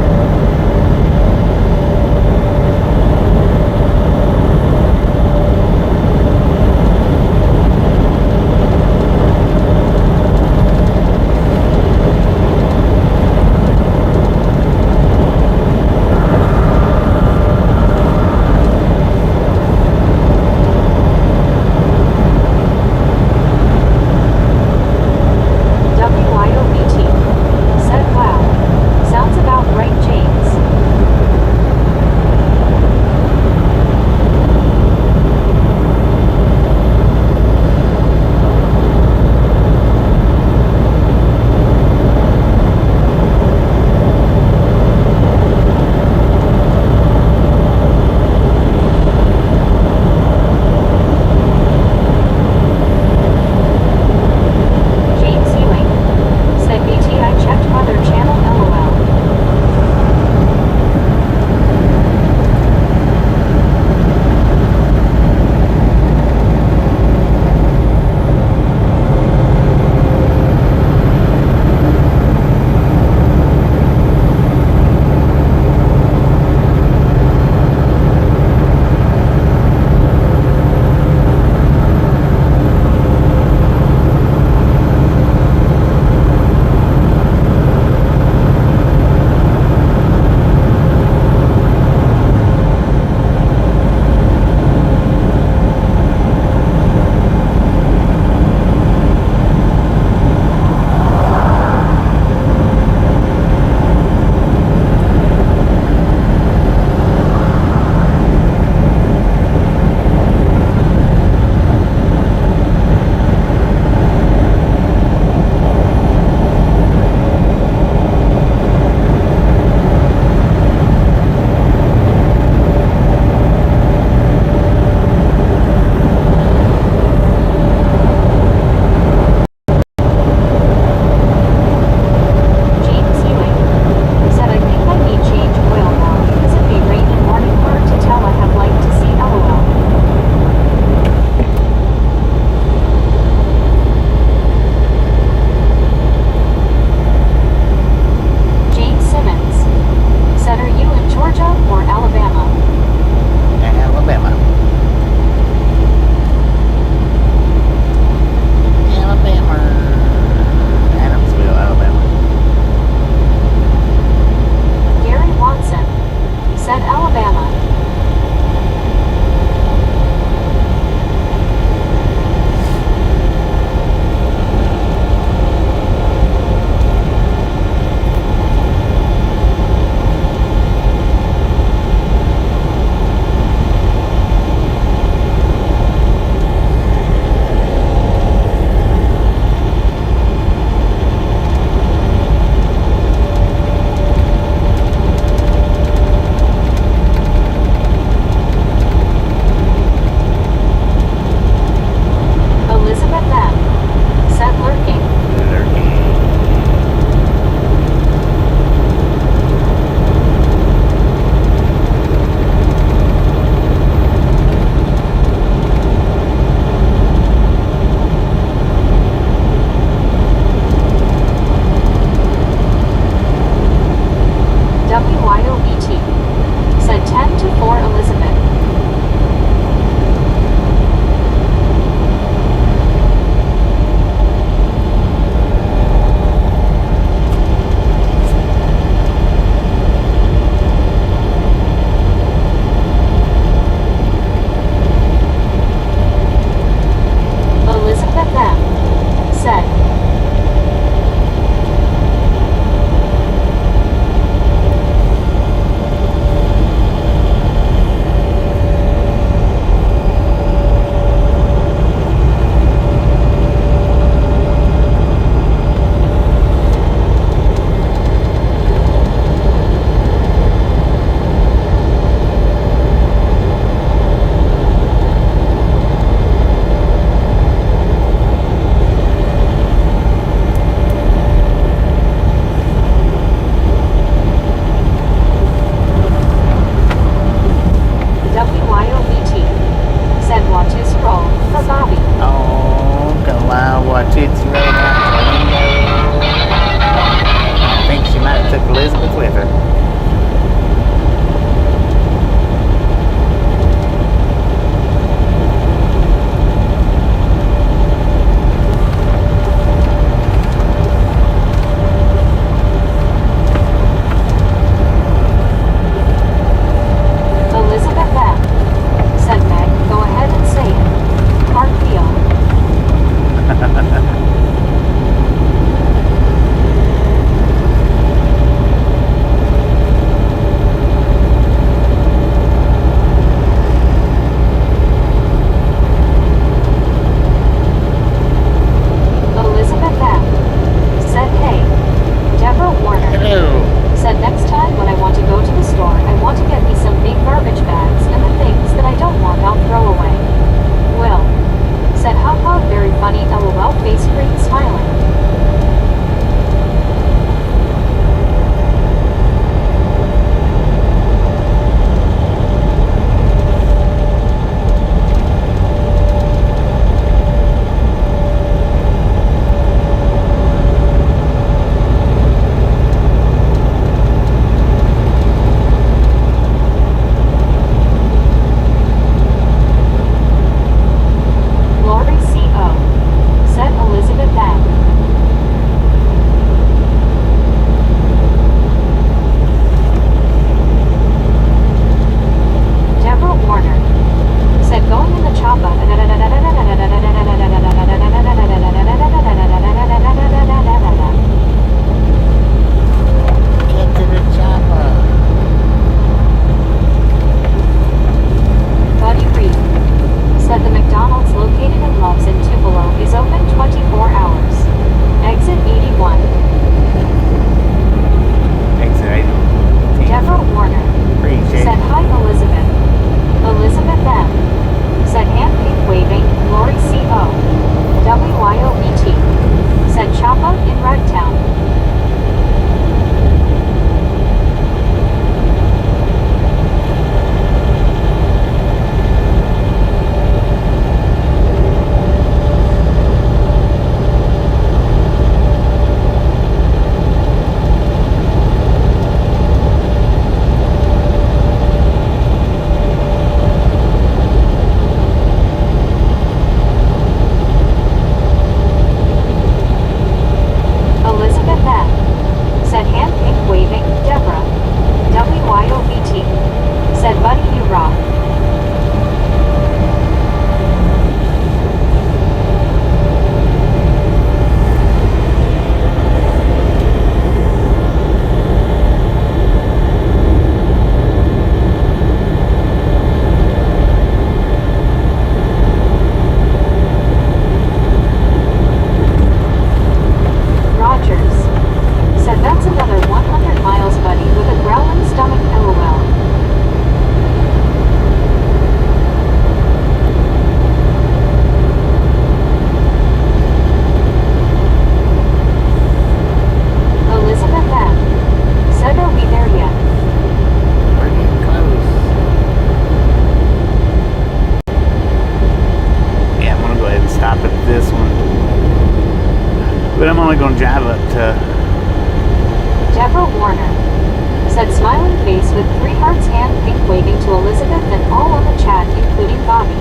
emojis with 3 hearts and pink waving to Elizabeth and all on the chat, including Bobby.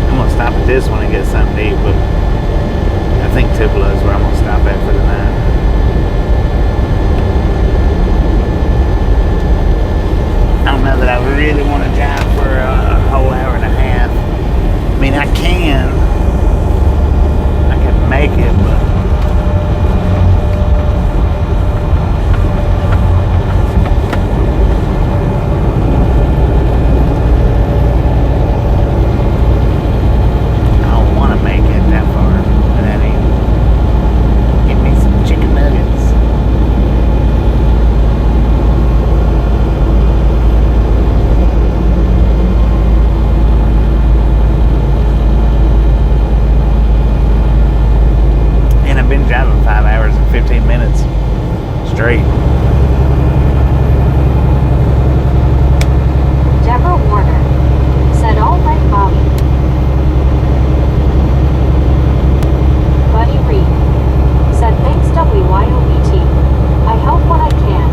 I'm gonna stop at this one and get something to eat, but I think Tupelo is where I'm gonna stop at for the night. I don't know that I really want to drive for a whole hour and a half. I mean, I can make it, but I don't want to make it that far. But that ain't. Give me some chicken nuggets. Been driving 5 hours and 15 minutes straight. Deborah Warner said, all right, Bobby. Buddy Reed said, thanks, WYOBT. I help when I can.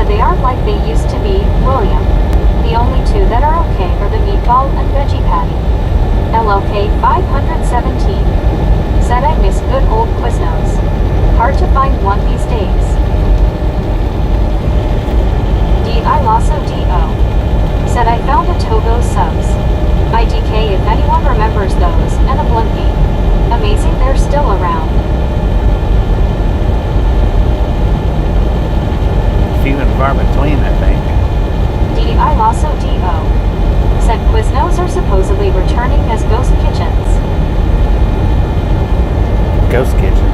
said they aren't like they used to be, William. The only two that are okay are the meatball and veggie patty. LOK 517 said I miss good old Quiznos. Hard to find one these days. D.I. Lasso D.O. said I found a Togo subs. IDK if anyone remembers those, and a Blimpie. Amazing they're still around. Few and far between, I think. D.I. Lasso D.O. said Quiznos are supposedly returning as ghost kitchens. Ghost kitchen.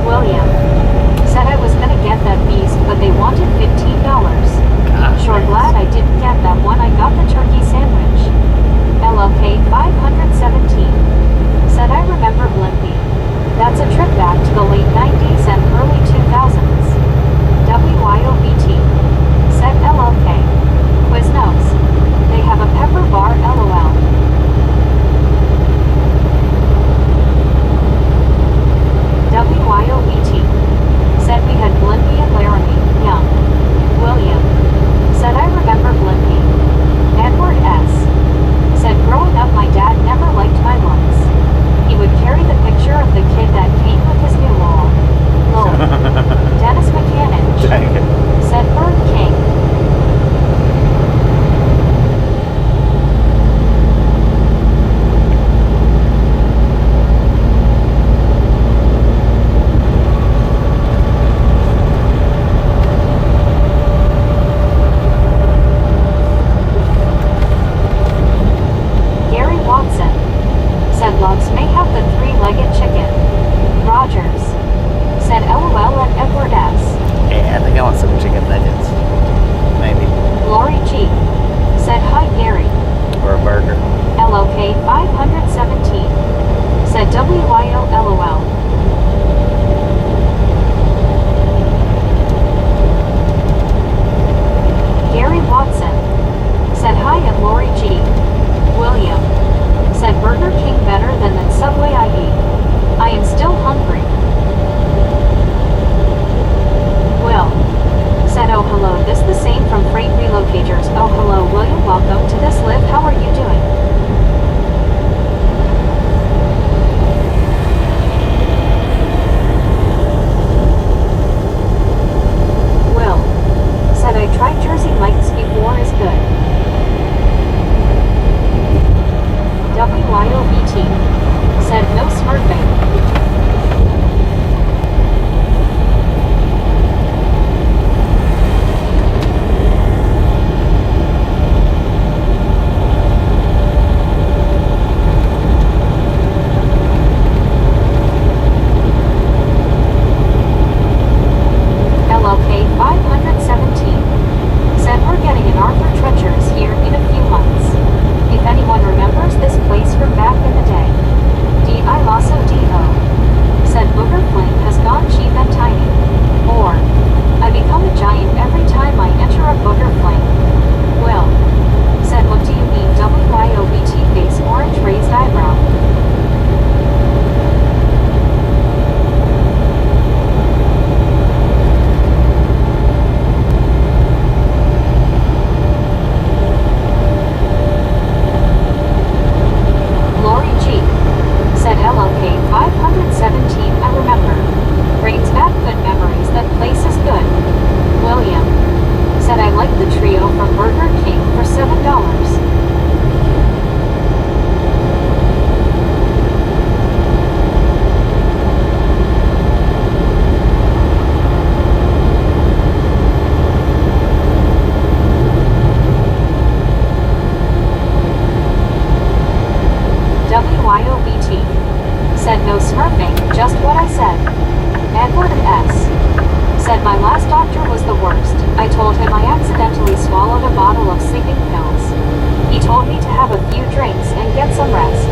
William said I was gonna get that beast, but they wanted $15. Sure glad I didn't get that one. I got the turkey sandwich. LLK 517 said I remember Blimpie. That's a trip back to the late 90s and early 2000s. WYOBT said LLK. Quiznos. They have a pepper bar LOL. WYOBT said we had Blimpie and Laramie. Yum. William said I remember Blimpie. Edward S. said growing up my dad never liked my looks. He would carry the picture of the kid that came with his new wall. Lol. Dennis McCann said Bird King. Gary Watson said Loves may have the three-legged chicken. Rogers said LOL and Edward S. Yeah, I think I want some chicken nuggets. Maybe. Lori G said hi Gary. Or a burger. LOK 517 said WYO LOL. Gary Watson said hi and Lori G. William said Burger King better than Subway IE. I am still hungry. Will said oh hello, this the same from Freight Relocators. Oh hello William, welcome to this live. How are you doing? Will said I tried Jersey Mike's before is good. WYOBT said no smurfing. LLK 517 said we're getting an Arthur Treacher's here in a few months. If anyone remembers this place from back in the day. D.I. Lasso D.O. said Booger Flame has gone cheap and tiny. Or, I become a giant every time I enter a Booger Flame. Will said what do you mean WYOBT face orange raised eyebrow. Lori G said LLK 517 I remember. Brings back good memories. That place is good. William said I like the trio from Burger King for $7. WYOBT said no smurfing, just what I said. Edward S. said my last doctor was the worst. I told him I accidentally swallowed a bottle of sleeping pills. He told me to have a few drinks and get some rest.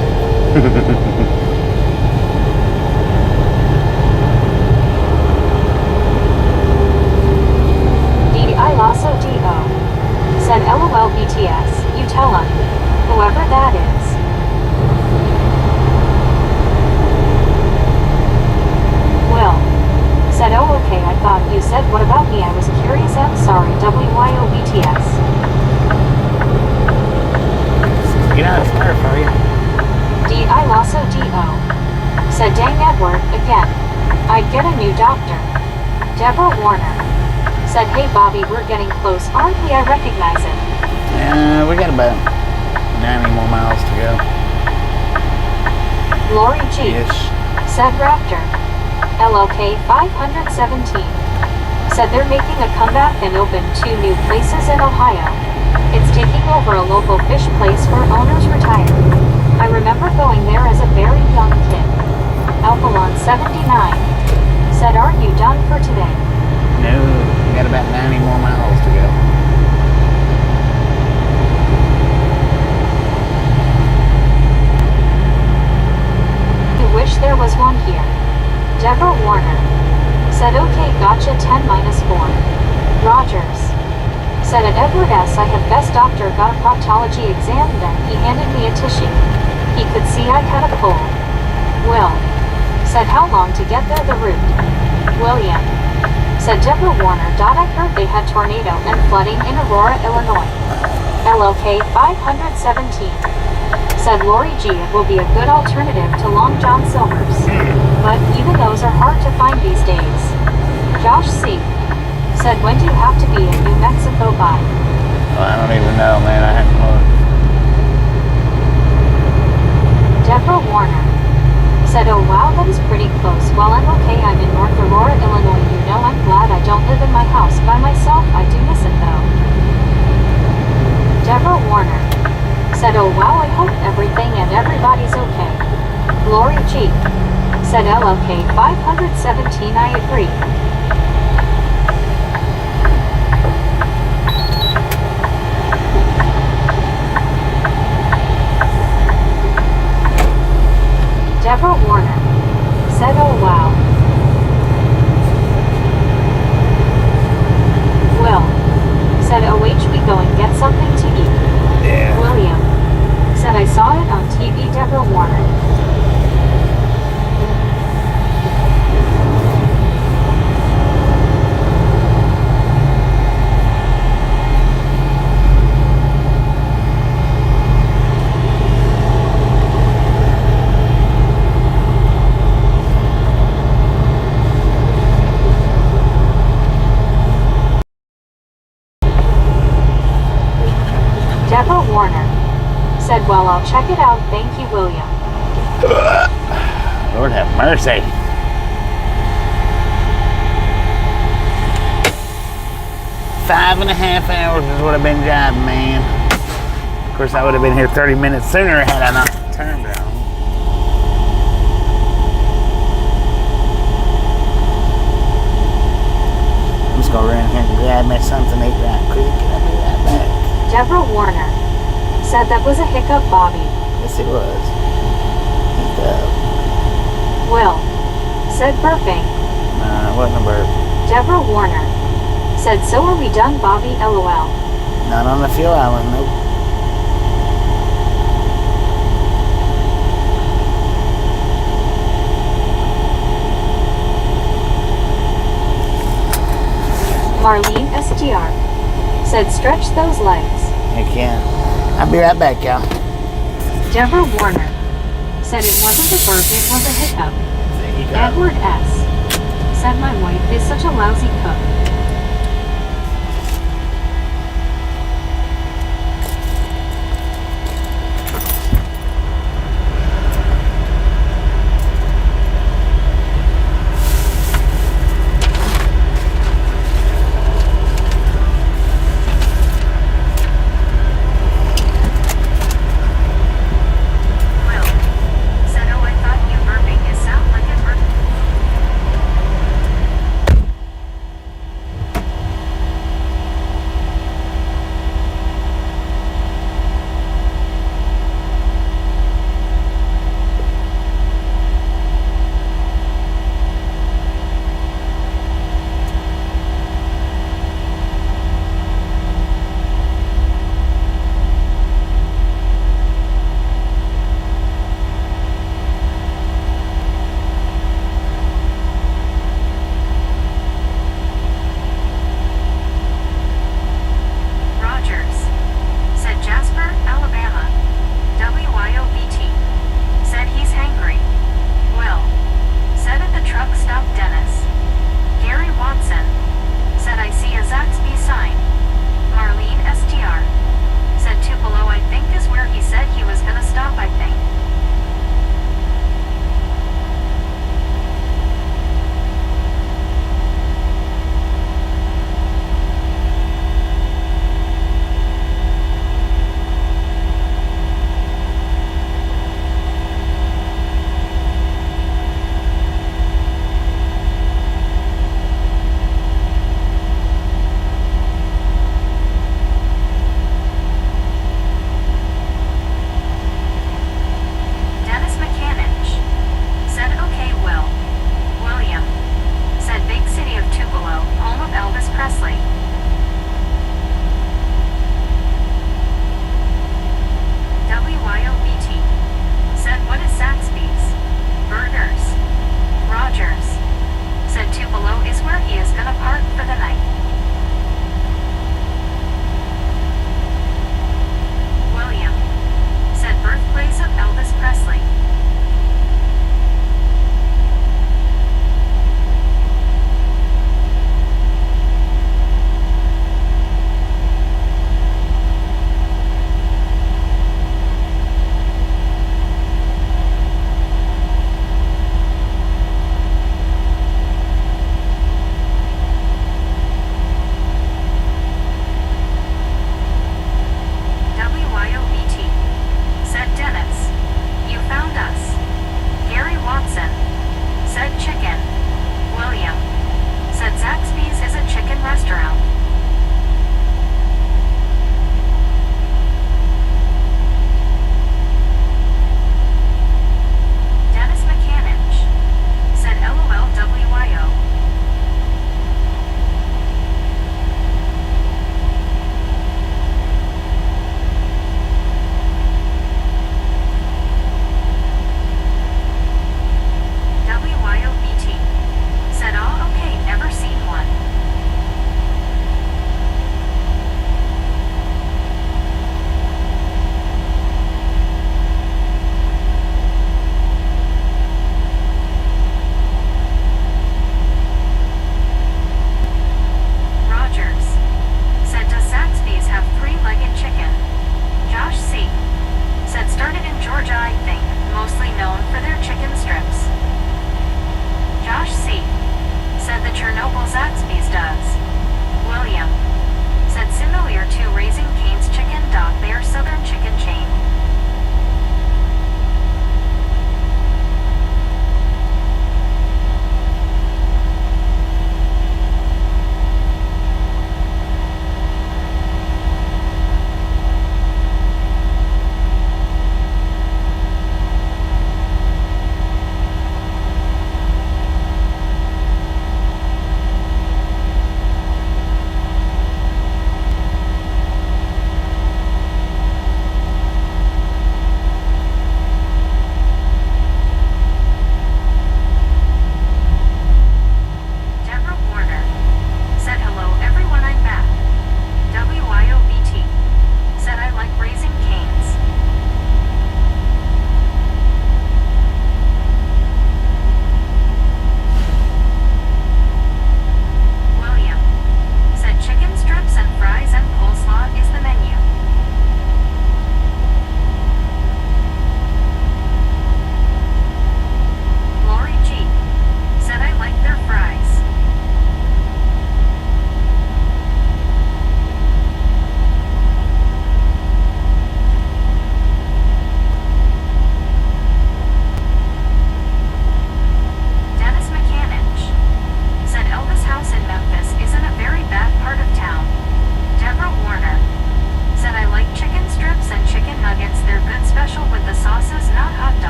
D.I. Lasso D.O. said Whoever that is. Will. Said, oh okay, I thought you said what about me, I was curious, I'm sorry, WYOBTS. You know, it's hard for you. I Lasso DO. Said, dang Edward, again. I'd get a new doctor. Deborah Warner. Said, hey Bobby, we're getting close, aren't we? I recognize it. We got about 90 more miles to go. Lori G. Ish. Said Raptor. LOK 517. Said they're making a comeback and opened 2 new places in Ohio. It's taking over a local fish place where owners retired. I remember going there as a very young kid. Alphalon 79. Said, are you done for today? No, we got about 90 more miles to go. I wish there was one here. Deborah Warner. Said, okay, gotcha, 10 minus 4. Rogers. Said, at Edward S. I have best doctor got a proctology exam, then he handed me a tissue. He could see I had a cold. Will. Said, how long to get there, the route? William. Said, Deborah Warner. I heard they had tornado and flooding in Aurora, Illinois. LOK 517. Said Lori G. It will be a good alternative to Long John Silver's. But even those are hard to find these days. Josh C. Said, when do you have to be in New Mexico by? Well, I don't even know, man. I haven't looked. Deborah Warner. Said, oh wow, that is pretty close. Well, I'm okay, I'm in North Aurora, Illinois. You know, I'm glad I don't live in my house by myself. I do miss it though. Deborah Warner. Said, oh wow, I hope everything and everybody's okay. Lori G. Said, LOK 517. I agree. Deborah Warner. Said, oh wow. Will. Said, OH, we go and get something to eat. Yeah. William. Said, I saw it on TV. Deborah Warner. Deborah Warner. Said, well, I'll check it out. Thank you, William. Lord have mercy. Five and a half hours is what I've been driving, man. Of course, I would have been here 30 minutes sooner had I not turned around. I'm just going to run here and grab me something to eat right quick. I'll be right back. Deborah Warner. Said that was a hiccup, Bobby. Yes, it was. Hiccup. Will. Said burping. Nah, it wasn't a burp. Deborah Warner. Said, so are we done, Bobby? LOL. Not on the fuel island, nope. Marlene SDR. Said, stretch those legs. I can. I'll be right back, y'all. Deborah Warner. Said it wasn't a burp, it was a hiccup. Edward S. Said my wife is such a lousy cook.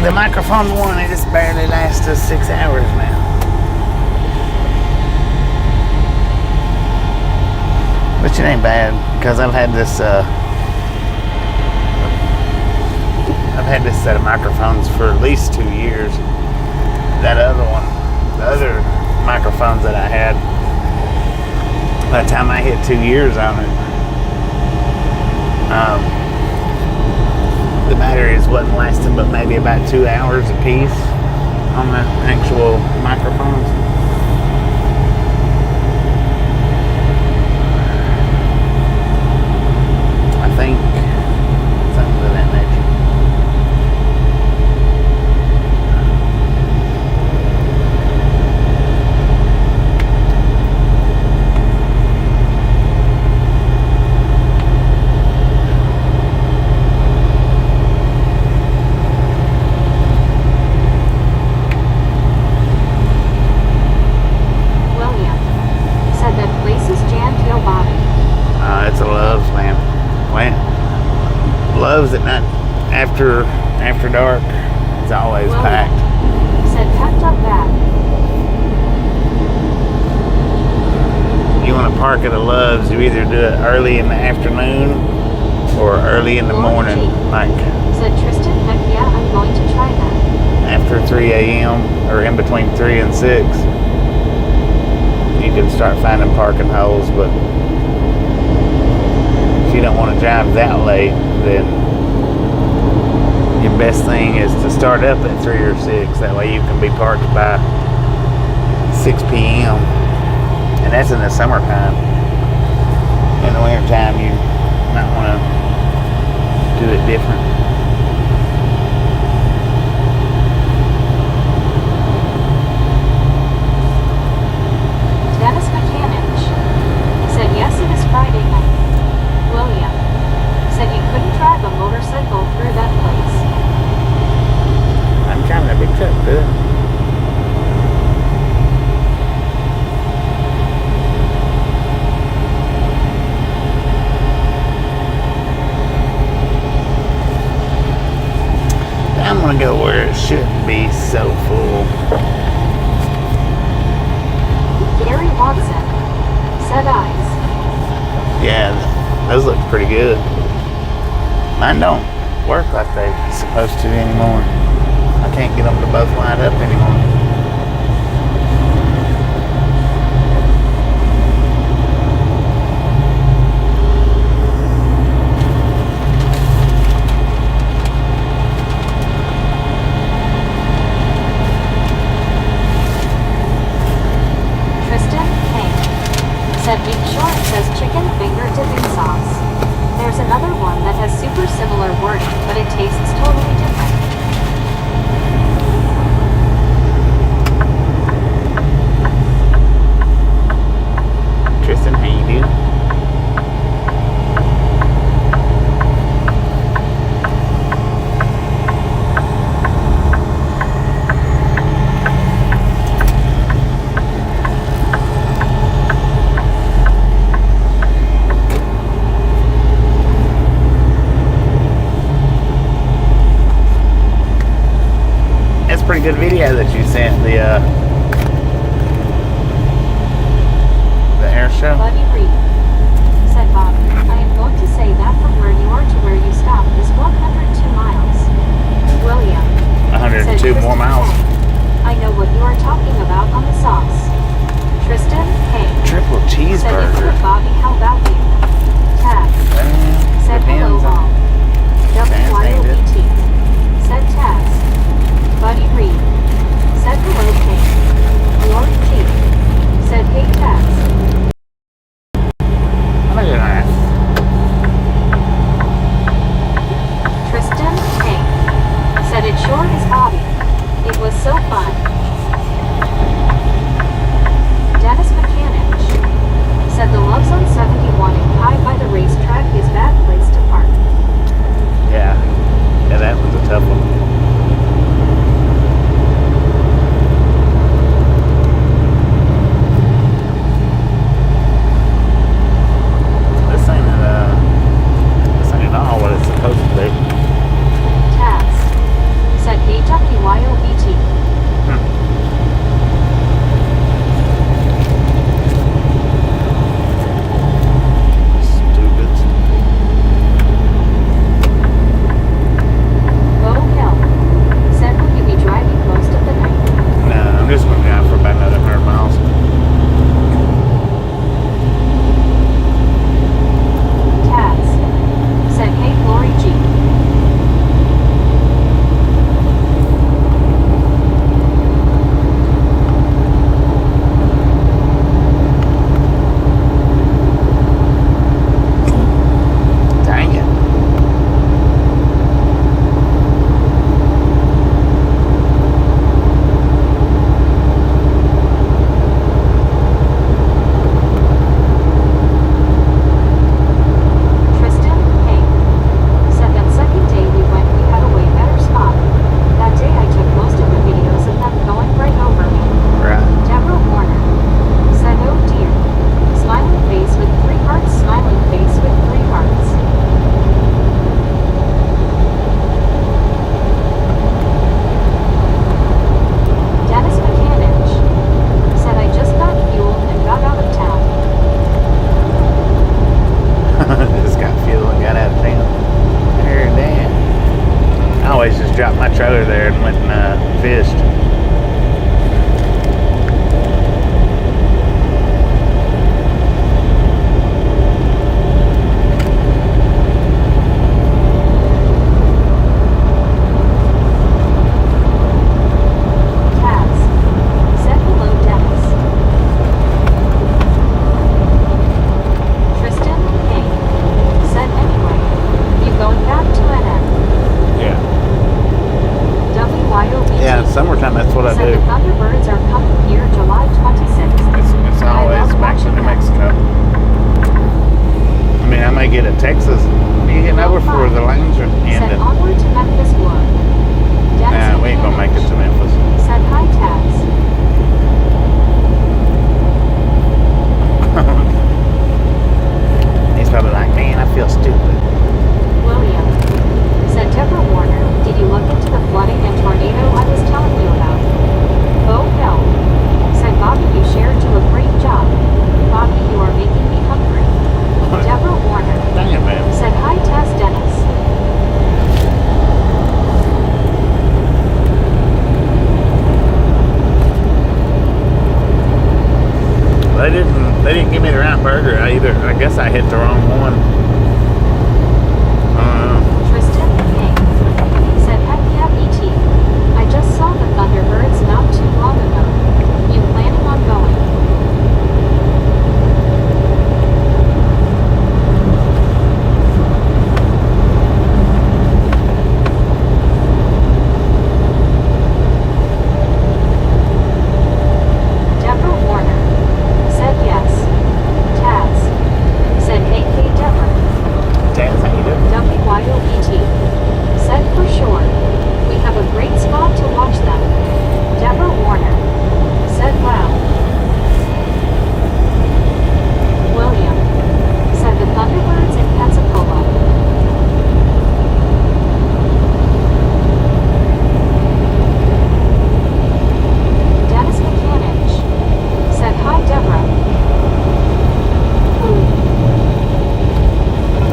The microphone one, it just barely lasts us 6 hours now. Which it ain't bad, because I've had this set of microphones for at least 2 years. That other one, the other microphones that I had, by the time I hit 2 years on it, the batteries wasn't lasting but maybe about 2 hours a piece on the actual microphones. I think something of that nature. It's a Love's, man. Love's at night after dark. It's always packed. Said packed up bag. You want to park at a Love's, you either do it early in the afternoon or early in the morning. Like said Tristan, heck yeah, I'm going to try that. After 3 a.m. or in between 3 and 6. You can start finding parking holes, but if you don't want to drive that late, then your best thing is to start up at 3 or 6. That way you can be parked by 6 p.m. And that's in the summertime. In the wintertime, you might want to do it different. Dennis Mechanic said yes, it is Friday night. William said you couldn't drive a motorcycle through that place. I'm driving a big truck, dude. I'm gonna go where it shouldn't be so full. Gary Watson said eyes. Yeah, those look pretty good. Mine don't work like they're supposed to anymore. I can't get them to both line up anymore. Said make sure it says chicken finger dipping sauce. There's another one that has super similar wording, but it tastes totally different. Tristan, how you doing? Pretty good video that you sent, the air show. Buddy Reed said Bob, I am going to say that from where you are to where you stop is 102 miles. William 102 said, more miles. I know what you are talking about on the sauce. Tristan, hey. Triple cheeseburger. Said it's good, Bobby, how about you? Tag said hello all. WYOBT said Taz. Buddy Reed said hello, Kate. Lord T said hey, Taz. Look at that. Tristan, hey. Said it sure is Bobby. It was so fun. Dennis Mechanic said the Loves on 71 in High by the racetrack is bad place to park. Yeah, that was a tough one. This ain't all what it's supposed to be. Taz said Vita summertime, that's what I Said do. the Thunderbirds are coming here July 26th. It's I always love back to watching New them. Mexico. I mean, I may get to Texas. When are you getting over for the lanes are Said ending? onward to Memphis Wood. Dennis Nah, we ain't gonna make it to Memphis. Said hi Taz. He's probably like, man, I feel stupid. William. Said Deborah Warner, did you look into the flooding and tornado I was telling you about? Oh hell. Said Bobby, you shared to a great job. Bobby, you are making me hungry. Deborah Warner. Dang it, man. Said hi Taz Dennis. They didn't give me the round burger. I guess I hit the wrong one. Tristan King. Said heck yeah BT. I just saw the Thunderbirds not too long ago. You planning on going? Deborah Warner. Said yes. Taz. Said hey Deborah. Taz, how you doing? WYOBT. Said for sure. We have a great spot to watch them. Deborah Warner. Said wow. William. Said the Thunderbirds in Pensacola. Dennis McCanich. Said hi Deborah.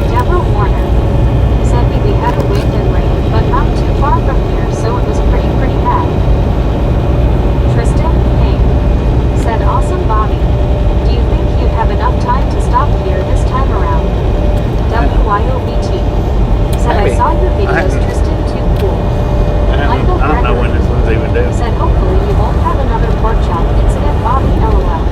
Deborah Warner. Said we had a wind and rain, but not too far from here, so it was pretty bad. Tristan Payne. Said awesome Bobby. Do you think you'd have enough time to stop here this time around? WYOBT. Said I Maybe. saw your videos, Tristan, too cool. I don't know when this one's even due. Said hopefully you won't have another pork chop incident, Bobby LOL.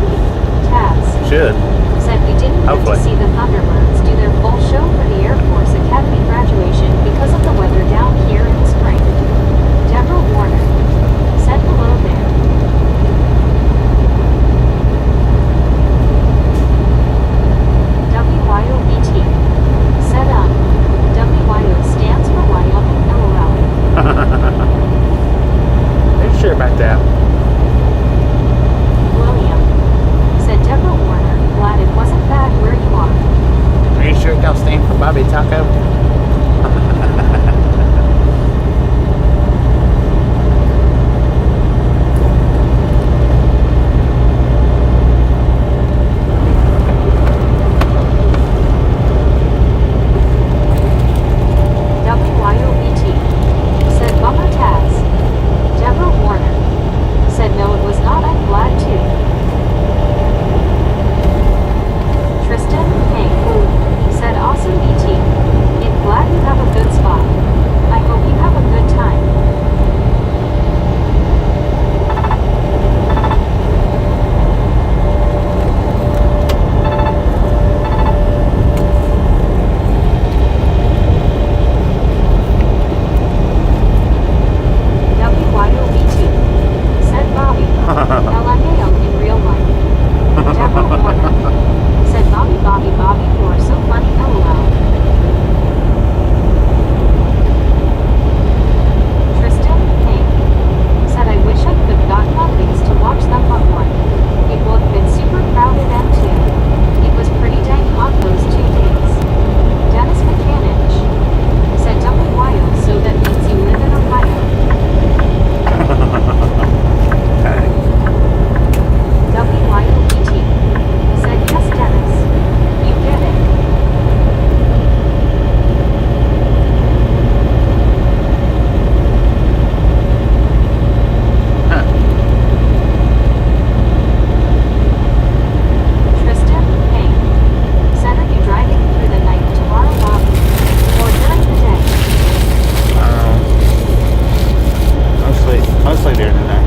Taz. Should. Said we didn't get Hopefully. to see the Thunderbirds do their full show for the Air Force Academy graduation because of the weather down here in the spring. Deborah Warner. Said hello there. WYOBT. Said WYO stands for Wyoming LOL. Are you sure about that? William. Said Deborah Warner, glad it wasn't bad where you are. Are you sure it don't stand for Bobby Taco? WYOBT. Said bummer Taz. Deborah Warner. Said no it was not, I'm glad too. Tristan Payne. Said awesome BT. I'm glad you have a good spot. I hope you have a good time. WYOBT. Said Bobby. LMAO in real life. Deborah Warner. Said Bobby, you are so funny LOL. Tristan Payne. Said I wish I could have gotten on things to watch them but one. It would have been super crowded and too. It was pretty dang hot those 2 days. Dennis McCanich. Said WYO, so that means you live in Ohio. WYOBT. Said yes Dennis. You get it. Tristan Payne. Said are you driving through the night tomorrow Bobby? Or during the day? Mostly during the night.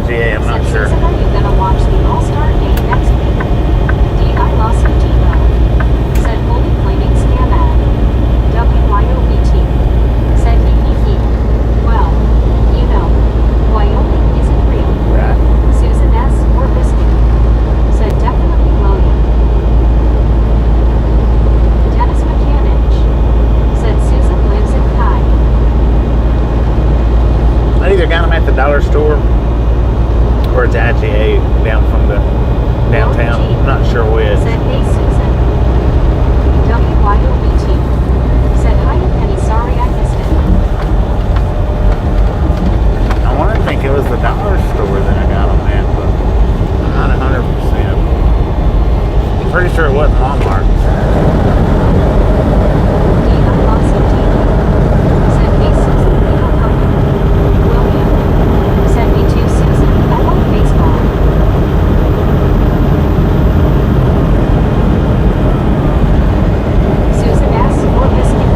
IGA, I'm not Said sure. Susan, are you gonna watch the All-Star game next week? D.I. lost to Tupelo. Said holy flaming scam ad. WYOBT. Said he. Well, you know, Wyoming isn't real. Right. Susan S. or Biscuit. Said definitely William. Dennis Mechanic. Said Susan lives in Kai. I either got them at the dollar store or it's IGA down from the downtown. I'm not sure which. Said hey Susan. WYOBT. Said hi to Penny, sorry I missed it. I want to think it was the dollar store that I got them at, but I'm not 100%. I'm pretty sure it wasn't Walmart. D.I. lost to Tupelo. Said hey Susan, we don't know you. William. Said me too Susan, I love baseball. Susan S. or Biscuit.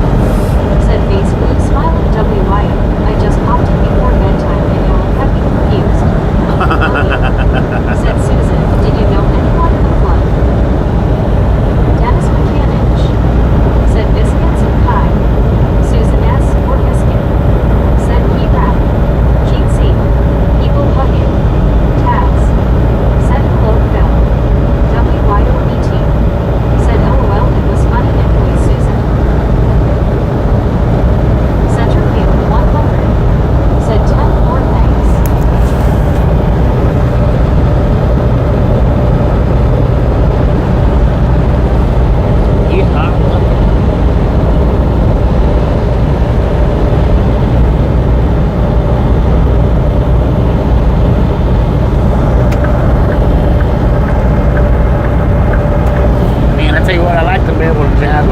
Said face blue smile at WYO. I just popped in before bedtime and now I'm happy confused. William. Said Susan, did you know anyone in the flood? Dennis Mechanic. Said biscuits and pie. Susan S. or Biscuit. Said he rap. Jeetsy. People hugging. Tabs. Said hello Phil. WYOBT. Said LOL it was funny anyway Susan. Centerfield 100. Said 10 more thanks. Yeah. Man, I tell you what, I like to be able to drive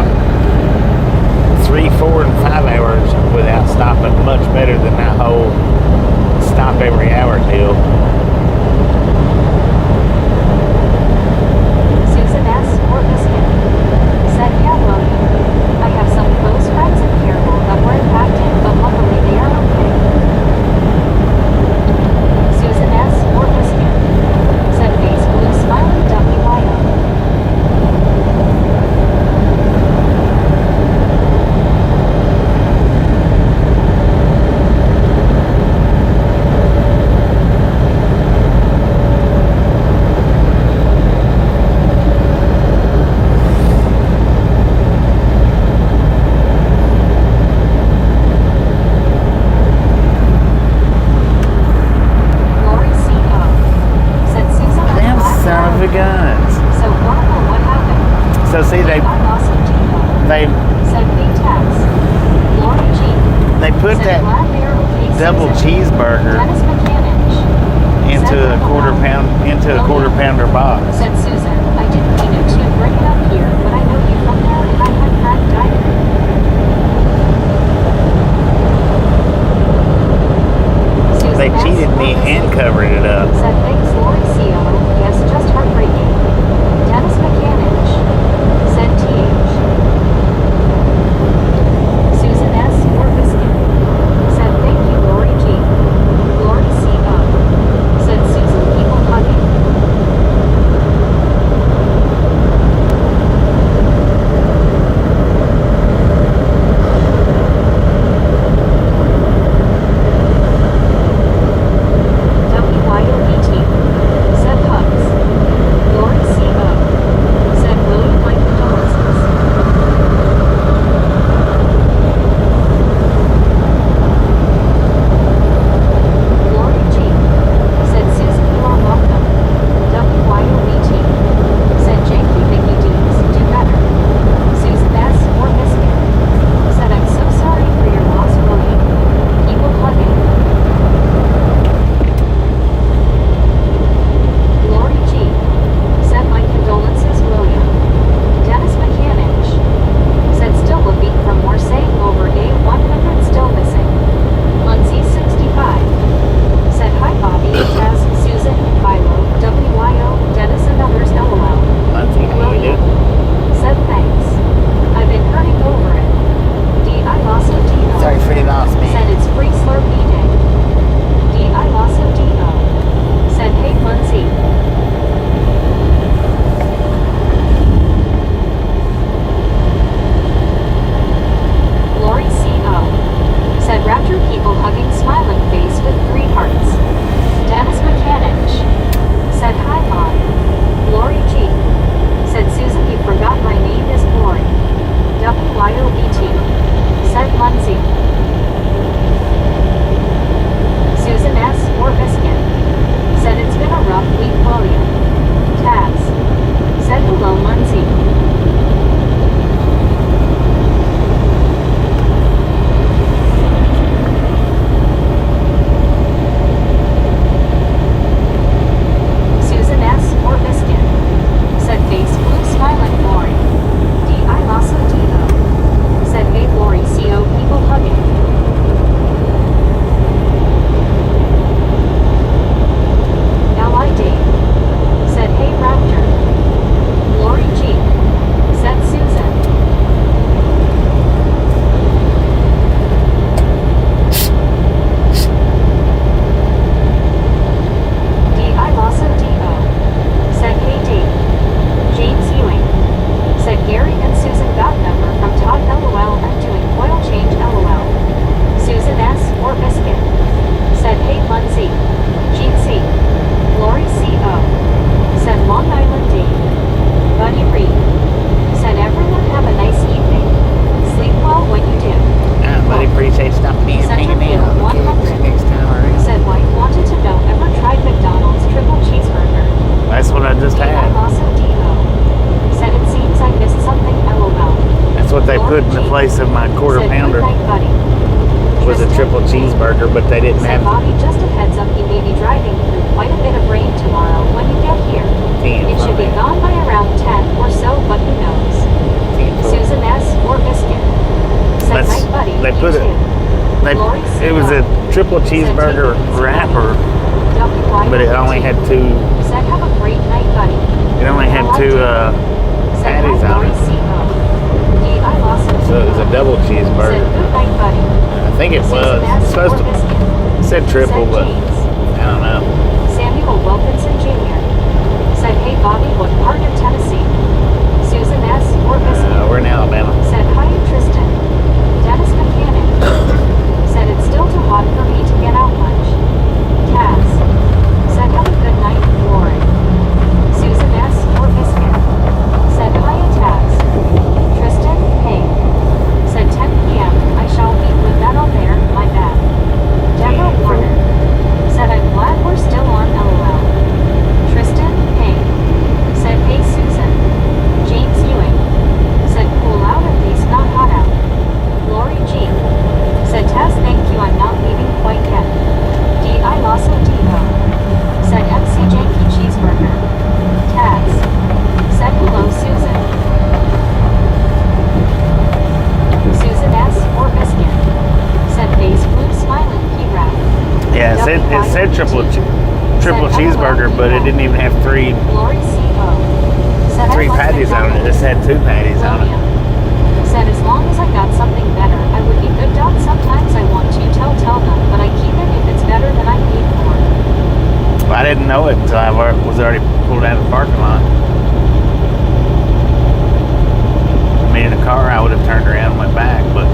3, 4, and 5 hours without stopping. Much better than that whole stop every hour deal. Susan S. or Biscuit. Said yeah William. I have some close friends in Carroll that were impacted, but luckily they are okay. Susan S. or Biscuit. Said face blue smiling WYO. Lori C.O. Said Susan on Damn Black son of a Rock. guns. So horrible what happened? So see, I lost to Tupelo. they Said big tax. Lori G. put Said that glad they are okay double Susan. cheeseburger Dennis Mechanic. into Said a quarter pounder box. Said Susan, I didn't mean to bring it up here, but I know you from there and I had crack diet. Susan They S. cheated me or and Biscuit. covered it up. Said thanks Lori C.O. Yes, just heartbreaking. Dennis Mechanic. Said TH. Susan S. or Biscuit. Said thank you Lori G. Lori C.O. Said Susan people hugging. WYOBT. place of my quarter Said, pounder "Good night, buddy." was a Tristan, triple cheeseburger, but they didn't Said have Bobby, just a heads up, you may be driving through quite a bit of rain tomorrow when you get here. It should be gone by around 10 or so, but who knows? Susan S. or Biscuit. Said, "Night, buddy." They You put it. too. Lori It was a triple cheeseburger wrapper, but it only had two. Said, "Have a great night, buddy." It only had two Said, patties "Hi, on Lori it, C.O. I lost it. so it was a double Said, cheeseburger. "Good night, buddy." I think it was. Susan It's S. supposed or to. Biscuit. It said triple, Said but James. I don't know. Samuel Wilkinson Jr. Said, "Hey, Bobby, what part of Tennessee?" Susan S. or Biscuit. We're in Alabama. Said, "Hi, Tristan." Dennis Buchanan. Said, "It's still too hot for me to get out much." Taz. Said, "Have a good night, Lori." Susan S. or Biscuit. Said, "Hi, Taz." Tristan, hey. Said, 10 p.m. I shall meet with that on there, my bad. Deborah Warner. Said, "I'm glad we're still on LOL." Tristan, hey. Said, "Hey, Susan." James Ewing. Said, "Cool out, at least not hot out." Lori G. Said, "Taz, thank you, I'm not leaving quite yet." D.I. Lasso Divo. Said, "MC Janky Cheeseburger." Taz. Said, "Hello, Susan." Susan S. or Biscuit. Said, "Face blue smiling P-Rap." Yeah, it said triple cheeseburger, but it didn't even have three Lori C.O. Said, "I like patties on it. It just had two patties on it. William. Said, "As long as I got something better, I would be good dog. Sometimes I want to tell them, but I keep it if it's better than I paid for." Well, I didn't know it until I was already pulled out of the parking lot. I mean, in the car, I would have turned around and went back, but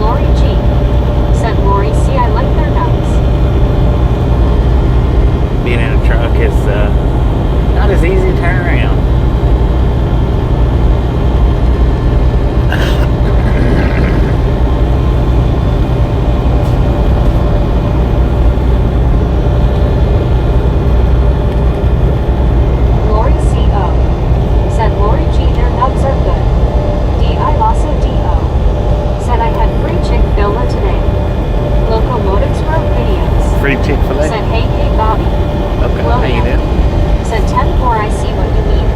Lori G. Said, "Lori C. I like their nuts." being in a truck is not as easy to turn around. Lori C.O. Said, "Lori G. Their nuts are good." D.I. Lasso D.O. Said, "I had free Chick-fil-A today." Locomotives Road Videos. Free Chick-fil-A? Said, "Hey, Bobby." Okay, how you doing? Said, 10-4, I see what you mean.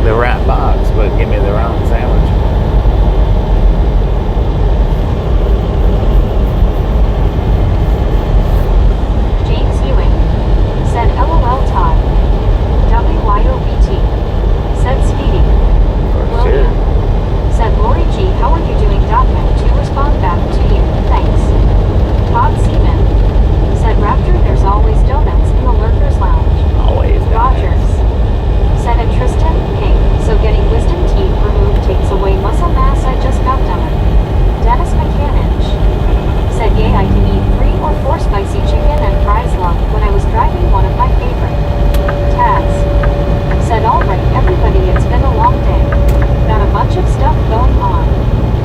the right box, but give me the wrong sandwich. James Ewing said LOL Todd. WYOBT said Speedy. For William sure. said Lori G. How are you doing? To respond back to you. Thanks. Todd Seaman said Raptor. There's always donuts in the Lurkers Lounge. Always. Rogers said it. Tristan King. So getting wisdom teeth removed takes away muscle mass. I just got done. Dennis McCanich said yay, I can eat 3 or 4 spicy chicken and fries long when I was driving, one of my favorite. Taz said alright everybody, it's been a long day. Got a bunch of stuff going on.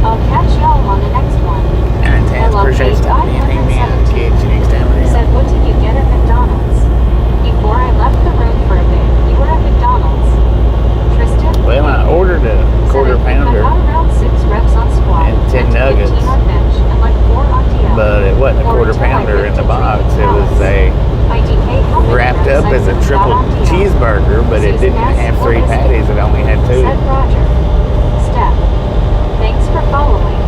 I'll catch y'all on the next one. And Taz, appreciate you being here. Kids, you next time around. Said what did you get at McDonald's? Before I left the room for a bit, you were at McDonald's. Tristan? Well, I ordered a quarter pounder. I got around 6 reps on squat and 10 nuggets. 15 on bench and like 4 on DL. But it wasn't a quarter pounder in the box. It was a wrapped up as a triple cheeseburger, but it didn't have 3 patties. It only had 2. Said Roger. Steph. Thanks for following.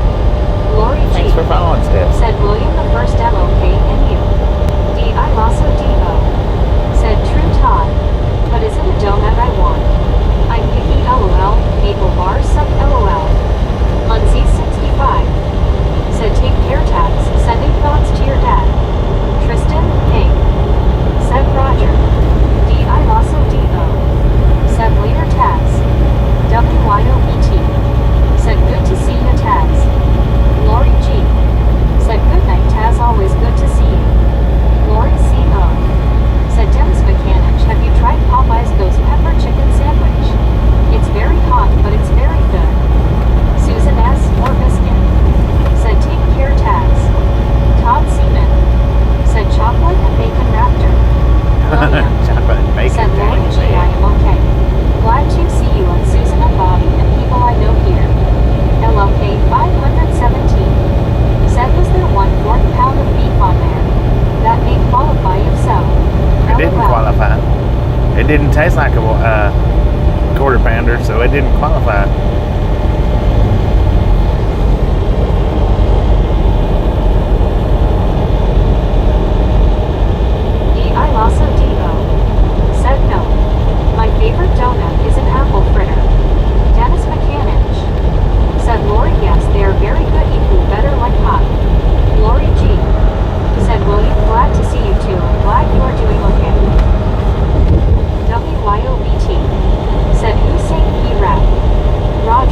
Lori G. Thanks for following, Steph. Said William the first MOKNU. D.I. Lasso D.O. Said True Todd. But is it a donut I want? I'm picky LOL. Maple bars sub LOL. Muncie 65. Said take care tax. Sending thoughts to your dad. Tristan Ping. Said Roger. D.I. Lasso D.O. Said later Taz. WYOBT. Said good to see you Taz. Lori G. Said good night Taz, always good to see you. Lori C.O. Said Dennis Mechanic, have you tried Popeye's Ghost Pepper Chicken Sandwich? It's very hot, but it's very good. Susan S. or Biscuit. Said take care Taz. Todd Seaman. Said chocolate and bacon raptor. William. Chocolate and bacon. Said Lori G. I am okay. Glad to see you and Susan and Bobby and people I know here. LLK 517. Said was there 1/4 pound of beef on there? That may qualify if so. It didn't qualify. It didn't taste like a quarter pounder, so it didn't qualify. D.I. Lasso D.O. Said no. My favorite donut is an apple fritter. Dennis Mechanic. Said Lori yes, they are very good. Eat food better like hot. Lori G. Said William, glad to see you too. I'm glad you are doing okay. WYOBT. Said who sang he rap? Rod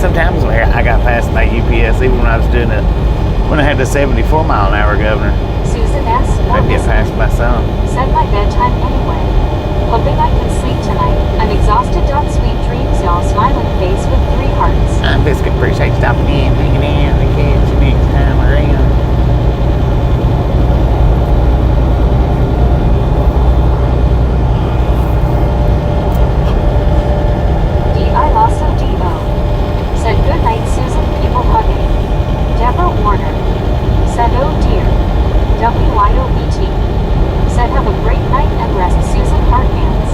sometimes I got passed by UPS, even when I was doing it, when I had the 74-mile-an-hour governor. Susan S. or I'd get Biscuit passed by some. said my bedtime anyway. Hoping I can sleep tonight. I'm exhausted. Sweet dreams, y'all. Smiling face with 3 hearts. Biscuit, appreciate you stopping in, hanging out, and catch you next time around. D.I. Lasso D.O. said good night, Susan. People hugging. Deborah Warner said oh dear. W.Y.O.B.T. said have a great night and rest, Susan. Heart hands.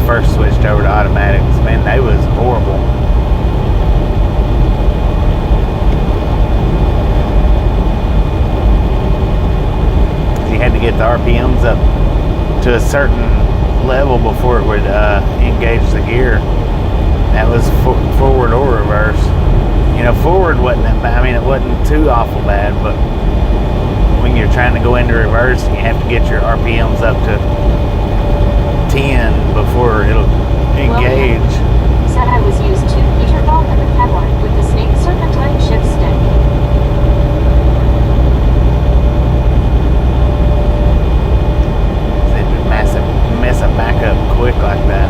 first switched over to automatics, man, they was horrible. You had to get the RPMs up to a certain level before it would engage the gear. That was forward or reverse. You know, forward wasn't that bad. I mean, it wasn't too awful bad, but when you're trying to go into reverse, you have to get your RPMs up to 10 before it'll engage. William said I was used to Peterbilt and the Cadillac with the Snake Serpentine shift stick. Mess it back up quick like that.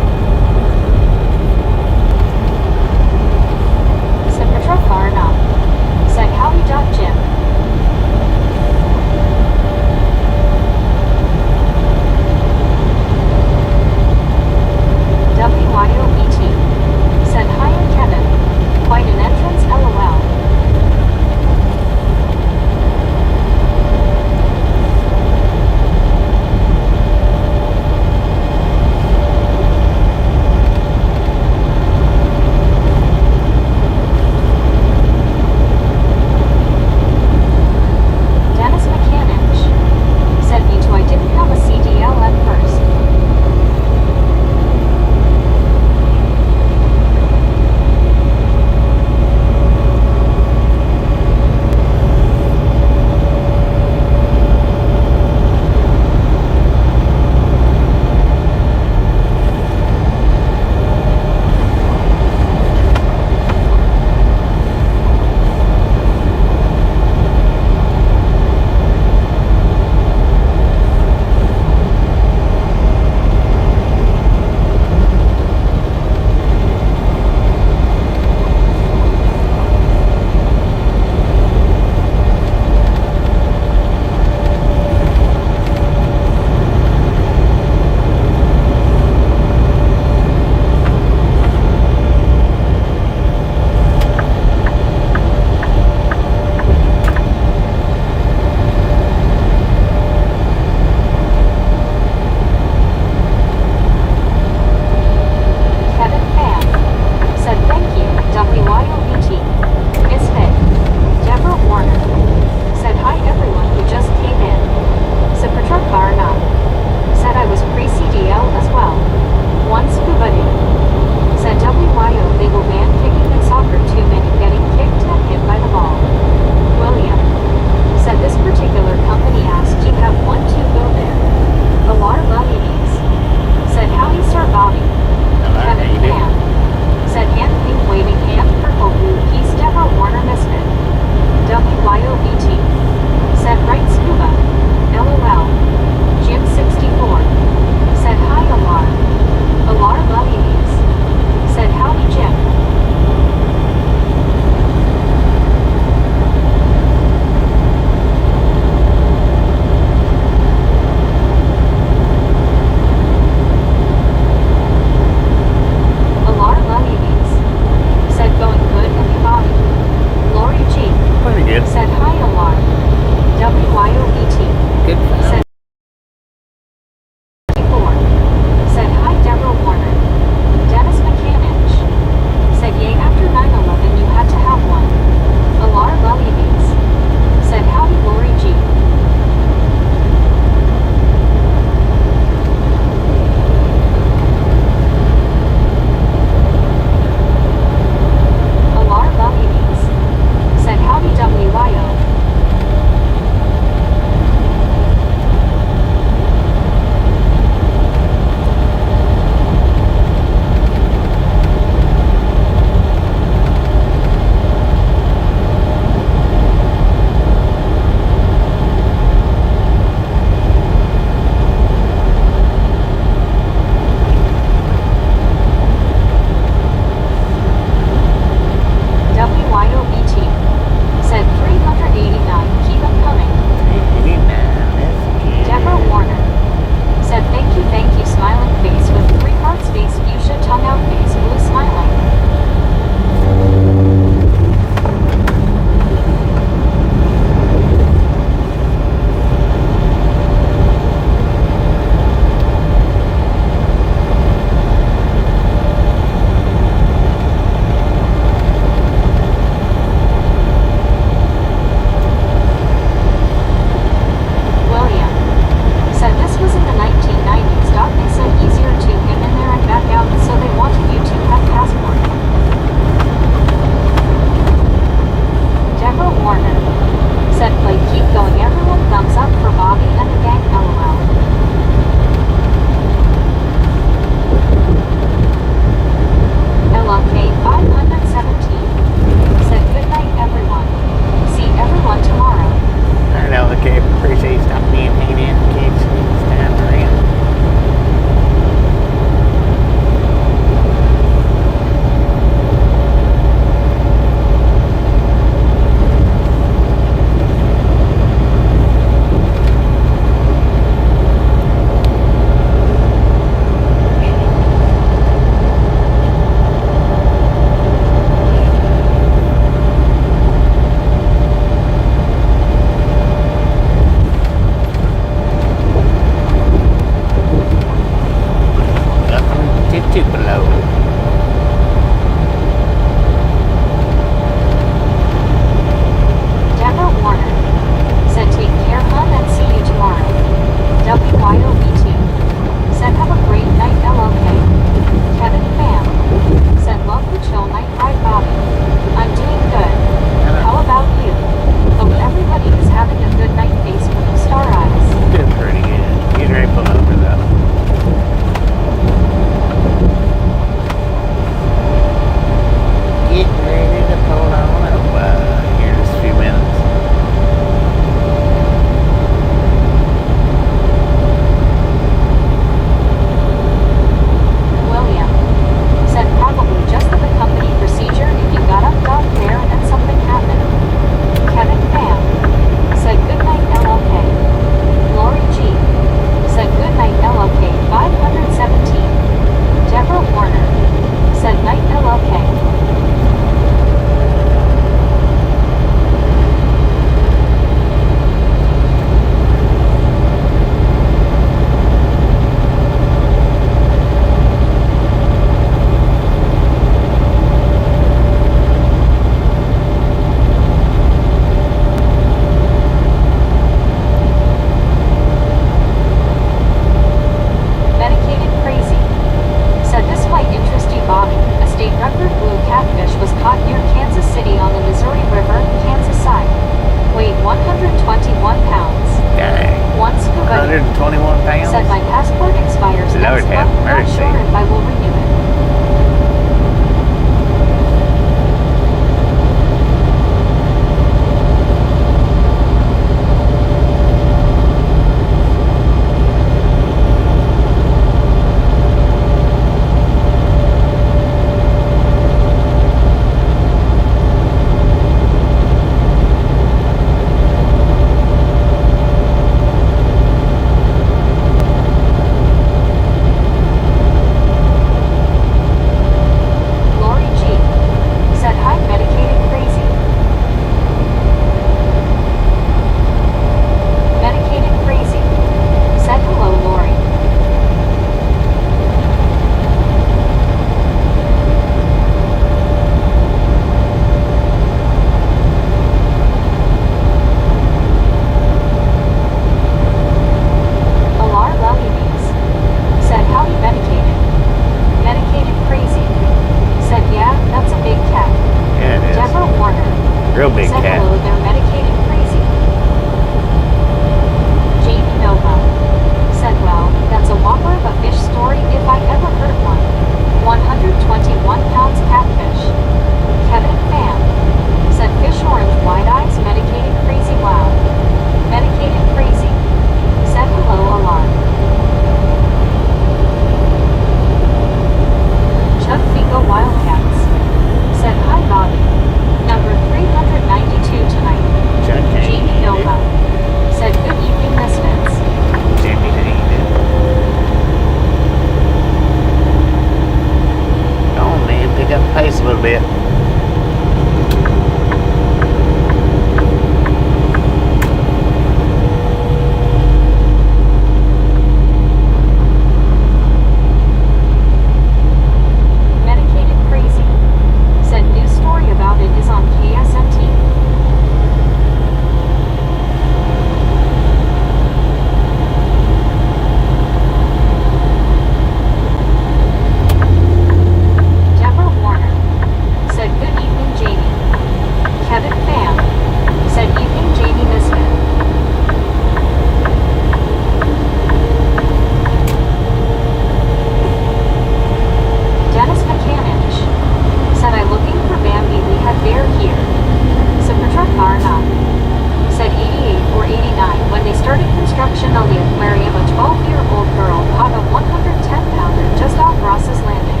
destruction on the aquarium, a 12-year-old girl caught a 110-pounder just off Ross's Landing.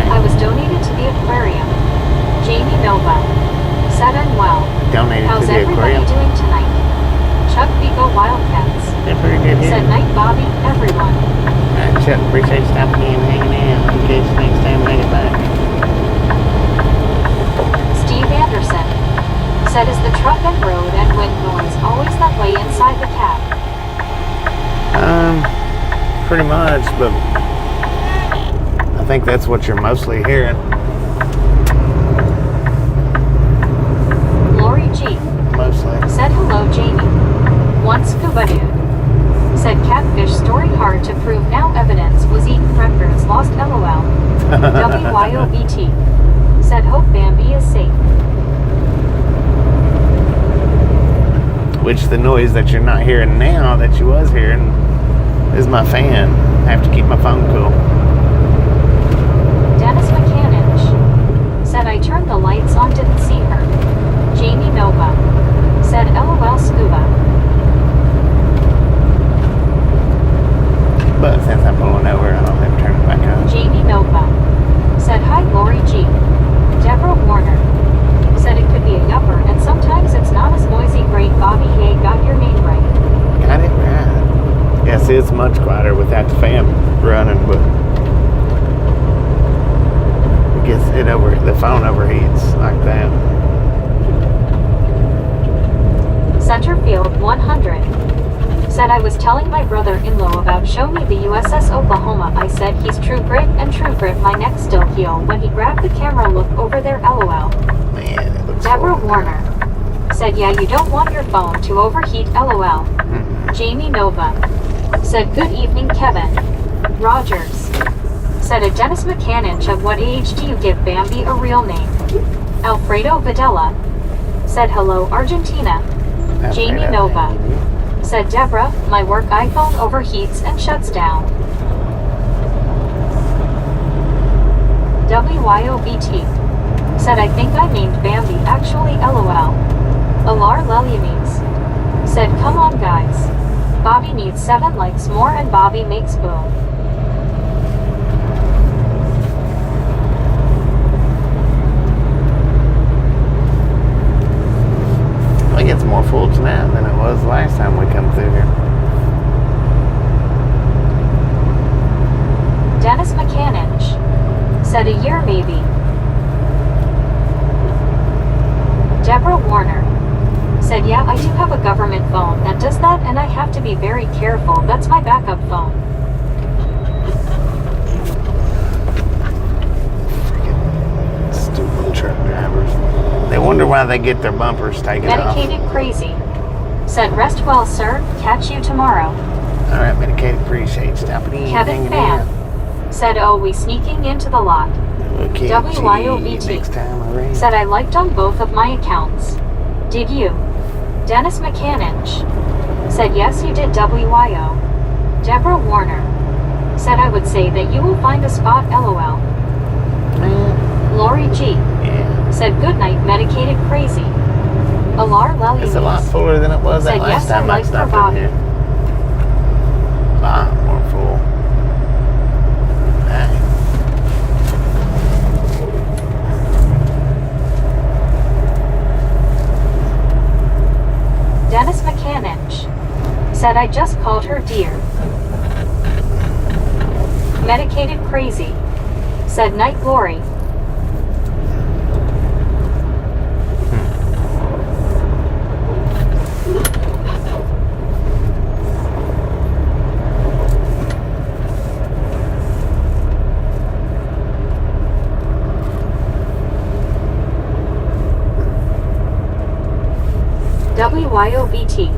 I was donated to the aquarium. Jamie Nova said I'm well. Donated How's to the everybody aquarium. doing tonight? Chuck Vigo Wildcats They're pretty good here. said night Bobby, everyone. Chuck, appreciate you stopping in and hanging out. In case next time we make it back. Steve Anderson said is the truck and road and wind noise always that way inside the cab? Pretty much, but I think that's what you're mostly hearing. Lori G Mostly. said hello Jamie. One scuba dude said catfish story hard to prove, now evidence was eaten records lost LOL. WYOBT said hope Bambi is safe. Which the noise that you're not hearing now that you was hearing is my fan. I have to keep my phone cool. Dennis McCannage said I turned the lights on, didn't see her. Jamie Nova said LOL scuba. But since I'm pulling over, I don't have to turn it back on. Jamie Nova said hi Lori G. Deborah Warner said it could be a yupper and sometimes it's not as noisy. Great Bobby, yay, got your name right. Got it right. Yes, it's much quieter without the fan running, but it gets it over. The phone overheats like that. Centerfield 100 said I was telling my brother-in-law about show me the USS Oklahoma. I said he's true grit and true grit. My neck still heal when he grabbed the camera. Look over there, LOL. Man, it looks Deborah horrible. Warner said yeah, you don't want your phone to overheat, LOL. Jamie Nova said good evening Kevin. Rogers said a Dennis McCannage of what age do you give Bambi a real name? Alfredo Videla said hello Argentina. Jamie Nova said Deborah, my work iPhone overheats and shuts down. WYOBT said I think I named Bambi actually LOL. Alar Lelyumes said come on guys. Bobby needs 7 likes more and Bobby makes boom. I think it's more full tonight than it was last time we come through here. Dennis McCannage said a year maybe. Deborah Warner said yeah, I do have a government phone that does that and I have to be very careful. That's my backup phone. Freaking stupid truck drivers. They wonder why they get their bumpers taken off. Medicated Crazy said rest well sir, catch you tomorrow. Alright, medicated, appreciate you stopping in. Kevin Fan said oh, we sneaking into the lot. Okay, WYOBT next time around. said I liked on both of my accounts. Did you? Dennis McCannage said yes you did. WYO. Deborah Warner said I would say that you will find a spot, LOL. Lori G Yeah. said good night Medicated Crazy. Alar It's a lot Lelyumes fuller than it was that said last yes I time I like for stopped in Bobby. here. A lot more full. Alright. Dennis McCannage said I just called her dear. Medicated Crazy said night Lori. WYOBT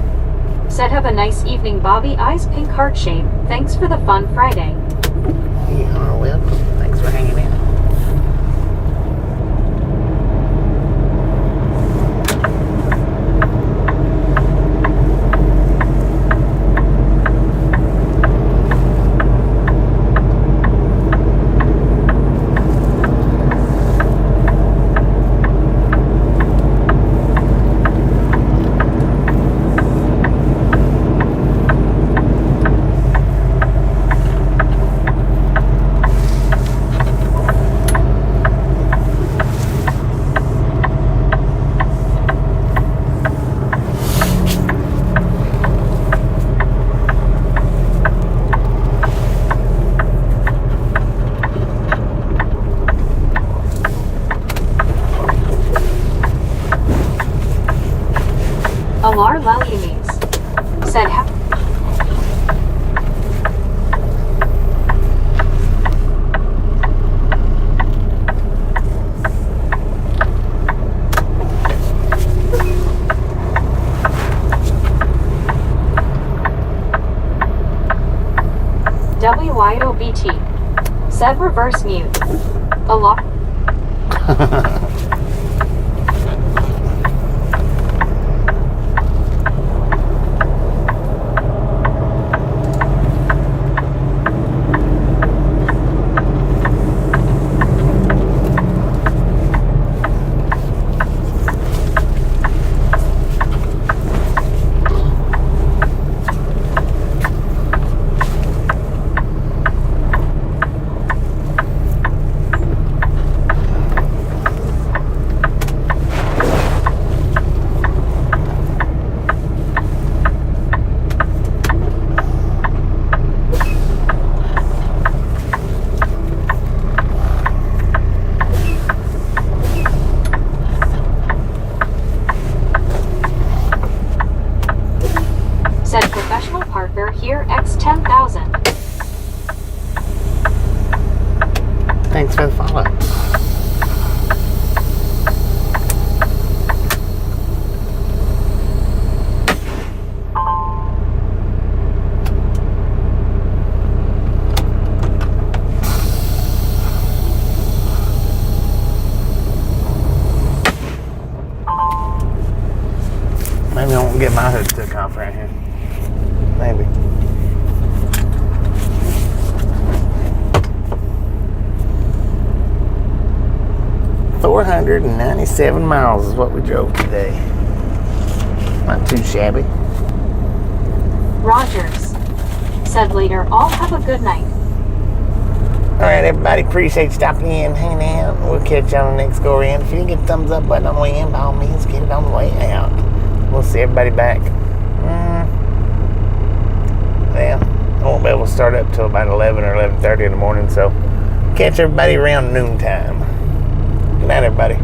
said have a nice evening Bobby, eyes pink heart shape. Thanks for the fun Friday. You are welcome. Thanks for hanging out. WYOBT. Said reverse mute. A lot. Said professional parker here X 10,000. Thanks for the follow. Maybe I won't get my hood took off right here. Maybe. $497 miles is what we drove today. Not too shabby. Rogers. Said later, all have a good night. Alright, everybody, appreciate stopping in, hanging out. We'll catch you on the next go around. If you didn't get the thumbs up button on the way in, by all means, get it on the way out. We'll see everybody back. Well, I won't be able to start up till about 11 or 11:30 in the morning, so catch everybody around noontime. Good night, everybody.